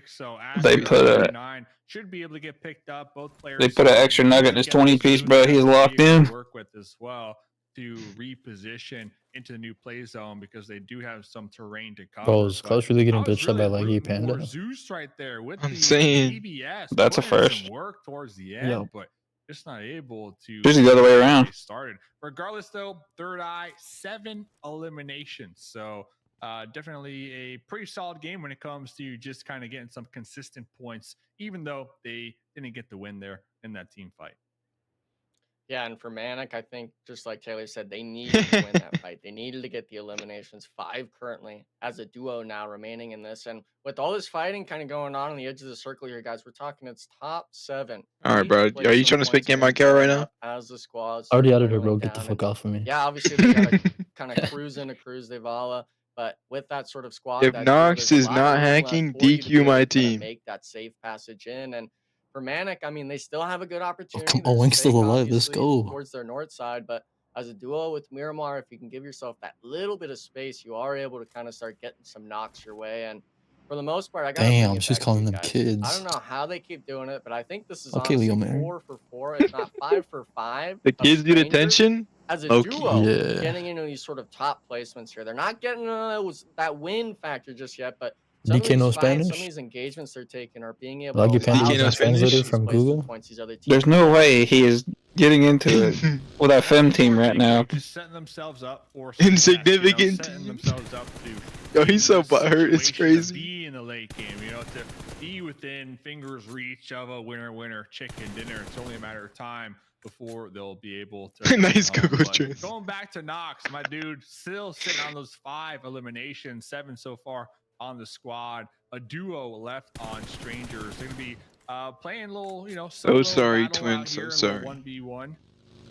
So they put a should be able to get picked up. Both players. They put an extra nugget in his 20-piece, bro. He's locked in. Work with as well to reposition into the new play zone because they do have some terrain to cover. Bro, is Klaus really getting bitched up by Leggy Panda? Zeus right there with I'm saying PBS. That's a first. Work towards the end, but just not able to. Just the other way around. Started. Regardless, though, Third Eye 7 eliminations. So definitely a pretty solid game when it comes to just kind of getting some consistent points, even though they didn't get the win there in that team fight. Yeah, and for Manic, I think, just like Taylor said, they needed to win that fight. They needed to get the eliminations. 5 currently as a duo now remaining in this. And with all this fighting kind of going on the edge of the circle here, guys, we're talking it's top 7. All right, bro. Are you trying to speak in my car right now? As the squad. I already added her, bro. Get the fuck off of me. Yeah, obviously they got to kind of cruise into Cruz de Vala. But with that sort of squad, if Nox is not hacking, DQ my team. Make that safe passage in. And for Manic, I mean, they still have a good opportunity. Oh, Wink's still alive. Let's go. Towards their north side, but as a duo with Miramar, if you can give yourself that little bit of space, you are able to kind of start getting some knocks your way. And for the most part, I got. Damn, she's calling them kids. I don't know how they keep doing it, but I think this is okay, honestly 4 for 4, if not 5 for 5. The kids need attention. As a duo, getting into these sort of top placements here. They're not getting that win factor just yet, but some DK no Spanish? Some of these engagements they're taking are being able to DK no Spanish from Google. There's no way he is getting into it with that FEM team right now. Just setting themselves up for insignificant. Setting themselves up to. Yo, he's so butthurt. It's crazy. Be in the late game, to be within fingers reach of a winner chicken dinner. It's only a matter of time before they'll be able to. Nice Google Trace. Going back to Nox, my dude, still sitting on those 5 eliminations, 7 so far on the squad. A duo left on Strangers. They're gonna be playing a little, so sorry, twin. So sorry. 1v1.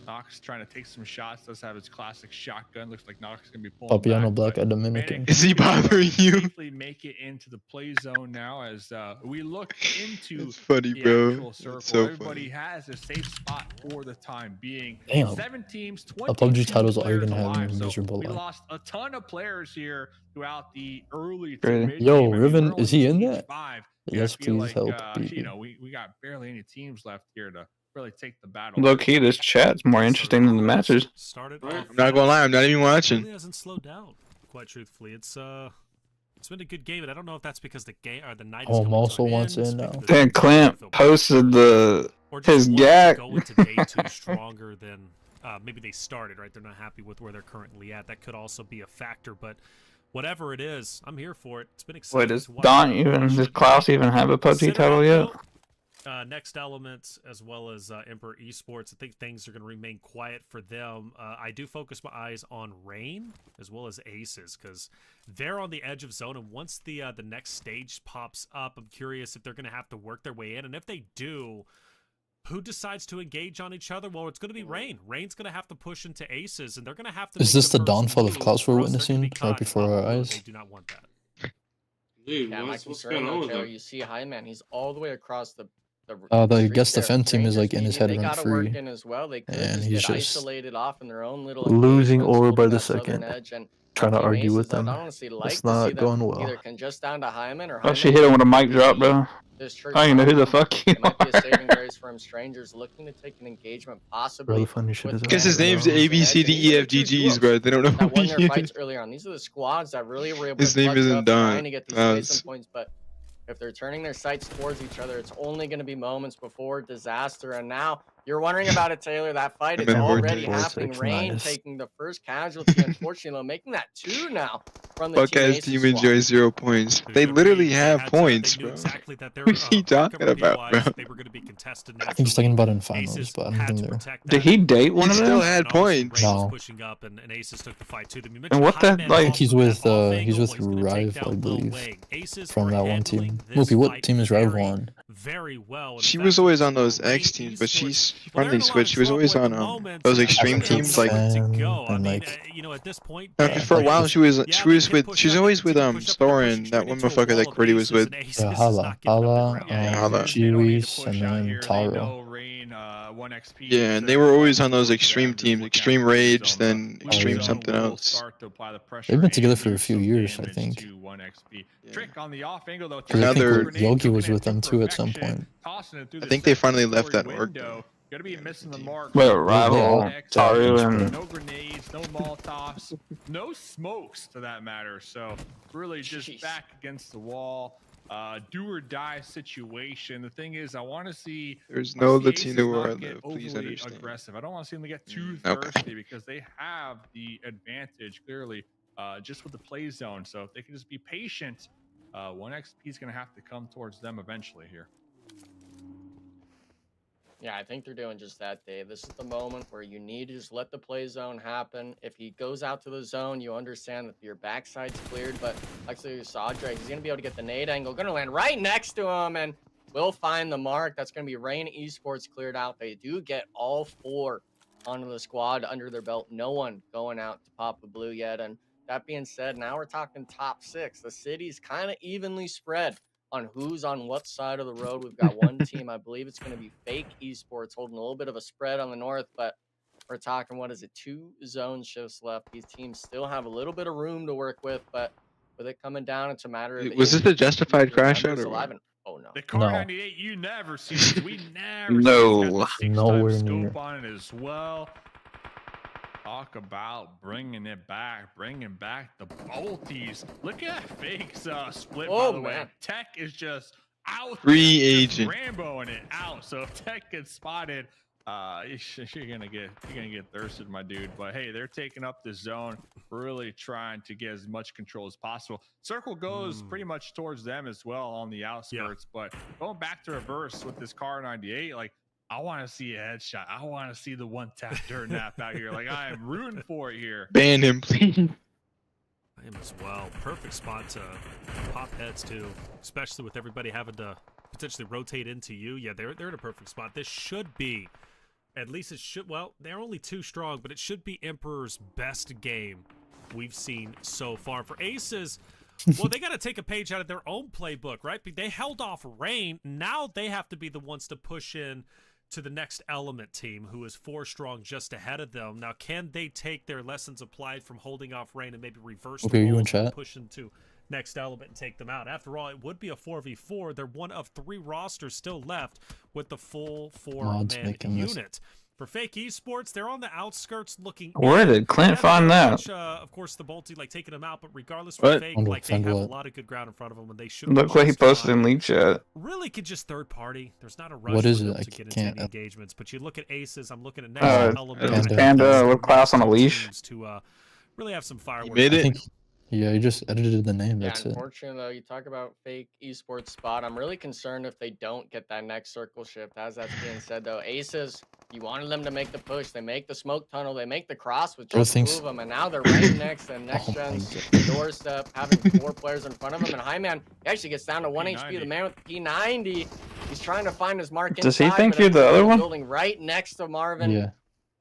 Nox trying to take some shots. Does have his classic shotgun. Looks like Nox is gonna be pulling Papiano Black at Dominican. Is he bothering you? Safely make it into the play zone now as we look into That's funny, the bro. actual circle. So Everybody has a safe spot for the time being. Damn. 7 teams, The PUBG titles are gonna have alive. a miserable We life. lost a ton of players here throughout the early. Yo, Riven, is he in that? 5. Yes, please help. We got barely any teams left here to really take the battle. Low key, this chat's more interesting than the matches. Started. I'm not gonna lie, I'm not even watching. It really hasn't slowed down. Quite truthfully, it's been a good game, and I don't know if that's because the game or the night. Oh, Mosul wants in now. Then Clint posted his gag. Go into day 2 stronger than maybe they started. Right, they're not happy with where they're currently at. That could also be a factor, but. Whatever it is, I'm here for it. It's been exciting. Wait, does Klaus even have a PUBG title yet? Next Elements, as well as Emperor Esports, I think things are going to remain quiet for them. I do focus my eyes on Rain as well as Aces because they're on the edge of zone. And once the next stage pops up, I'm curious if they're going to have to work their way in. And if they do, who decides to engage on each other? Well, it's going to be Rain. Rain's going to have to push into Aces, and they're going to have to. Is this the downfall of Klaus we're witnessing right before our eyes? They do not want that. Dude, yeah, what's going on with that? You see High Man, he's all the way across the The guest defend team is like in his head They rent gotta work free, in as well. They could and just he's get just isolated off in their own little losing engagements, over by holding the that southern second. edge, and Trying to Team argue Aces, with them. I'd honestly like It's to not see them going well. either congest down to Hyman or Oh, Hyman she hit him with a mic maybe drop, bro. this church I don't even know who the Hyman. fuck you It might be a saving grace for him. Strangers looking to take an engagement, possibly. Really funny shit is Because his name's A B C D E F G G's, bro. They don't know that who won he their fights is. earlier on. These are the squads that really were able His to name clutch isn't up, Don. trying to get these placement points, but if they're turning their sights towards each other, it's only going to be moments before disaster. And now you're wondering about it, Taylor. That fight is already happening. Rain taking the first casualty, unfortunately, though, making that 2 now from the Fuck ass team enjoy 0 points. They literally have points, bro. What's he talking about, bro? I think he's talking about in finals, but I don't think they're. Did he date one He of them? still had points. No. And what the I like? think he's with Rive, I believe, from that one team. Whoopi, what team is Rive on? Very well. She was always on those X teams, but she's finally switched. She was always on those extreme teams, like. And like, at this point, For a while, she was always with Soren, that one motherfucker that Cordy was with. Hala, Chiwis, and then Taro. Yeah, and they were always on those extreme teams, Extreme Rage, then Extreme something else. They've been together for a few years, I think. Because I think Yogi was with them too at some point. I think they finally left that org. Gonna be missing the mark. Well, Rival, Taru, and no grenades, no Molotovs, no smokes to that matter. So really just back against the wall. Do or die situation. The thing is, I want to see. There's no Latino where I live. Please understand. Aggressive. I don't want to see them get too thirsty because they have the advantage clearly, just with the play zone. So if they can just be patient, 1XP is going to have to come towards them eventually here. Yeah, I think they're doing just that, Dave. This is the moment where you need to just let the play zone happen. If he goes out to the zone, you understand that your backside's cleared, but actually Sadra, he's going to be able to get the nade angle. Going to land right next to him, and will find the mark. That's going to be Rain Esports cleared out. They do get all 4 onto the squad under their belt. No one going out to pop a blue yet, and that being said, now we're talking top 6. The city's kind of evenly spread on who's on what side of the road. We've got one team, I believe it's going to be Fake Esports, holding a little bit of a spread on the north, but we're talking, what is it, 2 zone shifts left. These teams still have a little bit of room to work with, but with it coming down, it's a matter of... Was this a justified crash out or what? Oh, no. The Car 98, you never see this. We never No, see this. nowhere Scope near. on it as well. Talk about bringing back the Bolties. Look at Fake's split, by the way. Tech is just out. Free agent. Ramboing it out. So if Tech gets spotted, you're gonna get thirsted, my dude. But hey, they're taking up the zone, really trying to get as much control as possible. Circle goes pretty much towards them as well on the outskirts. But going back to reverse with this Car 98, like, I want to see a headshot. I want to see the one tap dirt nap out here. Like, I am rooting for it here. Ban him, please. I am as well. Perfect spot to pop heads too, especially with everybody having to potentially rotate into you. Yeah, they're in a perfect spot. This should be, at least it should. Well, they're only 2 strong, but it should be Emperor's best game we've seen so far. For Aces, well, they got to take a page out of their own playbook, right? They held off Rain. Now they have to be the ones to push in to the next Element team, who is 4 strong just ahead of them. Now, can they take their lessons applied from holding off Rain and maybe reverse the roles and push into next Element and take them out? After all, it would be a 4v4. They're one of 3 rosters still left with the full 4-man unit. For Fake Esports, they're on the outskirts looking. Where did Clint find that? Of course, the Bolty taking them out, but regardless, for Fake, they have a lot of good ground in front of them, and they should. Look what he posted in League Chat. Really could just third party. There's not a rush what is for it? them to get into any engagements, but you look at Aces. I'm looking at next Element. Panda with class on a leash. To really have some fireworks. Made it. Yeah, you just edited the name. That's it. Unfortunately, though, you talk about Fake Esports spot. I'm really concerned if they don't get that next circle shift. As that's being said, though, Aces, you wanted them to make the push. They make the smoke tunnel. They make the cross with just 2 of them, and now they're right next and next gen's doorstep, having 4 players in front of him. And Highman actually gets down to 1 HP. The man with the P90, he's trying to find his mark. Does he think you're the other one? Building right next to Marvin. Yeah.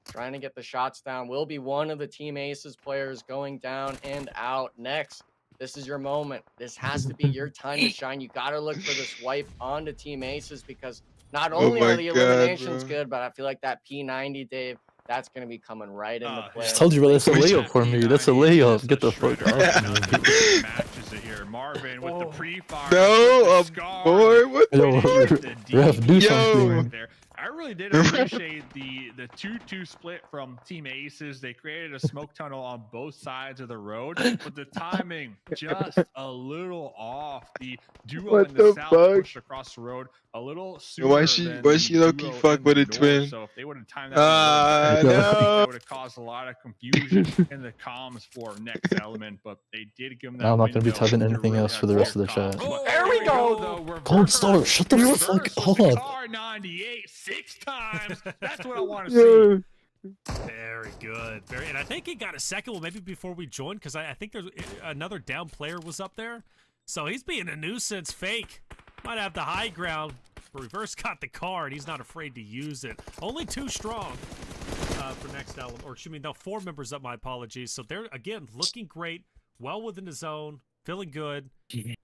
Trying to get the shots down. Will be one of the Team Aces players going down and out next. This is your moment. This has to be your time to shine. You got to look for this wipe onto Team Aces because Not only are the God, eliminations bro. good, but I feel like that P90, Dave, that's going to be coming right into play. I just told you, bro, that's a layup for me. That's a layup. Get the fuck off me. Matches it here. Marvin with the pre-fire. No, boy, what Yo, the ref, do Yo. something. There. I really did appreciate the 2-2 split from Team Aces. They created a smoke tunnel on both sides of the road, but the timing just a little off. The duo What in the the south fuck? pushed across the road a little sooner. Why she low-key fuck with a twin? So if they would have timed that, I think no. that would have caused a lot of confusion in the comms for next element. But they did give them that. I'm not gonna be window typing to anything really else for the rest of the comms. chat. But There we go. Don't start. Shut the fuck up. R98 6 times. That's what I want to see. Very good. And I think he got a second one maybe before we joined, because I think there's another down player was up there. So he's being a nuisance. Fake might have the high ground. Reverse got the card. He's not afraid to use it. Only 2 strong for next element. Or excuse me, no, 4 members up, my apologies. So they're, again, looking great. Well within the zone. Feeling good.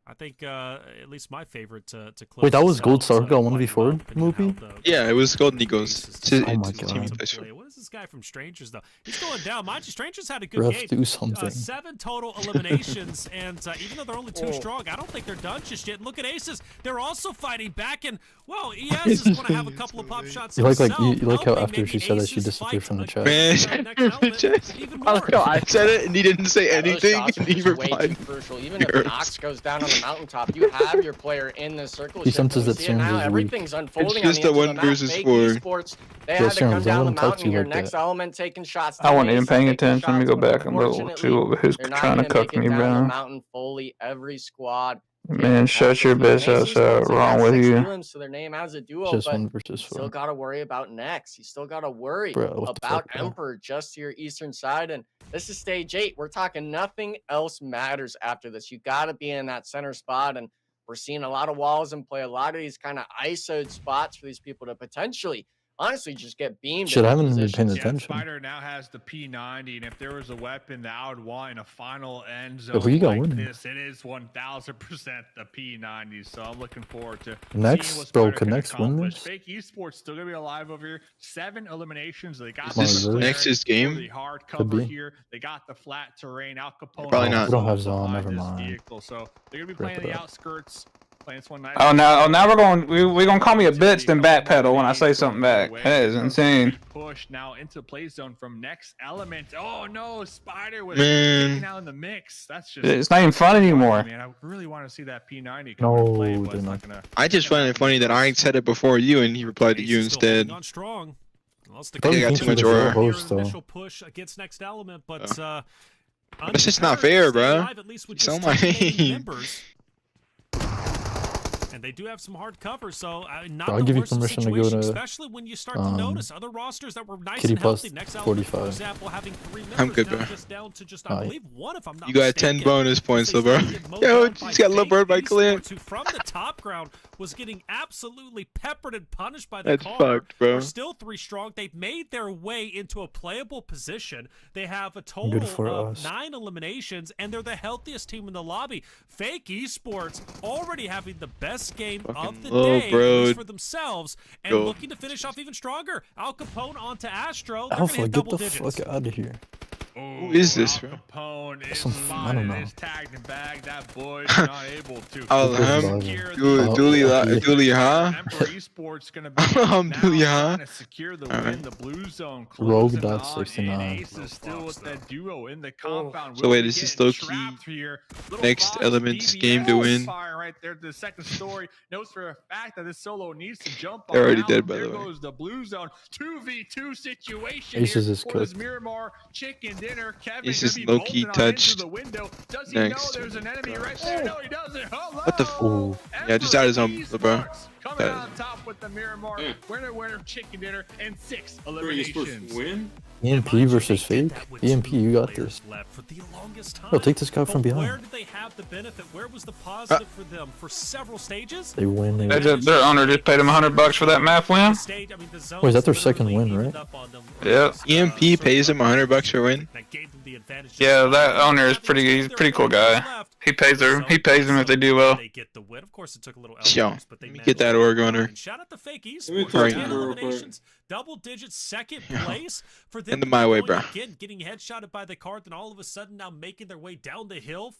I think at least my favorite to close. Wait, that was this Gold out, Star Gun quite 1v4 well, depending on movie? how the Yeah, it was Golden Eagles. Oh my God. what is this guy from Strangers, though? He's going down. Mind you, Strangers had a good Ref, game. do something. 7 total eliminations, and even though they're only 2 strong, I don't think they're done just yet. And look at Aces. They're also fighting back, and, well, ES is going to have a couple of pop shots You like himself, you like how helping after maybe she said that she Aces disappeared fight from the chat. against, Man, next element even more. I said it and he didn't say anything. Those shots are And he just way too replied. crucial. Even if Nox goes down on the mountaintop, you have your player in the circle. He shift, and senses we that see it now. Sims is weak. Everything's unfolding. It's just on a the edge 1 of the map. versus Fake 4. Esports, they had to Sims, come I down the wouldn't talk to mountain you here. like Next that. element taking shots. I wasn't even Aces paying taking attention. Let me shots, go but back and look unfortunately, see what who's they're not trying to gonna cook make me, it down the bro. mountain fully. Every squad. Man, shut your bitch ass up. Wrong with you? So their name as a duo, Just but 1 versus still 4. got to worry about next. You still got to worry Bro, what the about fuck, bro? Emperor just to your eastern side. And this is stage 8. We're talking nothing else matters after this. You got to be in that center spot. And we're seeing a lot of walls in play, a lot of these kind of ISO'd spots for these people to potentially, honestly, just get beamed. Shit, I in haven't been positions. paying Yeah, attention. Spider now has the P90, and if there was a weapon that I would want in a final end Yo, zone who you got like winning? this, it is 1000% the P90. So I'm looking forward to Next, seeing what bro, Spider can can Next win accomplish. this? Fake Esports still gonna be alive over here. 7 eliminations. They got Is this really? Nexus game? really hard Could cover be. here. They got the flat terrain. Al Capone. Probably not. We don't have also Zon, behind never this mind. vehicle, so they're gonna be Rip playing it the up. outskirts. Playing this one nice. Oh, now we're gonna call me a bitch then backpedal when I say something back. That is insane. Push now into play zone from next element. Oh no, Spider was Man. taken out in the mix. That's just It's not even fun anymore. Man, I really want to see that P90 come into play, No, but they're it's not. not gonna. I just find it funny that I said it before you and he replied to you Aces still holding instead. on strong. Lost the Probably got think too he much was aura. a host, though. initial push against next element, but That's just not fair, bro. alive, at least with You just sound 10 like- remaining members. And they do have some hard cover, so not Bro, I'll the give you worst of permission to go situation, to, especially when you start to notice other rosters that were nice Kitty and healthy. Plus Next element, for 45. example, having 3 members I'm good, now bro. just down to just, Alright. I believe, 1 if I'm not You got 10 mistaken. bonus points, They though, bro. started to get mowed Yo, down by just got Fake Lil by Clint. Esports, who from the top ground was getting absolutely peppered and punished by the That's car. fucked, bro. They're still 3 strong. They've made their way into a playable position. They have a Good total for of us. 9 eliminations, and they're the healthiest team in the lobby. Fake Esports already having the best game of the low, day bro. at least for themselves, and Go. looking to finish off even stronger. Al Capone onto Astro. They're gonna Alpha, hit get double the digits. fuck out of here. Who is this, Al bro? Capone is Some- I don't spotted, know. is tagged and bagged. That boy is not able to. Alham, secure the- Dooley, huh? Emperor Esports gonna be Dooley, now huh? trying to secure the Alright. win. The blue zone Rogue closing dot on, 69. and Ace is still with that duo in the compound. So Will wait, be is this getting low-key trapped here. Little next Fox element's BBS game to win? Fire right there. The second story knows for a fact that this solo needs to jump. They're already around. dead, by There the way. goes the blue zone 2v2 situation. Aces here is for this cooked. Miramar chicken dinner. Kevin Ace gonna is be low-key bolting on into touched. the window. Does he Next. know there's an enemy right there? No, he doesn't. Hello. What the f- Ooh. Yeah, just out his own, bro. Esports coming That- out on top with the Miramar. Winner, chicken dinner, and 6 Who are you supposed eliminations. to win? EMP versus Fake? EMP, you got this. Left for the longest time. Yo, take this guy from But Where behind. did they have the benefit? Where was the positive for them for several stages? They win. They Their win. owner just paid him $100 for that map win. Stage, I mean, the zones Wait, is that their second literally win, right? evened up on them. Yeah. EMP pays him $100 for a win. That gave them the advantage. Yeah, that owner is pretty. He's a pretty cool guy. Left. He pays them if they do well. They get the win. Of course, it took a little Yo, effort, but they let me get that org owner. Shout out to Fake Let me Esports. talk 10 to you real eliminations, double digits, second place for them. Into my way, bro. Again, getting headshotted by the card, then all of a sudden now making their way down the hill.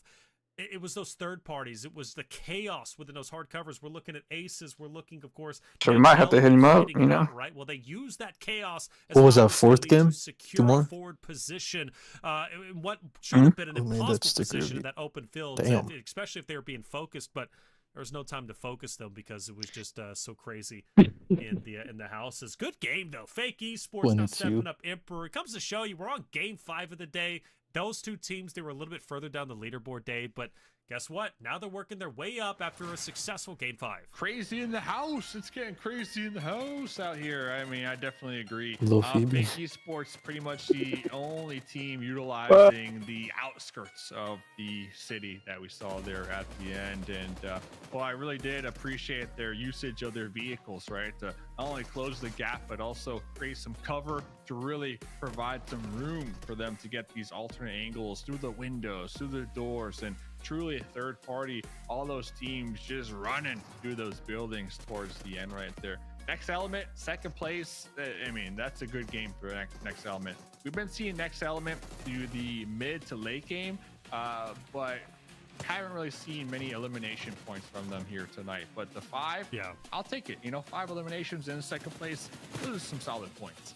It was those third parties. It was the chaos within those hard covers. We're looking at aces. We're looking, of course. So we might have to hit him up, you know. Right. Well, they used that chaos. As What was that, fourth game? Secure More? forward position. What should have been an Who made that impossible sticker? position in that open field, Damn. especially if they were being focused. But there was no time to focus them because it was just so crazy in the houses. Good game though. Fake Esports now 22. stepping up. Emperor. It comes to show you we're on game 5 of the day. Those two teams, they were a little bit further down the leaderboard day, but guess what? Now they're working their way up after a successful game 5. Crazy in the house. It's getting crazy in the house out here. I mean, I definitely agree. Little Phoebe. Fake Esports pretty much the only team utilizing the outskirts of the city that we saw there at the end. And well, I really did appreciate their usage of their vehicles, right? To not only close the gap, but also create some cover to really provide some room for them to get these alternate angles through the windows, through the doors, and truly a third party, all those teams just running through those buildings towards the end right there. Next Element, second place. I mean, that's a good game for Next Element. We've been seeing Next Element through the mid to late game, but haven't really seen many elimination points from them here tonight. But the 5, yeah, I'll take it. You know, 5 eliminations in second place, those are some solid points.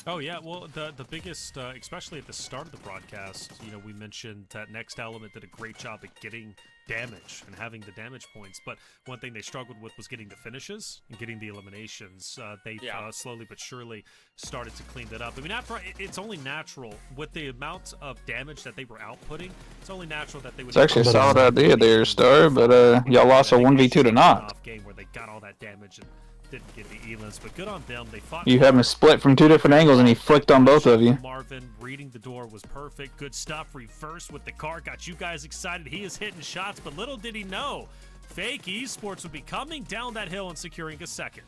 Oh yeah, well the biggest, especially at the start of the broadcast, you know, we mentioned that Next Element did a great job at getting damage and having the damage points, but one thing they struggled with was getting the finishes and getting the eliminations. They slowly but surely started to clean that up. I mean, it's only natural with the amount of damage that they were outputting. It's only natural that they would. It's actually a solid idea there, Star, but y'all lost a 1v2 to not. Game where they got all that damage and didn't get the elims, but good on them. They fought. You have him split from 2 different angles, and he flicked on both of you. Marvin reading the door was perfect. Good stuff. Reverse with the car got you guys excited. He is hitting shots, but little did he know, Fake Esports would be coming down that hill and securing a second.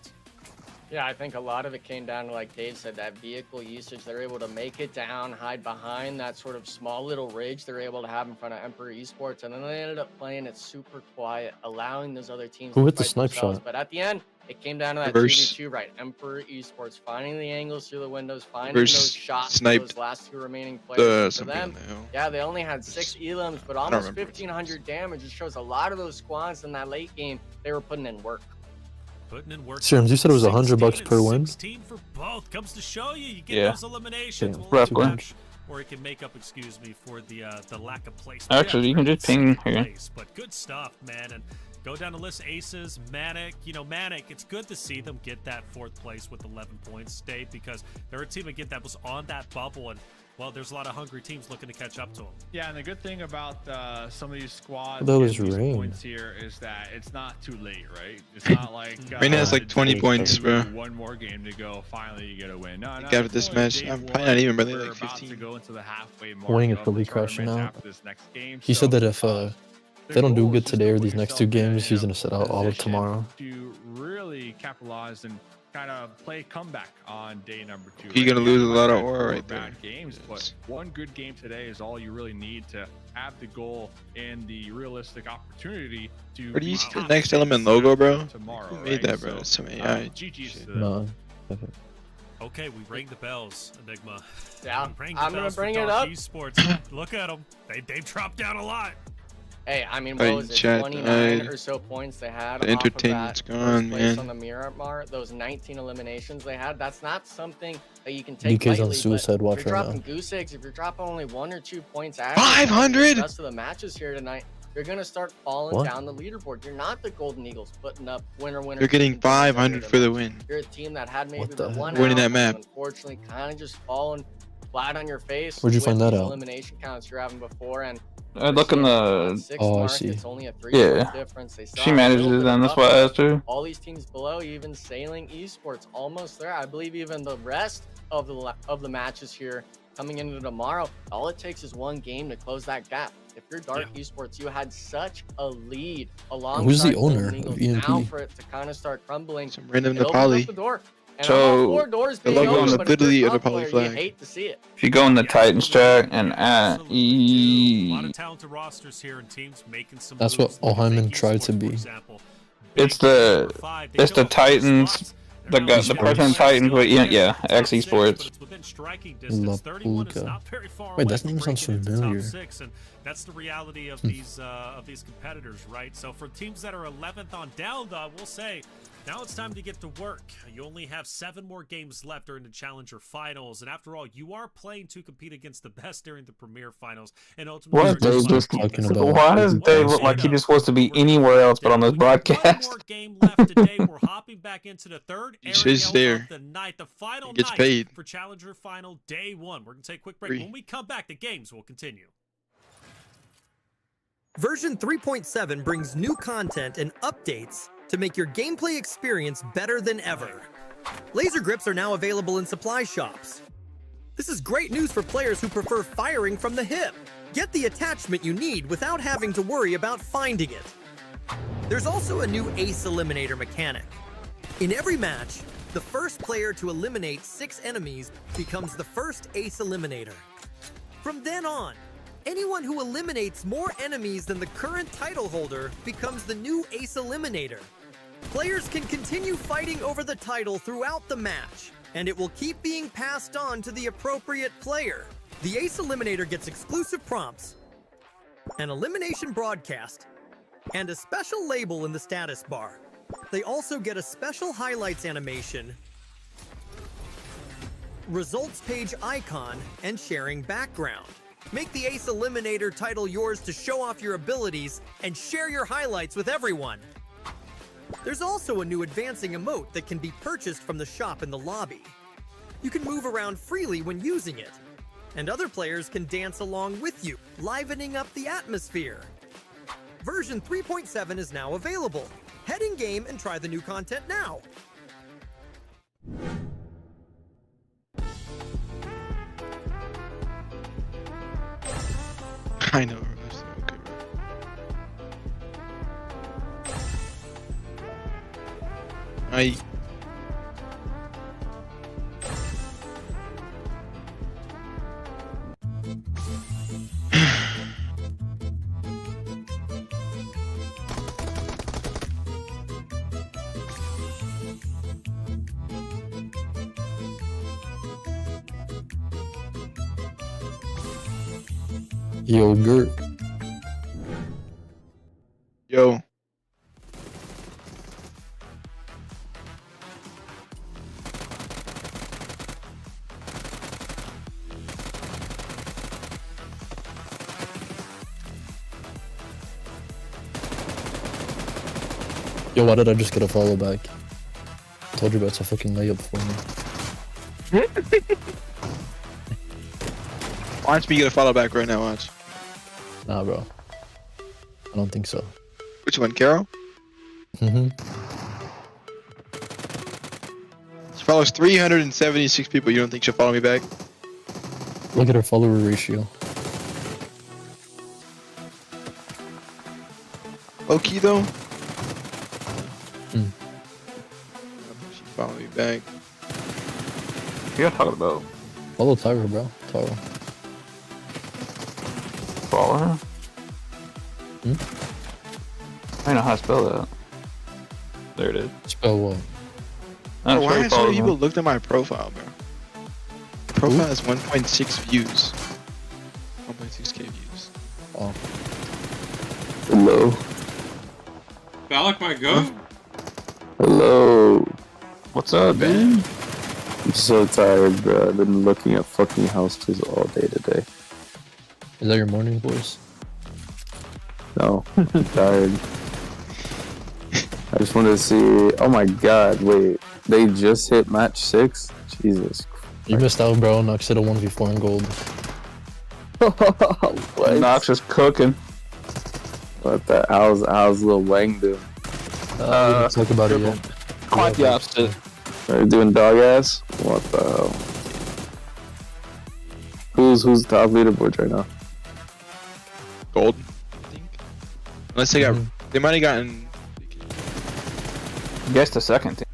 Yeah, I think a lot of it came down to, like Dave said, that vehicle usage. They're able to make it down, hide behind that sort of small little ridge they're able to have in front of Emperor Esports, and then they ended up playing it super quiet, allowing those other teams Who to hit the fight snipe themselves. shot? But at the end, it came down to that Reverse. 2v2, right? Emperor Esports finding the angles through the windows, finding Reverse those shots, sniped those last 2 remaining players. For something them, on the hill. yeah, they only had 6 elims, but I don't almost remember. 1,500 damage. It shows a lot of those squads in that late game, they were putting in work. Putting in work. Serums, you said it was $100 per win? 16 for both. Comes to show you, you get those eliminations. Yeah, We'll roughly. match, or it can make up, excuse me, for the lack of place. Actually, you can just ping here. But good stuff, man. And go down the list. Aces, Manic. You know, Manic, it's good to see them get that 4th place with 11 points, Dave, because they're a team again that was on that bubble, and well, there's a lot of hungry teams looking to catch up to them. Yeah, and the good thing about some of these squads That was getting these rain. points here is that it's not too late, right? It's not like Rain has like 20 points, bro. One more game to go. Finally, you get a win. No, After this it's only match, day I'm probably one. not even, brother, We're like about 15. to go into the halfway mark Wing is of probably the crashing tournament out. after this next game. He said that if the they don't do goal good is just today to or put these next yourself 2 in games, he's a gonna sit out all of position tomorrow. to really capitalize and kind of play comeback on day number 2. You're gonna lose a lot of aura right bad there. games, but one good game today is all you really need to have the goal and the realistic opportunity to. Where do you beat see the top Next teams Element logo, bro? Tomorrow, Who made right? that, bro? So, Some AI. GG's shit. to them. No. Okay, we rang the bells, Enigma. Yeah, We rang the I'm gonna bells for bring it Dark up. Esports. Look at them. They've dropped down a lot. Hey, I mean, Hey, what was it, chat, 29 or so points they had the off of entertainment's that gone, first place man. on the Miramar, those 19 eliminations they had, that's not something that you can take DK's on lightly, but suicide watch if you're right dropping now. goose eggs, if you're dropping only 1 or 2 points out 500? the rest of the matches here tonight, you're going to start falling What? down the leaderboard. You're not the Golden Eagles putting up winner. You're getting 500 for the win. You're a team that had maybe What the the one Winning out, that map. unfortunately kind of just falling flat on your face. Where'd you with find that these out? elimination counts you're having before, and Look in the. sixth Oh, I mark, see. it's only a 3 Yeah. point difference. They still She have a manages little it, bit and of that's why I asked her. all these teams below, even Sailing Esports, almost there. I believe even the rest of the matches here coming into tomorrow, all it takes is 1 game to close that gap. If you're Dark Esports, you had such a lead alongside Who's the Golden owner of Eagles. EMP? Now for it to kind of start crumbling, Some random it opens up Nepali. the door. And So, I'm all for doors the being logo open, is but if you're literally a in the top poly player, you flag. hate to see it. if you go in the Titans chat and A lot of talented rosters here and teams making some That's moves, what like Ohyman Big tried to Esports, for be. example. it's Big the number 5, they it's go the up 4 Titans, spots. the They're guy, now the Esports. president Titans, but yeah, X top 6, but Esports. it's within striking distance. 31 is Lapuga. not very far Wait, away that from name sounds breaking into top familiar. 6, and that's the reality of these competitors, right? So for teams that are 11th on down, though, we'll say now it's time to get to work. You only have 7 more games left during the Challenger Finals, and after all, you are playing to compete against the best during the Premier Finals, and ultimately. What? Dave just Final talking games. about? Why does Dave look like he just wants to be anywhere else but on this With one broadcast? more game left today, we're hopping back into the third He says area there. of the night, the final He gets night paid. for Challenger Final Day 1. We're going to take a quick break. Free. When we come back, the games will continue. Version 3.7 brings new content and updates to make your gameplay experience better than ever. Laser grips are now available in supply shops. This is great news for players who prefer firing from the hip. Get the attachment you need without having to worry about finding it. There's also a new Ace Eliminator mechanic. In every match, the first player to eliminate 6 enemies becomes the first Ace Eliminator. From then on, anyone who eliminates more enemies than the current title holder becomes the new Ace Eliminator. Players can continue fighting over the title throughout the match, and it will keep being passed on to the appropriate player. The Ace Eliminator gets exclusive prompts, an elimination broadcast, and a special label in the status bar. They also get a special highlights animation, results page icon, and sharing background. Make the Ace Eliminator title yours to show off your abilities and share your highlights with everyone. There's also a new advancing emote that can be purchased from the shop in the lobby. You can move around freely when using it, and other players can dance along with you, livening up the atmosphere. Version 3.7 is now available. Head in game and try the new content now. I know. That's so good. I. Yogurt. Yo. Yo, why did I just get a follow back? I told you about a fucking layup for me. Watch me get a follow back right now, watch. Nah, bro. I don't think so. Which one, Carol? Mm-hmm. She follows 376 people. You don't think she'll follow me back? Look at her follower ratio. Low-key, though? Hmm. She followed me back. You gotta talk about Follow Tyra, bro. Taro. follow her. Hmm? I know how to spell that. There it is. Spell what? Bro, why have so many people looked at my profile, bro? Profile has 1.6 views. 1.6k views. Oh. Hello. Balak might go. Hello. What's up, man? I'm so tired, bro. I've been looking at fucking houses all day today. Is that your morning voice? No, I'm tired. I just wanted to see. Oh my god, wait. They just hit match 6? Jesus Christ. You missed out, bro. Nox hit a 1v4 in gold. What? Nox is cooking. What the? How's Lil Wang doing? We didn't talk about it yet. Quite the opposite. Are you doing dog ass? What the hell? Who's top leaderboard right now? Gold, I think. Unless they got, they might have gotten. Guess the second team.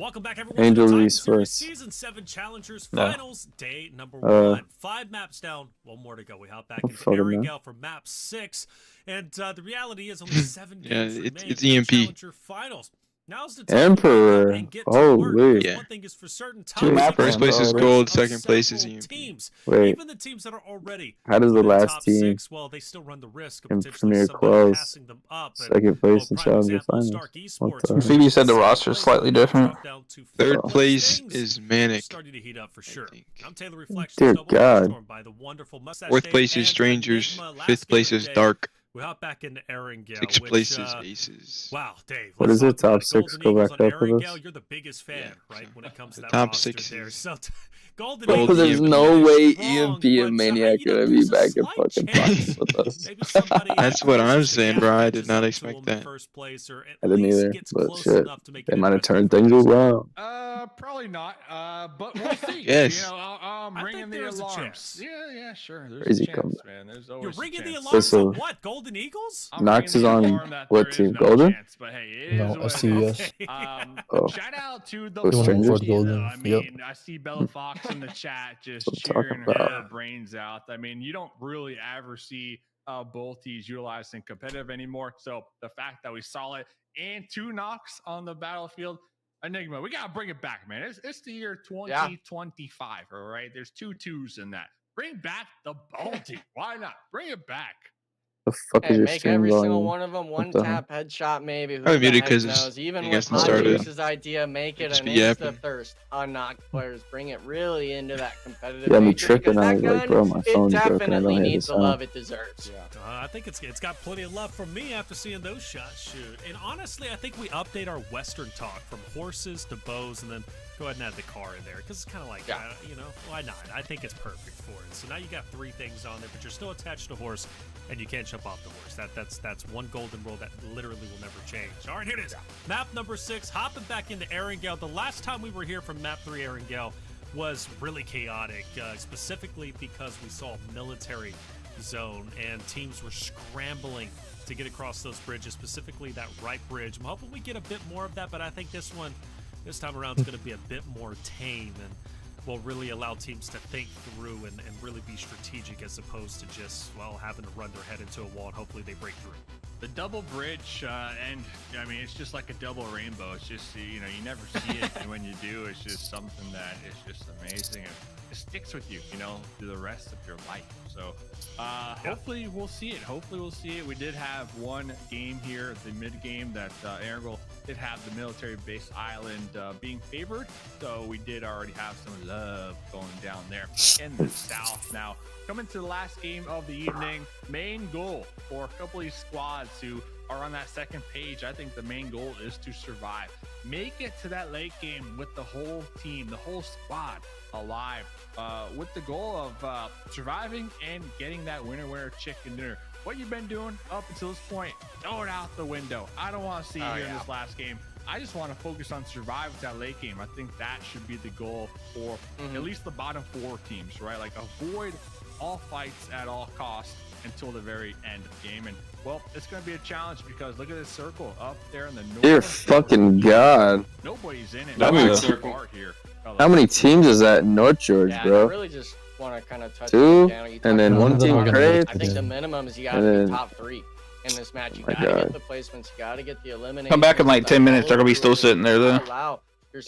Welcome back, everyone. Angel to the Reese Titan Series first. Season 7 Challengers No. Finals, day number 1. 5 maps down, 1 more to go. We hop back into Arangel for map 6. And the reality is only 7 games remain it's for the EMP. Challenger Finals. Now's the time Emperor. and get to work. Holy. Because one thing is for certain, Two top maps. First place is Oh, gold, of second place is several EMP. teams, Wait. even the teams that are already How does the in last top team 6, well, they still run the risk of in potentially Premier somebody Close passing them up. And, second place in prime Challenger example, Finals? Stark What Esports, the? Phoebe said the roster is slightly different. down to Third fourth place things is Manic. starting to heat up for sure. I'm Taylor Reflections. Dear Double God. Stormed by the wonderful Mustache Fourth Dave place is and Strangers. Enigma. Last Fifth game place of is the day, Dark. we hop back into Arangel. Sixth which, place is Aces. Wow, Dave. What let's is it? talk about Top 6 Golden go Eagles back on up with Arangel, us? you're the biggest fan, right? When it comes to that Top roster 6 there. is So Golden Gold Eagles. There's EMP. no way strong, EMP but, and Maniac you know, gonna be there's a back in slight fucking chance finals with us. maybe somebody That's what I'm pushes the saying, gap, bro. I catches did not up to expect them in that. first place, or at I didn't least either, gets but close shit, enough to make they it might have interesting. turned things around. Probably not. But we'll see. Yes. You know, I'm I ringing think the there's a alarms. chance. Yeah, sure. There's Crazy a chance, comeback. man. There's You're always a ringing the chance. alarms So- on what? Golden Eagles? I'm Knox ringing is the on alarm that what there is team? no Golden? chance, but hey, it No, is what it SCUS. is. Oh. Shout out to the Those Bold strangers? team, Golden, I yep. mean, I see Bella Fox in the chat just That's what I'm cheering talking her about. brains out. I mean, you don't really ever see both teams utilized in competitive anymore. So the fact that we saw it and 2 knocks on the battlefield, Enigma, we gotta bring it back, man. It's the year 2025, all right? There's 2 2s in that. Bring back the Bold team. Why not? Bring it back. The fuck is Hey, your make stream every single volume? one of them one the hell? tap headshot, maybe. Who Probably the muted heck 'cause knows? Even you with guys Hot started. Juice's idea, make it Just an be insta yapping. thirst on knocked players. Bring it really into that competitive. Yeah, me nature, tripping. because I that was like, gun, bro, my it phone's broken. I definitely don't hear needs the the love sound. it deserves. I think it's got plenty of love from me after seeing those shots shoot. And honestly, I think we update our Western talk from horses to bows, and then go ahead and add the car in there because it's kind of like, you know, why not? I think it's perfect for it. So now you got 3 things on there, but you're still attached to horse, and you can't jump off the horse. That's one golden rule that literally will never change. All right, here it is. Map number 6, hopping back into Arangel. The last time we were here from map 3 Arangel was really chaotic, specifically because we saw a military zone and teams were scrambling to get across those bridges, specifically that right bridge. I'm hoping we get a bit more of that, but I think this time around is going to be a bit more tame and will really allow teams to think through and really be strategic as opposed to just, well, having to run their head into a wall and hopefully they break through. The double bridge, and I mean, it's just like a double rainbow. It's just, you know, you never see it, and when you do, it's just something that is just amazing. And it sticks with you, you know, through the rest of your life. So hopefully we'll see it. Hopefully we'll see it. We did have one game here, the mid game, that Arangel did have the military base island being favored. So we did already have some love going down there in the south. Now, coming to the last game of the evening, main goal for a couple of these squads who are on that second page, I think the main goal is to survive. Make it to that late game with the whole team, the whole squad alive, with the goal of surviving and getting that winner chicken dinner. What you've been doing up until this point, throw it out the window. I don't want to see you here in this last game. I just want to focus on surviving that late game. I think that should be the goal for at least the bottom 4 teams, right? Like, avoid all fights at all costs until the very end of the game. And well, it's going to be a challenge because look at this circle up there in the north. Dear fucking God. Nobody's in it. How many here. How many teams is that in North George, Yeah, I bro? really just want to kind of touch 2, on the channel. You and talked then about 1 the team bottom. crate. I think the minimum is you got And to then- be top 3 in this match. You my got to God. get the placements. You got to get the eliminations. Come back in like 10 minutes. They're gonna be still sitting there though. Allow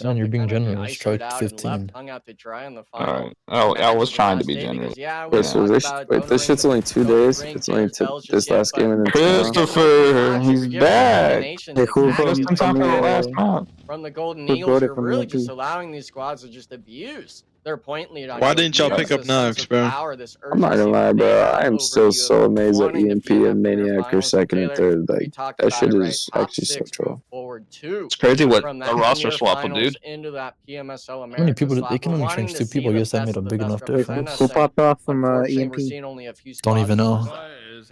Man, you're being yourself to generous. isolate Strike out and 15. left hung out to dry in the Alright. final. I was trying to be Last day, generous. because, yeah, we Wait, so talked this, about it, wait, don't this shit's only 2 days? ring It's only James Bell just this yet, last but game and then tomorrow? Christopher, he's back. Hey, who from the last month? From the Golden Who Eagles, brought it you're from really EMP? just allowing these squads to just abuse their point lead. Why didn't y'all pick up Knox, bro? I'm not gonna lie, bro. I am still so amazed that EMP and Maniac are second and third. Like, that shit is actually so troll. It's crazy what a roster swap will do. Into that PMSL How many people? They can only change 2 people. I guess that made a big enough difference. Who popped off from EMP? Don't even know.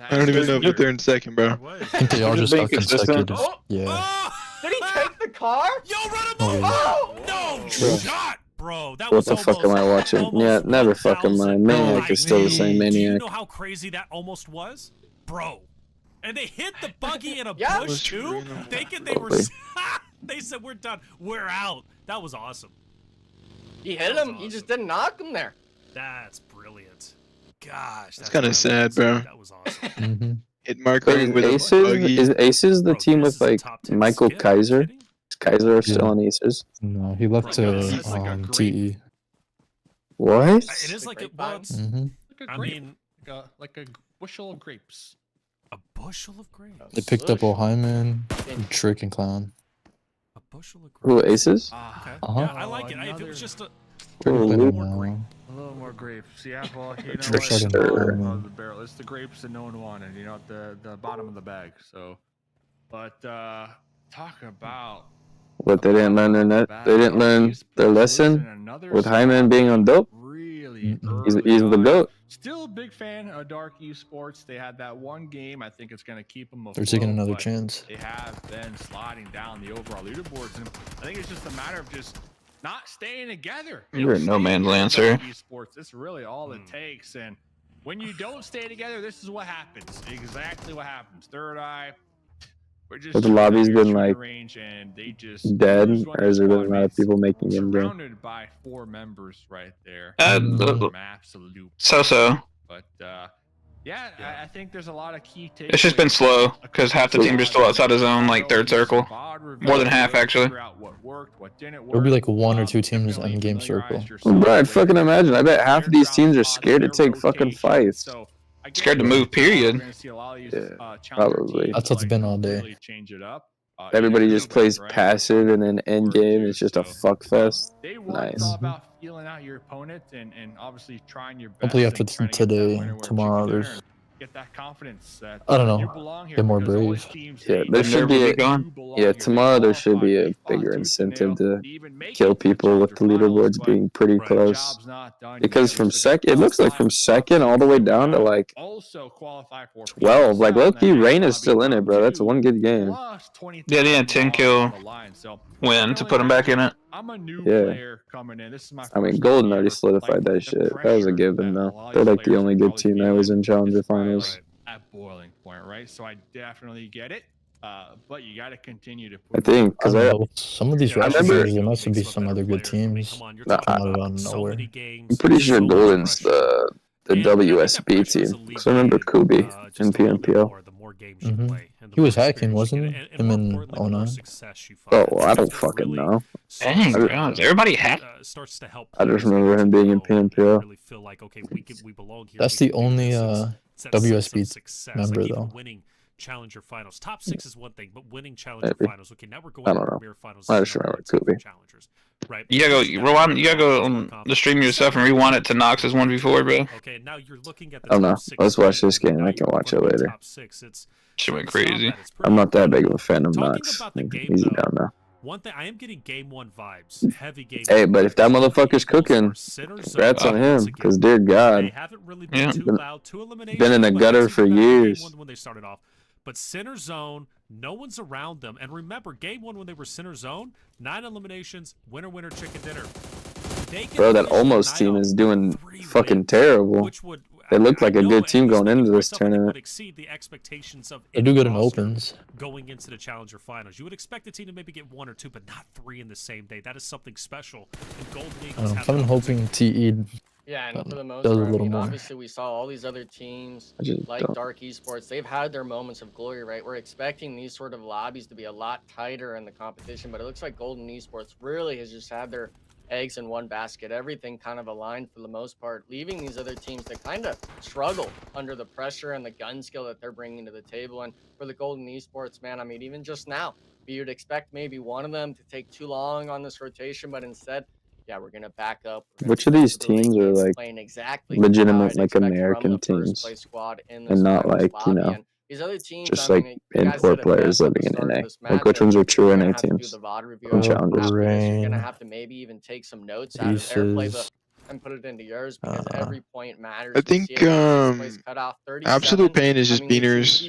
I don't even know if they're in second, bro. I think they all just got consecutive. Yeah. Did he take the car? Yo, run him Oh, over! No shot, bro. That What was the fuck am I watching? Yeah, never fucking mind. Maniac is still the same Do you Maniac. know how crazy that almost was? Bro. And they hit the buggy in a Yeah. bush too, thinking they were... Probably. They said, we're done. We're out. That was awesome. He hit him. He just didn't knock him there. That's brilliant. Gosh, that's kind of sad, bro. That was awesome. Hit Marco with Aces, a buggy. is Aces the team with like Michael Kaiser? Is Kaiser still on Aces? No, he left to TE. What? It is like it was. I mean, like a bushel of grapes. A bushel of grapes. They picked up O'Hyman, Trick, and Clown. A bushel of Who, grapes. Aces? Okay. Uh-huh. Yeah, I like it. If it was just a A little more grapes. Yeah, well, you know Trickster. the barrel. It's the grapes that no one wanted, you know, at the bottom of the bag. So, but talk about What, they didn't learn their they didn't learn their lesson with Hyman being on dope? Really He's the GOAT. Still a big fan of Dark Esports. They had that one game. I think it's going to keep them afloat. They're taking another but chance. They have been sliding down the overall leaderboards, and I think it's just a matter of just not staying together. You're in no man's land, sir. Esports. That's really all it takes. And when you don't stay together, this is what happens. Exactly what happens. Third Eye. We're just But the lobby's been like and they just dead, or is there really a lot of people making in game? surrounded by 4 members right there. Absolute. So. But yeah, I think there's a lot of key takeaways. It's just been slow because half the team are still outside his own, like third circle. More than half, actually. There'll be like 1 or 2 teams in game circle. Bro, I'd fucking imagine. I bet half of these teams are scared to take fucking fights. Scared to move, period. Yeah, probably. That's what's been all day. Everybody just plays passive, and then end game is just a fuck fest. Nice. About feeling out your opponent and obviously trying your best. Hopefully after today, tomorrow, there's... Get that confidence that I don't know. Get more brave. Yeah, there should be tomorrow there should be a bigger incentive to kill people with the leaderboards being pretty close. Because from it looks like from second all the way down to like 12. Like low-key, Rain is still in it, bro. That's one good game. Yeah, they had 10 kill win to put him back in it. I'm a new Yeah. player coming in. This is my I mean, Golden already solidified that shit. That was a given, though. They're like the only good team that was in Challenger Finals. at boiling point, right? So I definitely get it. But you got to continue to. I think because some of these rosters, there must be some other good teams that come out of nowhere. I'm pretty sure Golden's the WSB team. Because I remember Kubi in PMPL. He was hacking, wasn't he? Him in 09. Oh, I don't fucking know. Dang, bro, is everybody hacked? I just remember him being in PMPL. That's the only WSB member, though. Challenger finals. Top 6 is one thing, but winning Challenger finals. Okay, now we're going to Premier finals. I just remember Kubi. Right. You gotta go rewind. You gotta go on the stream yourself and rewind it to Nox's 1v4, bro. Okay, now you're looking at the I don't know. Let's watch this game. I can watch it later. Shit went crazy. I'm not that big of a fan of Nox. Easy down now. One thing, I am getting game 1 vibes. Heavy game. Hey, but if that motherfucker's cooking, congrats on him. Because dear God, been in the gutter for years. When they started off. But center zone, no one's around them. And remember, game 1 when they were center zone, 9 eliminations, winner, winner, chicken dinner. Bro, that almost team is doing fucking terrible. They look like a good team going into this tournament. They do good in opens. Going into the Challenger finals, you would expect the team to maybe get 1 or 2, but not 3 in the same day. That is something special. And Golden Eagles I'm kind of hoping TE. Yeah, and for the most part, I mean, obviously we saw all these other teams like Dark Esports. They've had their moments of glory, right? We're expecting these sort of lobbies to be a lot tighter in the competition, but it looks like Golden Esports really has just had their eggs in one basket. Everything kind of aligned for the most part, leaving these other teams to kind of struggle under the pressure and the gun skill that they're bringing to the table. And for the Golden Esports, man, I mean, even just now, you'd expect maybe one of them to take too long on this rotation, but instead, yeah, we're gonna back up. Which of these teams are like legitimate, like American teams, and not like, you know, just like import players living in NA? Like which ones are true NA teams and challengers? You're gonna have to maybe even take some notes out of their playbook and put it into yours because every point matters. I think Absolute Pain is just beaners.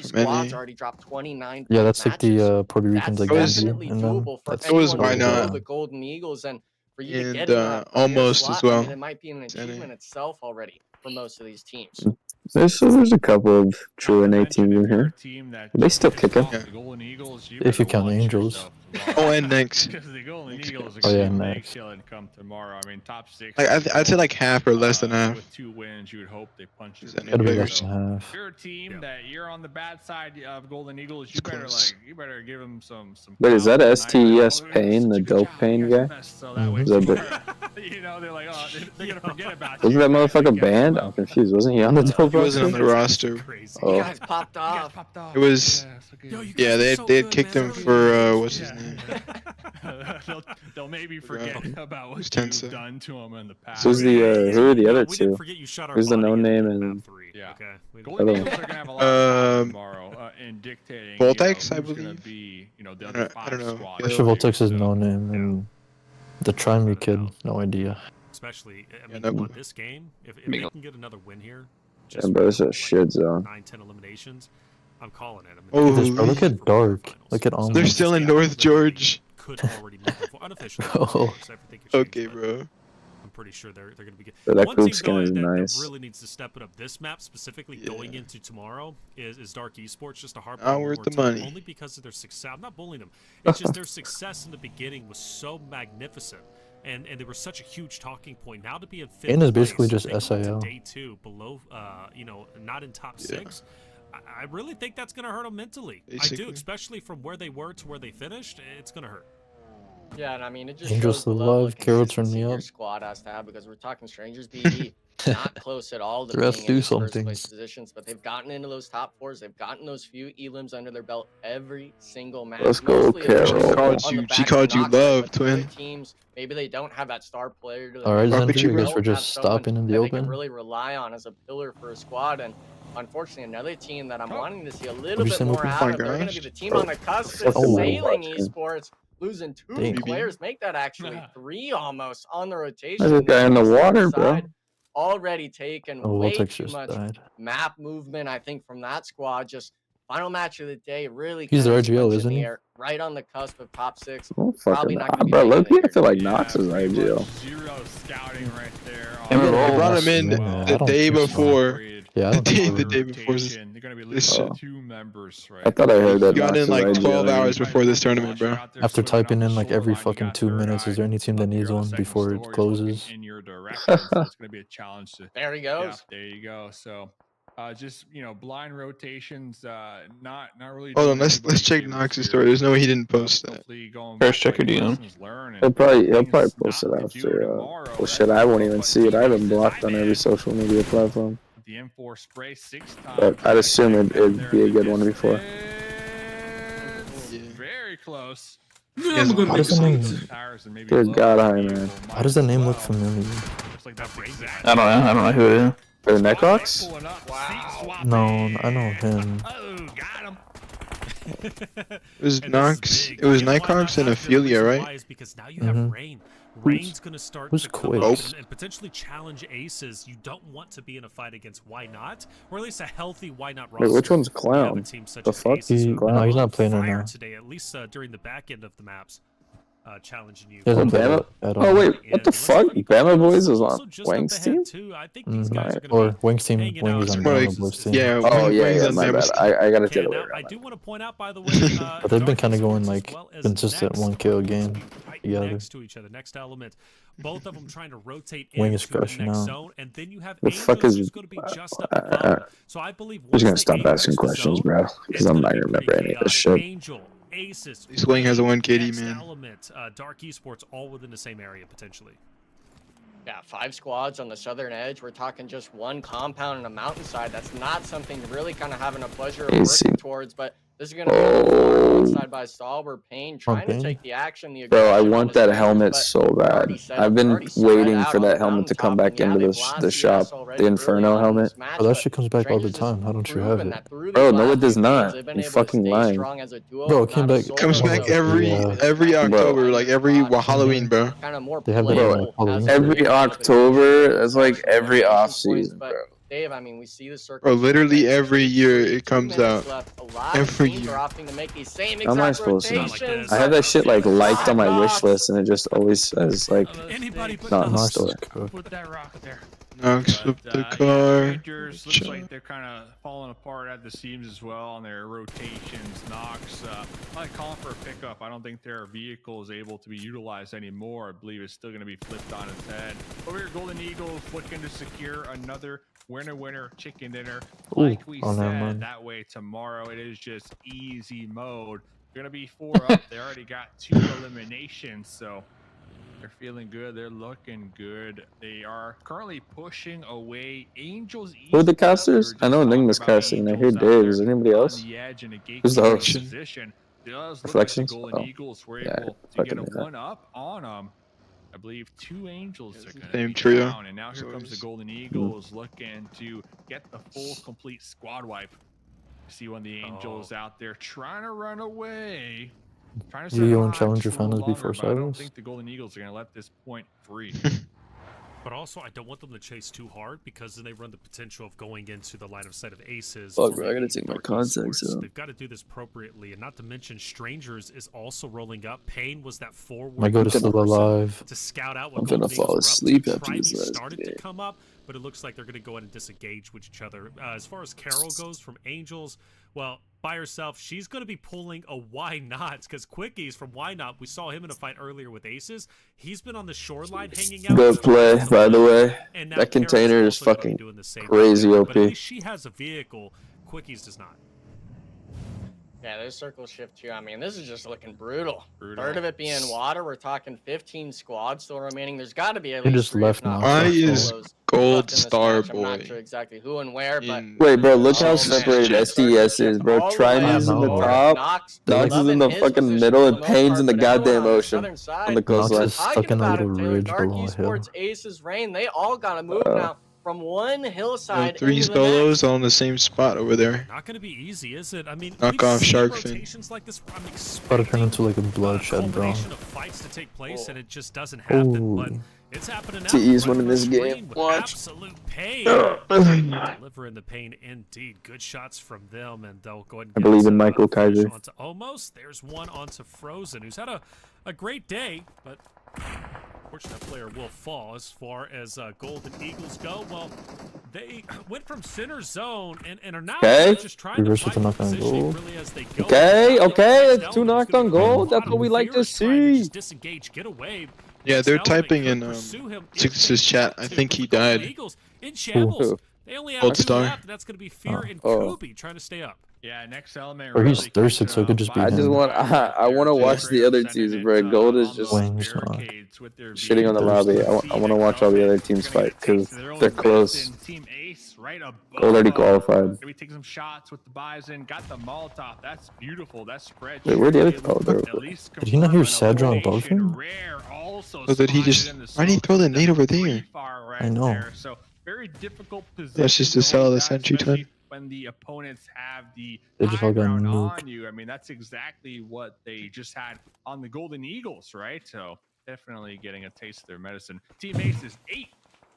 Yeah, that's like the Puerto Ricans like That was why not. The Golden Eagles and for you to And get almost as well. I mean, it might be an achievement itself already for most of these teams. There's a couple of true NA teams in here. They still kicking. If you count the Angels. Oh, and Knicks. The Golden Eagles are Oh, yeah, gonna Knicks. chilling come tomorrow. I mean, top 6. Like I'd say like half or less than half. With 2 wins, you would hope they punch through. Gotta be less So, than half. if you're a team that you're on the bad side of Golden Eagles, close. you better give them some. Wait, is that STES Payne, the dope Payne guy? So that way, Is that you know, they're like, oh, they're gonna forget about Wasn't you. that motherfucker banned? I'm confused. Wasn't he on the dope He wasn't on the roster. You Oh, guys popped off. It was. Yeah, they had kicked him for what's his name? They'll maybe forget about what Who's you've Tensa? done to them in the past. who's the who are the other We didn't two? forget you shot our Who's the body no in name map and 3. Yeah. Okay. We Golden Other Eagles one. are gonna have a lot of Um, tomorrow in dictating. Voltex, I who's gonna believe. be, the I other don't 5 know. squads. Actually, Voltex is no name, and the Try Me kid, no idea. Especially, I Yeah, mean, no- on this game, if they can get another win here, Yeah, bro, it's a shit zone. 9-10 eliminations, I'm calling it. I mean, Oh, This, bro, look at Dark. Look at They're Almond. still in North George. could already make it unofficially. Bro. So everything could change, Okay, but bro. I'm pretty sure they're going to be good. But that One group team, skin though, is that nice. really needs to step it up this map, specifically going Yeah. into tomorrow, is Dark Esports. Just a hard Not one worth more the time, money. only because of their success. I'm not bullying them. It's just their success in the beginning was so magnificent. And they were such a huge talking point. Now to be in fifth And it's basically place, just they go into SIO. day 2 below, not in top 6. I really think that's going to hurt them mentally. I Basically. do, especially from where they were to where they finished. It's going to hurt. Yeah, and I mean, it just Angels shows the to level love, of Carol consistency turn me your up. squad has to have, because we're talking Strangers BD, not close at all to The refs being do in these some first place things. positions, but they've gotten into those top 4s. They've gotten those few elims under their belt every single match. Let's go, mostly Carol. on She called the you. back She of called you knocks, but love, the other twin. Teams, maybe they don't have that star player to Alright, Fuck with Zenji, you, I bro. guess we're just stopping in the that they can open. really rely on as a pillar for a squad. And unfortunately, another team that I'm wanting to see a little Have you bit seen more Open out Fire of, they're going to Garage? be the team on the cusp Oh, is my Sailing God. Esports, losing 2 Dang. players, make that actually 3 almost on the rotation. There's a guy in the water, bro. Side already taken Oh, way Voltex too just much died. map movement, I think, from that squad. Just final match of the day, really. He's kinda the just RGO, punched in isn't the he? air, right on the cusp of top 6. Oh, Probably fucking not gonna be bro, making look, it I feel there. like Knox is pretty IGL. much zero scouting right there. Yeah, on but They Oh, brought him in yeah, I the don't day think so. before. Yeah, I The don't think day, so. the day before this. They're going to be this losing shit. 2 members, right? I thought I heard that Got Knox in is like IGL. 12 hours before this tournament, bro. After typing in like every fucking 2 minutes, is there any team that needs one before it closes? In your direction, so it's going to be a challenge to. There he Yeah, goes. there you go. So, just blind rotations, not really. Hold on, doing let's anybody check favors Knox's here. story. There's no way he didn't post that. Hopefully going First, back check your to DM. lessons learned and He'll probably things post it not to do after tomorrow, bullshit. right? I won't even But see it. I've been even blocked on every Diamond, social media platform. the M4 spray 6 times. But I'd assume it'd be a good one before. It's very close. Yeah, I'm gonna How make does the name? Tires and maybe Good low God, hi, vehicle man. How does the might name as look well. familiar? Looks like that's exactly I don't know who it is. For the Necrox? pulling up. Wow. No, I know him. Oh, got him. It was Nox. It was Nycox and Ophelia, right? Is because now you have Mhm. Rain. Rain's going to start who's to come Quake? up Nope. and potentially challenge aces. You don't want to be in a fight against Why Not, or at least a healthy Why Not roster. Wait, which one's You have a Clown? team such The as fuck? Aces who No, are he's not on playing right fire now. today, at least during the back end of the maps, challenging you. He hasn't Oh, played Bama? at all. Oh, wait, what And the let's fuck? not forget Bama Carlos Boys is is also on just up Wang's ahead, team? too. I think these guys are Or going to be Wing's team. hanging Wing out is on It's more like- Bama Boys team. Yeah, Oh, yeah, Wings yeah, on my Bama's bad. team. I gotta Okay, take a now look I at do that. want to point out, by the way, But they've been Dark kind of going Esports as like well as consistent Next 1 kill are game going to be right together. next to each other. Next element, both of them trying to rotate Wing is into the crushing next out. zone, and then you have The Angels fuck is- who's going to be just up above. So I believe I'm just once gonna they stop apex asking the questions, zone, bro, it's because I'm gonna not be gonna remember pretty any of this chaotic. shit. Angel, Aces, This Wing has a 1 KD, Next man. Element, Dark Esports, all within the same area potentially. Yeah, 5 squads on the southern edge. We're talking just 1 compound and a mountainside. That's not something to really kind of having a pleasure of Easy. working towards, but this is going to be a side by Stalber. Payne trying to Payne? take the action. The Bro, I aggression on want his that players, helmet but so they're bad. already set I've up, been already spread waiting out for on that the helmet to come mountaintop, back and into yeah, the they've lost the CS shop. already The early Inferno on in helmet. this match, Oh, that but shit comes back all the Strangers has time. How don't you have proven it? that through these Bro, no, last it does few games, not. they've been You able to fucking stay lying. strong as a duo, Bro, it not came a back- solo, Comes back so every Yeah. every October, like every Halloween, bro. kind of more They have that on, like, playable as Halloween. a Every group, October, but that's like every exclamation off points, season, but bro. Dave, I mean, we see the circle. Bro, literally every year it comes out. Every year. Are opting to make these same How am I exact supposed to? rotations. I have that shit like liked on my wish list, and it just always says like not in the store. Put that rocket there. Knocks up the car. Rangers looks like they're kind of falling apart at the seams as well on their rotations. Knox, I calling for a pickup. I don't think their vehicle is able to be utilized anymore. I believe it's still going to be flipped on its head. Over here, Golden Eagles looking to secure another winner chicken dinner. Like we said, that way tomorrow it is just easy mode. They're going to be 4 up. They already got 2 eliminations, so they're feeling good. They're looking good. They are currently pushing away Angels. Who are the casters? I know Enigma's casting. I hear Dave. Is there anybody else? Who's the host? Reflections? Golden Eagles were able to get a 1-up on them. I believe 2 Angels are going to be trio. down, and now here comes the Golden Eagles looking to get the full complete squad wipe. You see one of the Angels out there trying to run away. You won't challenge your finals before I don't Cyrus? think the Golden Eagles are going to let this point free. But also, I don't want them to chase too hard because then they run the potential of going into the line of sight of aces. Fuck, bro, I gotta take my contacts out. They've got to do this appropriately, and not to mention Strangers is also rolling up. Payne was that forward. My goat is still alive. To scout out what I'm gonna fall asleep after this last started game. to come up, but it looks like they're going to go ahead and disengage with each other. As far as Carol goes from Angels, well, by herself, she's going to be pulling a Why Not, because Quickies from Why Not, we saw him in a fight earlier with Aces. He's been on the shoreline hanging out. Good play, by the way. And That container is fucking crazy OP. But at least she has a vehicle. Quickies does not. Yeah, there's circle shift too. I mean, this is just looking brutal. Third of it being water. We're talking 15 squads still remaining. There's got to be at He least just 3, left if not now. Why 4 is solos Gold left in this Star match. I'm Boy not sure exactly who and where, but Wait, bro, look how man. separated SDS is, bro. Triny's in the top, Dogs is in the fucking middle, and Payne's in the goddamn ocean on the coastline. Knox is stuck in a little ridge Dark below a hill. Esports, Aces, Rain, they all got to move now from one hillside. 3 into the solos all in the same spot over there. Not going to be easy, is it? I mean, Knock off Shark Fin. Like this, I'm About to turn into like a bloodshed, bro. of fights to take place, and it just doesn't happen. But it's happening now. TE's winning this game. Watch. Absolute pain. Delivering the pain indeed. Good shots from them, and they'll go ahead and I believe in Michael Kaiser. onto Almost. There's one onto Frozen, who's had a great day, but unfortunately, that player will fall. As far as Golden Eagles go, well, they went from center zone and are now just trying to Reverse fight to knock on position goal. really as they go. Okay, it's 2 knocked on goal. That's what we like to see. Disengage, get away. Yeah, they're Now typing they in could pursue him if Six's they chat. want I to, think but he the Golden died. Eagles in shambles. They only have Gold 2 Star. left, and that's going to be Fear and Oh. Kubi trying to stay up. Yeah, next element. Or he's really thirsted, kicks so it could just be I just him. want, I want to watch the other teams, bro. Gold is just Wings, shitting on the lobby. I want to watch all the other teams fight because they're close. Team Ace right above. Gold already qualified. Maybe take some shots with the Bison. Got the Molotov. That's beautiful. That spread. Wait, where'd the other? Oh, there. Did he not hear Sadra above him? So did he just? Why did he throw the nade over there? I know. So very difficult position. That's just to sell the sentry ton. When the opponents have the They just all high got ground nuked. on you, I mean that's exactly what they just had on the Golden Eagles, right? So definitely getting a taste of their medicine. Team Ace is 8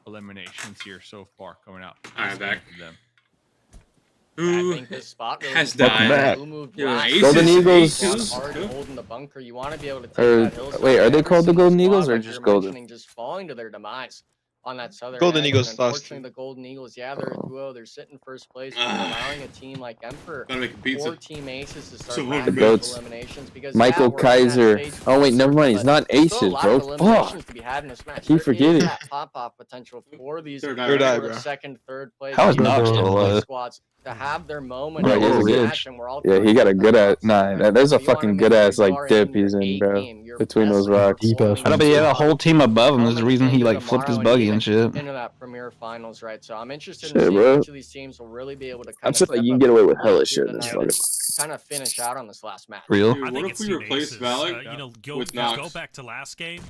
eliminations here so far coming out. All right, back. Them. Who I think this spot really has Welcome died? back. Who moved Yeah, last? Aces, Golden Eagles. Aces. Hard to hold in the bunker. You want to be able to take Or that hillside. wait, are they Every called the single Golden Eagles squad, or like just you're Golden? mentioning, just falling to their demise on that southern Golden end, Eagles and lost. unfortunately, the Golden Eagles, yeah, they're a duo. They're sitting first place, but allowing a team like Emperor Gotta make a pizza. or Team Aces to start So back the with goats. eliminations because Michael yeah, we're in that Kaiser. stage Oh wait, never mind. He's but not there's still a aces, lot bro. of eliminations Fuck. to be had in this match. Keep There is forgetting. that pop-off potential for these Third eye, for bro. second, third place. How is teams Knox and still alive? squads to have their moment Bro, in he's a this good- match, and we're all Yeah, he got a good ass. Nah, there's a You wanna fucking make good sure ass you like are dip in your he's in, A bro. game, your Between best those rocks. Deep ass I know, but he had a whole team above him. There's a reason he like Tomorrow flipped his and buggy even and shit. into that premier finals, right? So I'm interested Shit, in seeing bro. which of these teams will really be able to I'm kind just of like you can get away with hella shit in the this night fucking. kind of finish out on this last match. Real. Dude, I what think if it's we Team replace Aces. Valak You know, go with Knox? back to last game.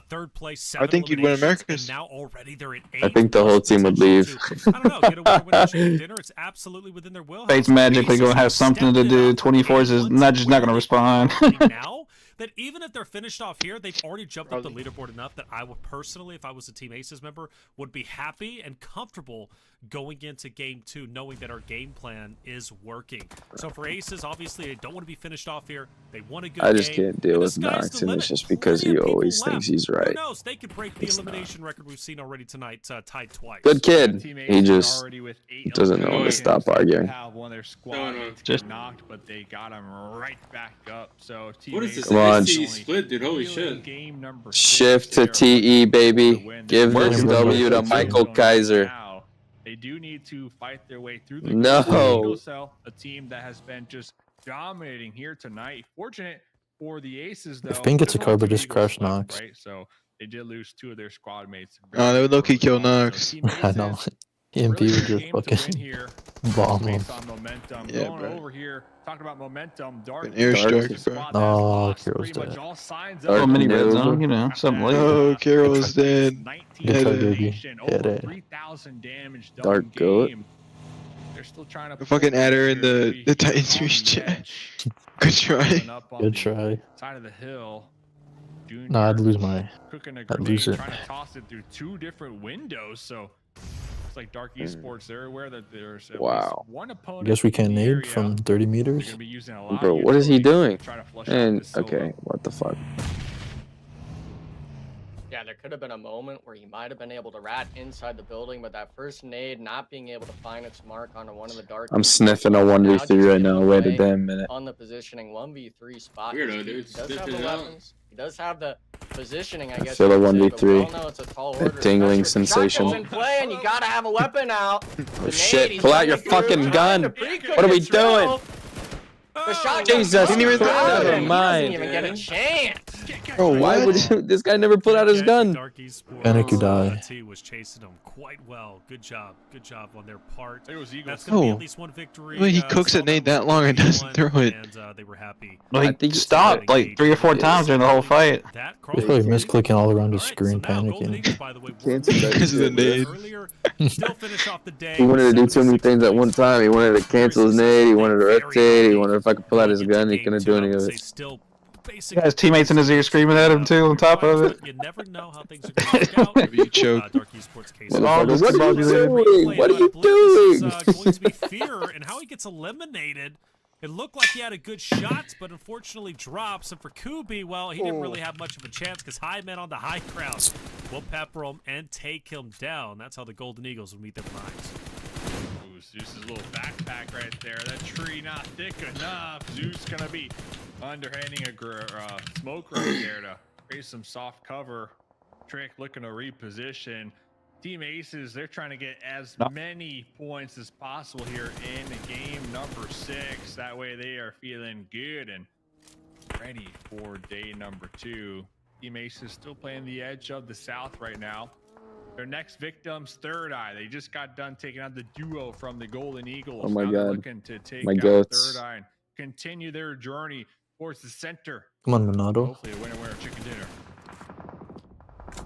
Third place, I 7 think you'd win eliminations, Americas. and now already they're at 8. I think the whole team would leave. I don't know. Get a winner chicken dinner. It's absolutely within their wheelhouse. Fate's magically gonna have something to do. 24s is not just not gonna respond. Now, that even if they're finished off here, they've already jumped up the leaderboard enough that I would personally, if I was a Team Aces member, would be happy and comfortable going into game 2, knowing that our game plan is working. So for Aces, obviously, they don't want to be finished off here. They want a good I just game. can't deal with Nox, and it's just because he always thinks he's right. Who knows? They could break the elimination record we've seen already tonight, tied twice. Good kid. He just doesn't know when to stop arguing. Have one of their squad just knocked, but they got him right back up. So What is this? Come on. split, dude. Holy shit. Game number Shift to TE, baby. Give this W to Michael Kaiser. They do need to fight their way through the No. Cell, a team that has been just dominating here tonight. Fortunate for the Aces, though. If Bing gets a there's car, only but just three crash left, Nox. right? So they did lose 2 of their squad mates. Oh, they would low-key kill Nox. I know. EMP would just fucking bomb him. Yeah, Going bro. over here, talking about momentum. Dark An airstrike, bro. Oh, Carol's pretty much dead. all signs Dark Oh, mini red noob. zone, you know, something like that. Oh, Carol's dead. Good try, Yeah, baby. Hit Over it. 3,000 damage done Dark goat. game. They're still trying to Fucking pull add her in the here. Titans On the Reach chat. edge. Good try. Coming up on Good the try. Side of the hill. Junior Nah, I'd lose my. cooking a I'd grenade, lose it. trying to toss it through 2 different windows. So it's like Dark Esports. They're aware that there's at Wow. least one I opponent. guess we in can't the nade area. from 30 They're meters. gonna be using a lot Bro, of what is he utility doing? to try to flush out And this solo. okay, what the fuck? Yeah, there could have been a moment where he might have been able to rat inside the building, but that first nade not being able to find its mark onto one of the dark. I'm sniffing a 1v3 right now. Wait a damn minute. On the positioning 1v3 spot. Weirdo, He dude. does have Sniffing the it out. weapons. He does have the positioning, I guess. feel you a could say, 1v3. but we all know it's a tall That order, tingling especially with sensation. shotguns in play, and you gotta have a weapon out. Oh shit, pull out your fucking gun. What are we doing? The shotgun Jesus, didn't even never He doesn't mind. even get a chance. Bro, why would this guy never pull out his gun? Panic, you die. Was chasing them quite well. Good job on their part. It was Eagles. That's gonna be Oh. at least one victory. Well, he cooks saw at Nate that with long and doesn't 1, throw it. And they were happy. Well, I he think it's stopped like 3 or 4 times during the whole fight. That He's probably misclicking all around his Alright, screen, so now Golden panicking. Eagles, by the way, Can't were see that Because of the shit, nade. earlier. Still finish off the day. He wanted to do with too many 76 things at one points. time. He wanted to cancel his nade. He wanted to rotate. He wanted if I could pull out his gun. He couldn't do any of it. Still He got his teammates in his ear screaming at him too on top of it. You never know how things are going to work out. You choke. Dark Esports case. Motherfucker, what are you doing? What are you This doing? is going to be Fear, and how he gets eliminated. It looked like he had a good shot, but unfortunately drops. And for Kubi, well, he didn't really have much of a chance because high men on the high ground will pepper him and take him down. That's how the Golden Eagles will meet their demise. Ooh, Zeus's little backpack right there. That tree not thick enough. Zeus gonna be underhanding a smoke right there to create some soft cover. Trick looking to reposition. Team Aces, they're trying to get as many points as possible here in game number 6. That way they are feeling good and ready for day number 2. Team Aces still playing the edge of the South right now. Their next victim's Third Eye. They just got done taking out the duo from the Golden Eagles. Oh my Now they're God. looking to take My out goats. Third Eye and continue their journey towards the center. Come on, Monado. Hopefully a winner chicken dinner.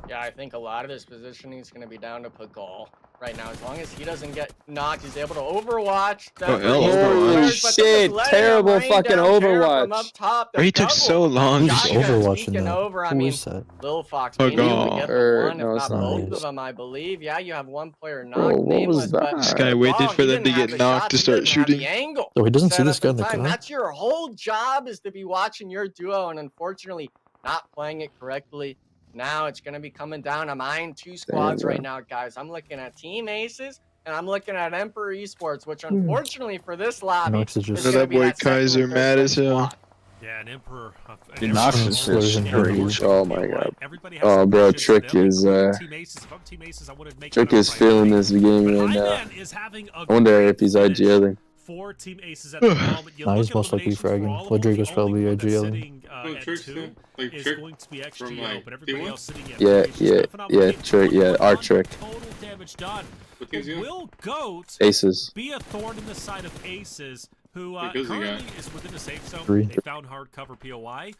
Yeah, I think a lot of this positioning is going to be down to Pagal right now. As long as he doesn't get knocked, he's able to overwatch. Oh, hell, Holy shit, terrible fucking Overwatch. Bro, he took so long. He's Shotgun overwatching sneaking that. over. I Who mean, is that? Lil Fox Oh, being able to God. get the Or- one, no, if it's not not both his. of them, I believe. Yeah, you have one player Bro, knocked. what nameless, was but that? This guy waited Pagal, for he them to didn't have get the knocked to shots, he start didn't have the shooting. angle Oh, he doesn't see set this up guy in the time. car? That's your whole job, is to be watching your duo, and unfortunately not playing it correctly. Now it's going to be coming down. I'm eyeing 2 squads Damn, right bro. now, guys. I'm looking at Team Aces, and I'm looking at Emperor Esports, which unfortunately for this lobby Nox is just- is That gonna be boy that second or Kaiser third mad place as hell. squad. Yeah, an Emperor. Dude, Nox is Slurs and huge. Oh my God. Everybody has Oh, some bro, visions, Trick and they'll is, include Team Aces. If I'm Team Aces, I wouldn't make Trick that a is feeling priority. this game But right now. Highman is having a I wonder great if he's finish IGLing. for Team Aces at the moment. You Nah, look he's at most likely eliminations for fragging. all of them, Rodrigo's the probably only one that's IGLing. sitting, Oh, at Trick's 2 too. Like is Trick going to be from, XGO, like, but everybody D1? else sitting at Yeah, 3 is doing a phenomenal yeah, game. Trick, yeah, our Trick. Total damage done. What team's he on? Will Goat Aces. be a thorn in the side of Aces, who Who goes he currently got? is within a safe zone? 3. They found hard cover POI.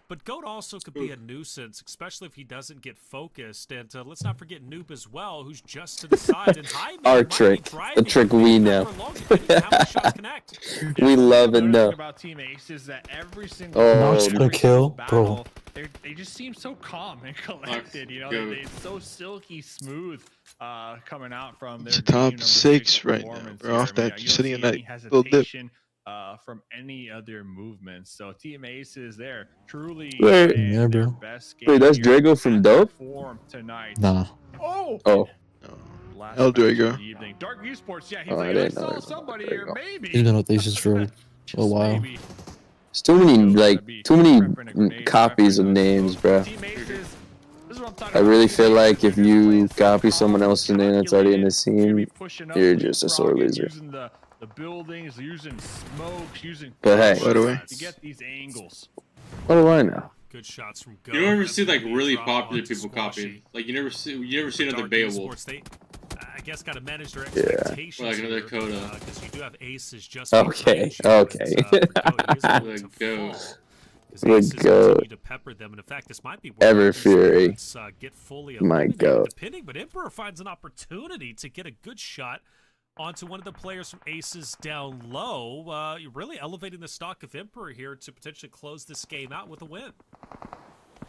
But Goat also could be a nuisance, especially if he doesn't get focused. And let's not forget Noob as well, who's just to the side. And Our trick, the trick we know. We love and know. About Team Ace is that every single bro. They just seem so calm and collected. You know, it's so silky smooth coming out from their top 6 right now. We're off that, just sitting in that little dip. From any other movements. So Team Ace is there. Truly yeah, bro. Best Wait, that's Drago from Dope? Nah. Oh. El Drago. Dark Esports, yeah, he's like, I saw somebody here, maybe. He's been with Aces for a while. It's too many copies of names, bro. I really feel like if you copy someone else's name that's already in the scene, you're just a sore loser. The buildings, using smokes, using but hey, to get these angles. What do I know? Good shots from Go. You never see like really popular people copying. Like you never see another Beowulf. I guess got to manage their expectations. Or like another Coda. Because you do have Aces just okay. Would go. To pepper them, and in fact, this might be Ever Fury. Get fully might go. Depending, but Emperor finds an opportunity to get a good shot onto one of the players from Aces down low. You're really elevating the stock of Emperor here to potentially close this game out with a win.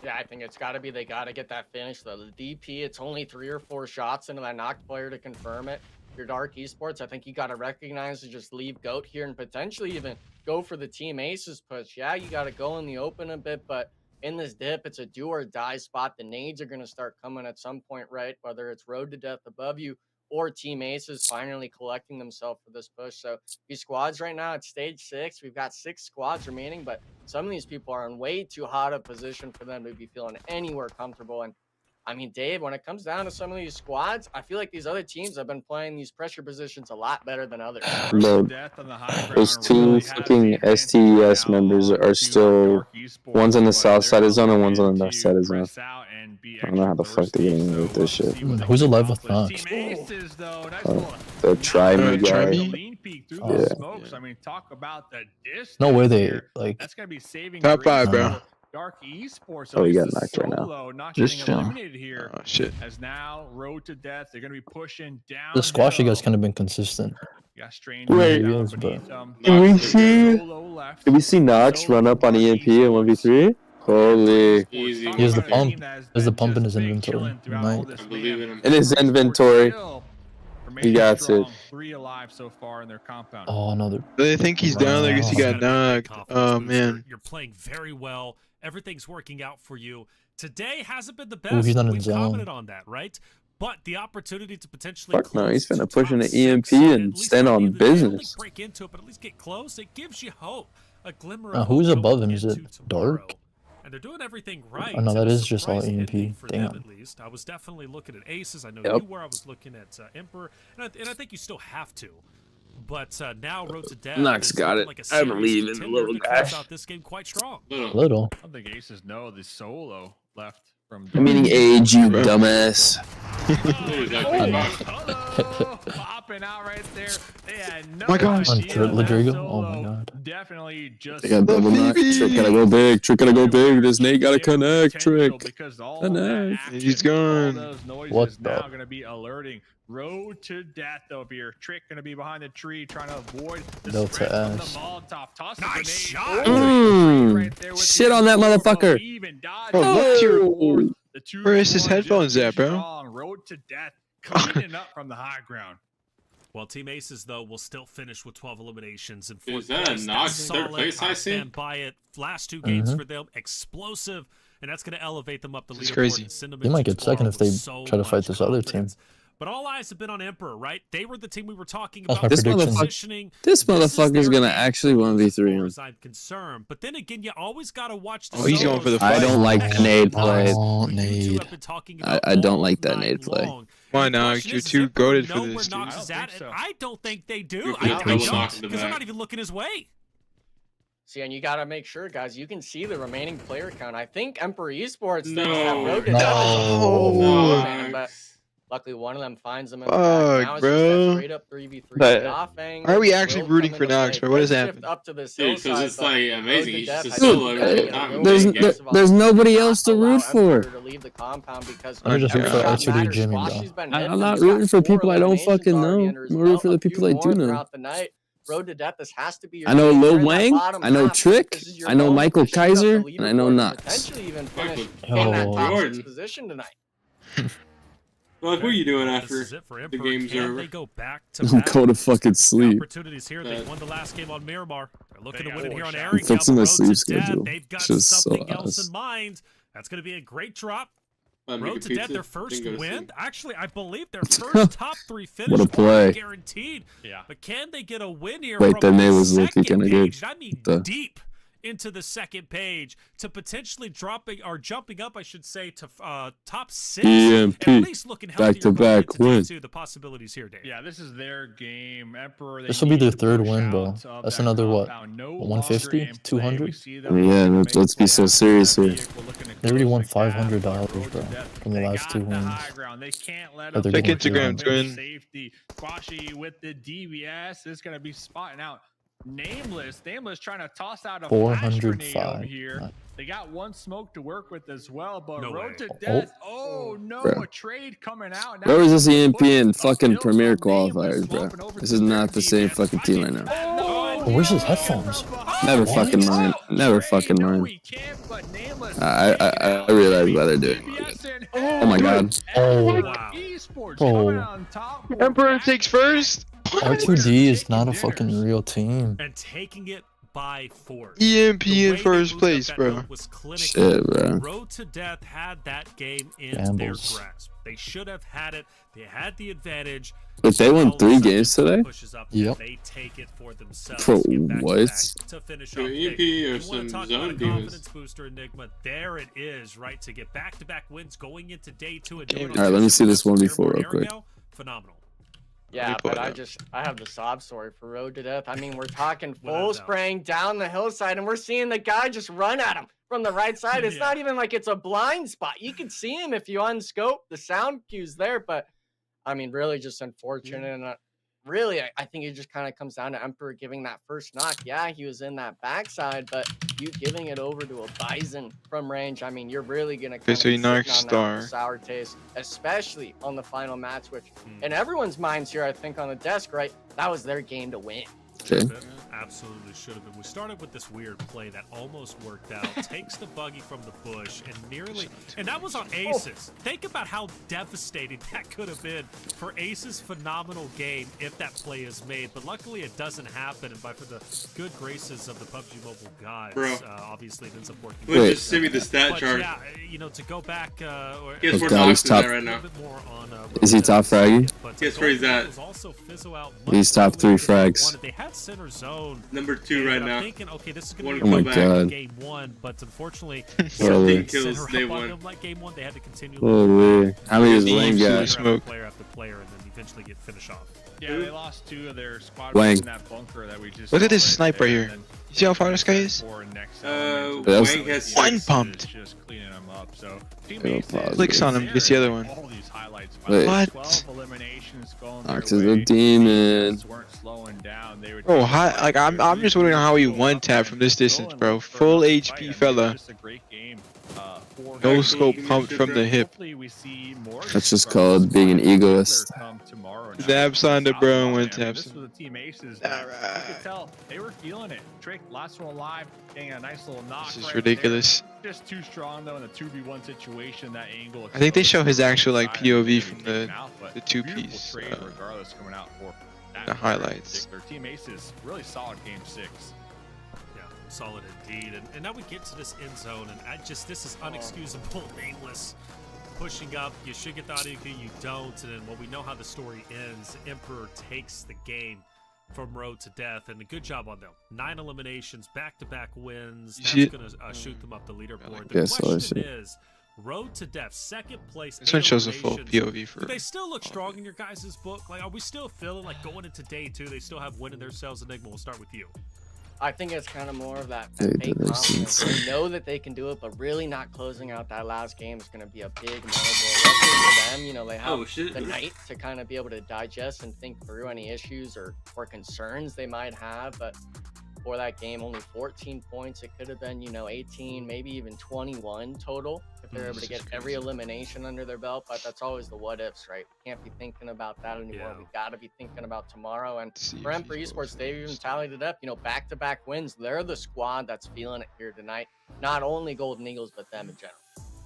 Yeah, I think it's got to be they got to get that finish. The DP, it's only 3 or 4 shots into that knocked player to confirm it. Your Dark Esports, I think you got to recognize to just leave Goat here and potentially even go for the Team Aces push. Yeah, you got to go in the open a bit, but in this dip, it's a do or die spot. The nades are going to start coming at some point, right? Whether it's Road to Death above you or Team Aces finally collecting themselves for this push. So these squads right now at stage 6, we've got 6 squads remaining, but some of these people are in way too hot a position for them to be feeling anywhere comfortable. And I mean, Dave, when it comes down to some of these squads, I feel like these other teams have been playing these pressure positions a lot better than others. No, those 2 fucking STES members are still, one's on the south side of zone and one's on the north side of zone. I don't know how the fuck they're getting away with this shit. Who's alive with Knox? The Try Me guy. Yeah. I mean, talk about the distance. No way they, like... That's going to be saving top 5, bro. Dark Esports. Oh, he got knocked right now. Not just eliminated here. Oh, shit. As now, Road to Death, they're going to be pushing down. The squashy guy's kind of been consistent. Wait, did we see Nox run up on EMP in 1v3? Holy. Easy. He has the pump. There's the pump in his inventory. I believe in him. In his inventory. He got it. 3 alive so far in their compound. Oh, another. They think he's down there because he got knocked. Oh, man. You're playing very well. Everything's working out for you. Today hasn't been the best. Ooh, he's not in We've zone. commented on that, right? But the opportunity to potentially fuck no, he's finna push into EMP and stand on business. Break into it, but at least get close. It gives you hope. A glimmer of who's hope above him? Is it Dark? And they're doing everything right. Oh no, that is just all EMP. Damn. At least I was definitely looking at Aces. I know Yep. you were. I was looking at Emperor, and I think you still have to. But now Road to Death. Nox got it. Like I believe in the little guy. Out this game quite strong. Little. I don't think Aces know the solo left from. Meaning age, you dumbass. Popping out right there. They had no my gosh. Ladrigo? Oh my god. Definitely just. They got double knock. Trick gotta go big. Trick gotta go big. This Nate gotta connect. Trick. Connect. He's gone. What the? Now gonna be alerting. Road to Death over here. Trick gonna be behind the tree trying to avoid the Delta spread from the Ash. Molotov. Toss Nice shot. Shit on that motherfucker. Oh, where is his headphones at, bro? Road to Death cleaning up from the high ground. Well, Team Aces, though, will still finish with 12 eliminations. And Is that a Nox third place I see? Stand by it. Last 2 games for them, explosive, and that's going to elevate them up the leaderboard. Crazy. And send them They might into get second if they so try to fight much this other team. confidence. But all eyes have been on Emperor, right? They were the team we were talking That's about. my This prediction. Positioning. This motherfucker's gonna actually 1v3 As far him. as I'm concerned. But then again, you always got to watch the Oh, he's going for the I fight. don't like the nade play. Oh, nade. I don't like that nade play. Why not? You're too goated for this, dude. I don't think they do. You're I double don't, Nox in the because they're back. not even looking his way. See, and you got to make sure, guys, you can see the remaining player count. I think Emperor Esports No. thinks that Road to No. Death is a whole No. man, but Luckily, one of them finds them in the back. Now it's just that straight up 3v3 off angle. Why are we actually rooting for Nox, bro? What is happening? Up to this Dude, because it's like amazing. He's just a Dude, there's nobody else to root for. I'm just rooting for R2D Jimmy, bro. I'm not rooting for people I don't fucking know. I'm rooting for the people I do know. Road to Death, this has to be I know Lil Wang, I know Trick, I know Michael Kaiser, and I know Nox. Potentially even finish in that top 6 position tonight. Well, what are you doing after the game's over? Go to fucking sleep. Opportunities here. They won the last game on Miramar. They're looking to win it here on I'm Airing. fixing my sleep schedule. They've got Just so something else ass. in mind. That's going to be a great drop. Road to Death, their first win. Actually, I believe their first top 3 finish. What a play. Guaranteed. Yeah. But can they get a win here? Wait, their name was looking kind of good. I mean, deep into the second page to potentially jumping up, I should say, to top 6. EMP. At least looking Back-to-back win. The possibilities here, Dave. Yeah, this is their game. Emperor. This will be their 3rd win, bro. That's another what? 150, 200. I mean, yeah, let's be so serious here. They already won $500, bro, from the last 2 wins. Check Instagram, twin. Safety. Quashi with the DBS is going to be spotting out Nameless trying to toss out a flash grenade over here. They got one smoke to work with as well, but Road to Death. Oh no, bro. A trade coming out. Where was this EMP in fucking Premier Qualifiers, bro? This is not the same fucking team right now. Oh, where's his headphones? Never fucking mind. Never fucking mind. I realize why they're doing it. Oh my god. Emperor takes first. R2D is not a fucking real team. And taking it by force. EMP in first place, bro. Shit, bro. Road to Death had that game in their grasp. They should have had it. They had the advantage. But they won 3 games today? Yep. They take it for themselves. Bro, what? To finish off EMP or some zone confidence booster, Enigma. There it is, right? To get back-to-back wins going into day 2. And Alright, let me see this 1v4 real quick. Phenomenal. Yeah, but I have the sob story for Road to Death. I mean, we're talking full spraying down the hillside, and we're seeing the guy just run at him from the right side. It's not even like it's a blind spot. You can see him if you unscope. The sound cue's there, but I mean, really just unfortunate. And really, I think it just kind of comes down to Emperor giving that first knock. Yeah, he was in that backside, but you giving it over to a Bison from range, I mean, you're really going to kind of star sour taste, especially on the final match, which in everyone's minds here, I think on the desk, right, that was their game to win. Okay. Absolutely should have been. We started with this weird play that almost worked out. Takes the buggy from the bush and that was on Aces. Think about how devastating that could have been for Aces' phenomenal game if that play is made. But luckily it doesn't happen, and for the good graces of the PUBG Mobile guys, obviously it ends up working. Wait, just send me the stat chart. Yeah, you know, to go back. Guess where Nox is at right now. Is he top fragging? Guess where he's at. He's top 3 frags. They had center zone. Number 2 right now. Thinking, okay, this is going to be game 1, but unfortunately, kills day 1. Like game 1, they had to continue. Holy. How many is Wang got? Player after player, and then eventually get finished off. Yeah, they lost 2 of their squad in that bunker that we just. Look at this sniper here. You see how far this guy is? Wang has one pumped. Just cleaning them up. So clicks on him, gets the other one. Wait. What? Nox is a demon. Bro, like I'm just wondering how he one tap from this distance, bro. Full HP fella. No scope pumped from the hip. That's just called being an egoist. Dabs on the bro and one taps. This was the team Aces. You could tell they were feeling it. Trick, last one alive, getting a nice little knock. This is ridiculous. Just too strong though in the 2v1 situation. That angle. I think they show his actual like POV from the 2-piece. Regardless, coming out for the highlights. Their team Aces really solid game 6. Yeah, solid indeed. And now we get to this end zone, and this is unexcusable. Nameless pushing up. You should get the audio key, you don't. And then, well, we know how the story ends. Emperor takes the game from Road to Death, and a good job on them. 9 eliminations, back-to-back wins. That's going to shoot them up the leaderboard. The question is, Road to Death, 2nd place. This one shows a full POV for. Do they still look strong in your guys' book? Like, are we still feeling like going into day 2, they still have winning themselves? Enigma, we'll start with you. I think it's kind of more of that fake confidence. They know that they can do it, but really not closing out that last game is going to be a big memorable for them. You know, they have the night to kind of be able to digest and think through any issues or concerns they might have. But for that game, only 14 points. It could have been, you know, 18, maybe even 21 total if they're able to get every elimination under their belt. But that's always the what ifs, right? We can't be thinking about that anymore. We got to be thinking about tomorrow. And for Emperor Esports, they've even tallied it up. You know, back-to-back wins. They're the squad that's feeling it here tonight. Not only Golden Eagles, but them in general.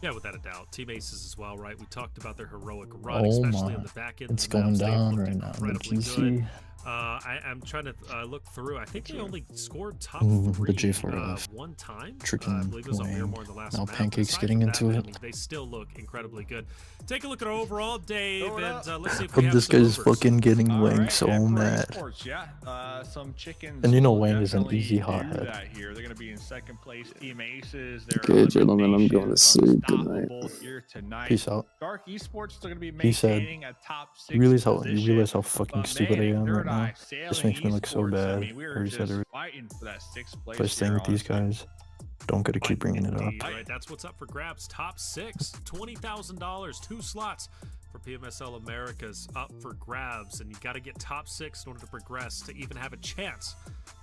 Yeah, without a doubt. Team Aces as well, right? We talked about their heroic run, especially on the back end. It's going down right now. The PC. I'm trying to look through. I think they only scored top 3 the J4F. one time. Tricking I believe it was on Miramar in the last now map. Pancake's getting into it. I mean, they still look incredibly good. Take a look at our overall, Dave, and let's see if But this guy's fucking getting Wang so mad. And you know Wang is an easy hothead. They're going to be in second place. Team Aces. Okay, gentlemen, I'm going to sleep. Good night. Peace out. Dark Esports still going to be He said, maintaining a top 6 you realize how fucking stupid I am right now? This makes me look so bad. Or he said it. By staying with these guys, don't gotta keep bringing it up. All right, that's what's up for grabs. Top 6, $20,000, 2 slots for PMSL Americas up for grabs, and you got to get top 6 in order to progress to even have a chance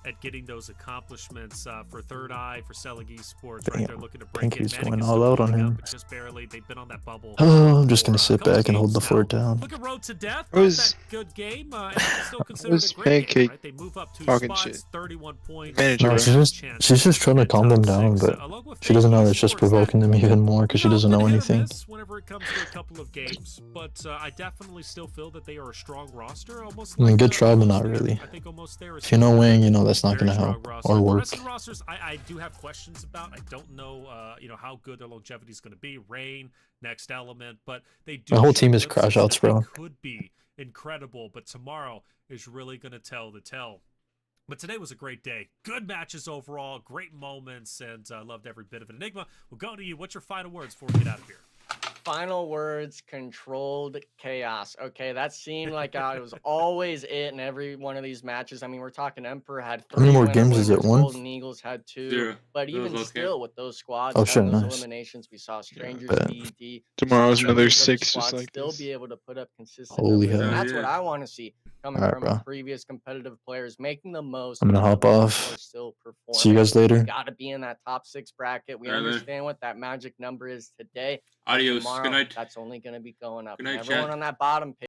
at getting those accomplishments for Third Eye, for Selling Esports. Right, they're looking to break in. He's going all out on him. Just barely. They've been on that bubble. Oh, I'm just gonna sit back and hold the fort down. Look at Road to Death. Was good game. Still considered a great Pancake game, right? They move up 2 spots, shit. 31 points. No, she's just trying to calm them down, but she doesn't know it's just provoking them even more because she doesn't know anything. Whenever it comes to a couple of games, but I definitely still feel that they are a strong roster. Almost. I mean, good try, but not really. I think almost there. If you know Wang, you know that's not gonna help or work. The rest of the rosters, I do have questions about. I don't know, you know, how good their longevity is going to be. Rain, Next Element, but they do. My whole team is crash outs, bro. Could be incredible, but tomorrow is really going to tell the tale. But today was a great day. Good matches overall, great moments, and I loved every bit of it. Enigma, we'll go to you. What's your final words before we get out of here? Final words, controlled chaos. Okay, that seemed like it was always it in every one of these matches. I mean, we're talking Emperor had 3. How many more games is it? 1? Golden Eagles had 2. 0. But even still, with those squads, those nice eliminations, we saw Strangers, BD. Tomorrow's another 6 just like still this. be able to put up consistent. Holy numbers. hell. And that's what I want to see coming Alright, from bro. previous competitive players, making the most. I'm gonna hop off. Still See you guys later. Got to be in that top 6 bracket. We Alright, man. understand what that magic number is today. Adios. Tomorrow, Good night. That's only going to be going up. Good night, Everyone chat. on that bottom page.